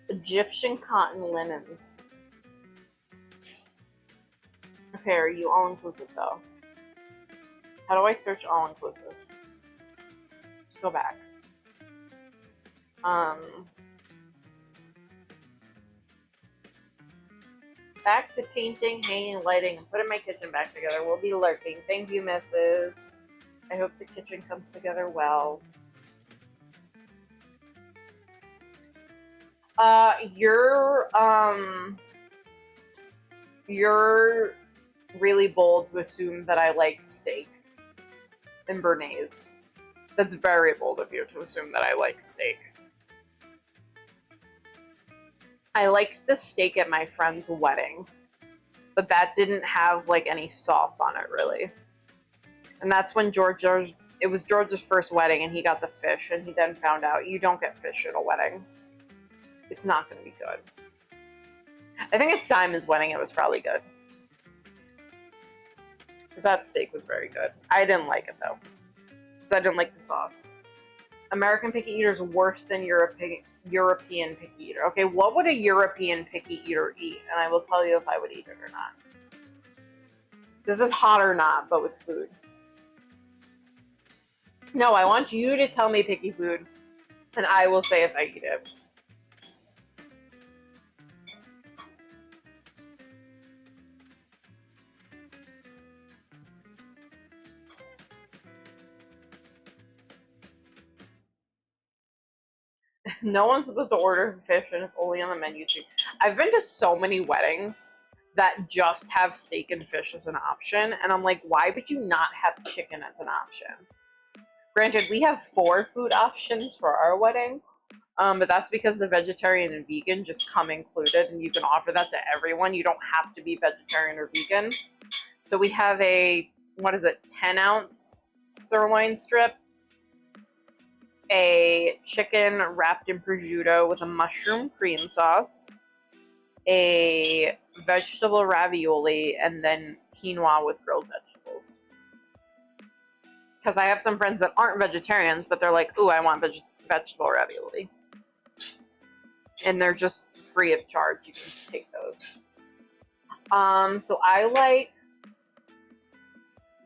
Egyptian cotton linens. Okay, are you all inclusive though? How do I search all inclusive? Go back. Back to painting, hanging, lighting, and putting my kitchen back together. We'll be lurking. Thank you, Mrs. I hope the kitchen comes together well. You're really bold to assume that I like steak and béarnaise. That's very bold of you to assume that I like steak. I liked the steak at my friend's wedding, but that didn't have like any sauce on it really. And that's when it was George's first wedding and he got the fish, and he then found out you don't get fish at a wedding. It's not going to be good. I think at Simon's wedding it was probably good. Because that steak was very good. I didn't like it though. Because I didn't like the sauce. American picky eater is worse than European picky eater. Okay, what would a European picky eater eat? And I will tell you if I would eat it or not. This is hot or not, but with food. No, I want you to tell me picky food, and I will say if I eat it. No one's supposed to order fish, and it's only on the menu too. I've been to so many weddings that just have steak and fish as an option, and I'm like, why would you not have chicken as an option? Granted, we have 4 food options for our wedding, but that's because the vegetarian and vegan just come included, and you can offer that to everyone. You don't have to be vegetarian or vegan. So we have a, 10-ounce sirloin strip, a chicken wrapped in prosciutto with a mushroom cream sauce, a vegetable ravioli, and then quinoa with grilled vegetables. Because I have some friends that aren't vegetarians, but they're like, ooh, I want vegetable ravioli. And they're just free of charge. You can take those. So I like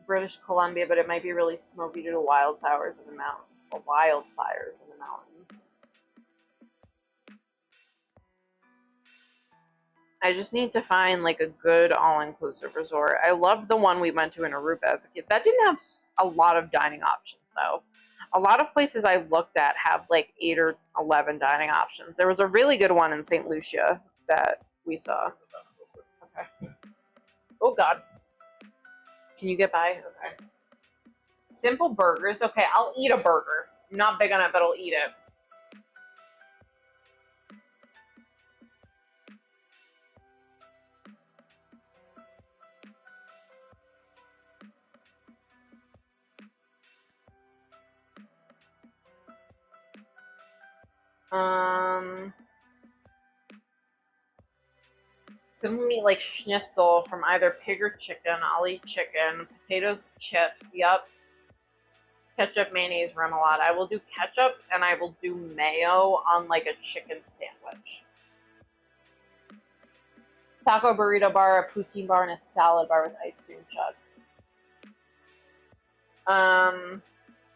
British Columbia, but it might be really smoky due to wildfires in the mountains. I just need to find like a good all-inclusive resort. I loved the one we went to in Aruba as a kid. That didn't have a lot of dining options though. A lot of places I looked at have like 8 or 11 dining options. There was a really good one in St. Lucia that we saw. Okay. Oh God. Can you get by? Okay. Simple burgers. Okay, I'll eat a burger. I'm not big on it, but I'll eat it. Some meat like schnitzel from either pig or chicken. I'll eat chicken. Potatoes, chips. Yup. Ketchup, mayonnaise, remoulade. I will do ketchup, and I will do mayo on like a chicken sandwich. Taco burrito bar, a poutine bar, and a salad bar with ice cream chug.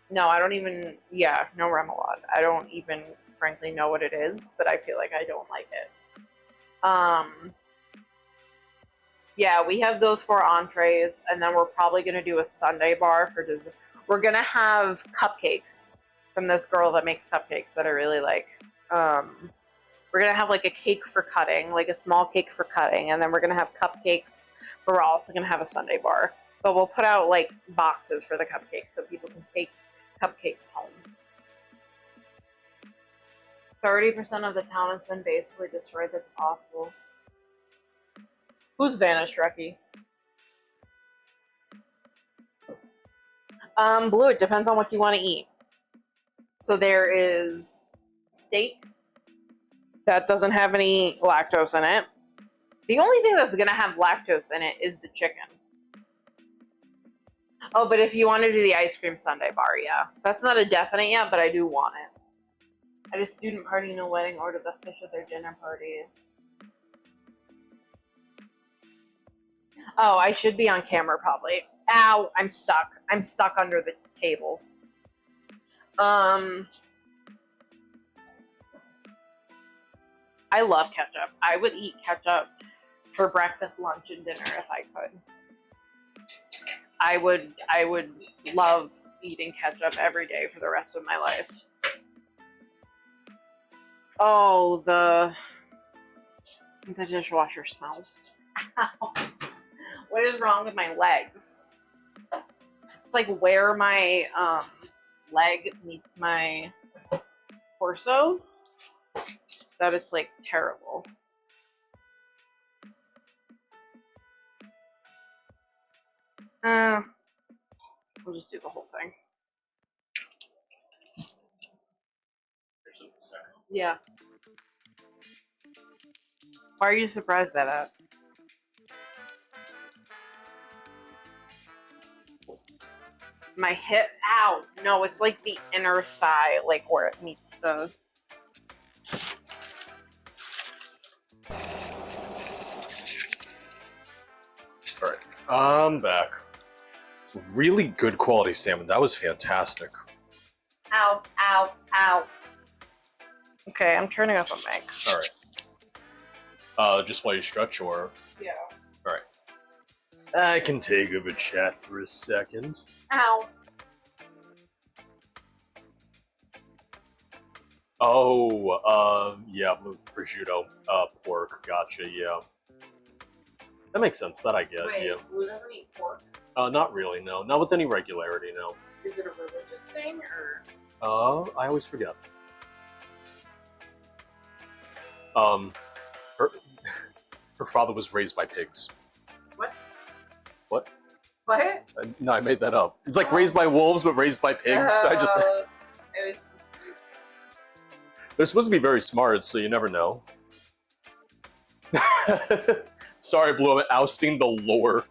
No, I don't even, no remoulade. I don't even frankly know what it is, but I feel like I don't like it. Yeah, we have those 4 entrees, and then we're probably going to do a sundae bar for dessert. We're going to have cupcakes from this girl that makes cupcakes that I really like. We're going to have like a cake for cutting, like a small cake for cutting, and then we're going to have cupcakes, but we're also going to have a sundae bar. But we'll put out like boxes for the cupcakes so people can take cupcakes home. 30% of the town has been basically destroyed. That's awful. Who's vanished, Reki? Blue, it depends on what you want to eat. So there is steak that doesn't have any lactose in it. The only thing that's going to have lactose in it is the chicken. Oh, but if you want to do the ice cream sundae bar, yeah. That's not a definite yet, but I do want it. At a student party, no wedding, order the fish at their dinner party. Oh, I should be on camera probably. Ow, I'm stuck. I'm stuck under the table. I love ketchup. I would eat ketchup for breakfast, lunch, and dinner if I could. I would love eating ketchup every day for the rest of my life. Oh, the dishwasher smells. Ow. What is wrong with my legs? It's like where my leg meets my torso, that it's like terrible. We'll just do the whole thing. Yeah. Why are you surprised by that? My hip, ow, no, it's like the inner thigh, like where it meets the... Alright, I'm back. Really good quality salmon. That was fantastic. Ow, ow, ow. Okay, I'm turning off a mic. Alright. Just while you stretch, or... Yeah. Alright. I can take over chat for a second. Ow. Oh, yeah, prosciutto, pork, gotcha, yeah. That makes sense, that I get, Wait, yeah. Blue doesn't eat pork? Not really, no. Not with any regularity, no. Is it a religious thing, or...? I always forget. Her father was raised by pigs. What? What? What? No, I made that up. It's like raised by wolves, but raised by pigs. I just... I was confused. They're supposed to be very smart, so you never know. Sorry, Blue, I'm ousting the lore.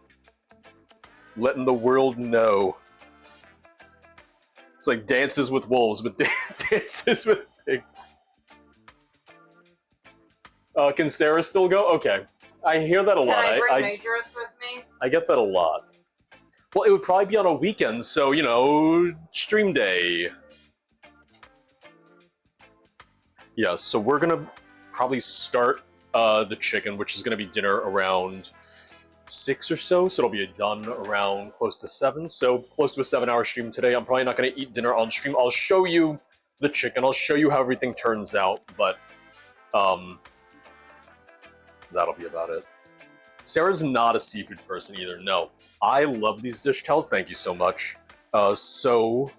Letting the world know. It's like Dances with Wolves, but Dances with Pigs. Can Sarah still go? Okay. I hear that a lot. Can I bring Majorus with me? I get that a lot. Well, it would probably be on a weekend, so, you know, stream day. Yeah, so we're gonna probably start the chicken, which is gonna be dinner around 6 or so, so it'll be done around close to 7, so close to a 7-hour stream today. I'm probably not gonna eat dinner on stream. I'll show you the chicken, I'll show you how everything turns out, but that'll be about it. Sarah's not a seafood person either, no. I love these dish towels, thank you so much. So,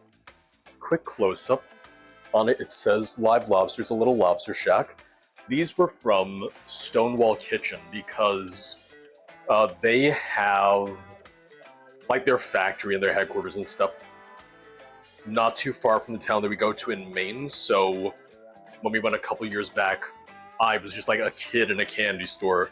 quick close-up. On it, it says Live Lobsters, a little lobster shack. These were from Stonewall Kitchen because they have like their factory and their headquarters and stuff not too far from the town that we go to in Maine. So when we went a couple years back, I was just like a kid in a candy store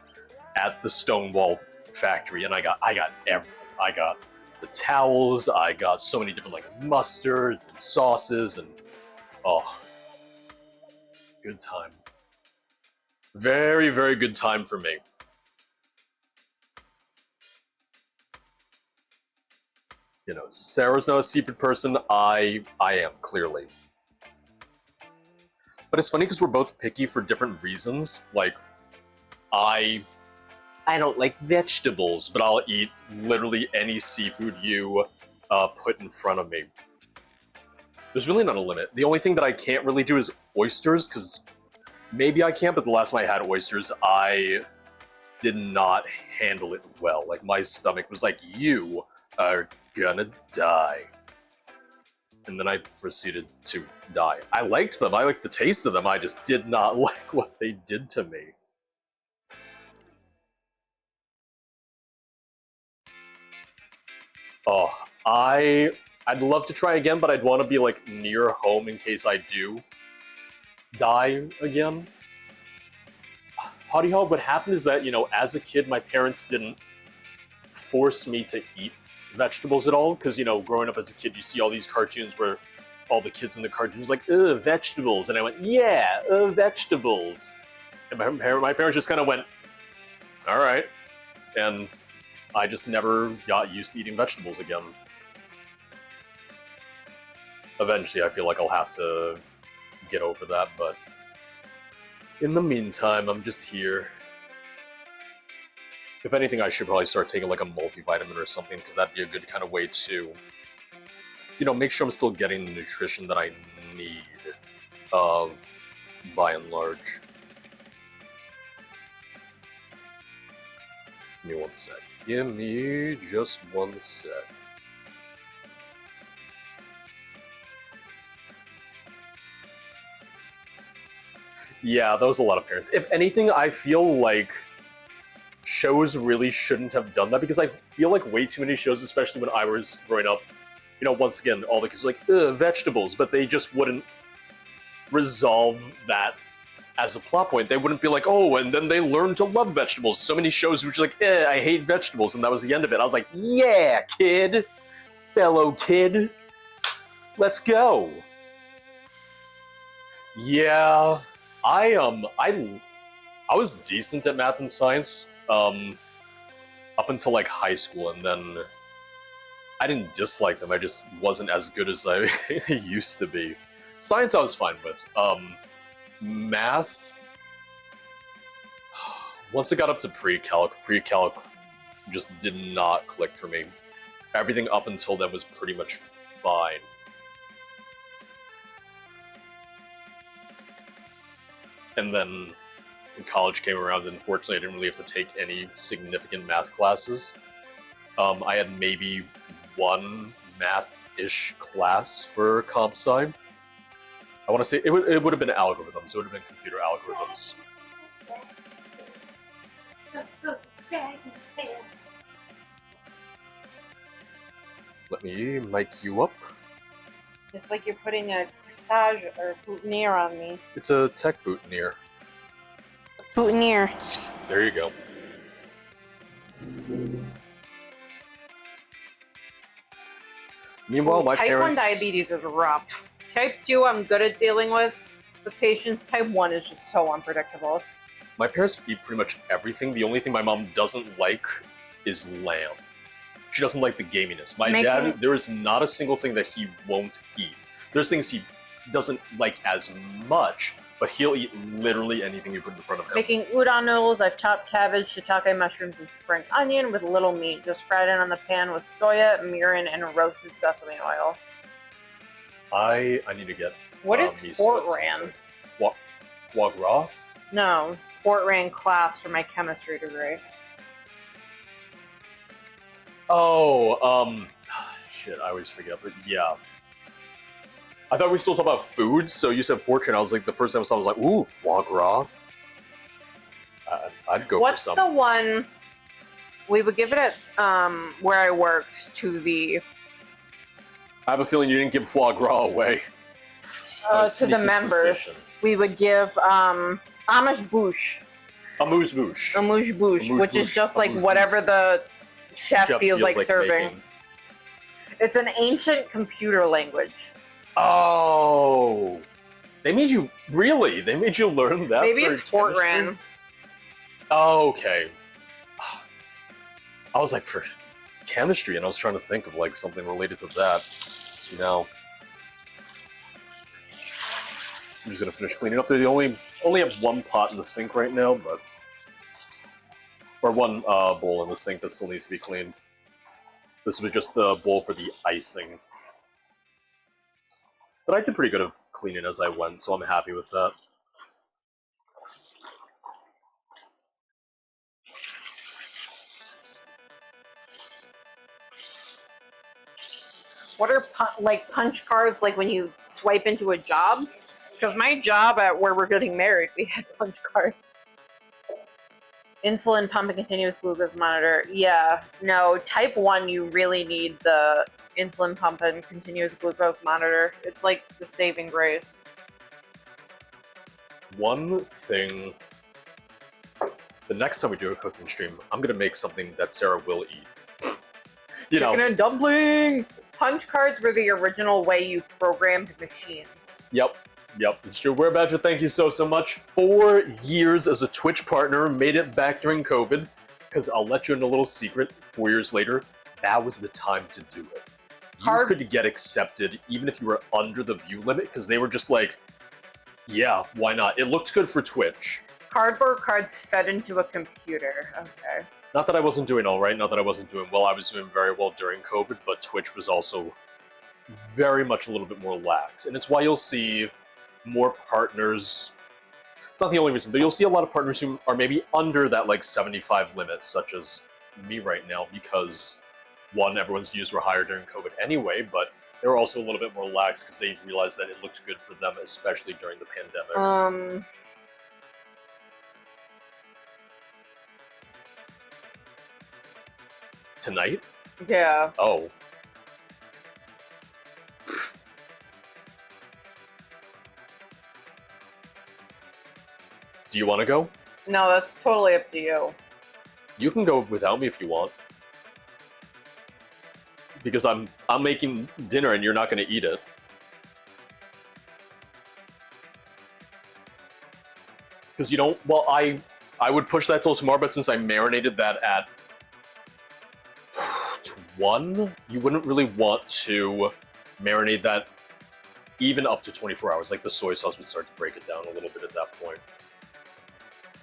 at the Stonewall factory, and I got everything. I got the towels, I got so many different like mustards and sauces, and oh, good time. Very, very good time for me. You know, Sarah's not a seafood person, I am, clearly. But it's funny because we're both picky for different reasons. Like, I don't like vegetables, but I'll eat literally any seafood you put in front of me. There's really not a limit. The only thing that I can't really do is oysters, because maybe I can, but the last time I had oysters, I did not handle it well. Like, my stomach was like, you are gonna die. And then I proceeded to die. I liked them, I liked the taste of them, I just did not like what they did to me. Oh, I'd love to try again, but I'd want to be like near home in case I do die again. Howdy Hog, what happened is that, you know, as a kid, my parents didn't force me to eat vegetables at all, because, you know, growing up as a kid, you see all these cartoons where all the kids in the cartoons like, ugh, vegetables, and I went, yeah, vegetables. And my parents just kind of went, all right, and I just never got used to eating vegetables again. Eventually, I feel like I'll have to get over that, but in the meantime, I'm just here. If anything, I should probably start taking like a multivitamin or something, because that'd be a good kind of way to, you know, make sure I'm still getting the nutrition that I need, by and large. Give me one sec. Give me just one sec. Yeah, that was a lot of parents. If anything, I feel like shows really shouldn't have done that, because I feel like way too many shows, especially when I was growing up, you know, once again, all the kids are like, ugh, vegetables, but they just wouldn't resolve that as a plot point. They wouldn't be like, oh, and then they learned to love vegetables. So many shows were just like, I hate vegetables, and that was the end of it. I was like, yeah, kid, fellow kid, let's go. Yeah, I was decent at math and science, up until like high school, and then I didn't dislike them, I just wasn't as good as I used to be. Science I was fine with. Math, once it got up to pre-calc just did not click for me. Everything up until then was pretty much fine. And then when college came around, unfortunately I didn't really have to take any significant math classes. I had maybe one math-ish class for comp sci. I want to say it would have been algorithms. It would have been computer algorithms. Let me mic you up. It's like you're putting a corsage or boutonniere on me. It's a tech boutonniere. Boutonniere. There you go. Meanwhile, my Type parents... 1 diabetes is rough. Type 2 I'm good at dealing with patients. Type 1 is just so unpredictable. My parents eat pretty much everything. The only thing my mom doesn't like is lamb. She doesn't like the gaminess. My dad, there is not a single thing that he won't eat. There's things he doesn't like as much, but he'll eat literally anything you put in front of him. Making udon noodles, I've chopped cabbage, shiitake mushrooms, and spring onion with little meat, just fried it on the pan with soya, mirin, and roasted sesame oil. I need to get... What is Fort Ran? Foie gras? No, Fort Ran class for my chemistry degree. Oh, shit, I always forget, but yeah. I thought we were still talking about food, so you said fortune. I was like, the first time I saw it, I was like, ooh, foie gras. I'd go for some. What's the one we would give it at where I worked to the... I have a feeling you didn't give foie gras away. To the members. We would give amuse-bouche. Amuse-bouche. Amuse-bouche, which is just like whatever the chef feels like serving. Making. It's an ancient computer language. Oh, they made you really? They made you learn that? Maybe for it's Fort chemistry? Ran. Oh, okay. I was like, for chemistry, and I was trying to think of like something related to that. You know, I'm just gonna finish cleaning up. They only have one pot in the sink right now, but or one bowl in the sink that still needs to be cleaned. This was just the bowl for the icing. But I did pretty good of cleaning as I went, so I'm happy with that. What are like punch cards, like when you swipe into a job? Because my job at where we're getting married, we had punch cards. Insulin pump and continuous glucose monitor. Yeah, no, type 1, you really need the insulin pump and continuous glucose monitor. It's like the saving grace. One thing, the next time we do a cooking stream, I'm gonna make something that Sarah will eat. You Chicken know. and dumplings! Punch cards were the original way you programmed machines. Yep, it's true. We're Badger, thank you so much. 4 years as a Twitch partner, made it back during COVID, because I'll let you in a little secret, 4 years later, that was the time to do it. You could get accepted even if you were under the view limit, because they were just like, yeah, why not? It looked good for Twitch. Cardboard cards fed into a computer. Okay. Not that I wasn't doing all right, not that I wasn't doing well. I was doing very well during COVID, but Twitch was also very much a little bit more lax. And it's why you'll see more partners. It's not the only reason, but you'll see a lot of partners who are maybe under that like 75 limit, such as me right now, because one, everyone's views were higher during COVID anyway, but they were also a little bit more lax because they realized that it looked good for them, especially during the pandemic. Tonight? Yeah. Oh. Do you want to go? No, that's totally up to you. You can go without me if you want. Because I'm making dinner and you're not going to eat it. Because you don't... Well, I would push that till tomorrow, but since I marinated that at 1, you wouldn't really want to marinate that even up to 24 hours. Like, the soy sauce would start to break it down a little bit at that point.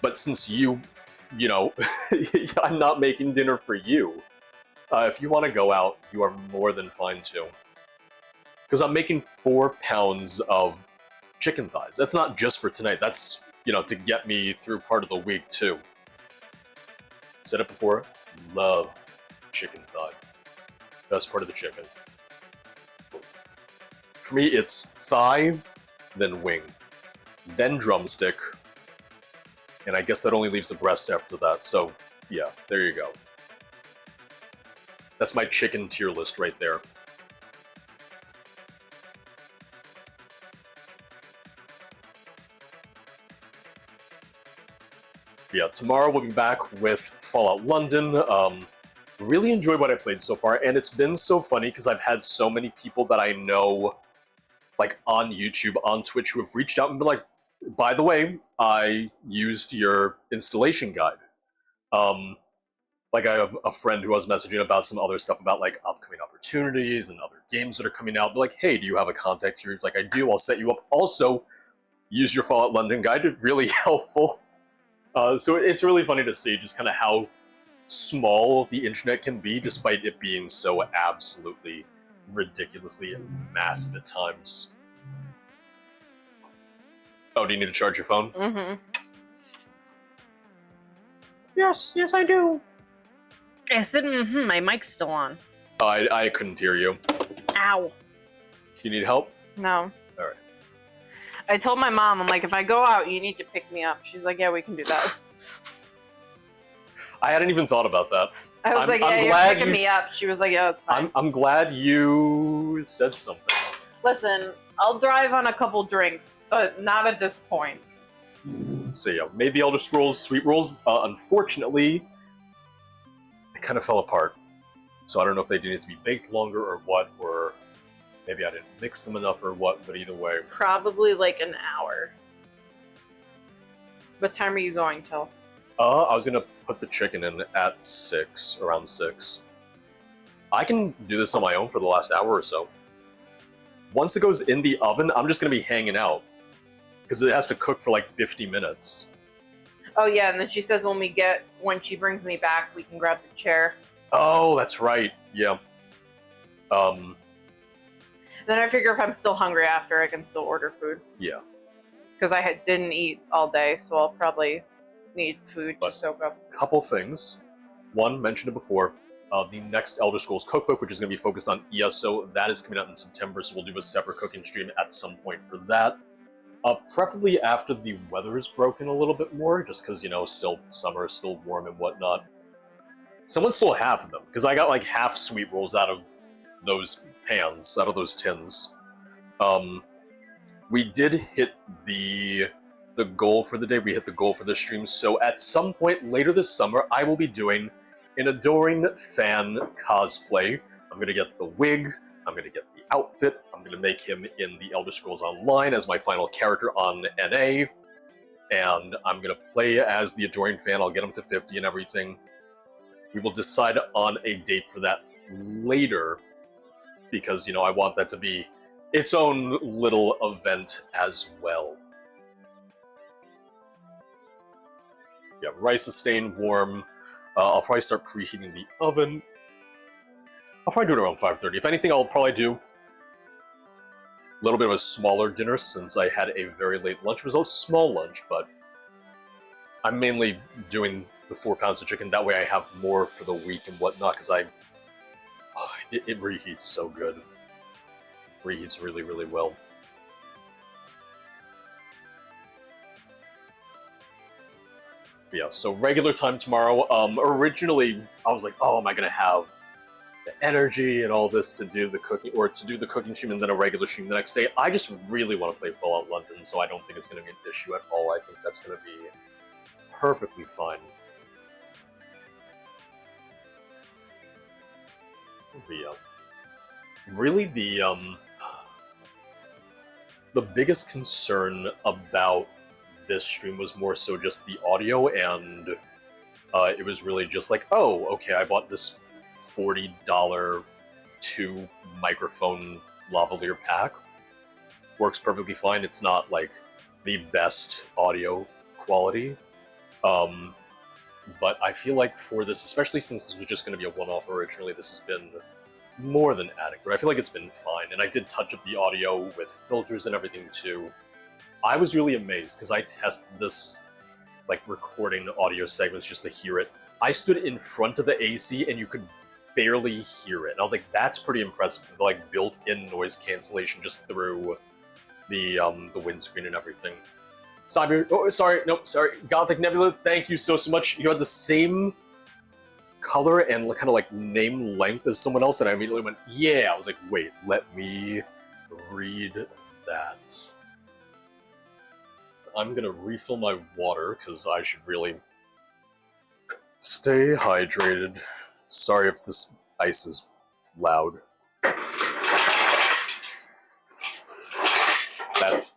But since you know, I'm not making dinner for you. If you want to go out, you are more than fine to. Because I'm making 4 pounds of chicken thighs. That's not just for tonight. That's, you know, to get me through part of the week, too. Said it before, love chicken thigh. Best part of the chicken. For me, it's thigh, then wing, then drumstick, and I guess that only leaves the breast after that, so yeah, there you go. That's my chicken tier list right there. Yeah, tomorrow we'll be back with Fallout London. Really enjoyed what I played so far, and it's been so funny because I've had so many people that I know, like on YouTube, on Twitch, who have reached out and been like, by the way, I used your installation guide. Like I have a friend who was messaging about some other stuff about like upcoming opportunities and other games that are coming out. They're like, hey, do you have a contact here? It's like, I do, I'll set you up. Also, use your Fallout London guide, it's really helpful. So it's really funny to see just kind of how small the internet can be, despite it being so absolutely ridiculously massive at times. Oh, do you need to charge your phone? Mm-hmm. Yes, I do. I said, my mic's still on. Oh, I couldn't hear you. Ow. You need help? No. All right. I told my mom, I'm like, if I go out, you need to pick me up. She's like, yeah, we can do that. I hadn't even thought about that. I was like, yeah, you're picking me up. She was like, yeah, that's fine. I'm glad you said something. Listen, I'll drive on a couple drinks, but not at this point. So yeah, made the Elder Scrolls Sweet Rolls. Unfortunately, they kind of fell apart. So I don't know if they needed to be baked longer or what, or maybe I didn't mix them enough or what, but either way. Probably like an hour. What time are you going till? I was gonna put the chicken in at 6, around 6. I can do this on my own for the last hour or so. Once it goes in the oven, I'm just gonna be hanging out. Because it has to cook for like 50 minutes. Oh yeah, and then she says when she brings me back, we can grab the chair. Oh, that's right. Yeah. Then I figure if I'm still hungry after, I can still order food. Yeah. Because I didn't eat all day, so I'll probably need food But- to soak up. Couple things. One, mentioned it before. The next Elder Scrolls cookbook, which is going to be focused on ESO, that is coming out in September, so we'll do a separate cooking stream at some point for that. Preferably after the weather is broken a little bit more, just because, you know, still summer, still warm and whatnot. Someone stole half of them, because I got like half sweet rolls out of those pans, out of those tins. We did hit the goal for the day, we hit the goal for the stream, so at some point later this summer, I will be doing an Adoring fan cosplay. I'm going to get the wig, I'm going to get the outfit, I'm going to make him in the Elder Scrolls Online as my final character on NA, and I'm going to play as the Adoring fan. I'll get him to 50 and everything. We will decide on a date for that later, because, you know, I want that to be its own little event as well. Yeah, rice is staying warm. I'll probably start preheating the oven. I'll probably do it around 5:30. If anything, I'll probably do a little bit of a smaller dinner since I had a very late lunch. It was a small lunch, but I'm mainly doing the 4 pounds of chicken. That way I have more for the week and whatnot, because it reheats so good. Reheats really, really well. But yeah, so regular time tomorrow. Originally, I was like, oh, am I going to have the energy and all this to do the cooking, or to do the cooking stream and then a regular stream the next day? I just really want to play Fallout London, so I don't think it's going to be an issue at all. I think that's going to be perfectly fine. Really, the biggest concern about this stream was more so just the audio, and it was really just like, oh, okay, I bought this $40 2 microphone lavalier pack. Works perfectly fine. It's not like the best audio quality. But I feel like for this, especially since this was just going to be a one-off originally, this has been more than adequate. I feel like it's been fine, and I did touch up the audio with filters and everything too. I was really amazed because I tested this, like, recording audio segments just to hear it. I stood in front of the AC and you could barely hear it. And I was like, that's pretty impressive. The, like, built-in noise cancellation just through the windscreen and everything. Cyber, oh, sorry, nope, sorry. Gothic Nebula, thank you so much. You had the same color and kind of like name length as someone else, and I immediately went, yeah. I was like, wait, let me read that. I'm gonna refill my water because I should really stay hydrated. Sorry if this ice is loud.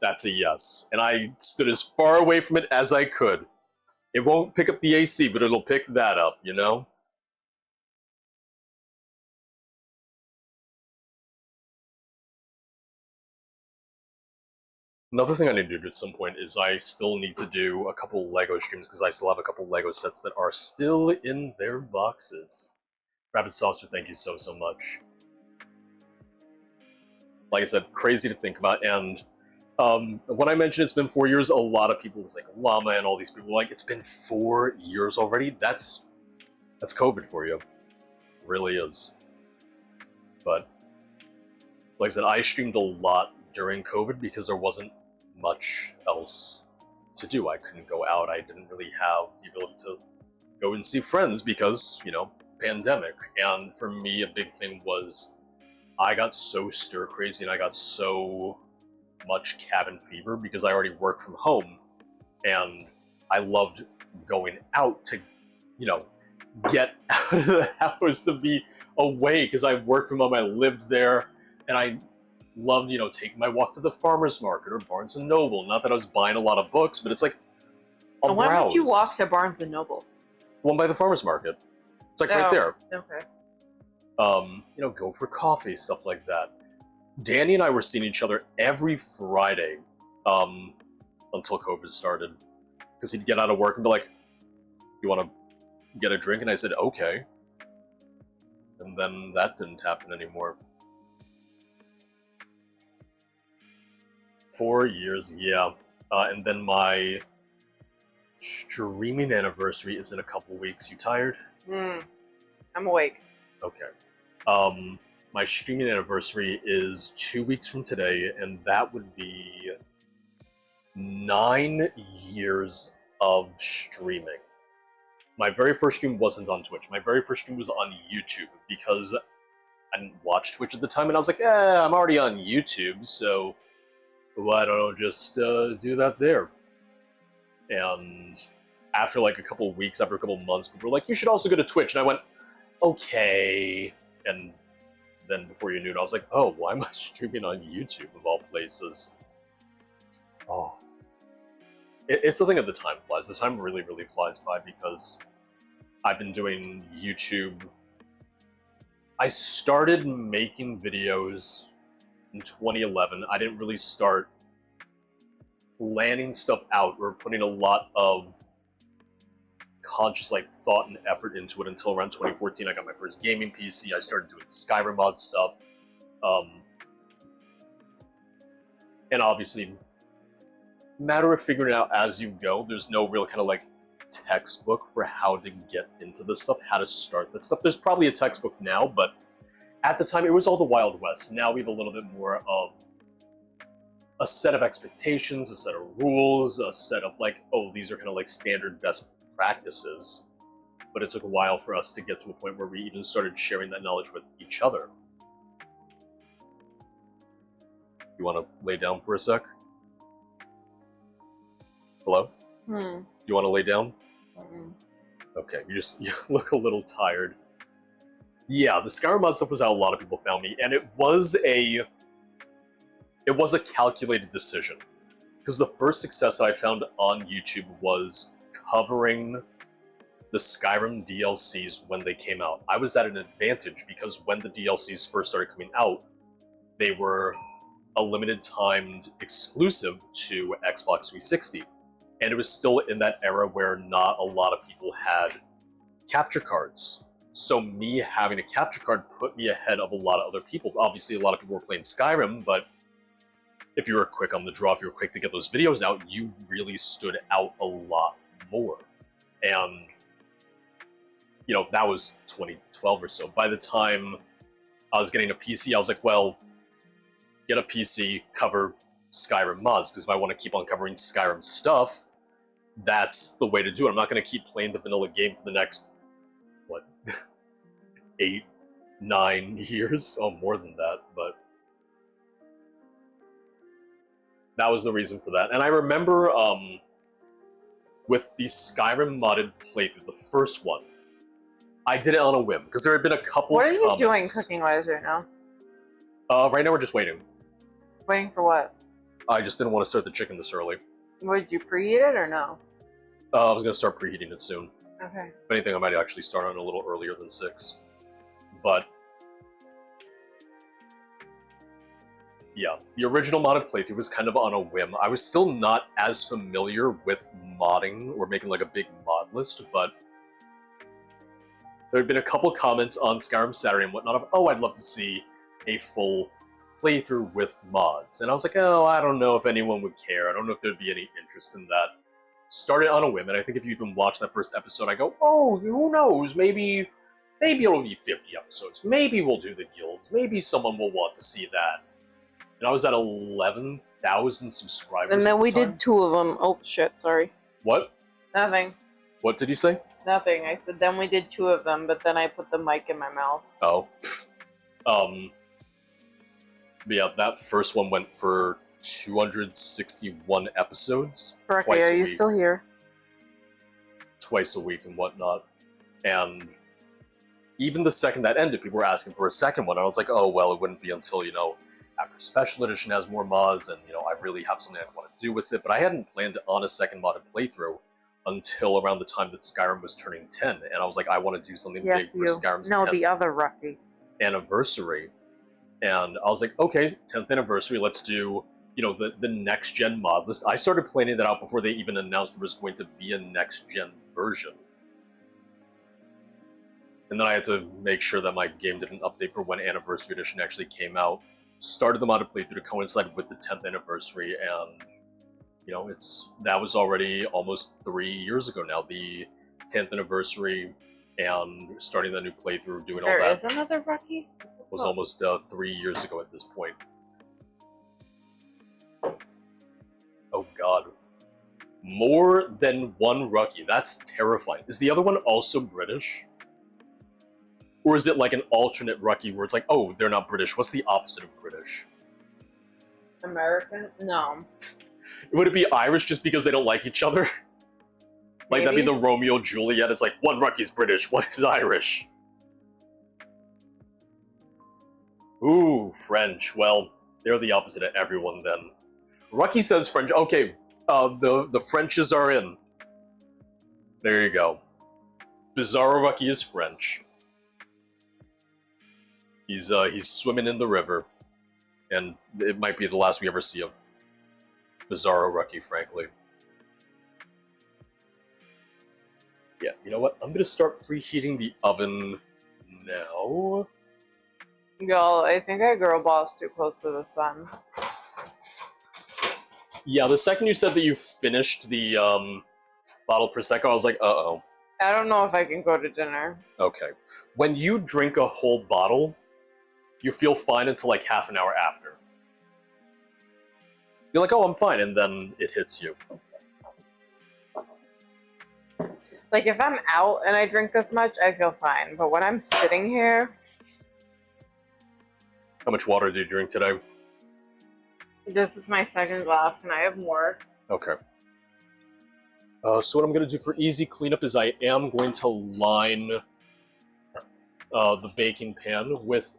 That's a yes. And I stood as far away from it as I could. It won't pick up the AC, but it'll pick that up, you know? Another thing I need to do at some point is I still need to do a couple LEGO streams because I still have a couple LEGO sets that are still in their boxes. Rapid Saucer, thank you so much. Like I said, crazy to think about, and when I mentioned it's been 4 years, a lot of people, it's like Llama and all these people, like, it's been 4 years already? That's COVID for you. It really is. But, like I said, I streamed a lot during COVID because there wasn't much else to do. I couldn't go out. I didn't really have the ability to go and see friends because, you know, pandemic. And for me, a big thing was I got so stir crazy and I got so much cabin fever because I already worked from home, and I loved going out to, you know, get out of the house, to be away because I worked from home, I lived there, and I loved, you know, taking my walk to the farmer's market or Barnes & Noble. Not that I was buying a lot of books, but it's like, I'll Why browse. would you walk to Barnes & Noble? One by the farmer's market. It's like right there. Okay. You know, go for coffee, stuff like that. Danny and I were seeing each other every Friday until COVID started. Because he'd get out of work and be like, you want to get a drink? And I said, okay. And then that didn't happen anymore. 4 years, yeah. And then my streaming anniversary is in a couple weeks. You tired? I'm awake. Okay. My streaming anniversary is 2 weeks from today, and that would be 9 years of streaming. My very first stream wasn't on Twitch. My very first stream was on YouTube because I didn't watch Twitch at the time, and I was like, I'm already on YouTube, so why don't I just do that there? And after like a couple weeks, after a couple months, people were like, you should also go to Twitch, and I went, okay. And then before you knew it, I was like, oh, why am I streaming on YouTube of all places? Oh. It's the thing that the time flies. The time really, really flies by because I've been doing YouTube. I started making videos in 2011. I didn't really start landing stuff out or putting a lot of conscious like thought and effort into it until around 2014. I got my first gaming PC. I started doing the Skyrim mod stuff, and obviously, matter of figuring it out as you go. There's no real kind of like textbook for how to get into this stuff, how to start that stuff. There's probably a textbook now, but at the time it was all the Wild West. Now we have a little bit more of a set of expectations, a set of rules, a set of like, oh, these are kind of like standard best practices. But it took a while for us to get to a point where we even started sharing that knowledge with each other. You want to lay down for a sec? Hello? You want to lay down? Okay, you look a little tired. Yeah, the Skyrim mod stuff was how a lot of people found me, and it was a calculated decision. Because the first success that I found on YouTube was covering the Skyrim DLCs when they came out. I was at an advantage because when the DLCs first started coming out, they were a limited timed exclusive to Xbox 360. And it was still in that era where not a lot of people had capture cards. So me having a capture card put me ahead of a lot of other people. Obviously, a lot of people were playing Skyrim, but if you were quick on the draw, if you were quick to get those videos out, you really stood out a lot more. And, you know, that was 2012 or so. By the time I was getting a PC, I was like, well, get a PC, cover Skyrim mods, because if I want to keep on covering Skyrim stuff, that's the way to do it. I'm not going to keep playing the vanilla game for the next, what, 8, 9 years? Oh, more than that, but that was the reason for that. And I remember with the Skyrim modded playthrough, the first one, I did it on a whim, because there had been a couple What are you comments. doing cooking-wise right now? Right now we're just waiting. Waiting for what? I just didn't want to start the chicken this early. Would you preheat it or no? I was going to start preheating it soon. Okay. If anything, I might actually start on a little earlier than 6. But yeah, the original modded playthrough was kind of on a whim. I was still not as familiar with modding or making like a big mod list, but there had been a couple comments on Skyrim Saturday and whatnot of, oh, I'd love to see a full playthrough with mods. And I was like, oh, I don't know if anyone would care. I don't know if there'd be any interest in that. Started on a whim, and I think if you even watch that first episode, I go, oh, who knows, maybe it'll be 50 episodes. Maybe we'll do the guilds. Maybe someone will want to see that. And I was at 11,000 subscribers. And then at we the time. did 2 of them. Oh, shit, sorry. What? Nothing. What did you say? Nothing. I said then we did 2 of them, but then I put the mic in my mouth. Oh. But yeah, that first one went for 261 episodes. Correctly, twice are a you week. still here? Twice a week and whatnot. And even the second that ended, people were asking for a second one. I was like, oh, well, it wouldn't be until, you know, after Special Edition has more mods and, you know, I really have something I want to do with it. But I hadn't planned on a second modded playthrough until around the time that Skyrim was turning 10. And I was like, I want to do something big for Skyrim's 10th the other Rocky. anniversary. And I was like, okay, 10th anniversary, let's do, you know, the next-gen mod list. I started planning that out before they even announced there was going to be a next-gen version. And then I had to make sure that my game didn't update for when Anniversary Edition actually came out. Started the modded playthrough to coincide with the 10th anniversary, and, you know, that was already almost 3 years ago now. The 10th anniversary and starting the new playthrough, doing all that. There is another Rocky? Was almost 3 years ago at this point. Oh god. More than one Rookie. That's terrifying. Is the other one also British? Or is it like an alternate Rookie where it's like, oh, they're not British. What's the opposite of British? American? No. Would it be Irish just because they don't like each other? Like, that'd be Maybe. the Romeo Juliet. It's like, one Rookie's British, one is Irish. Ooh, French. Well, they're the opposite of everyone then. Rookie says French. Okay, the Frenches are in. There you go. Bizarro Rookie is French. He's swimming in the river, and it might be the last we ever see of Bizarro Rookie, frankly. Yeah, you know what? I'm gonna start preheating the oven now. Y'all, I think I girl boss too close to the sun. Yeah, the second you said that you finished the bottle of Prosecco, I was like, uh-oh. I don't know if I can go to dinner. Okay. When you drink a whole bottle, you feel fine until like half an hour after. You're like, oh, I'm fine, and then it hits you. Like, if I'm out and I drink this much, I feel fine. But when I'm sitting here... How much water do you drink today? This is my second glass. Can I have more? Okay. So what I'm going to do for easy cleanup is I am going to line the baking pan with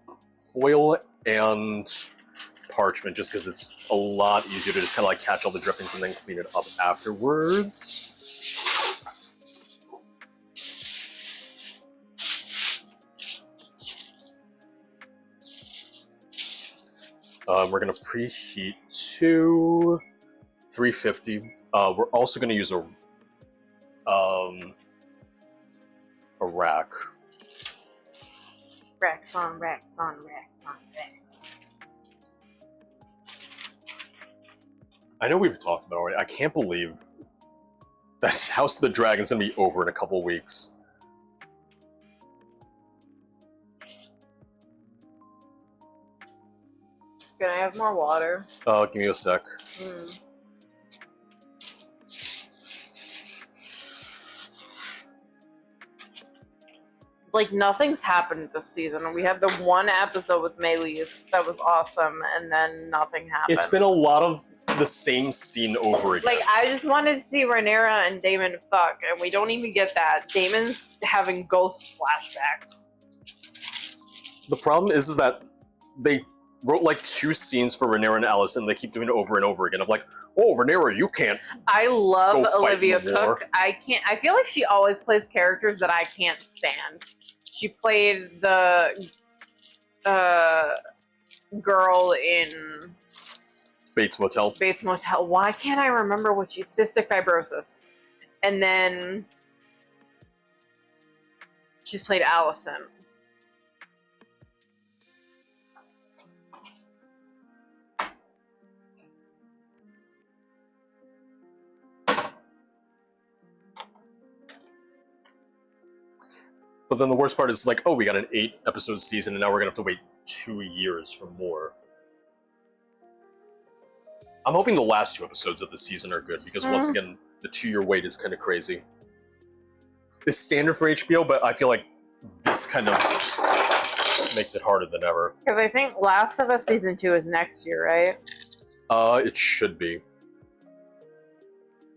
foil and parchment, just because it's a lot easier to just kind of like catch all the drippings and then clean it up afterwards. We're going to preheat to 350. We're also going to use a rack. Racks on racks on racks on racks. I know we've talked about it already. I can't believe that House of the Dragon's going to be over in a couple weeks. Can I have more water? Give me a sec. Like, nothing's happened this season. We had the one episode with Melis that was awesome, and then nothing happened. It's been a lot of the same scene over again. Like, I just wanted to see Rhaenyra and Daemon fuck, and we don't even get that. Daemon's having ghost flashbacks. The problem is that they wrote like 2 scenes for Rhaenyra and Alicent, and they keep doing it over and over again. I'm like, oh, Rhaenyra, you can't. I love Go fight Olivia in the war. Cook. I feel like she always plays characters that I can't stand. She played the girl in Bates Motel. Bates Motel. Why can't I remember what she's? Cystic fibrosis. And then she's played Alicent. But then the worst part is like, oh, we got an 8-episode season, and now we're gonna have to wait 2 years for more. I'm hoping the last 2 episodes of the season are good, because once again, the 2-year wait is kind of crazy. It's standard for HBO, but I feel like this kind of makes it harder than ever. Because I think Last of Us Season 2 is next year, right? It should be.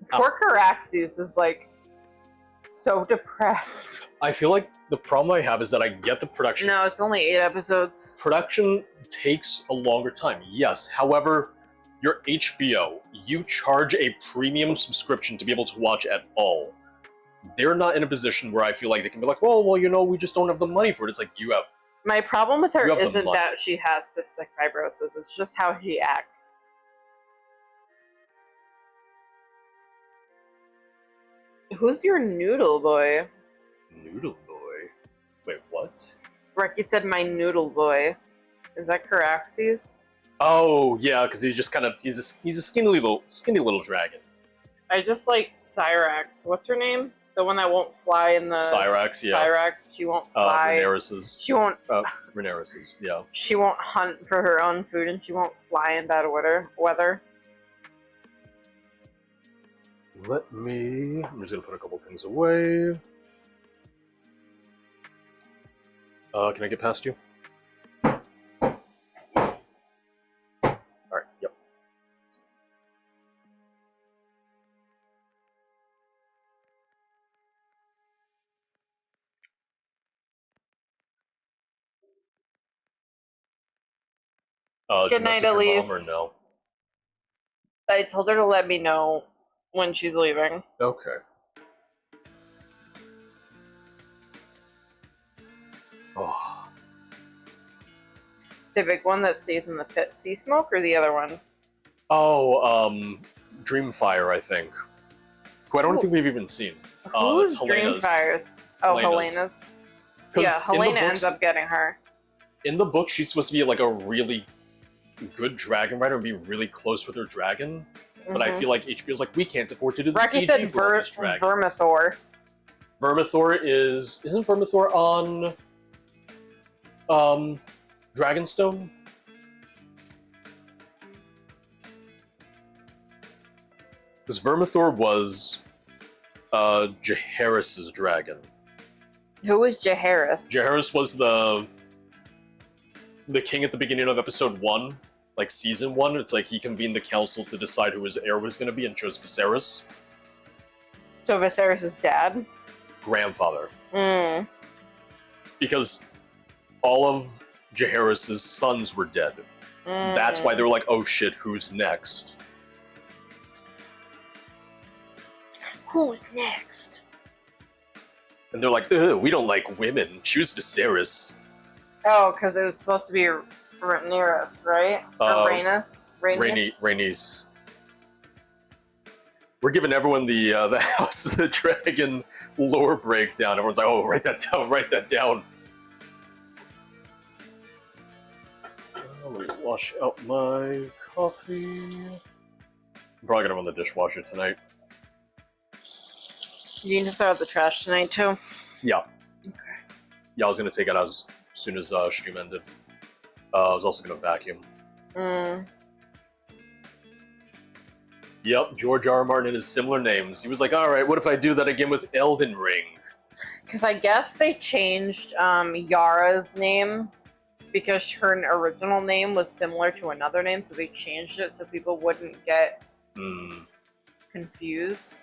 Poor Caraxes is like so depressed. I feel like the problem I have is that I get the production. No, it's only 8 episodes. Production takes a longer time, yes. However, you're HBO. You charge a premium subscription to be able to watch at all. They're not in a position where I feel like they can be like, well, you know, we just don't have the money for it. It's like, you have... My problem with her You have the isn't money. that she has cystic fibrosis. It's just how she acts. Who's your noodle boy? Noodle boy? Wait, what? Reki said my noodle boy. Is that Caraxes? Oh, yeah, because he's just kind of... He's a skinny little dragon. I just like Cyrax. What's her name? The one that won't fly in the... Cyrax, yeah. Cyrax. She won't fly. Rhaenyra's. She won't... Rhaenyra's, yeah. She won't hunt for her own food, and she won't fly in bad weather. Let me... I'm just going to put a couple things away. Can I get past you? Alright, yep. Good did you night, message your Elise. mom or no? I told her to let me know when she's leaving. Okay. Oh, The big one that stays in the pit. Sea Smoke or the other one? Dreamfire, I think. Who I don't think we've even seen. Who's It's Helena's. Dreamfire's? Oh, Helena's. Helena's. 'Cause Yeah, in the Helena ends books- up getting her. In the book, she's supposed to be like a really good dragon rider and be really close with her dragon. But I feel like HBO's like, we can't afford to do the Rocky CG said for all these dragons. Vermithor. Vermithor isn't Vermithor on Dragonstone? Because Vermithor was Jaehaerys' dragon. Who was Jaehaerys? Jaehaerys was the king at the beginning of episode 1, like season 1. It's like he convened the council to decide who his heir was going to be and chose Viserys, So Viserys' dad? grandfather. Mm. Because all of Jaehaerys' sons were dead. That's why they were like, oh shit, who's next? Who's next? And they're like, ugh, we don't like women. Choose Viserys. Oh, because it was supposed to be Rhaenyra, right? Or Rhaenys? Rhaenys. We're giving everyone the House of the Dragon lore breakdown. Everyone's like, oh, write that down, write that down. Let me wash out my coffee. I'm probably gonna run the dishwasher tonight. You need to throw out the trash tonight, too? Yeah. Okay. Yeah, I was gonna take it out as soon as stream ended. I was also gonna vacuum. Mm. Yep, George R. R. Martin and his similar names. He was like, alright, what if I do that again with Elden Ring? Because I guess they changed Yara's name because her original name was similar to another name, so they changed it so people wouldn't get confused.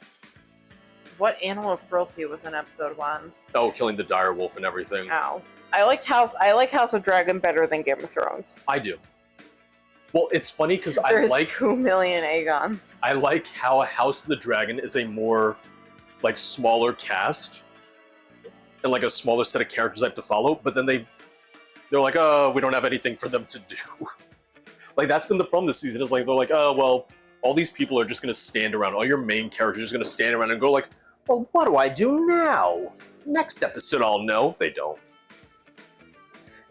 What animal cruelty was in episode 1? Oh, killing the dire wolf and everything. Oh. I like House of Dragon better than Game of Thrones. I do. Well, it's funny because I There's like 2 million Aegons. I like how House of the Dragon is a more like smaller cast and like a smaller set of characters I have to follow, but then they're like, oh, we don't have anything for them to do. Like that's been the problem this season, is like they're like, oh well, all these people are just gonna stand around, all your main characters are just gonna stand around and go like, well, what do I do now? Next episode I'll know. They don't.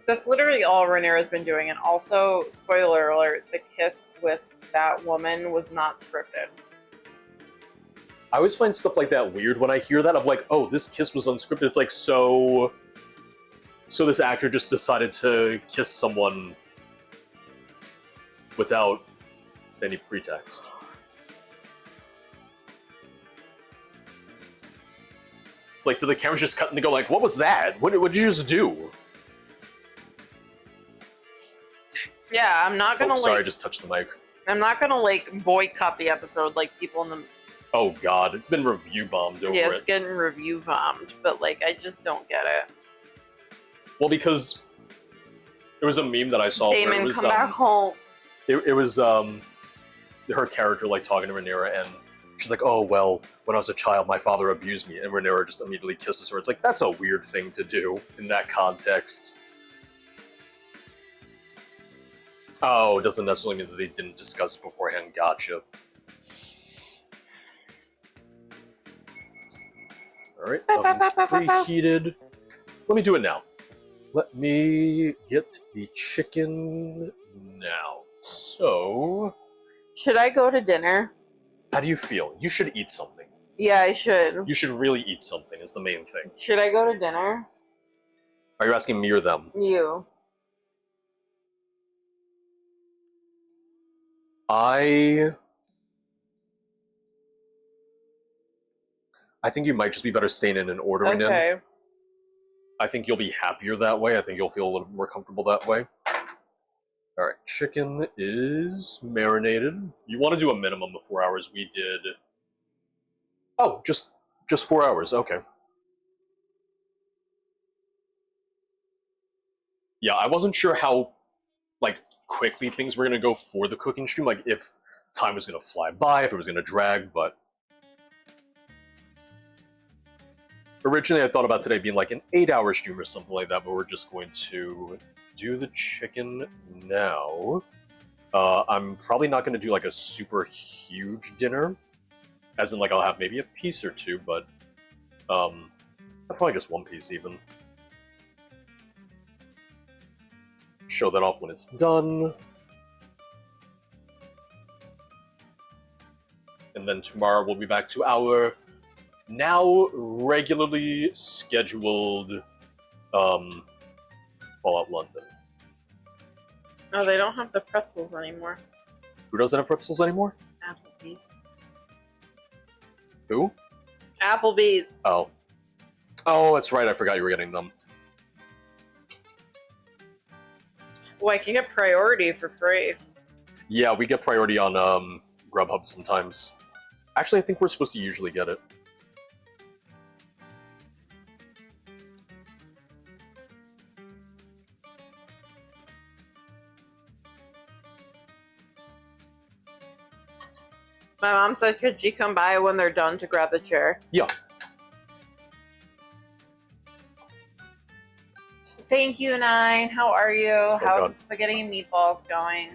That's literally all Rhaenyra's been doing, and also, spoiler alert, the kiss with that woman was not scripted. I always find stuff like that weird when I hear that, of like, oh, this kiss was unscripted. It's like, so this actor just decided to kiss someone without any pretext. It's like, do the cameras just cut and they go like, what was that? What did you just do? Yeah, I'm not gonna Sorry, I just touched the mic. I'm not gonna boycott the episode like people in the Oh god, it's been review bombed over it's it. getting review bombed, but I just don't get it. Well, because there was a meme that I saw where it Damon, was come back home. it was her character talking to Rhaenyra, and she's like, oh well, when I was a child my father abused me, and Rhaenyra just immediately kisses her. It's like, that's a weird thing to do in that context. Oh, it doesn't necessarily mean that they didn't discuss it beforehand. Gotcha. Alright, oven's preheated. Let me do it now. Let me get the chicken now. So, Should I go to dinner? how do you feel? You should eat something. Yeah, I should. You should really eat something is the main thing. Should I go to dinner? Are you asking me or them? You. I think you might just be better staying in and ordering in. Okay. I think you'll be happier that way. I think you'll feel a little more comfortable that way. Alright, chicken is marinated. You want to do a minimum of 4 hours. We did... Oh, just 4 hours. Okay. Yeah, I wasn't sure how, quickly things were going to go for the cooking stream. Like, if time was going to fly by, if it was going to drag, but... Originally, I thought about today being like an 8-hour stream or something like that, but we're just going to do the chicken now. I'm probably not going to do a super huge dinner, as in I'll have maybe a piece or two, but Probably just one piece even. Show that off when it's done. And then tomorrow we'll be back to our now regularly scheduled Fallout London. No, they don't have the pretzels anymore. Who doesn't have pretzels anymore? Applebee's. Who? Applebee's. Oh. Oh, that's right, I forgot you were getting them. Well, I can get priority for free. Yeah, we get priority on Grubhub sometimes. Actually, I think we're supposed to usually get it. My mom said, could she come by when they're done to grab the chair? Yeah. Thank you, Nine. How are you? How's God. the spaghetti and meatballs going?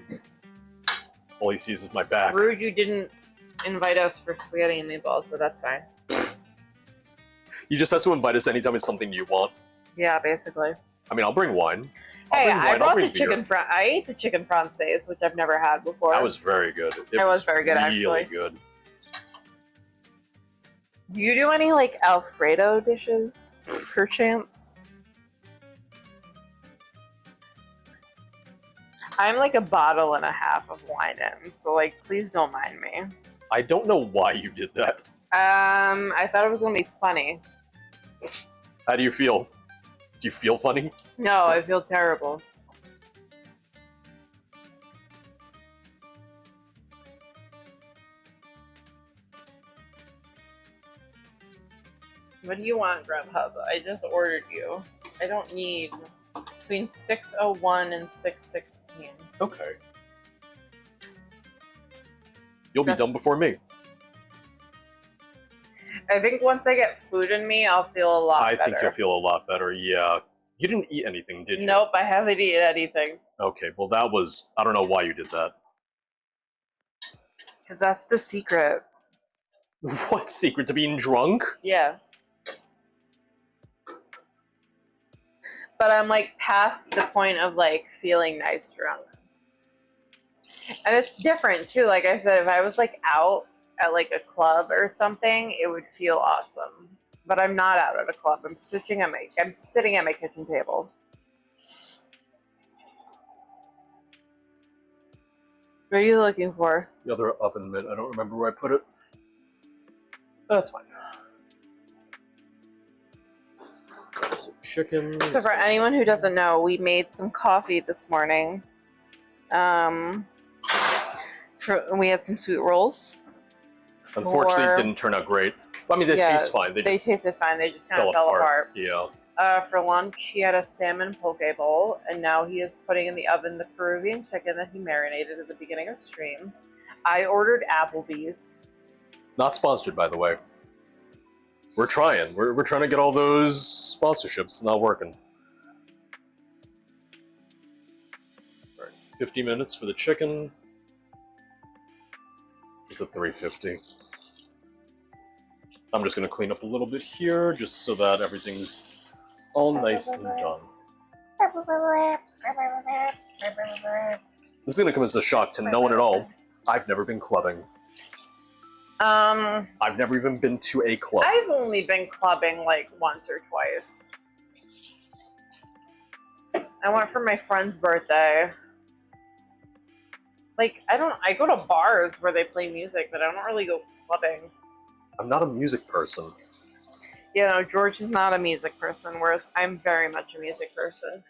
All he sees is my back. Rude, you didn't invite us for spaghetti and meatballs, but that's fine. You just have to invite us anytime it's something you want. Yeah, basically. I mean, I'll bring wine. Hey, bring wine, I I'll brought bring the chicken beer. I ate the chicken francais, which I've never had before. That was very good. It was very good, really actually. good. Do you do any, like, Alfredo dishes, perchance? I'm like a bottle and a half of wine in, so, like, please don't mind me. I don't know why you did that. I thought it was gonna be funny. How do you feel? Do you feel funny? No, I feel terrible. What do you want, Grubhub? I just ordered you. I don't need between 6:01 and 6:16. Okay. You'll be That's- done before me. I think once I get food in me, I'll feel a lot I better. think you'll feel a lot better, yeah. You didn't eat anything, did you? Nope, I haven't eaten anything. Okay, well that was... I don't know why you did that. Because that's the secret. What secret? To being drunk? Yeah. But I'm like past the point of like feeling nice drunk. And it's different too. Like I said, if I was like out at like a club or something, it would feel awesome. But I'm not out at a club. I'm sitting at my kitchen table. What are you looking for? The other oven mitt. I don't remember where I put it. That's fine. Some chicken. So for anyone who doesn't know, we made some coffee this morning. We had some sweet rolls. Unfortunately, it didn't turn out great. I mean, they Yeah, taste fine. They They just tasted fine. They just kind of fell apart. Yeah. For lunch, he had a salmon poke bowl, and now he is putting in the oven the Peruvian chicken that he marinated at the beginning of stream. I ordered Applebee's. Not sponsored, by the way. We're trying. We're trying to get all those sponsorships. It's not working. All right, 50 minutes for the chicken. It's at 350. I'm just going to clean up a little bit here, just so that everything's all nice and done. This is going to come as a shock to no one at all. I've never been clubbing. I've never even been to a club. I've only been clubbing like once or twice. I went for my friend's birthday. Like, I go to bars where they play music, but I don't really go clubbing. I'm not a music person. You know, George is not a music person, whereas I'm very much a music person.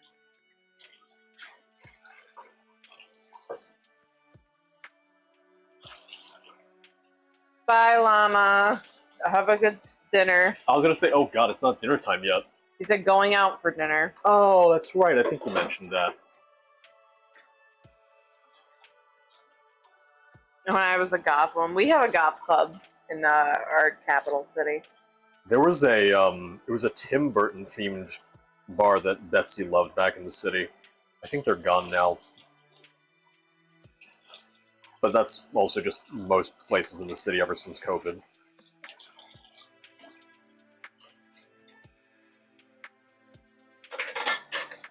Bye, Llama. Have a good dinner. I was going to say, oh god, it's not dinner time yet. He said going out for dinner. Oh, that's right. I think you mentioned that. When I was a goth one. We have a goth club in our capital city. There was a, it was a Tim Burton themed bar that Betsy loved back in the city. I think they're gone now. But that's also just most places in the city ever since COVID.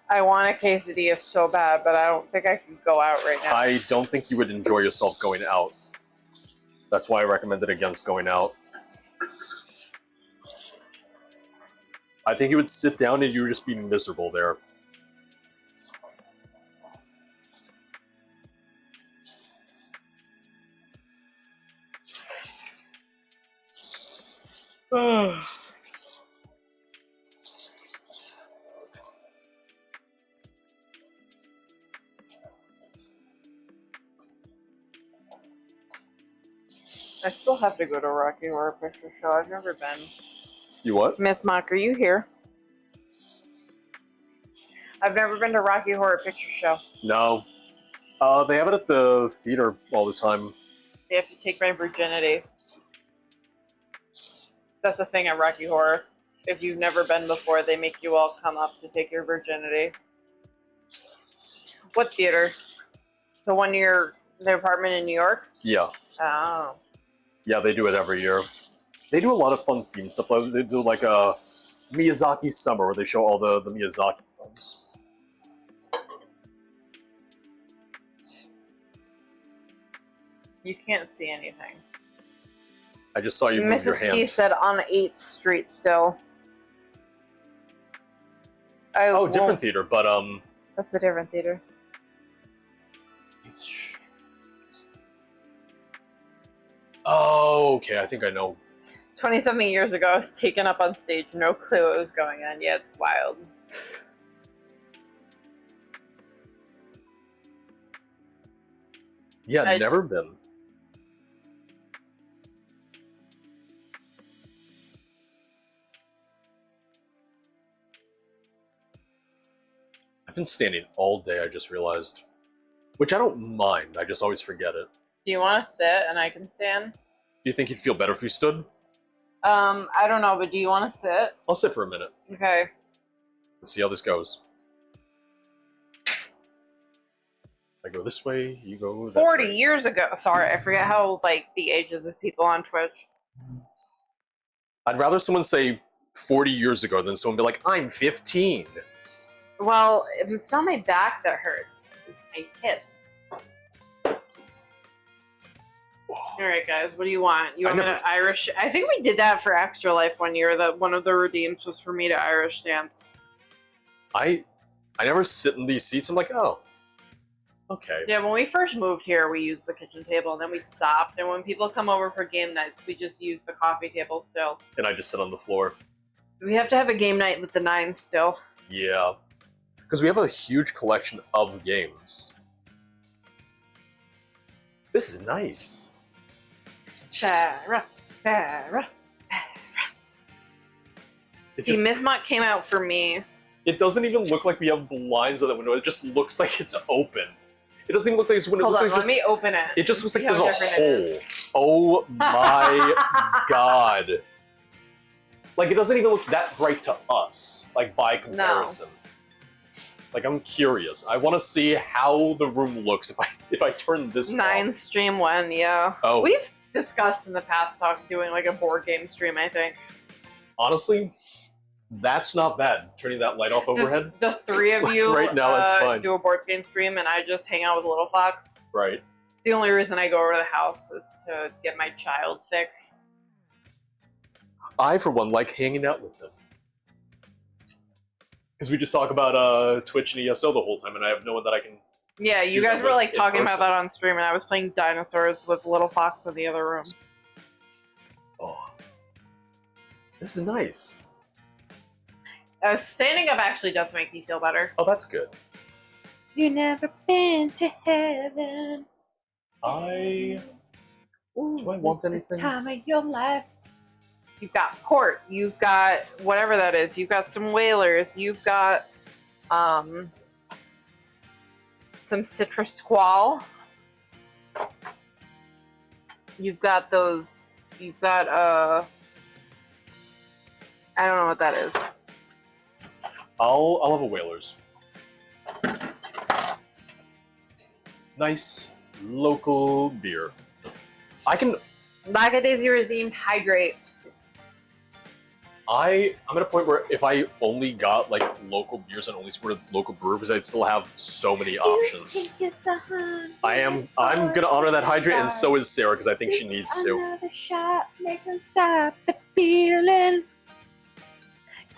I want a quesadilla so bad, but I don't think I can go out right now. I don't think you would enjoy yourself going out. That's why I recommended against going out. I think you would sit down and you would just be miserable there. I still have to go to Rocky Horror Picture Show. I've never been. You what? Miss Mock, are you here? I've never been to Rocky Horror Picture Show. No. They have it at the theater all the time. They have to take my virginity. That's the thing at Rocky Horror. If you've never been before, they make you all come up to take your virginity. What theater? The one near the apartment in New York? Yeah. Oh. Yeah, they do it every year. They do a lot of fun themed stuff. They do like a Miyazaki Summer where they show all the Miyazaki films. You can't see anything. I just saw you move your Mrs. hand. T said on 8th Street still. Oh, different theater, but That's a different theater. Oh, okay. I think I know. 27 years ago, I was taken up on stage. No clue what was going on. Yeah, it's wild. Yeah, I never just- been. I've been standing all day, I just realized. Which I don't mind, I just always forget it. Do you want to sit and I can stand? Do you think you'd feel better if you stood? I don't know, but do you want to sit? I'll sit for a minute. Okay. Let's see how this goes. I go this way, you go that 40 way. years ago. Sorry, I forget how, like, the ages of people on Twitch. I'd rather someone say 40 years ago than someone be like, I'm 15. Well, it's not my back that hurts. It's my hip. Alright, guys, what do you want? You want me to Irish? I think we did that for Extra Life one year. That one of the redeems was for me to Irish dance. I never sit in these seats. I'm like, oh, okay. Yeah, when we first moved here, we used the kitchen table, and then we stopped. And when people come over for game nights, we just use the coffee table still. And I just sit on the floor. We have to have a game night with the nines still. Yeah. Because we have a huge collection of games. This is nice. Sarah, Sarah. It's See, just- Miss Mott came out for me. it doesn't even look like we have blinds on the window. It just looks like it's open. It doesn't even look like it's window. Hold It on, looks like let me open it. it just looks like See how there's a different it hole. is. Oh my god. Like, it doesn't even look that bright to us, like, by comparison. Like, I'm curious. I want to see how the room looks if I turn this Nine off. stream one, yeah. Oh. We've discussed in the past doing like a board game stream, I think. Honestly, that's not bad. Turning that light off overhead. The three of you Right now, it's fine. do a board game stream, and I just hang out with Little Fox. Right. The only reason I go over to the house is to get my child fix. I, for one, like hanging out with them. Because we just talk about Twitch and ESO the whole time, and I have no one that I can... Yeah, you Do guys that were with like in talking about person. that on stream, and I was playing dinosaurs with Little Fox in the other room. Oh. This is nice. Standing up actually does make me feel better. Oh, that's good. You never been to heaven. I... Ooh, Do I want it's the anything? Time of your life. You've got port. You've got whatever that is. You've got some whalers. You've got some citrus squall. You've got those. You've got I don't know what that is. I'll have a Whalers. Nice local beer. I can... Lackadaisy Redeemed Hydrate. I'm at a point where if I only got like local beers and only supported local brewers, I'd still have so many options. I'm gonna honor that hydrate, and so is Sarah because I think she needs to. Another shot, make them stop the feeling.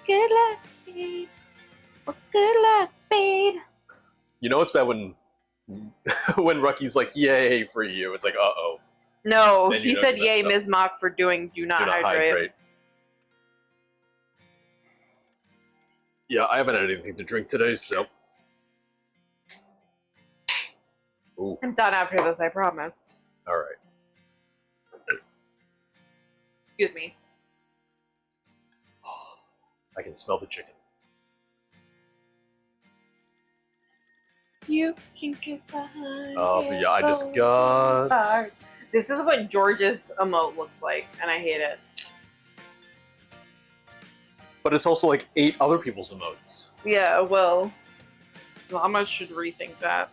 Good luck, babe. Well, good luck, babe. You know it's bad when when Rocky's like, "Yay for you!" It's like, "Uh oh." No, Then you he know said you yay, messed up. Ms. Mock, for doing do not Do not hydrate. hydrate. Yeah, I haven't had anything to drink today, so. Ooh, I'm done after this, I promise. all right. Excuse me. I can smell the chicken. You can kiss behind. But yeah, I just got. This is what George's emote looks like, and I hate it. But it's also like 8 other people's emotes. Yeah, well, Llama should rethink that.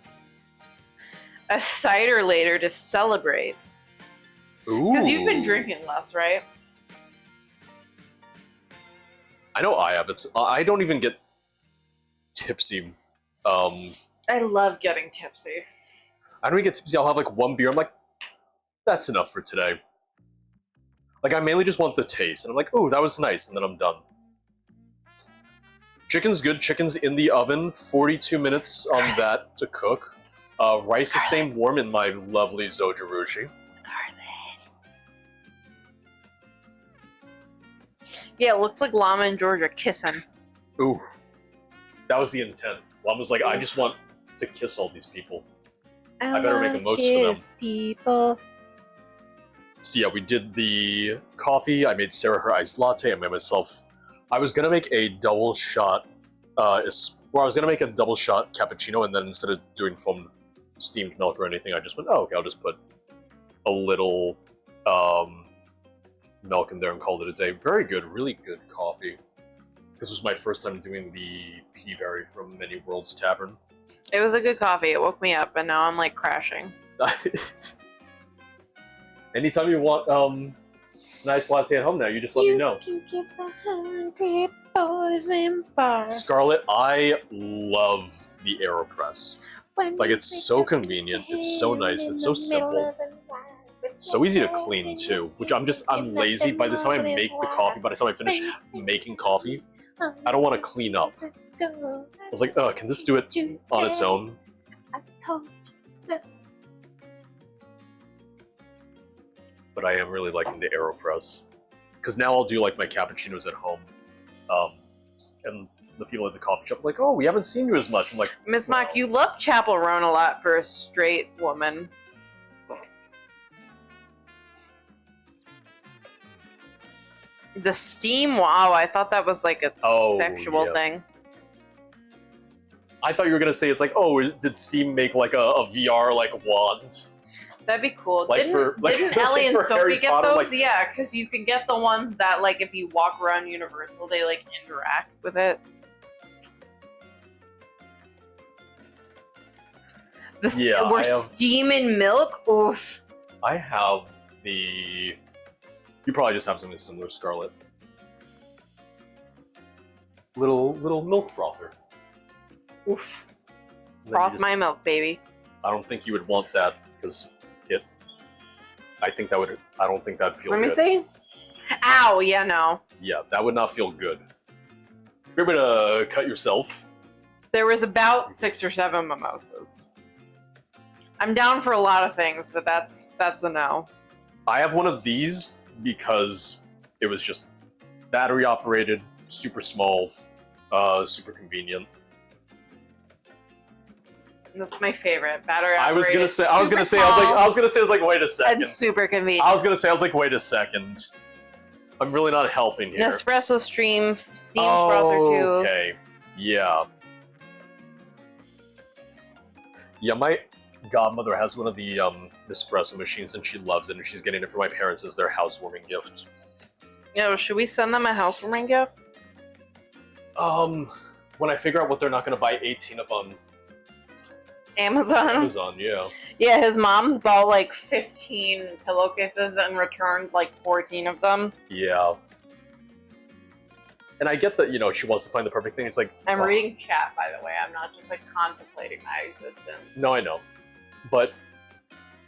A cider later to celebrate. Ooh. Because you've been drinking less, right? I know I have. I don't even get tipsy. I love getting tipsy. I don't even get tipsy. I'll have like 1 beer. I'm like, that's enough for today. Like I mainly just want the taste, and I'm like, oh, that was nice, and then I'm done. Chicken's good. Chicken's in the oven. 42 minutes on that to cook. Rice is staying warm in my lovely Zojirushi. Scarlet. Yeah, it looks like Llama and George are kissing. Ooh, that was the intent. Llama's like, I just want to kiss all these people. I better make a most for them. People. So yeah, we did the coffee. I made Sarah her iced latte. I made myself. I was gonna make a double shot. I was gonna make a double shot cappuccino, and then instead of doing foamed steamed milk or anything, I just went, oh, okay, I'll just put a little milk in there and called it a day. Very good, really good coffee. This was my first time doing the Peaberry from Many Worlds Tavern. It was a good coffee. It woke me up, and now I'm like crashing. Anytime you want nice latte at home now, you just let me know. You can kiss 100 boys in bars. Scarlet, I love the AeroPress. Like, it's so convenient, it's so nice, it's so simple. So easy to clean too, which I'm lazy. By the time I make the coffee, by the time I finish making coffee, I don't want to clean up. I was like, can this do it on its own? I told you so. But I am really liking the AeroPress. Because now I'll do like my cappuccinos at home. And the people at the coffee shop are like, oh, we haven't seen you as much. I'm like, Miss Mock, you love Chapel Roan a lot for a straight woman. The steam, wow, I thought that was like a sexual thing. I thought you were gonna say it's like, oh, did Steam make like a VR like wand? That'd be cool. Like didn't Ellie and for Sophie Harry get Potter, those? like- Yeah, because you can get the ones that, like, if you walk around Universal, they, like, interact with it. Yeah, We're I have- steaming milk? Oof. I have the. You probably just have something similar, Scarlet. Little milk frother. Oof. And then you Froth just- my milk, baby. I don't think you would want that because I don't think that'd feel Let good. me see. Ow, yeah, no. Yeah, that would not feel good. You're gonna cut yourself. There was about 6 or 7 mimosas. I'm down for a lot of things, but that's a no. I have one of these because it was just battery operated, super small, super convenient. That's my favorite. Battery I was gonna operated, say, super small, wait a second. and super convenient. I was like, wait a second. I'm really not helping here. Nespresso stream, steam frother too. Okay. Yeah. Yeah, my godmother has one of the Nespresso machines and she loves it, and she's getting it for my parents as their housewarming gift. Yo, should we send them a housewarming gift? When I figure out what they're not gonna buy 18 of on Amazon. Amazon, yeah. Yeah, his mom's bought like 15 pillowcases and returned like 14 of them. Yeah. And I get that, you know, she wants to find the perfect thing. It's like I'm oh, reading chat, by the way. I'm not just like contemplating my existence. No, I know, but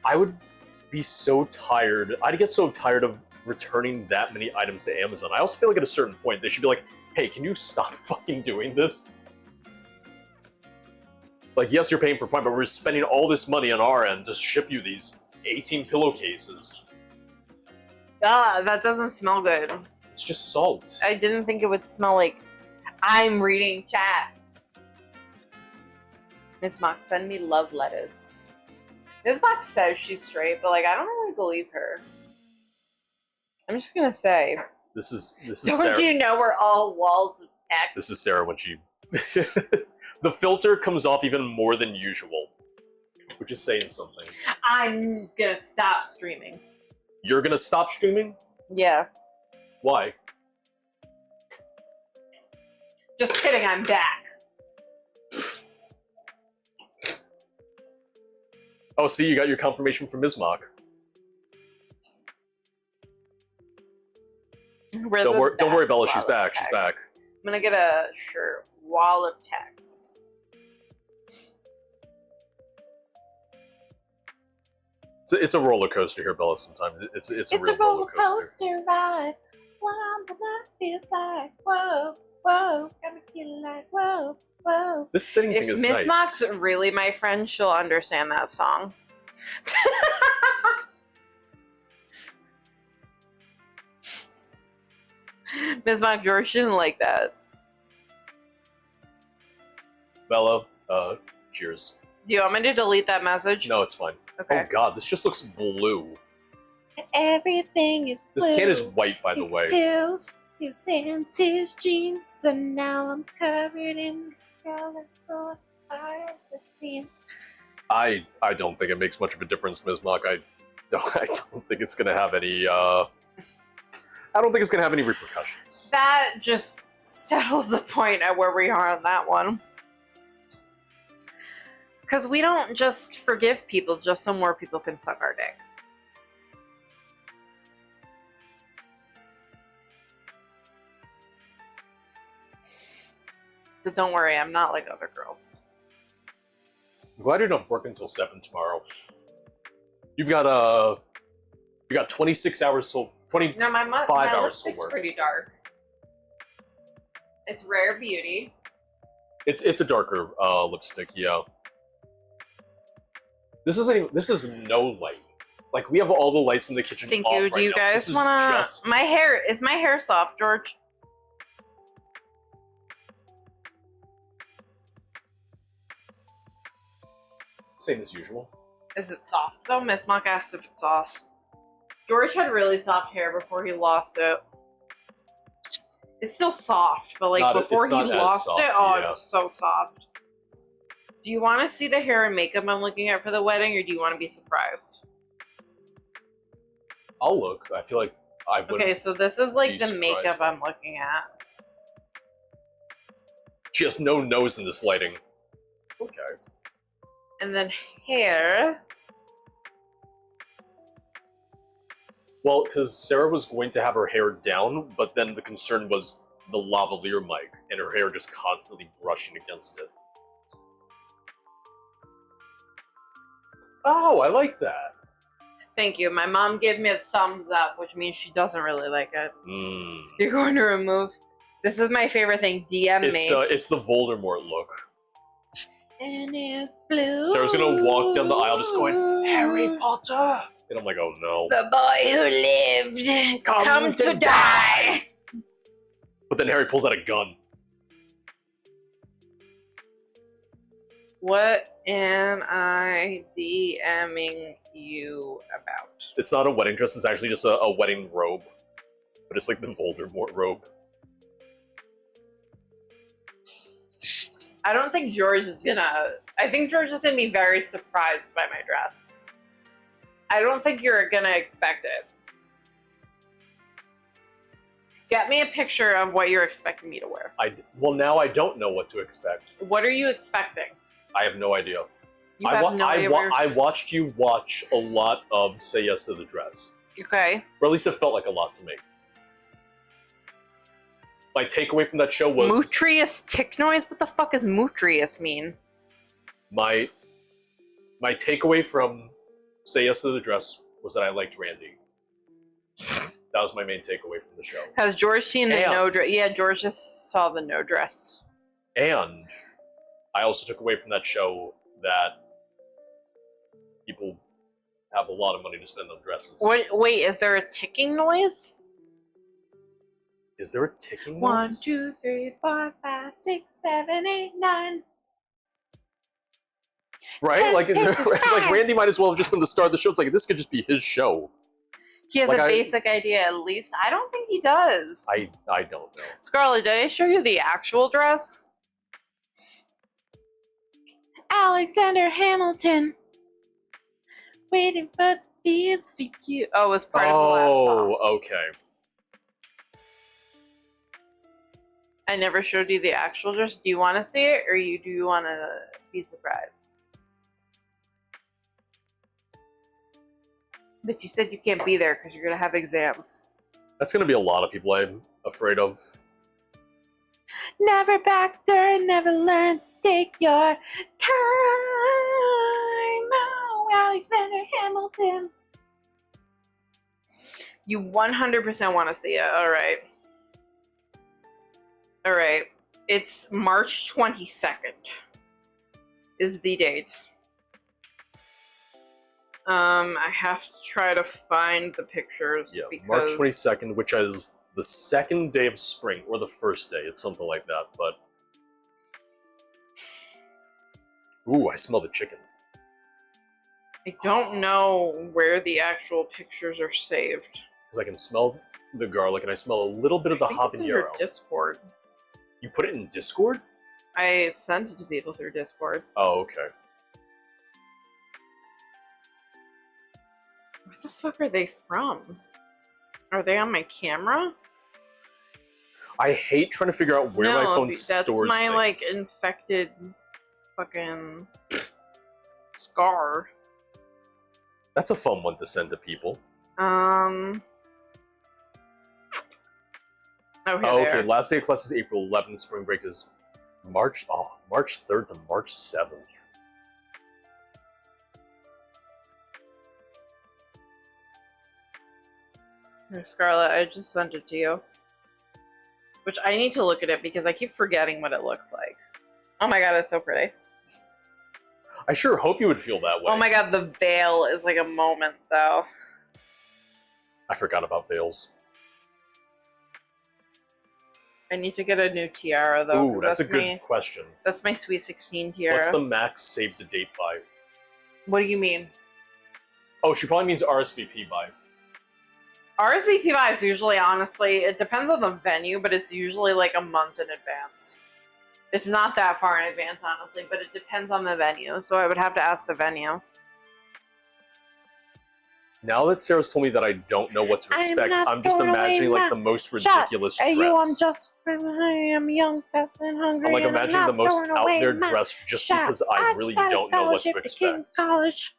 I would be so tired. I'd get so tired of returning that many items to Amazon. I also feel like at a certain point they should be like, "Hey, can you stop fucking doing this?" Like, yes, you're paying for Prime, but we're spending all this money on our end to ship you these 18 pillowcases. Ah, that doesn't smell good. It's just salt. I didn't think it would smell like I'm reading chat. Miss Mox, send me love letters. Miss Mox says she's straight, but like I don't really believe her. I'm just gonna say. This is Don't Sarah. you know we're all walls of text? This is Sarah when she. The filter comes off even more than usual, which is saying something. I'm gonna stop streaming. You're gonna stop streaming? Yeah. Why? Just kidding, I'm back. Oh, see, you got your confirmation from Ismok. Don't worry, Bella. She's back. She's back. I'm gonna get a shirt. Wall of text. It's a roller coaster here, Bella. Sometimes it's a real roller coaster. ride. What I'm gonna feel like, whoa, whoa, got me feeling like, whoa, whoa. This sitting thing If is Miss nice. Mock's really my friend, she'll understand that song. Miss Mock, George didn't like that. Bella, cheers. Do you want me to delete that message? No, it's fine. Okay. Oh God, this just looks blue. Everything is This blue. can is white, by the His way. pills, his hands, his jeans, so now I'm covered in colorful magazines. I don't think it makes much of a difference, Ms. Mock. I don't think it's gonna have any. I don't think it's gonna have any repercussions. That just settles the point at where we are on that one. Because we don't just forgive people just so more people can suck our dick. But don't worry, I'm not like other girls. I'm glad you don't work until 7 tomorrow. You got 26 hours till 20. No, my 5 hours to lipstick's work. pretty dark. It's Rare Beauty. It's a darker lipstick, yeah. This is no light. Like, we have all the lights in the kitchen Thank off you. right Do you now. This guys is wanna? just- My hair is my hair soft, George? Same as usual. Is it soft though? Miss Mock asked if it's soft. George had really soft hair before he lost it. It's still soft, but like before it's he not as lost soft, it, oh, yeah. it was so soft. Do you want to see the hair and makeup I'm looking at for the wedding, or do you want to be surprised? I'll look. I feel like I would. Okay, so this is like be the makeup surprised. I'm looking at. She has no nose in this lighting. Okay. And then hair. Well, because Sarah was going to have her hair down, but then the concern was the lavalier mic, and her hair just constantly brushing against it. Oh, I like that. Thank you. My mom gave me a thumbs up, which means she doesn't really like it. Mm. You're going to remove. This is my favorite thing. DM me. It's the Voldemort look. And it's blue. Sarah's gonna walk down the aisle just going, Harry Potter! And I'm like, oh no. The boy who lived, come to die. But then Harry pulls out a gun. What am I DMing you about? It's not a wedding dress, it's actually just a wedding robe. But it's like the Voldemort robe. I don't think George is gonna... I think George is gonna be very surprised by my dress. I don't think you're gonna expect it. Get me a picture of what you're expecting me to wear. Well, now I don't know what to expect. What are you expecting? I have no idea. You have no idea what I you're... watched you watch a lot of Say Yes to the Dress. Okay. Or at least it felt like a lot to me. my takeaway from that show was Mutrius tick noise? What the fuck does Mutrius mean? my takeaway from Say Yes to the Dress was that I liked Randy. That was my main takeaway from the show. Has George seen the And- no dress? Yeah, George just saw the no dress. And I also took away from that show that people have a lot of money to spend on dresses. What? Wait, is there a ticking noise? Is there a ticking 1, noise? 2, 3, 4, 5, 6, 7, 8, 9. Right? 10 Like, paces like back. Randy might as well have just been the star of the show. It's like, this could just be his show. He has Like, a I- basic idea, at least. I don't think he does. I don't know. Scarlett, did I show you the actual dress? Alexander Hamilton. Waiting for the It's for you. Oh, it was part of the last Oh, song. okay. I never showed you the actual dress. Do you want to see it, or do you want to be surprised? But you said you can't be there because you're gonna have exams. That's going to be a lot of people I'm afraid of. Never backed her, never learned to take your time. Oh, Alexander Hamilton. You 100% want to see it. All right. All right. It's March 22nd. Is the date. I have to try to find the pictures. Yeah, because March 22nd, which is the second day of spring, or the first day. It's something like that, but... Ooh, I smell the chicken. I don't know where the actual pictures are saved. Because I can smell the garlic, and I smell a little bit of the I think it's in your habanero. Discord. You put it in Discord? I sent it to people through Discord. Oh, okay. Where the fuck are they from? Are they on my camera? I hate trying to figure out where my phone that's stores my things. like infected fucking scar. That's a fun one to send to people. Oh, here Oh, they okay, are. last day of class is April 11th, spring break is March 3rd to March 7th. Here, Scarlett, I just sent it to you. Which I need to look at it because I keep forgetting what it looks like. Oh my god, it's so pretty. I sure hope you would feel that way. Oh my god, the veil is like a moment though. I forgot about veils. I need to get a new tiara though. Ooh, 'cause that's a good my, question. that's my Sweet 16 tiara. What's the max save the date by? What do you mean? Oh, she probably means RSVP by. RSVP buy is usually, honestly, it depends on the venue, but it's usually like a month in advance. It's not that far in advance, honestly, but it depends on the venue, so I would have to ask the venue. Now that Sarah's told me that I don't know what to I am expect, not I'm just throwing away imagining like my the most shot. ridiculous Hey, dress. you, I'm just I am young, fast, and hungry. I'm like and imagining not the most throwing out away there my dress just shot. because I really just got a don't know what to scholarship to King's expect. College.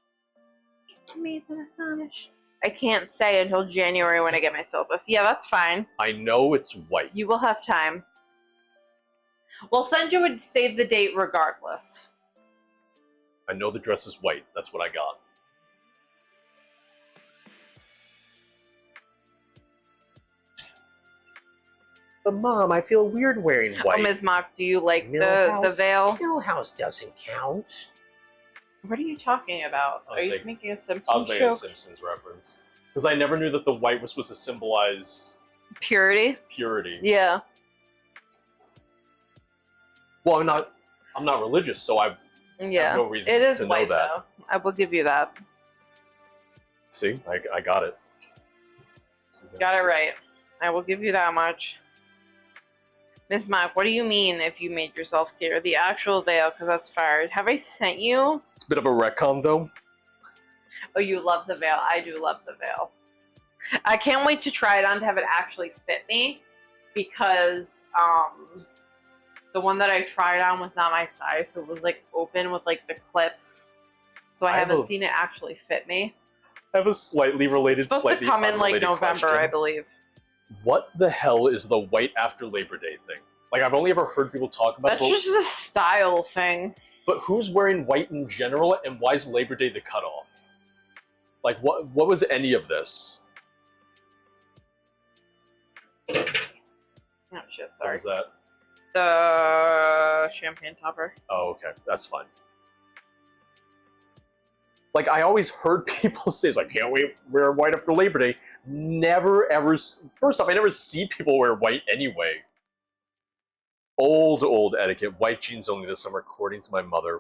Amazing, astonish. I can't say until January when I get my syllabus. Yeah, that's fine. I know it's white. You will have time. We'll send you a save the date regardless. I know the dress is white. That's what I got. But Mom, I feel weird wearing Oh, Ms. Mock, do you like the Millhouse? veil? Millhouse doesn't count. What are you talking about? I was Are you making- making a I was Simpsons making a joke? Simpsons reference. Because I never knew that the white was supposed to symbolize Purity? purity. Yeah. Well, I'm not religious, so I Yeah. have no reason It is to know white, that. though. I will give you that. See, I got it. Got it right. I will give you that much. Miss Mock, what do you mean if you made yourself clear? The actual veil, because that's fired. Have I sent you? It's a bit of a retcon, though. Oh, you love the veil. I do love the veil. I can't wait to try it on to have it actually fit me, because the one that I tried on was not my size, so it was like open with like the clips. So I I have haven't a- seen it actually fit me. I have a slightly related, It's supposed slightly to come in like unrelated November, question. I believe. what the hell is the white after Labor Day thing? Like, I've only ever heard people talk about That's just a style thing. but who's wearing white in general, and why is Labor Day the cutoff? Like, what was any of this? Oh shit, What sorry. was that? The champagne topper. Oh, okay, that's fine. Like, I always heard people say, it's like, can't we wear white after Labor Day? Never, ever... First off, I never see people wear white anyway. Old etiquette. White jeans only this summer, according to my mother.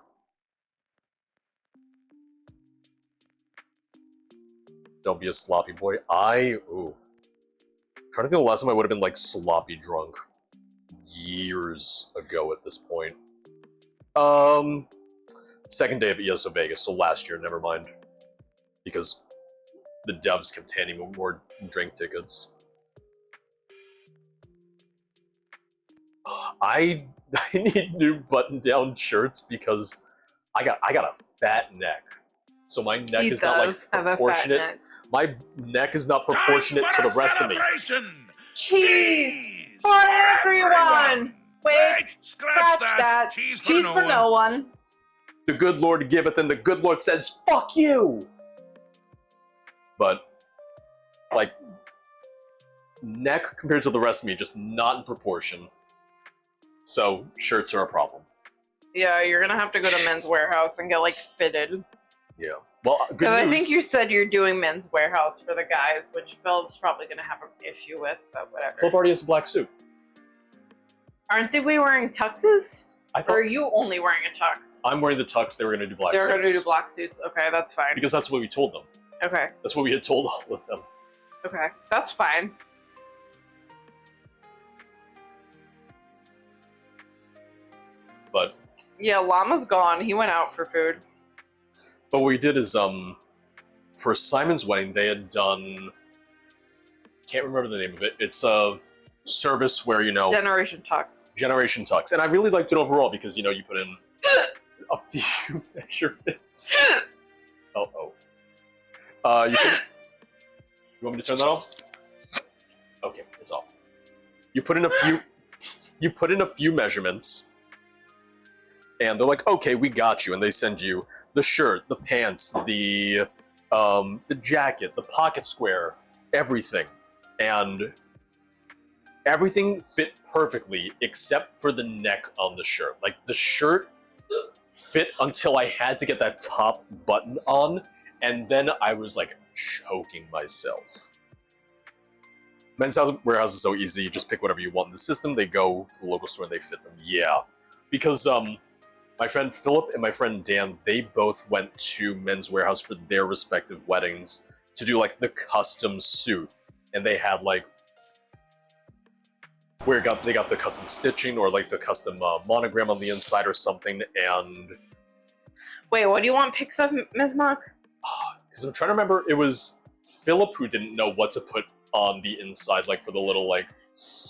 Don't be a sloppy boy. Ooh. Trying to think the last time I would have been, like, sloppy drunk. Years ago at this point. Second day of ESO Vegas, so last year, never mind. Because the devs kept handing me more drink tickets. I need new button-down shirts because I got a fat neck. So my neck He is not like does have a fat proportionate. neck. My neck is not proportionate to the rest of me. Cheese for everyone! Wait, scratch that. Cheese for no one. The good Lord giveth, and the good Lord says, "Fuck you." But like, neck compared to the rest of me, just not in proportion. So shirts are a problem. Yeah, you're gonna have to go to Men's Warehouse and get like fitted. Yeah. Well, good Because news. I think you said you're doing Men's Warehouse for the guys, which Phil's probably gonna have an issue with, but whatever. Philip already has a black suit. Aren't they wearing tuxes? I Or thought are you only wearing a tux? I'm wearing the tux. They were going to do black They're suits. gonna do black suits. Okay, that's fine. Because that's what we told them. Okay, That's what we had told all of them. okay, that's fine. But Yeah, Llama's gone. He went out for food. what we did is for Simon's wedding they had done, can't remember the name of it. It's a service where, you know, Generation Tux. Generation Tux, and I really liked it overall because, you know, you put in a few measurements. You want me to turn that off? Okay, it's off. You put in a few measurements, and they're like, okay, we got you, and they send you the shirt, the pants, the jacket, the pocket square, everything, and everything fit perfectly except for the neck on the shirt. Like, the shirt fit until I had to get that top button on, and then I was like choking myself. Men's Warehouse is so easy. You just pick whatever you want in the system. They go to the local store and they fit them. Yeah, because my friend Philip and my friend Dan, they both went to Men's Warehouse for their respective weddings to do like the custom suit, and they had like they got the custom stitching or like the custom monogram on the inside or something. And Wait, what do you want pics of, Ms. Mock? because I'm trying to remember, it was Philip who didn't know what to put on the inside, like for the little like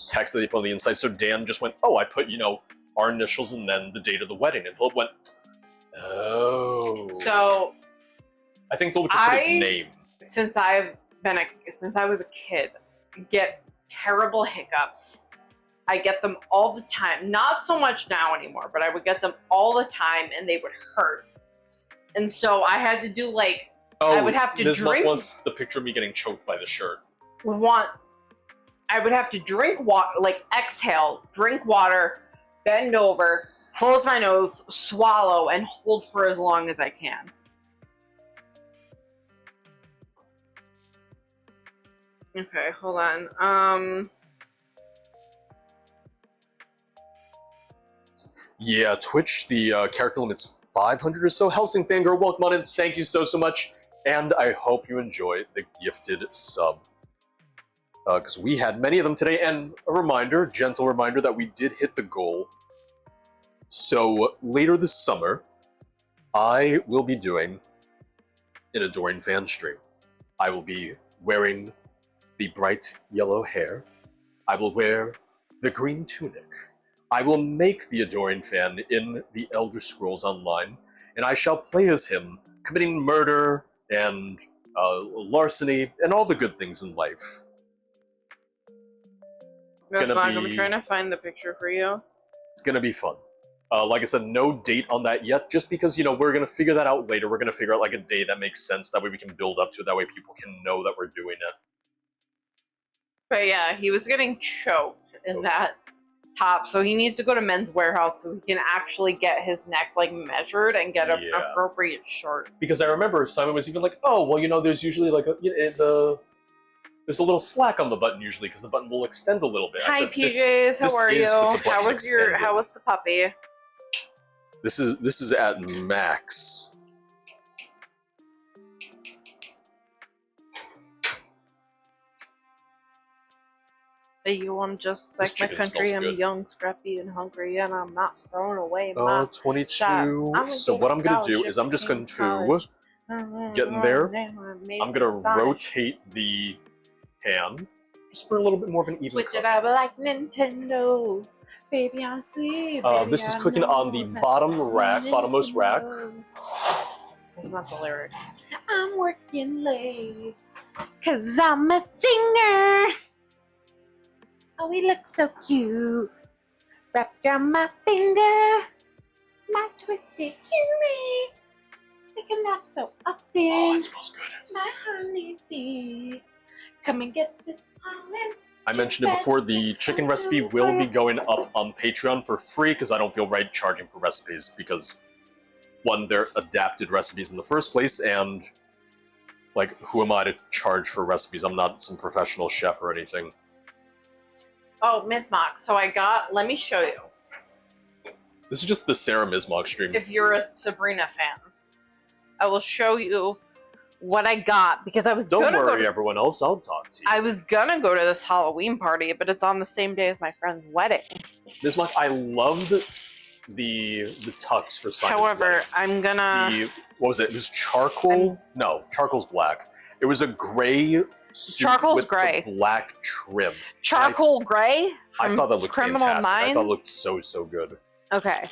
text that they put on the inside. So Dan just went, "Oh, I put, you know, our initials and then the date of the wedding." And Philip went, "Oh." So, I think Philip just put his name. since I was a kid, get terrible hiccups. I get them all the time. Not so much now anymore, but I would get them all the time, and they would hurt. And so I had to do like I would have to Ms. Muck drink. wants the picture of me getting choked by the shirt. I would have to drink water, like exhale, drink water, bend over, close my nose, swallow, and hold for as long as I can. Okay, hold on. Yeah, Twitch, the character limit's 500 or so. Helsing Fangirl, welcome on in. Thank you so much. And I hope you enjoy the gifted sub. Because we had many of them today. And a reminder, gentle reminder, that we did hit the goal. So later this summer, I will be doing an Adoring fan stream. I will be wearing the bright yellow hair. I will wear the green tunic. I will make the Adoring fan in the Elder Scrolls Online, and I shall play as him, committing murder and larceny and all the good things in life. gonna I'm be trying to find the picture for you. it's gonna be fun. Like I said, no date on that yet, just because, you know, we're gonna figure that out later. We're gonna figure out like a day that makes sense. That way we can build up to it. That way people can know that we're doing it. But yeah, he was getting choked in that top, so he needs to go to Men's Warehouse so he can actually get his neck like measured and get an Yeah. appropriate shirt. Because I remember Simon was even like, oh, well, you know, there's usually like there's a little slack on the button usually because the button will extend a little bit. I Hi said, PJs, this how are is you? with the button extended. How was the puppy? This is at max. I'm just This like my chicken country. smells I'm good. young, scrappy, and hungry, and I'm not throwing away my 22. job. So what I'm gonna do is I'm just going to get in there. I'm gonna rotate the hand just for a little bit more of an even Switch cook. it up like Nintendo. Baby, I see. This is cooking on the bottommost rack. That's not the lyrics. I'm working late. Cause I'm a singer. Oh, we look so cute. Wrapped around my finger. My twisted cutie. I can laugh so often. Oh, it smells good. My honey bee. Come and get this pollen. I mentioned it before, the chicken recipe will be going up on Patreon for free because I don't feel right charging for recipes because, one, they're adapted recipes in the first place, and, like, who am I to charge for recipes? I'm not some professional chef or anything. Oh, Ms. Mock. So let me show you. This is just the Sarah Mismog stream. If you're a Sabrina fan, I will show you what I got because I was Don't gonna worry, go to, everyone else, I'll talk to you. I was gonna go to this Halloween party, but it's on the same day as my friend's wedding. Mismog, I loved the tux for Simon's However, wedding. I'm gonna What was it? It was charcoal? No, charcoal's black. It was a gray suit Charcoal's with gray. the black trim. charcoal gray. I from thought that looked Criminal fantastic. I thought it Minds? looked so good. Okay.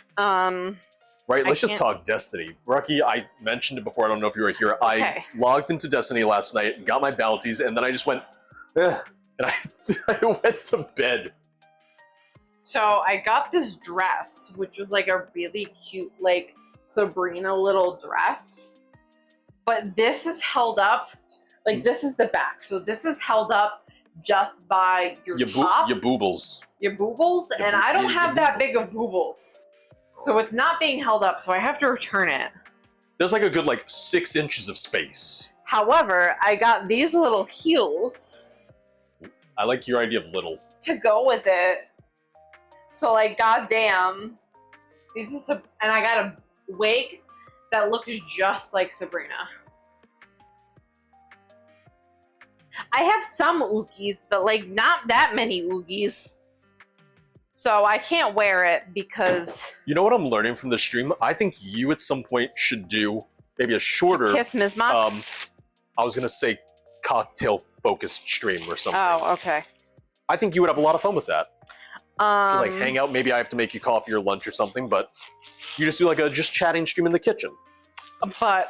Right, I let's just can't- talk Destiny. Rocky, I mentioned it before, I don't know if you were here. I Okay. logged into Destiny last night, got my bounties, and then I just went, and I went to bed. So I got this dress, which was like a really cute, like Sabrina little dress. But this is held up, like this is the back. So this is held up just by your top, Your boobles. your boobles, Your and boo- I don't your have that boobles. big of boobles. So it's not being held up, so I have to return it. There's like a good 6 inches of space. However, I got these little heels I like your idea of little. to go with it. So like, goddamn, these is and I got a wig that looks just like Sabrina. I have some oogies, but like not that many oogies. So I can't wear it because You know what I'm learning from the stream? I think you at some point should do maybe a shorter, Kiss Ms. Mock. I was gonna say cocktail-focused stream or something. Oh, okay. I think you would have a lot of fun with that. Just like Um, hang out, maybe I have to make you coffee or lunch or something, but you just do like a just chatting stream in the kitchen. But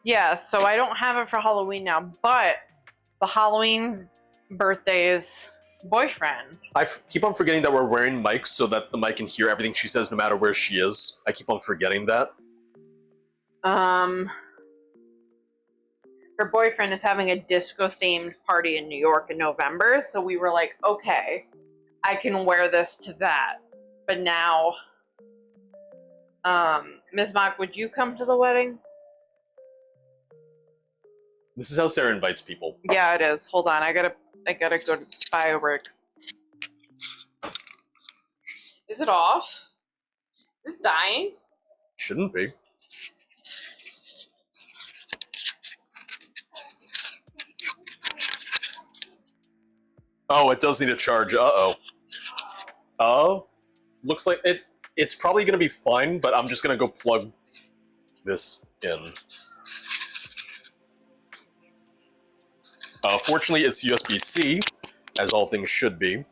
yeah, so I don't have it for Halloween now, but the Halloween birthday's boyfriend. Keep on forgetting that we're wearing mics so that the mic can hear everything she says no matter where she is. I keep on forgetting that. Her boyfriend is having a disco themed party in New York in November, so we were like, okay, I can wear this to that. But now, Ms. Mock, would you come to the wedding? This is how Sarah invites people. Yeah, it is. Hold on, I gotta go to BioBrick. Is it off? Is it dying? Shouldn't be. Oh, it does need a charge. Uh-oh. Oh, looks like it's probably going to be fine, but I'm just going to go plug this in. Fortunately, it's USB-C, as all things should be.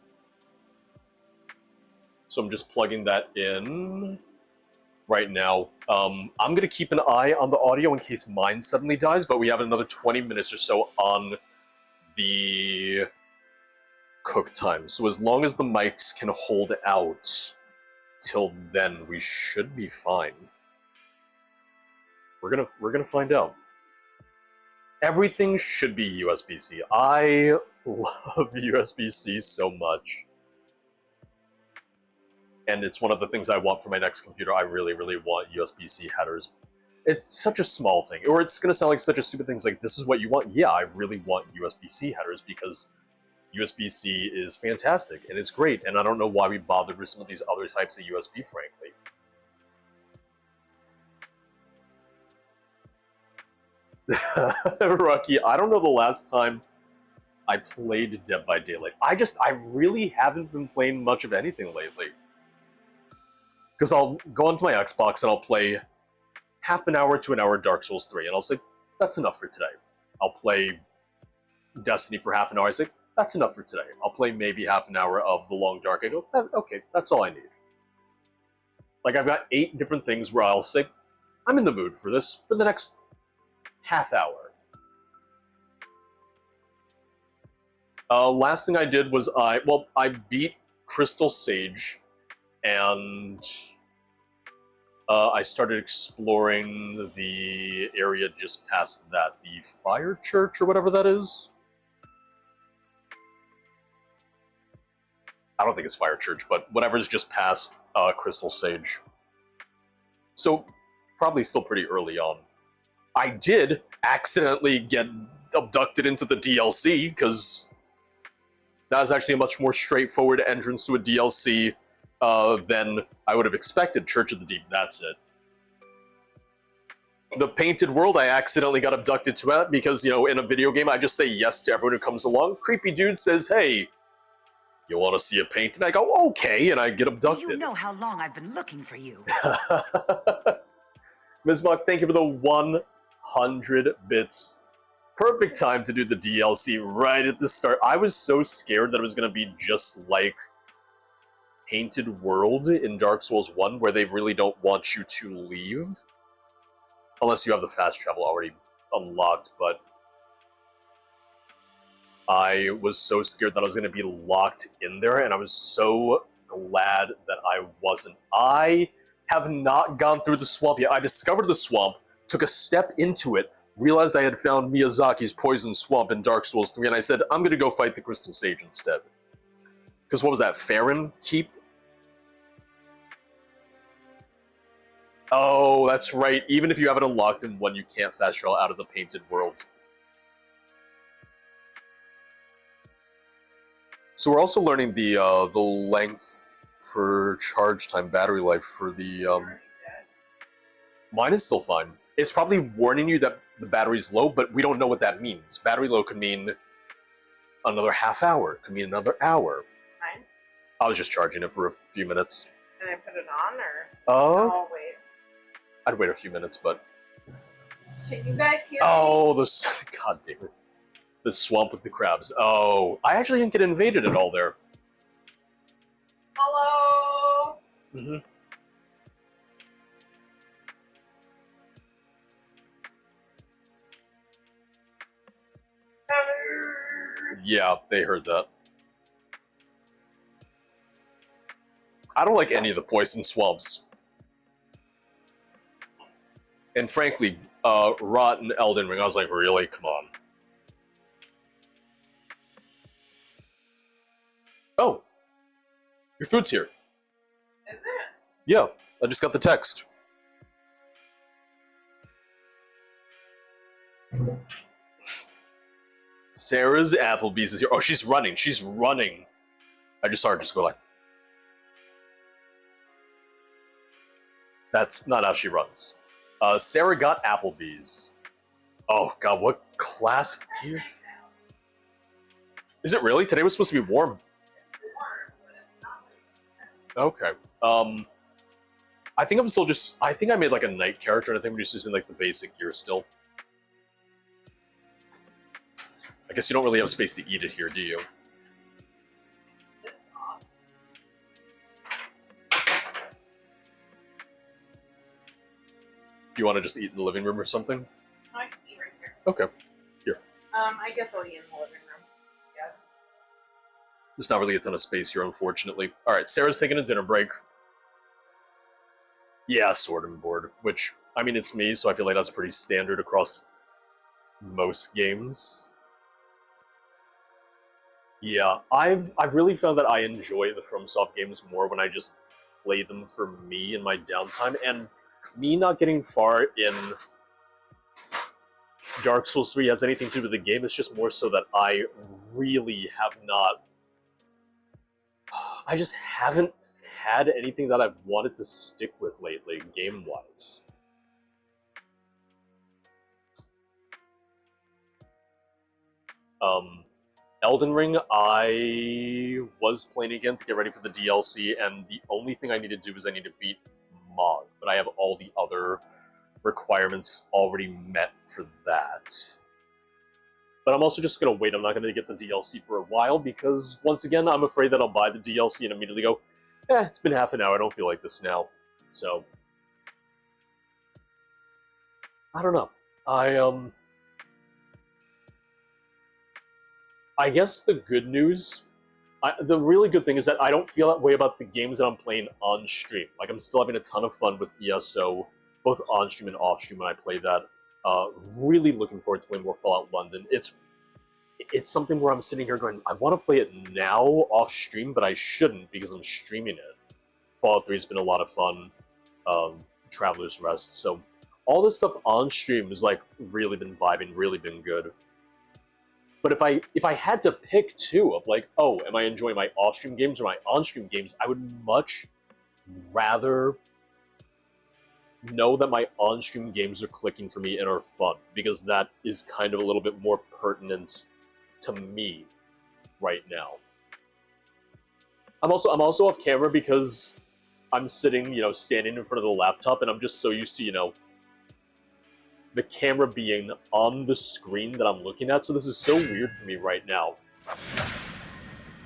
So I'm just plugging that in right now. I'm going to keep an eye on the audio in case mine suddenly dies, but we have another 20 minutes or so on the cook time. So as long as the mics can hold out till then, we should be fine. We're gonna find out. Everything should be USB-C. I love USB-C so much. And it's one of the things I want for my next computer. I really, really want USB-C headers. It's such a small thing. Or it's going to sound like such a stupid thing. It's like, this is what you want? Yeah, I really want USB-C headers because USB-C is fantastic and it's great. And I don't know why we bothered with some of these other types of USB, frankly. Rocky, I don't know the last time I played Dead by Daylight. I really haven't been playing much of anything lately. Because I'll go onto my Xbox and I'll play half an hour to an hour Dark Souls 3, and I'll say, that's enough for today. I'll play Destiny for half an hour, I say, that's enough for today. I'll play maybe half an hour of The Long Dark, I go, okay, that's all I need. Like, I've got 8 different things where I'll say, I'm in the mood for this for the next half hour. Last thing I did was I beat Crystal Sage, and I started exploring the area just past that, the Fire Church or whatever that is. I don't think it's Fire Church, but whatever's just past Crystal Sage. So, probably still pretty early on. I did accidentally get abducted into the DLC, because that was actually a much more straightforward entrance to a DLC than I would have expected. Church of the Deep, that's it. The Painted World, I accidentally got abducted to it because, you know, in a video game, I just say yes to everyone who comes along. Creepy dude says, hey, you want to see a painting? I go, okay, and I get abducted. You know how long I've been looking for you. Ms. Muck, thank you for the 100 bits. Perfect time to do the DLC right at the start. I was so scared that it was going to be just like Painted World in Dark Souls 1, where they really don't want you to leave. Unless you have the fast travel already unlocked, but I was so scared that I was going to be locked in there, and I was so glad that I wasn't. I have not gone through the swamp yet. I discovered the swamp, took a step into it, realized I had found Miyazaki's Poison Swamp in Dark Souls 3, and I said, I'm going to go fight the Crystal Sage instead. Because what was that, Farron Keep? Oh, that's right. Even if you have it unlocked in 1, you can't fast travel out of the Painted World. So we're also learning the length for charge time, battery life for the... Mine is still fine. It's probably warning you that the battery's low, but we don't know what that means. Battery low could mean another half hour, could mean another hour. Fine. I was just charging it for a few minutes. Can I put it on, or? Oh, wait. I'd wait a few minutes, but... Can you guys hear Oh, the... God damn it. The swamp with the crabs. Oh, I actually didn't get invaded at all there. Hello? Mm-hmm. Yeah, they heard that. I don't like any of the poison swamps. And frankly, Rot and Elden Ring, I was like, really? Come on. Oh! Your food's here. Is it? Yeah, I just got the text. Sarah's Applebee's is here. Oh, she's running. She's running. I just saw her just go like... That's not how she runs. Sarah got Applebee's. Oh, God, what class gear? Is it really? Today was supposed to be warm. Okay. I think I'm still just... I think I made like a knight character, and I think we're just using like the basic gear still. I guess you don't really have space to eat it here, do you? Do you want to just eat in the living room or something? I can eat right here. Okay. Here. I guess I'll eat in the living room. There's not really a ton of space here, unfortunately. Alright, Sarah's taking a dinner break. Yeah, sorting board, which, I mean, it's me, so I feel like that's pretty standard across most games. Yeah, I've really found that I enjoy the FromSoft games more when I just play them for me in my downtime, and me not getting far in Dark Souls 3 has anything to do with the game. It's just more so that I really have not... I just haven't had anything that I've wanted to stick with lately, game-wise. Elden Ring, I was playing again to get ready for the DLC, and the only thing I need to do is I need to beat Mog, but I have all the other requirements already met for that. But I'm also just going to wait. I'm not going to get the DLC for a while, because, once again, I'm afraid that I'll buy the DLC and immediately go, it's been half an hour, I don't feel like this now. So, I don't know. I guess the good news, the really good thing is that I don't feel that way about the games that I'm playing on stream. Like, I'm still having a ton of fun with ESO, both on stream and off stream when I play that. Really looking forward to playing more Fallout London. It's something where I'm sitting here going, I want to play it now off stream, but I shouldn't because I'm streaming it. Fallout 3 has been a lot of fun. Traveler's Rest. So all this stuff on stream has like really been vibing, really been good. But if I had to pick two of like, oh, am I enjoying my off-stream games or my on-stream games, I would much rather know that my on-stream games are clicking for me and are fun, because that is kind of a little bit more pertinent to me right now. I'm also off camera because I'm sitting, standing in front of the laptop, and I'm just so used to, the camera being on the screen that I'm looking at, so this is so weird for me right now.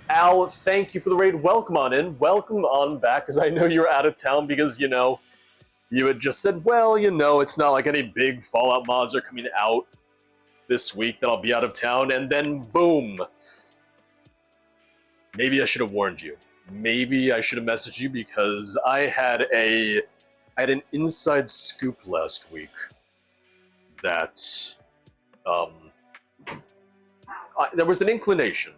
Al, thank you for the raid. Welcome on in. Welcome on back, because I know you're out of town because, you had just said, well, it's not like any big Fallout mods are coming out this week that I'll be out of town, and then boom. Maybe I should have warned you. Maybe I should have messaged you, because I had an inside scoop last week that there was an inclination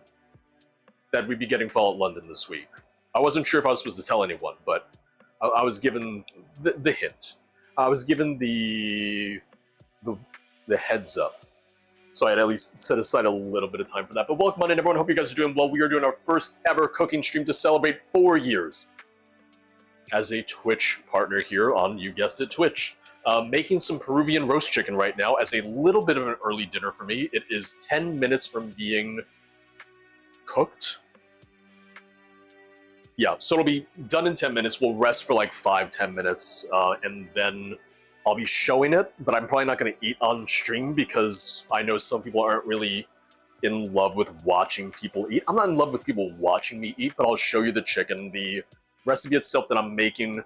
that we'd be getting Fallout London this week. I wasn't sure if I was supposed to tell anyone, but I was given the hint. I was given the heads up. So I had at least set aside a little bit of time for that. But welcome on in, everyone. Hope you guys are doing well. We are doing our first ever cooking stream to celebrate 4 years as a Twitch partner here on, you guessed it, Twitch. Making some Peruvian roast chicken right now as a little bit of an early dinner for me. It is 10 minutes from being cooked. Yeah, so it'll be done in 10 minutes. We'll rest for like 5-10 minutes, and then I'll be showing it, but I'm probably not going to eat on stream because I know some people aren't really in love with watching people eat. I'm not in love with people watching me eat, but I'll show you the chicken. The recipe itself that I'm making,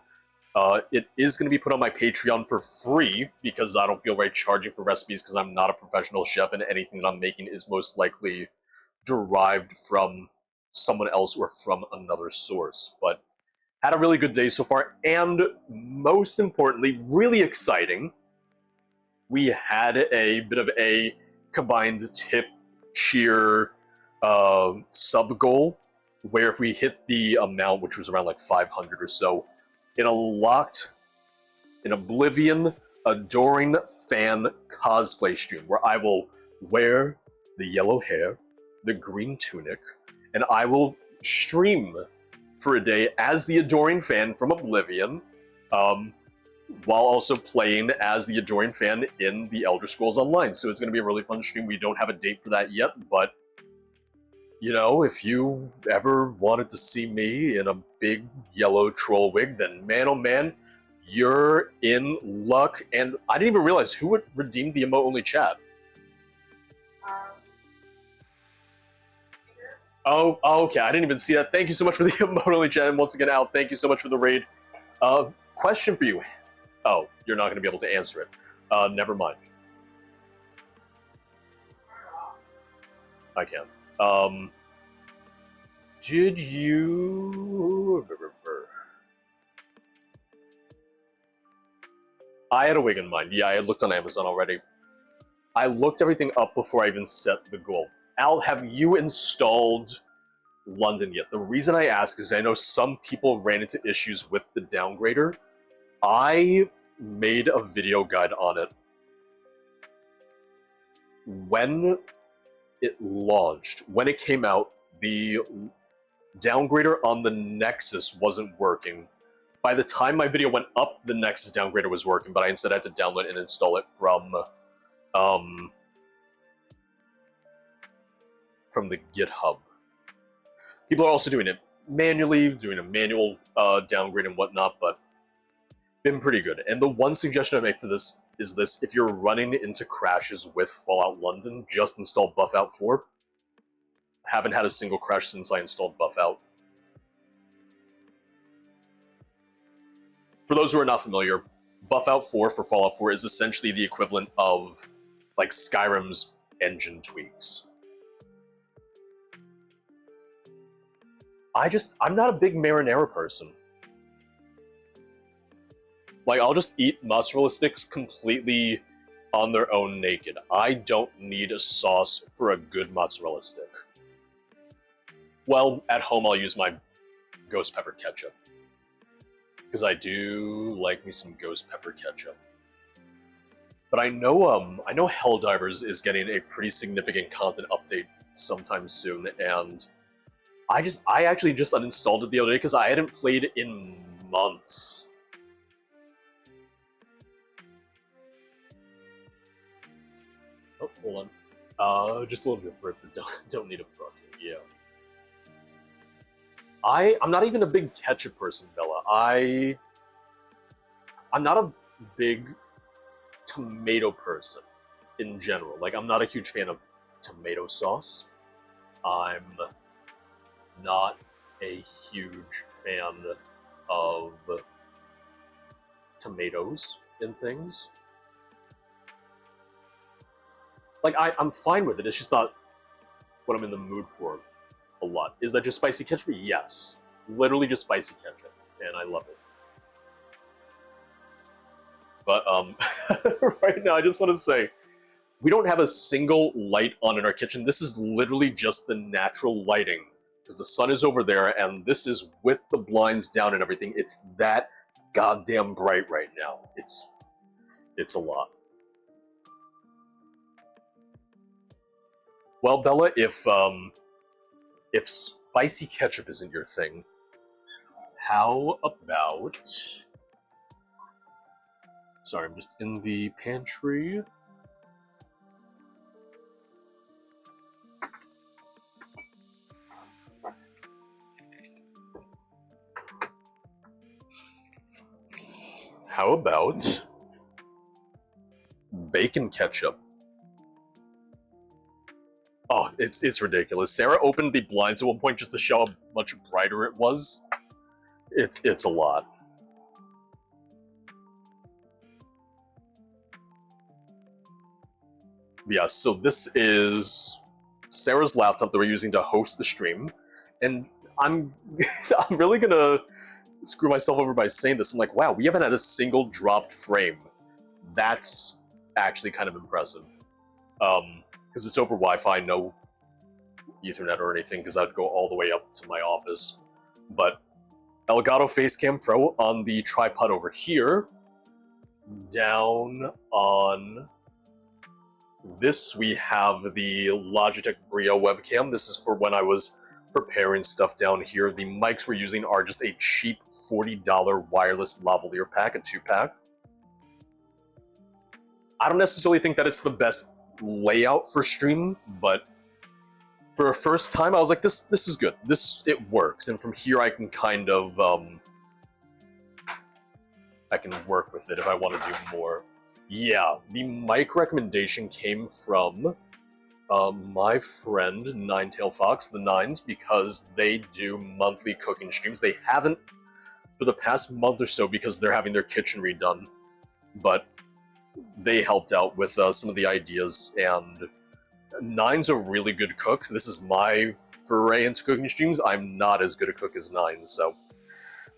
it is going to be put on my Patreon for free because I don't feel right charging for recipes because I'm not a professional chef, and anything that I'm making is most likely derived from someone else or from another source. But had a really good day so far, and most importantly, really exciting, we had a bit of a combined tip cheer sub goal, where if we hit the amount, which was around like 500 or so, in a locked, in Oblivion Adoring Fan cosplay stream, where I will wear the yellow hair, the green tunic, and I will stream for a day as the Adoring Fan from Oblivion, while also playing as the Adoring Fan in the Elder Scrolls Online. So it's going to be a really fun stream. We don't have a date for that yet, but if you ever wanted to see me in a big yellow troll wig, then man oh man, you're in luck. And I didn't even realize who would redeem the emote-only chat. Oh, okay, I didn't even see that. Thank you so much for the emote-only chat, and once again, Al, thank you so much for the raid. Question for you. Oh, you're not going to be able to answer it. Never mind. I can. Did you... I had a wig in mind. Yeah, I had looked on Amazon already. I looked everything up before I even set the goal. Al, have you installed London yet? The reason I ask is I know some people ran into issues with the downgrader. I made a video guide on it. When it launched, when it came out, the downgrader on the Nexus wasn't working. By the time my video went up, the Nexus downgrader was working, but I instead had to download and install it from the GitHub. People are also doing it manually, doing a manual downgrade and whatnot, but been pretty good. And the one suggestion I make for this is this: if you're running into crashes with Fallout London, just install Buffout 4. Haven't had a single crash since I installed Buffout. For those who are not familiar, Buffout 4 for Fallout 4 is essentially the equivalent of like Skyrim's engine tweaks. I'm not a big marinara person. Like, I'll just eat mozzarella sticks completely on their own naked. I don't need a sauce for a good mozzarella stick. Well, at home I'll use my ghost pepper ketchup. Because I do like me some ghost pepper ketchup. But I know Helldivers is getting a pretty significant content update sometime soon, and I actually just uninstalled it the other day because I hadn't played in months. Oh, hold on. Just a little bit for it, but don't need a bucket. Yeah. I'm not even a big ketchup person, Bella. I'm not a big tomato person in general. Like, I'm not a huge fan of tomato sauce. I'm not a huge fan of tomatoes in things. Like, I'm fine with it. It's just not what I'm in the mood for a lot. Is that just spicy ketchup? Yes. Literally just spicy ketchup. And I love it. But, right now I just want to say, we don't have a single light on in our kitchen. This is literally just the natural lighting. Because the sun is over there, and this is with the blinds down and everything. It's that goddamn bright right now. It's a lot. Well, Bella, if spicy ketchup isn't your thing, how about... Sorry, I'm just in the pantry. How about bacon ketchup? Oh, it's ridiculous. Sarah opened the blinds at one point just to show how much brighter it was. It's a lot. Yeah, so this is Sarah's laptop that we're using to host the stream, and I'm really gonna screw myself over by saying this. I'm like, wow, we haven't had a single dropped frame. That's actually kind of impressive. Because it's over Wi-Fi, no Ethernet or anything, because I'd go all the way up to my office. But Elgato Facecam Pro on the tripod over here. Down on this, we have the Logitech Brio webcam. This is for when I was preparing stuff down here. The mics we're using are just a cheap $40 wireless lavalier pack, a 2-pack. I don't necessarily think that it's the best layout for stream, but for a first time I was like, this is good. It works, and from here I can kind of I can work with it if I want to do more. Yeah, the mic recommendation came from my friend Ninetail Fox, the Nines, because they do monthly cooking streams. They haven't for the past month or so because they're having their kitchen redone, but they helped out with some of the ideas, and Nine's a really good cook. This is my foray into cooking streams, I'm not as good a cook as Nine, so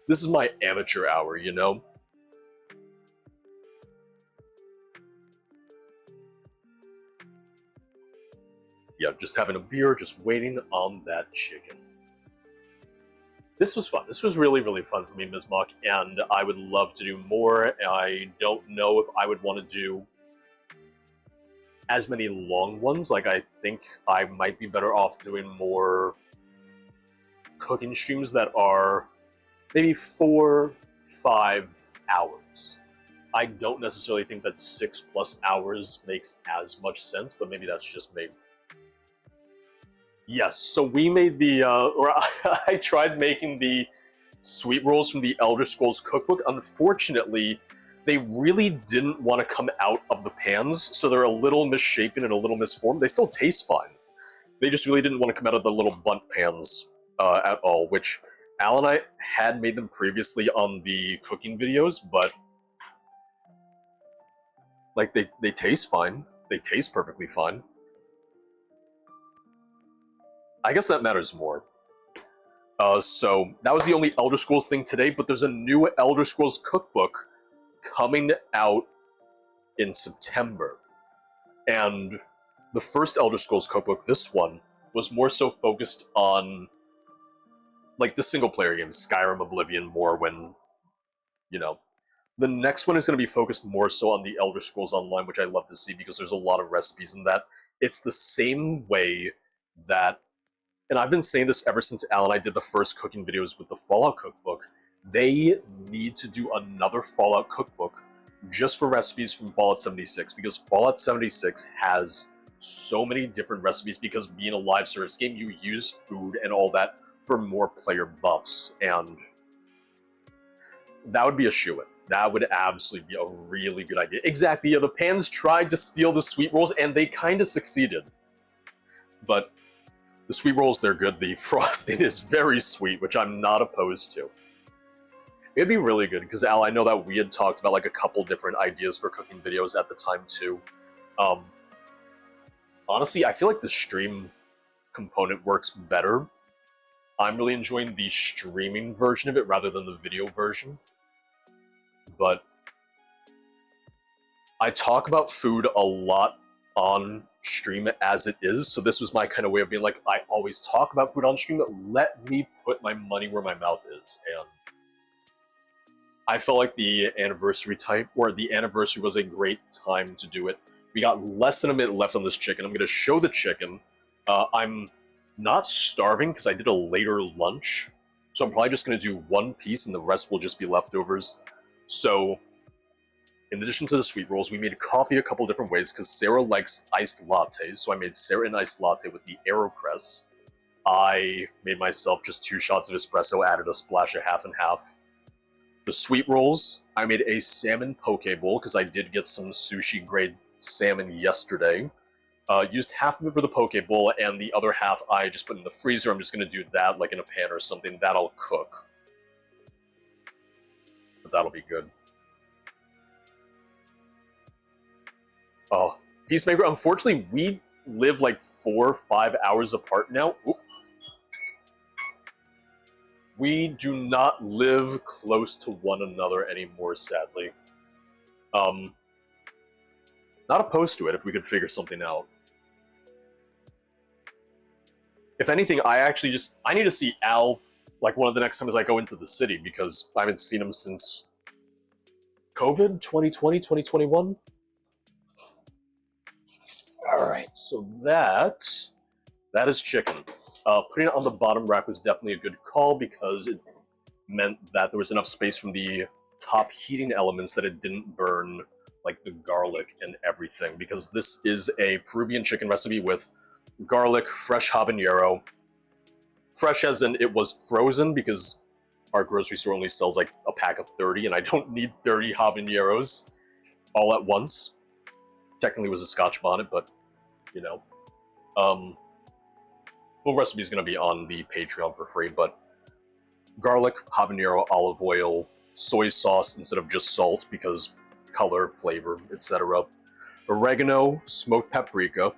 this is my amateur hour, you know? Yeah, just having a beer, just waiting on that chicken. This was fun. This was really, really fun for me, Ms. Mock, and I would love to do more. I don't know if I would want to do as many long ones. Like, I think I might be better off doing more cooking streams that are maybe 4-5 hours. I don't necessarily think that 6+ hours makes as much sense, but maybe that's just me. Yes, so we made the, or I tried making the sweet rolls from the Elder Scrolls cookbook. Unfortunately, they really didn't want to come out of the pans, so they're a little misshapen and a little misformed. They still taste fine. They just really didn't want to come out of the little bunt pans at all, which Al and I had made them previously on the cooking videos, but like they taste fine. They taste perfectly fine. I guess that matters more. So that was the only Elder Scrolls thing today, but there's a new Elder Scrolls cookbook coming out in September. And the first Elder Scrolls cookbook, this one, was more so focused on like the single player games, Skyrim, Oblivion, Morrowind, you know. The next one is going to be focused more so on the Elder Scrolls Online, which I love to see because there's a lot of recipes in that. It's the same way that, and I've been saying this ever since Al and I did the first cooking videos with the Fallout cookbook, they need to do another Fallout cookbook just for recipes from Fallout 76, because Fallout 76 has so many different recipes, because being a live service game, you use food and all that for more player buffs, and that would be a shoo-in. That would absolutely be a really good idea. Exactly, yeah, the pans tried to steal the sweet rolls, and they kind of succeeded. But the sweet rolls, they're good. The frosting is very sweet, which I'm not opposed to. It'd be really good, because Al, I know that we had talked about like a couple different ideas for cooking videos at the time too. Honestly, I feel like the stream component works better. I'm really enjoying the streaming version of it rather than the video version. But I talk about food a lot on stream as it is, so this was my kind of way of being like, I always talk about food on stream, but let me put my money where my mouth is. And I felt like the anniversary was a great time to do it. We got less than a minute left on this chicken. I'm going to show the chicken. I'm not starving because I did a later lunch, so I'm probably just going to do one piece and the rest will just be leftovers. So in addition to the sweet rolls, we made coffee a couple different ways because Sarah likes iced lattes, so I made Sarah an iced latte with the AeroPress. I made myself just 2 shots of espresso, added a splash of half and half. The sweet rolls, I made a salmon poke bowl because I did get some sushi grade salmon yesterday. Used half of it for the poke bowl, and the other half I just put in the freezer. I'm just going to do that like in a pan or something. That'll cook. But that'll be good. Oh, Peacemaker, unfortunately, we live like 4 or 5 hours apart now. Oop. We do not live close to one another anymore, sadly. Not opposed to it if we could figure something out. If anything, I need to see Al like one of the next times I go into the city, because I haven't seen him since COVID 2020, 2021. Alright, so that is chicken. Putting it on the bottom rack was definitely a good call because it meant that there was enough space from the top heating elements that it didn't burn like the garlic and everything, because this is a Peruvian chicken recipe with garlic, fresh habanero. Fresh as in it was frozen, because our grocery store only sells like a pack of 30 and I don't need 30 habaneros all at once. Technically it was a Scotch bonnet, but you know. Full recipe is going to be on the Patreon for free, but garlic, habanero, olive oil, soy sauce instead of just salt because color, flavor, etc. Oregano, smoked paprika,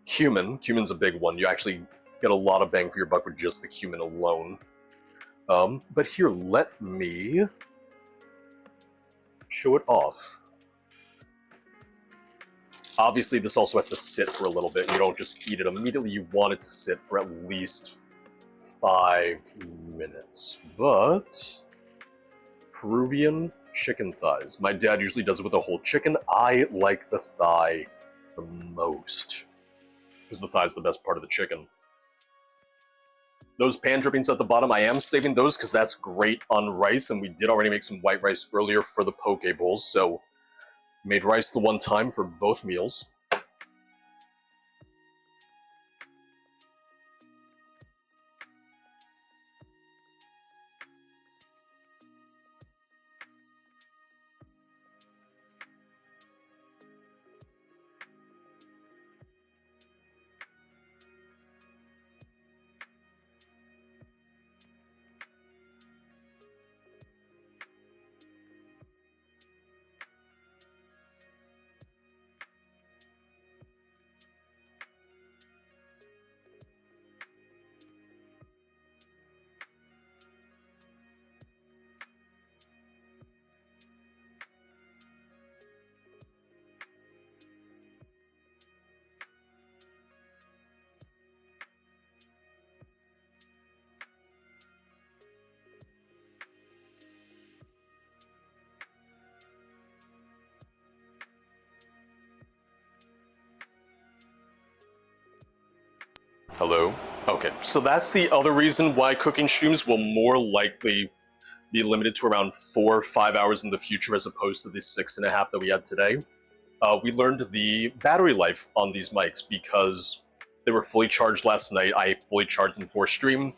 cumin. Cumin's a big one. You actually Get a lot of bang for your buck with just the cumin alone. But here, let me show it off. Obviously, this also has to sit for a little bit. You don't just eat it immediately. You want it to sit for at least 5 minutes. But Peruvian chicken thighs. My dad usually does it with a whole chicken. I like the thigh the most, because the thigh is the best part of the chicken. Those pan drippings at the bottom, I am saving those because that's great on rice, and we did already make some white rice earlier for the poke bowls, so made rice the one time for both meals. Hello? Okay, so that's the other reason why cooking streams will more likely be limited to around 4 or 5 hours in the future as opposed to the 6.5 that we had today. We learned the battery life on these mics because they were fully charged last night. I fully charged them for stream.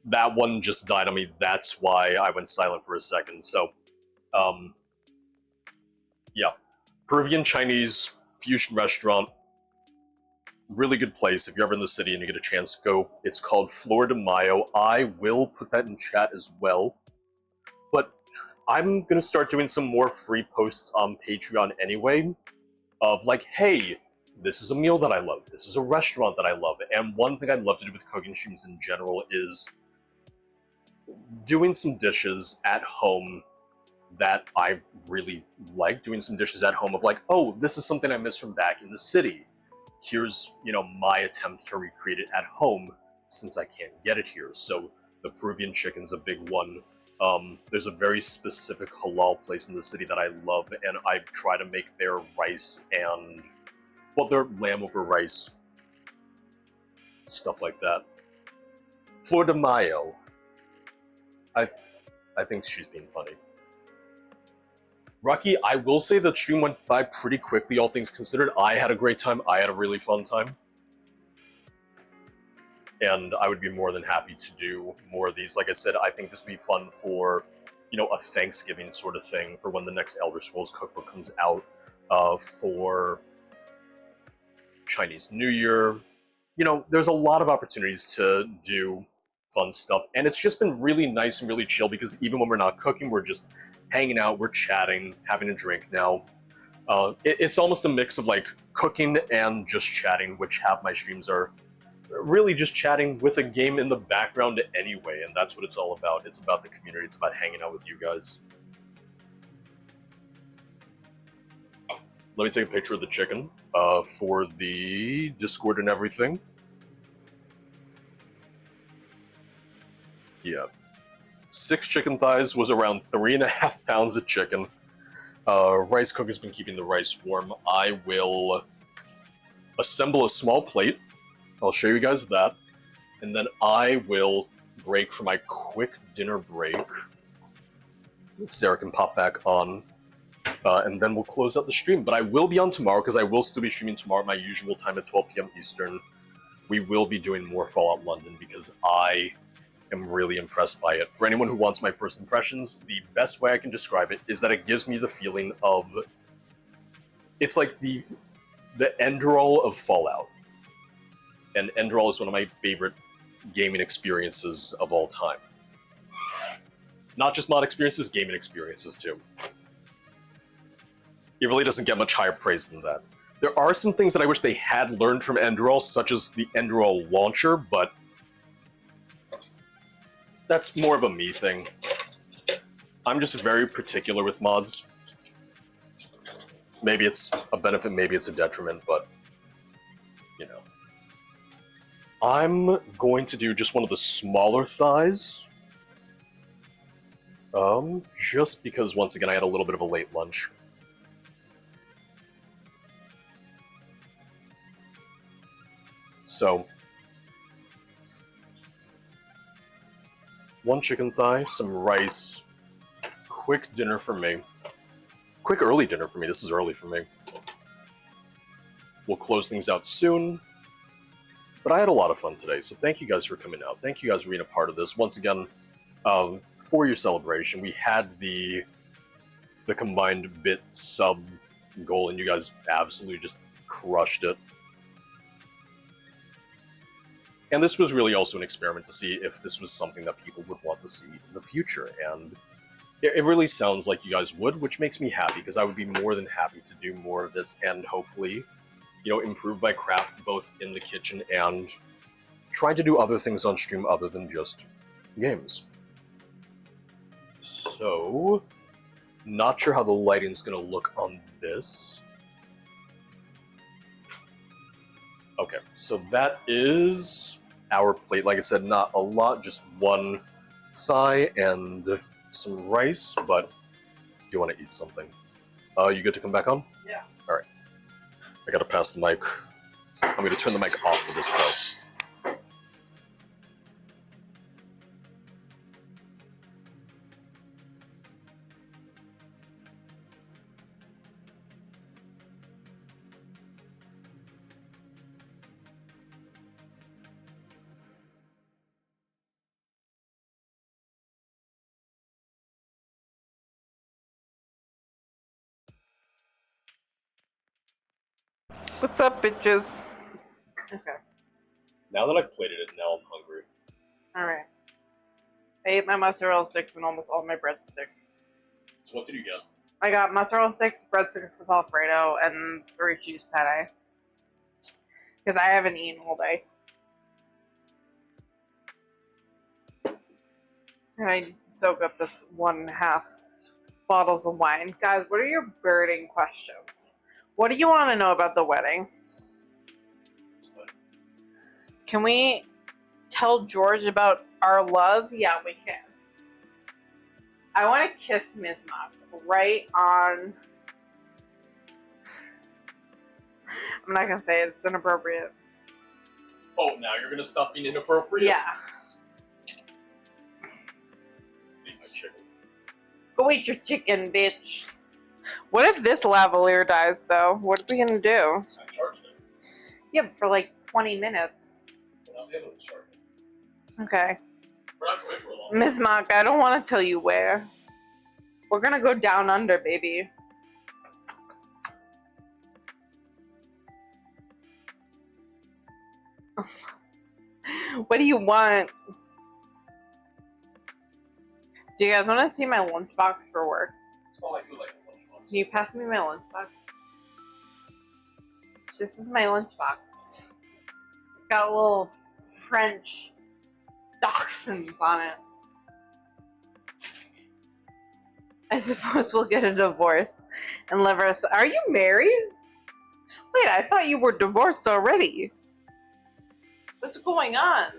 That one just died on me. That's why I went silent for a second. So, yeah. Peruvian Chinese fusion restaurant. Really good place. If you're ever in the city and you get a chance, go. It's called Flor de Mayo. I will put that in chat as well. But I'm going to start doing some more free posts on Patreon anyway. Of like, hey, this is a meal that I love. This is a restaurant that I love. And one thing I'd love to do with cooking streams in general is doing some dishes at home that I really like. Doing some dishes at home of like, oh, this is something I miss from back in the city. Here's, you know, my attempt to recreate it at home since I can't get it here. So the Peruvian chicken's a big one. There's a very specific halal place in the city that I love, and I try to make their rice and, well, their lamb over rice. Stuff like that. Flor de Mayo. I think she's being funny. Rocky, I will say the stream went by pretty quickly, all things considered. I had a great time. I had a really fun time. And I would be more than happy to do more of these. Like I said, I think this would be fun for, you know, a Thanksgiving sort of thing, for when the next Elder Scrolls cookbook comes out, for Chinese New Year. You know, there's a lot of opportunities to do fun stuff. And it's just been really nice and really chill, because even when we're not cooking, we're just hanging out, we're chatting, having a drink now. It's almost a mix of like cooking and just chatting, which half my streams are really just chatting with a game in the background anyway, and that's what it's all about. It's about the community, it's about hanging out with you guys. Let me take a picture of the chicken for the Discord and everything. Yeah. 6 chicken thighs was around 3.5 pounds of chicken. Rice cooker's been keeping the rice warm. I will assemble a small plate. I'll show you guys that. And then I will break for my quick dinner break. Sarah can pop back on. And then we'll close out the stream. But I will be on tomorrow, because I will still be streaming tomorrow at my usual time at 12 p.m. Eastern. We will be doing more Fallout London, because I am really impressed by it. For anyone who wants my first impressions, the best way I can describe it is that it gives me the feeling of... It's like the end-roll of Fallout. And end-roll is one of my favorite gaming experiences of all time. Not just mod experiences, gaming experiences too. It really doesn't get much higher praise than that. There are some things that I wish they had learned from Enderal, such as the Enderal launcher, but that's more of a me thing. I'm just very particular with mods. Maybe it's a benefit, maybe it's a detriment, but, you know. I'm going to do just one of the smaller thighs. Just because, once again, I had a little bit of a late lunch. So, one chicken thigh, some rice, quick dinner for me. Quick early dinner for me, this is early for me. We'll close things out soon. But I had a lot of fun today, so thank you guys for coming out. Thank you guys for being a part of this. Once again, for your celebration, we had the combined bit sub goal, and you guys absolutely just crushed it. And this was really also an experiment to see if this was something that people would want to see in the future, and it really sounds like you guys would, which makes me happy, because I would be more than happy to do more of this, and hopefully, you know, improve my craft both in the kitchen and try to do other things on stream other than just games. So, not sure how the lighting's gonna look on this. Okay, so that is our plate. Like I said, not a lot, just one thigh and some rice, but do you want to eat something? You good to come back on? Yeah. Alright. I gotta pass the mic. I'm gonna turn the mic off for this, though. What's up, bitches? Okay. Now that I've plated it, now I'm hungry. Alright. I ate my mozzarella sticks and almost all my breadsticks. So what did you get? I got mozzarella sticks, breadsticks with Alfredo, and 3 cheese penne. Because I haven't eaten all day. And I need to soak up this 1.5 bottles of wine. Guys, what are your burning questions? What do you want to know about the wedding? Can we tell George about our love? Yeah, we can. I want to kiss Ms. Mop right on... I'm not going to say it. It's inappropriate. Oh, now you're gonna stop being inappropriate? Yeah. Eat my chicken. Go eat your chicken, bitch. What if this lavalier dies, though? What are we going to do? I charged it. Yeah, but for like 20 minutes. Well, I'll be able to charge it. Okay. We're not going for a long Ms. Mock, I don't want to tell you where. We're gonna go down under, baby. What do you want? Do you guys want to see my lunchbox for work? It's not like you like a lunchbox. Can you pass me my lunchbox? This is my lunchbox. It's got little French dachshunds on it. I suppose we'll get a divorce and live our... Are you married? Wait, I thought you were divorced already. What's going on?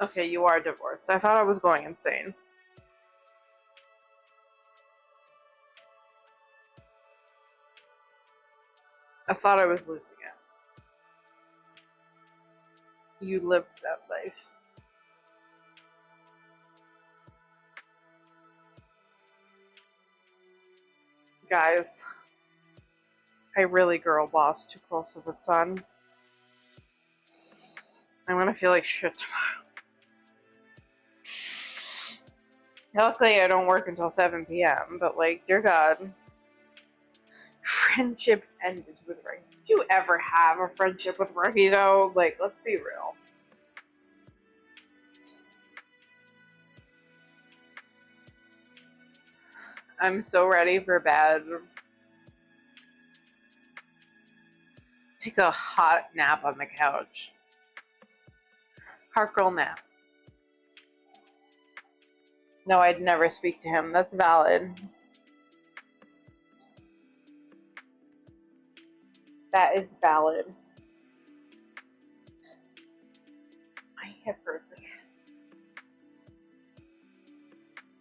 Okay, you are divorced. I thought I was going insane. I thought I was losing it. You lived that life. Guys, I really girl bossed too close to the sun. I'm gonna feel like shit tomorrow. Luckily, I don't work until 7 p.m., but like, dear God. Friendship ended with rain. Do you ever have a friendship with Rookie though? Like, let's be real. I'm so ready for bed. Take a hot nap on the couch. Hot girl nap. No, I'd never speak to him. That's valid. That is valid. I have heard this.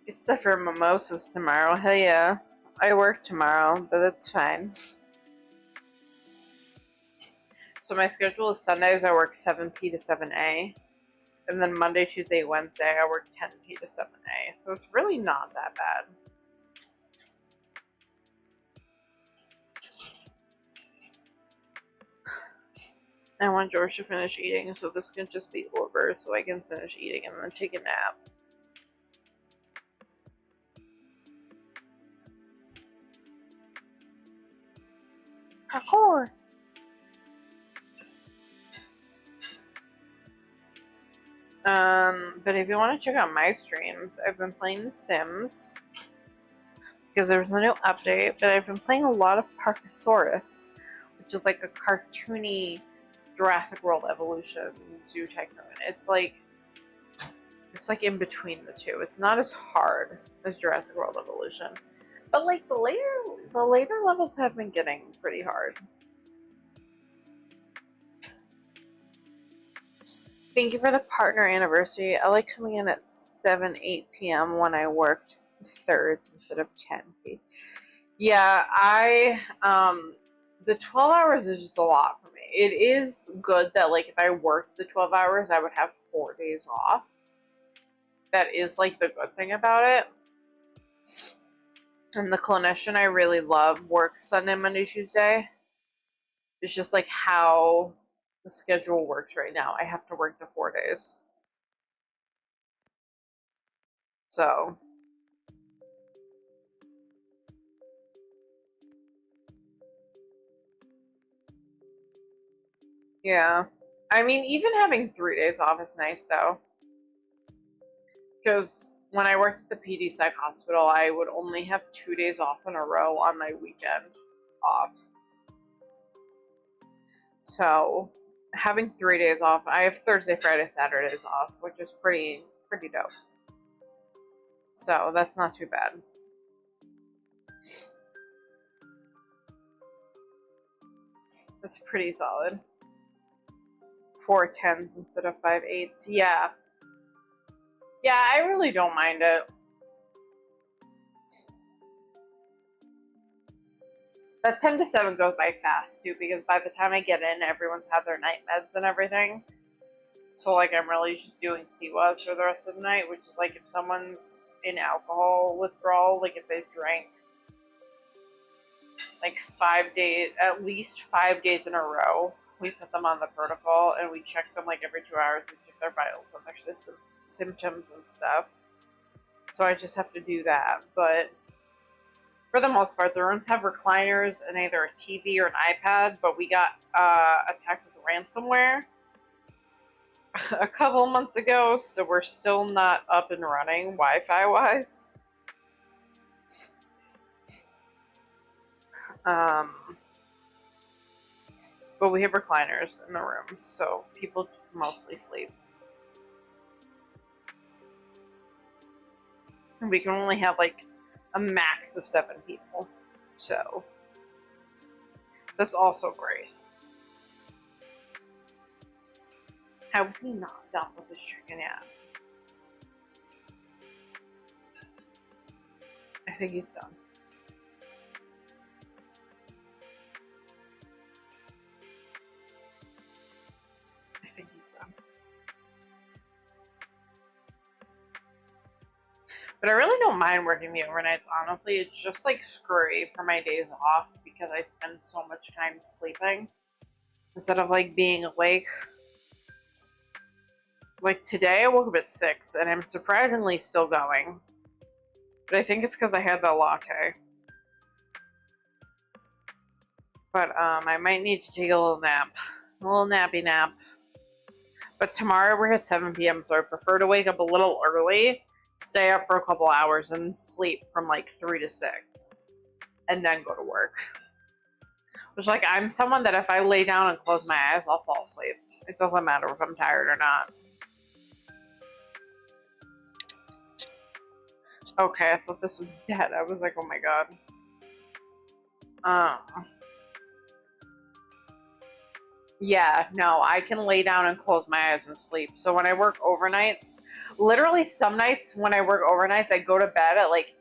Get stuff for mimosas tomorrow. Hell yeah. I work tomorrow, but that's fine. So my schedule is Sundays I work 7p to 7a. And then Monday, Tuesday, Wednesday I work 10p to 7a. So it's really not that bad. I want George to finish eating, so this can just be over so I can finish eating and then take a nap. Parkour! But if you want to check out my streams, I've been playing The Sims because there's a new update, but I've been playing a lot of Parkosaurus, which is like a cartoony Jurassic World Evolution Zoo Tycoon. It's like in between the two. It's not as hard as Jurassic World Evolution, but like the later levels have been getting pretty hard. Thank you for the partner anniversary. I like coming in at 7-8 p.m. when I worked the thirds instead of 10 p.m. Yeah, the 12 hours is just a lot for me. It is good that like if I worked the 12 hours, I would have 4 days off. That is like the good thing about it. And the clinician I really love works Sunday, Monday, Tuesday. It's just like how the schedule works right now. I have to work the 4 days. So. Yeah. I mean, even having 3 days off is nice though. Because when I worked at the PD Psych Hospital, I would only have 2 days off in a row on my weekend off. So, having 3 days off, I have Thursday, Friday, Saturdays off, which is pretty dope. So, that's not too bad. That's pretty solid. 4 10s instead of 5 8s. Yeah. Yeah, I really don't mind it. That 10 to 7 goes by fast, too, because by the time I get in, everyone's had their night meds and everything. So, like, I'm really just doing CWAS for the rest of the night, which is, like, if someone's in alcohol withdrawal, like, if they drank, like, 5 days, at least 5 days in a row, we put them on the protocol, and we check them, like, every 2 hours. We check their vitals and their symptoms and stuff. So I just have to do that, but for the most part, the rooms have recliners and either a TV or an iPad, but we got attacked with ransomware a couple months ago, so we're still not up and running Wi-Fi wise. But we have recliners in the rooms, so people just mostly sleep. And we can only have like a max of 7 people, so that's also great. How is he not done with his chicken yet? I think he's done. I think he's done. But I really don't mind working the overnights, honestly. It's just like screwy for my days off because I spend so much time sleeping instead of like being awake. Like today I woke up at 6 and I'm surprisingly still going. But I think it's because I had that latte. But I might need to take a little nap. A little nappy nap. But tomorrow we're at 7 p.m., so I prefer to wake up a little early, stay up for a couple hours, and sleep from like 3 to 6. And then go to work. Which, like, I'm someone that if I lay down and close my eyes, I'll fall asleep. It doesn't matter if I'm tired or not. Okay, I thought this was dead. I was like, oh my god. Yeah, no, I can lay down and close my eyes and sleep. So when I work overnights, literally some nights when I work overnights, I go to bed at like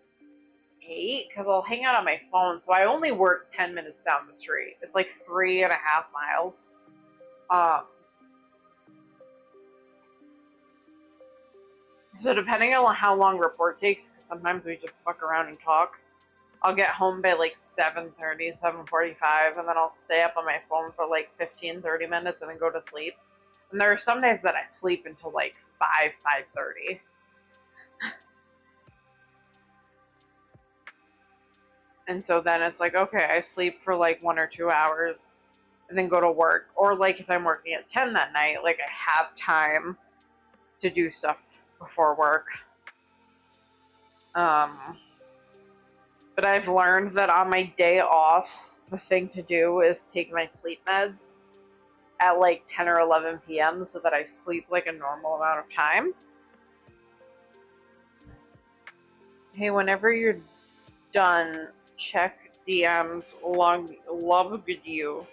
8 because I'll hang out on my phone. So I only work 10 minutes down the street. It's like 3.5 miles. So depending on how long report takes, because sometimes we just fuck around and talk, I'll get home by like 7:30, 7:45, and then I'll stay up on my phone for like 15-30 minutes and then go to sleep. And there are some days that I sleep until like 5:30. And so then it's like, okay, I sleep for like 1 or 2 hours and then go to work. Or like if I'm working at 10 that night, like I have time to do stuff before work. But I've learned that on my day off, the thing to do is take my sleep meds at like 10 or 11 p.m. so that I sleep like a normal amount of time. Hey, whenever you're done, check DMs. Love you.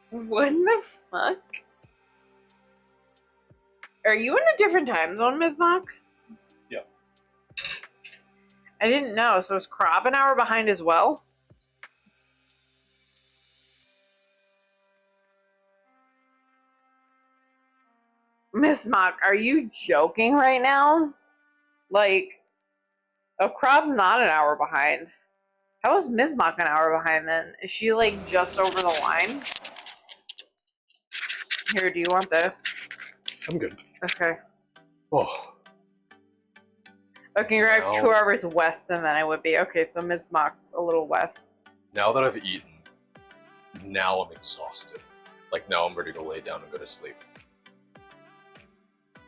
What the fuck? Are you in a different time zone, Ms. Mock? Yeah. I didn't know. So is Crab an hour behind as well? Miss Mock, are you joking right now? Like, Crab's not an hour behind. How is Ms. Mock an hour behind then? Is she like just over the line? Here, do you want this? I'm good. Okay. Oh. Okay, you're Now- 2 hours west and then I would be. Okay, so Ms. Mock's a little west. Now that I've eaten, now I'm exhausted. Like, now I'm ready to lay down and go to sleep.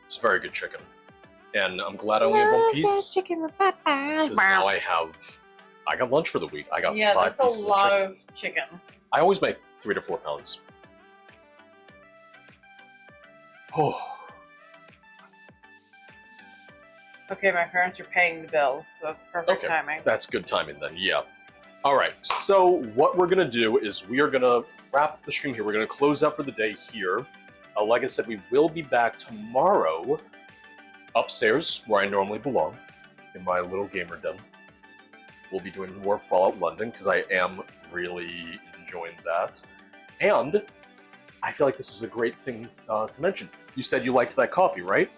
It's very good chicken. And I'm glad I only have one piece. Because now I got lunch for the week. I got 5 pieces of chicken. of chicken. I always make 3 to 4 pounds. Oh. Okay, my parents are paying the bill, so it's perfect Okay. timing. That's good timing then, yeah. Alright, so what we're gonna do is we are gonna wrap up the stream here. We're gonna close out for the day here. Like I said, we will be back tomorrow upstairs, where I normally belong, in my little gamer den. We'll be doing more Fallout London, because I am really enjoying that. And I feel like this is a great thing to mention. You said you liked that coffee, right?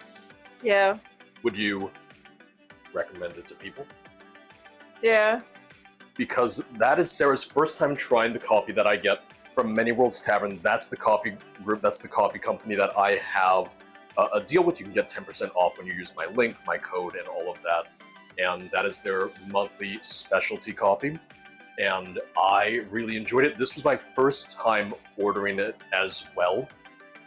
Yeah. Would you recommend it to people? Yeah. Because that is Sarah's first time trying the coffee that I get from Many Worlds Tavern. That's the coffee group, that's the coffee company that I have a deal with. You can get 10% off when you use my link, my code, and all of that. And that is their monthly specialty coffee. And I really enjoyed it. This was my first time ordering it as well.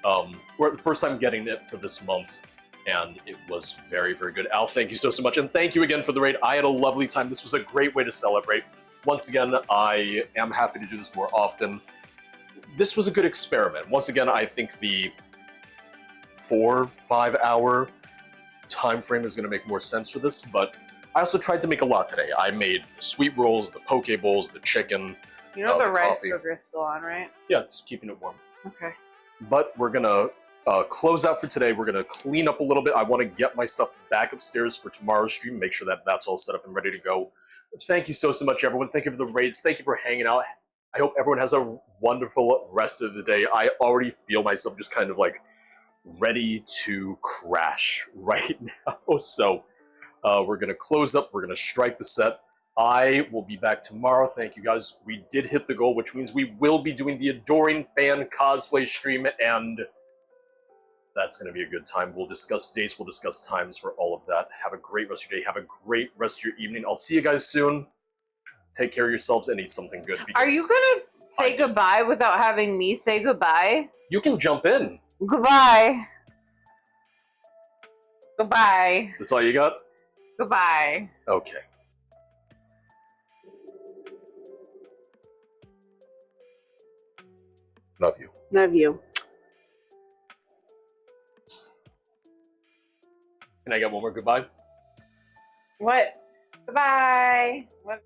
Or the first time getting it for this month. And it was very, very good. Al, thank you so much. And thank you again for the raid. I had a lovely time. This was a great way to celebrate. Once again, I am happy to do this more often. This was a good experiment. Once again, I think the 4-5 hour time frame is going to make more sense for this, but I also tried to make a lot today. I made the sweet rolls, the poke bowls, the chicken. You know the rice coffee. cooker is still on, right? Yeah, it's keeping it warm. Okay. But we're going to close out for today. We're going to clean up a little bit. I want to get my stuff back upstairs for tomorrow's stream, make sure that that's all set up and ready to go. Thank you so much, everyone. Thank you for the raids. Thank you for hanging out. I hope everyone has a wonderful rest of the day. I already feel myself just kind of like ready to crash right now. So we're going to close up. We're going to strike the set. I will be back tomorrow. Thank you guys. We did hit the goal, which means we will be doing the Adoring Fan cosplay stream, and that's going to be a good time. We'll discuss dates, we'll discuss times for all of that. Have a great rest of your day. Have a great rest of your evening. I'll see you guys soon. Take care of yourselves and eat something good. Are you gonna say goodbye without having me say goodbye? You can jump in. Goodbye. Goodbye. That's all you got? Goodbye. Okay. Love you. Love you. Can I get one more goodbye? What? Goodbye. What?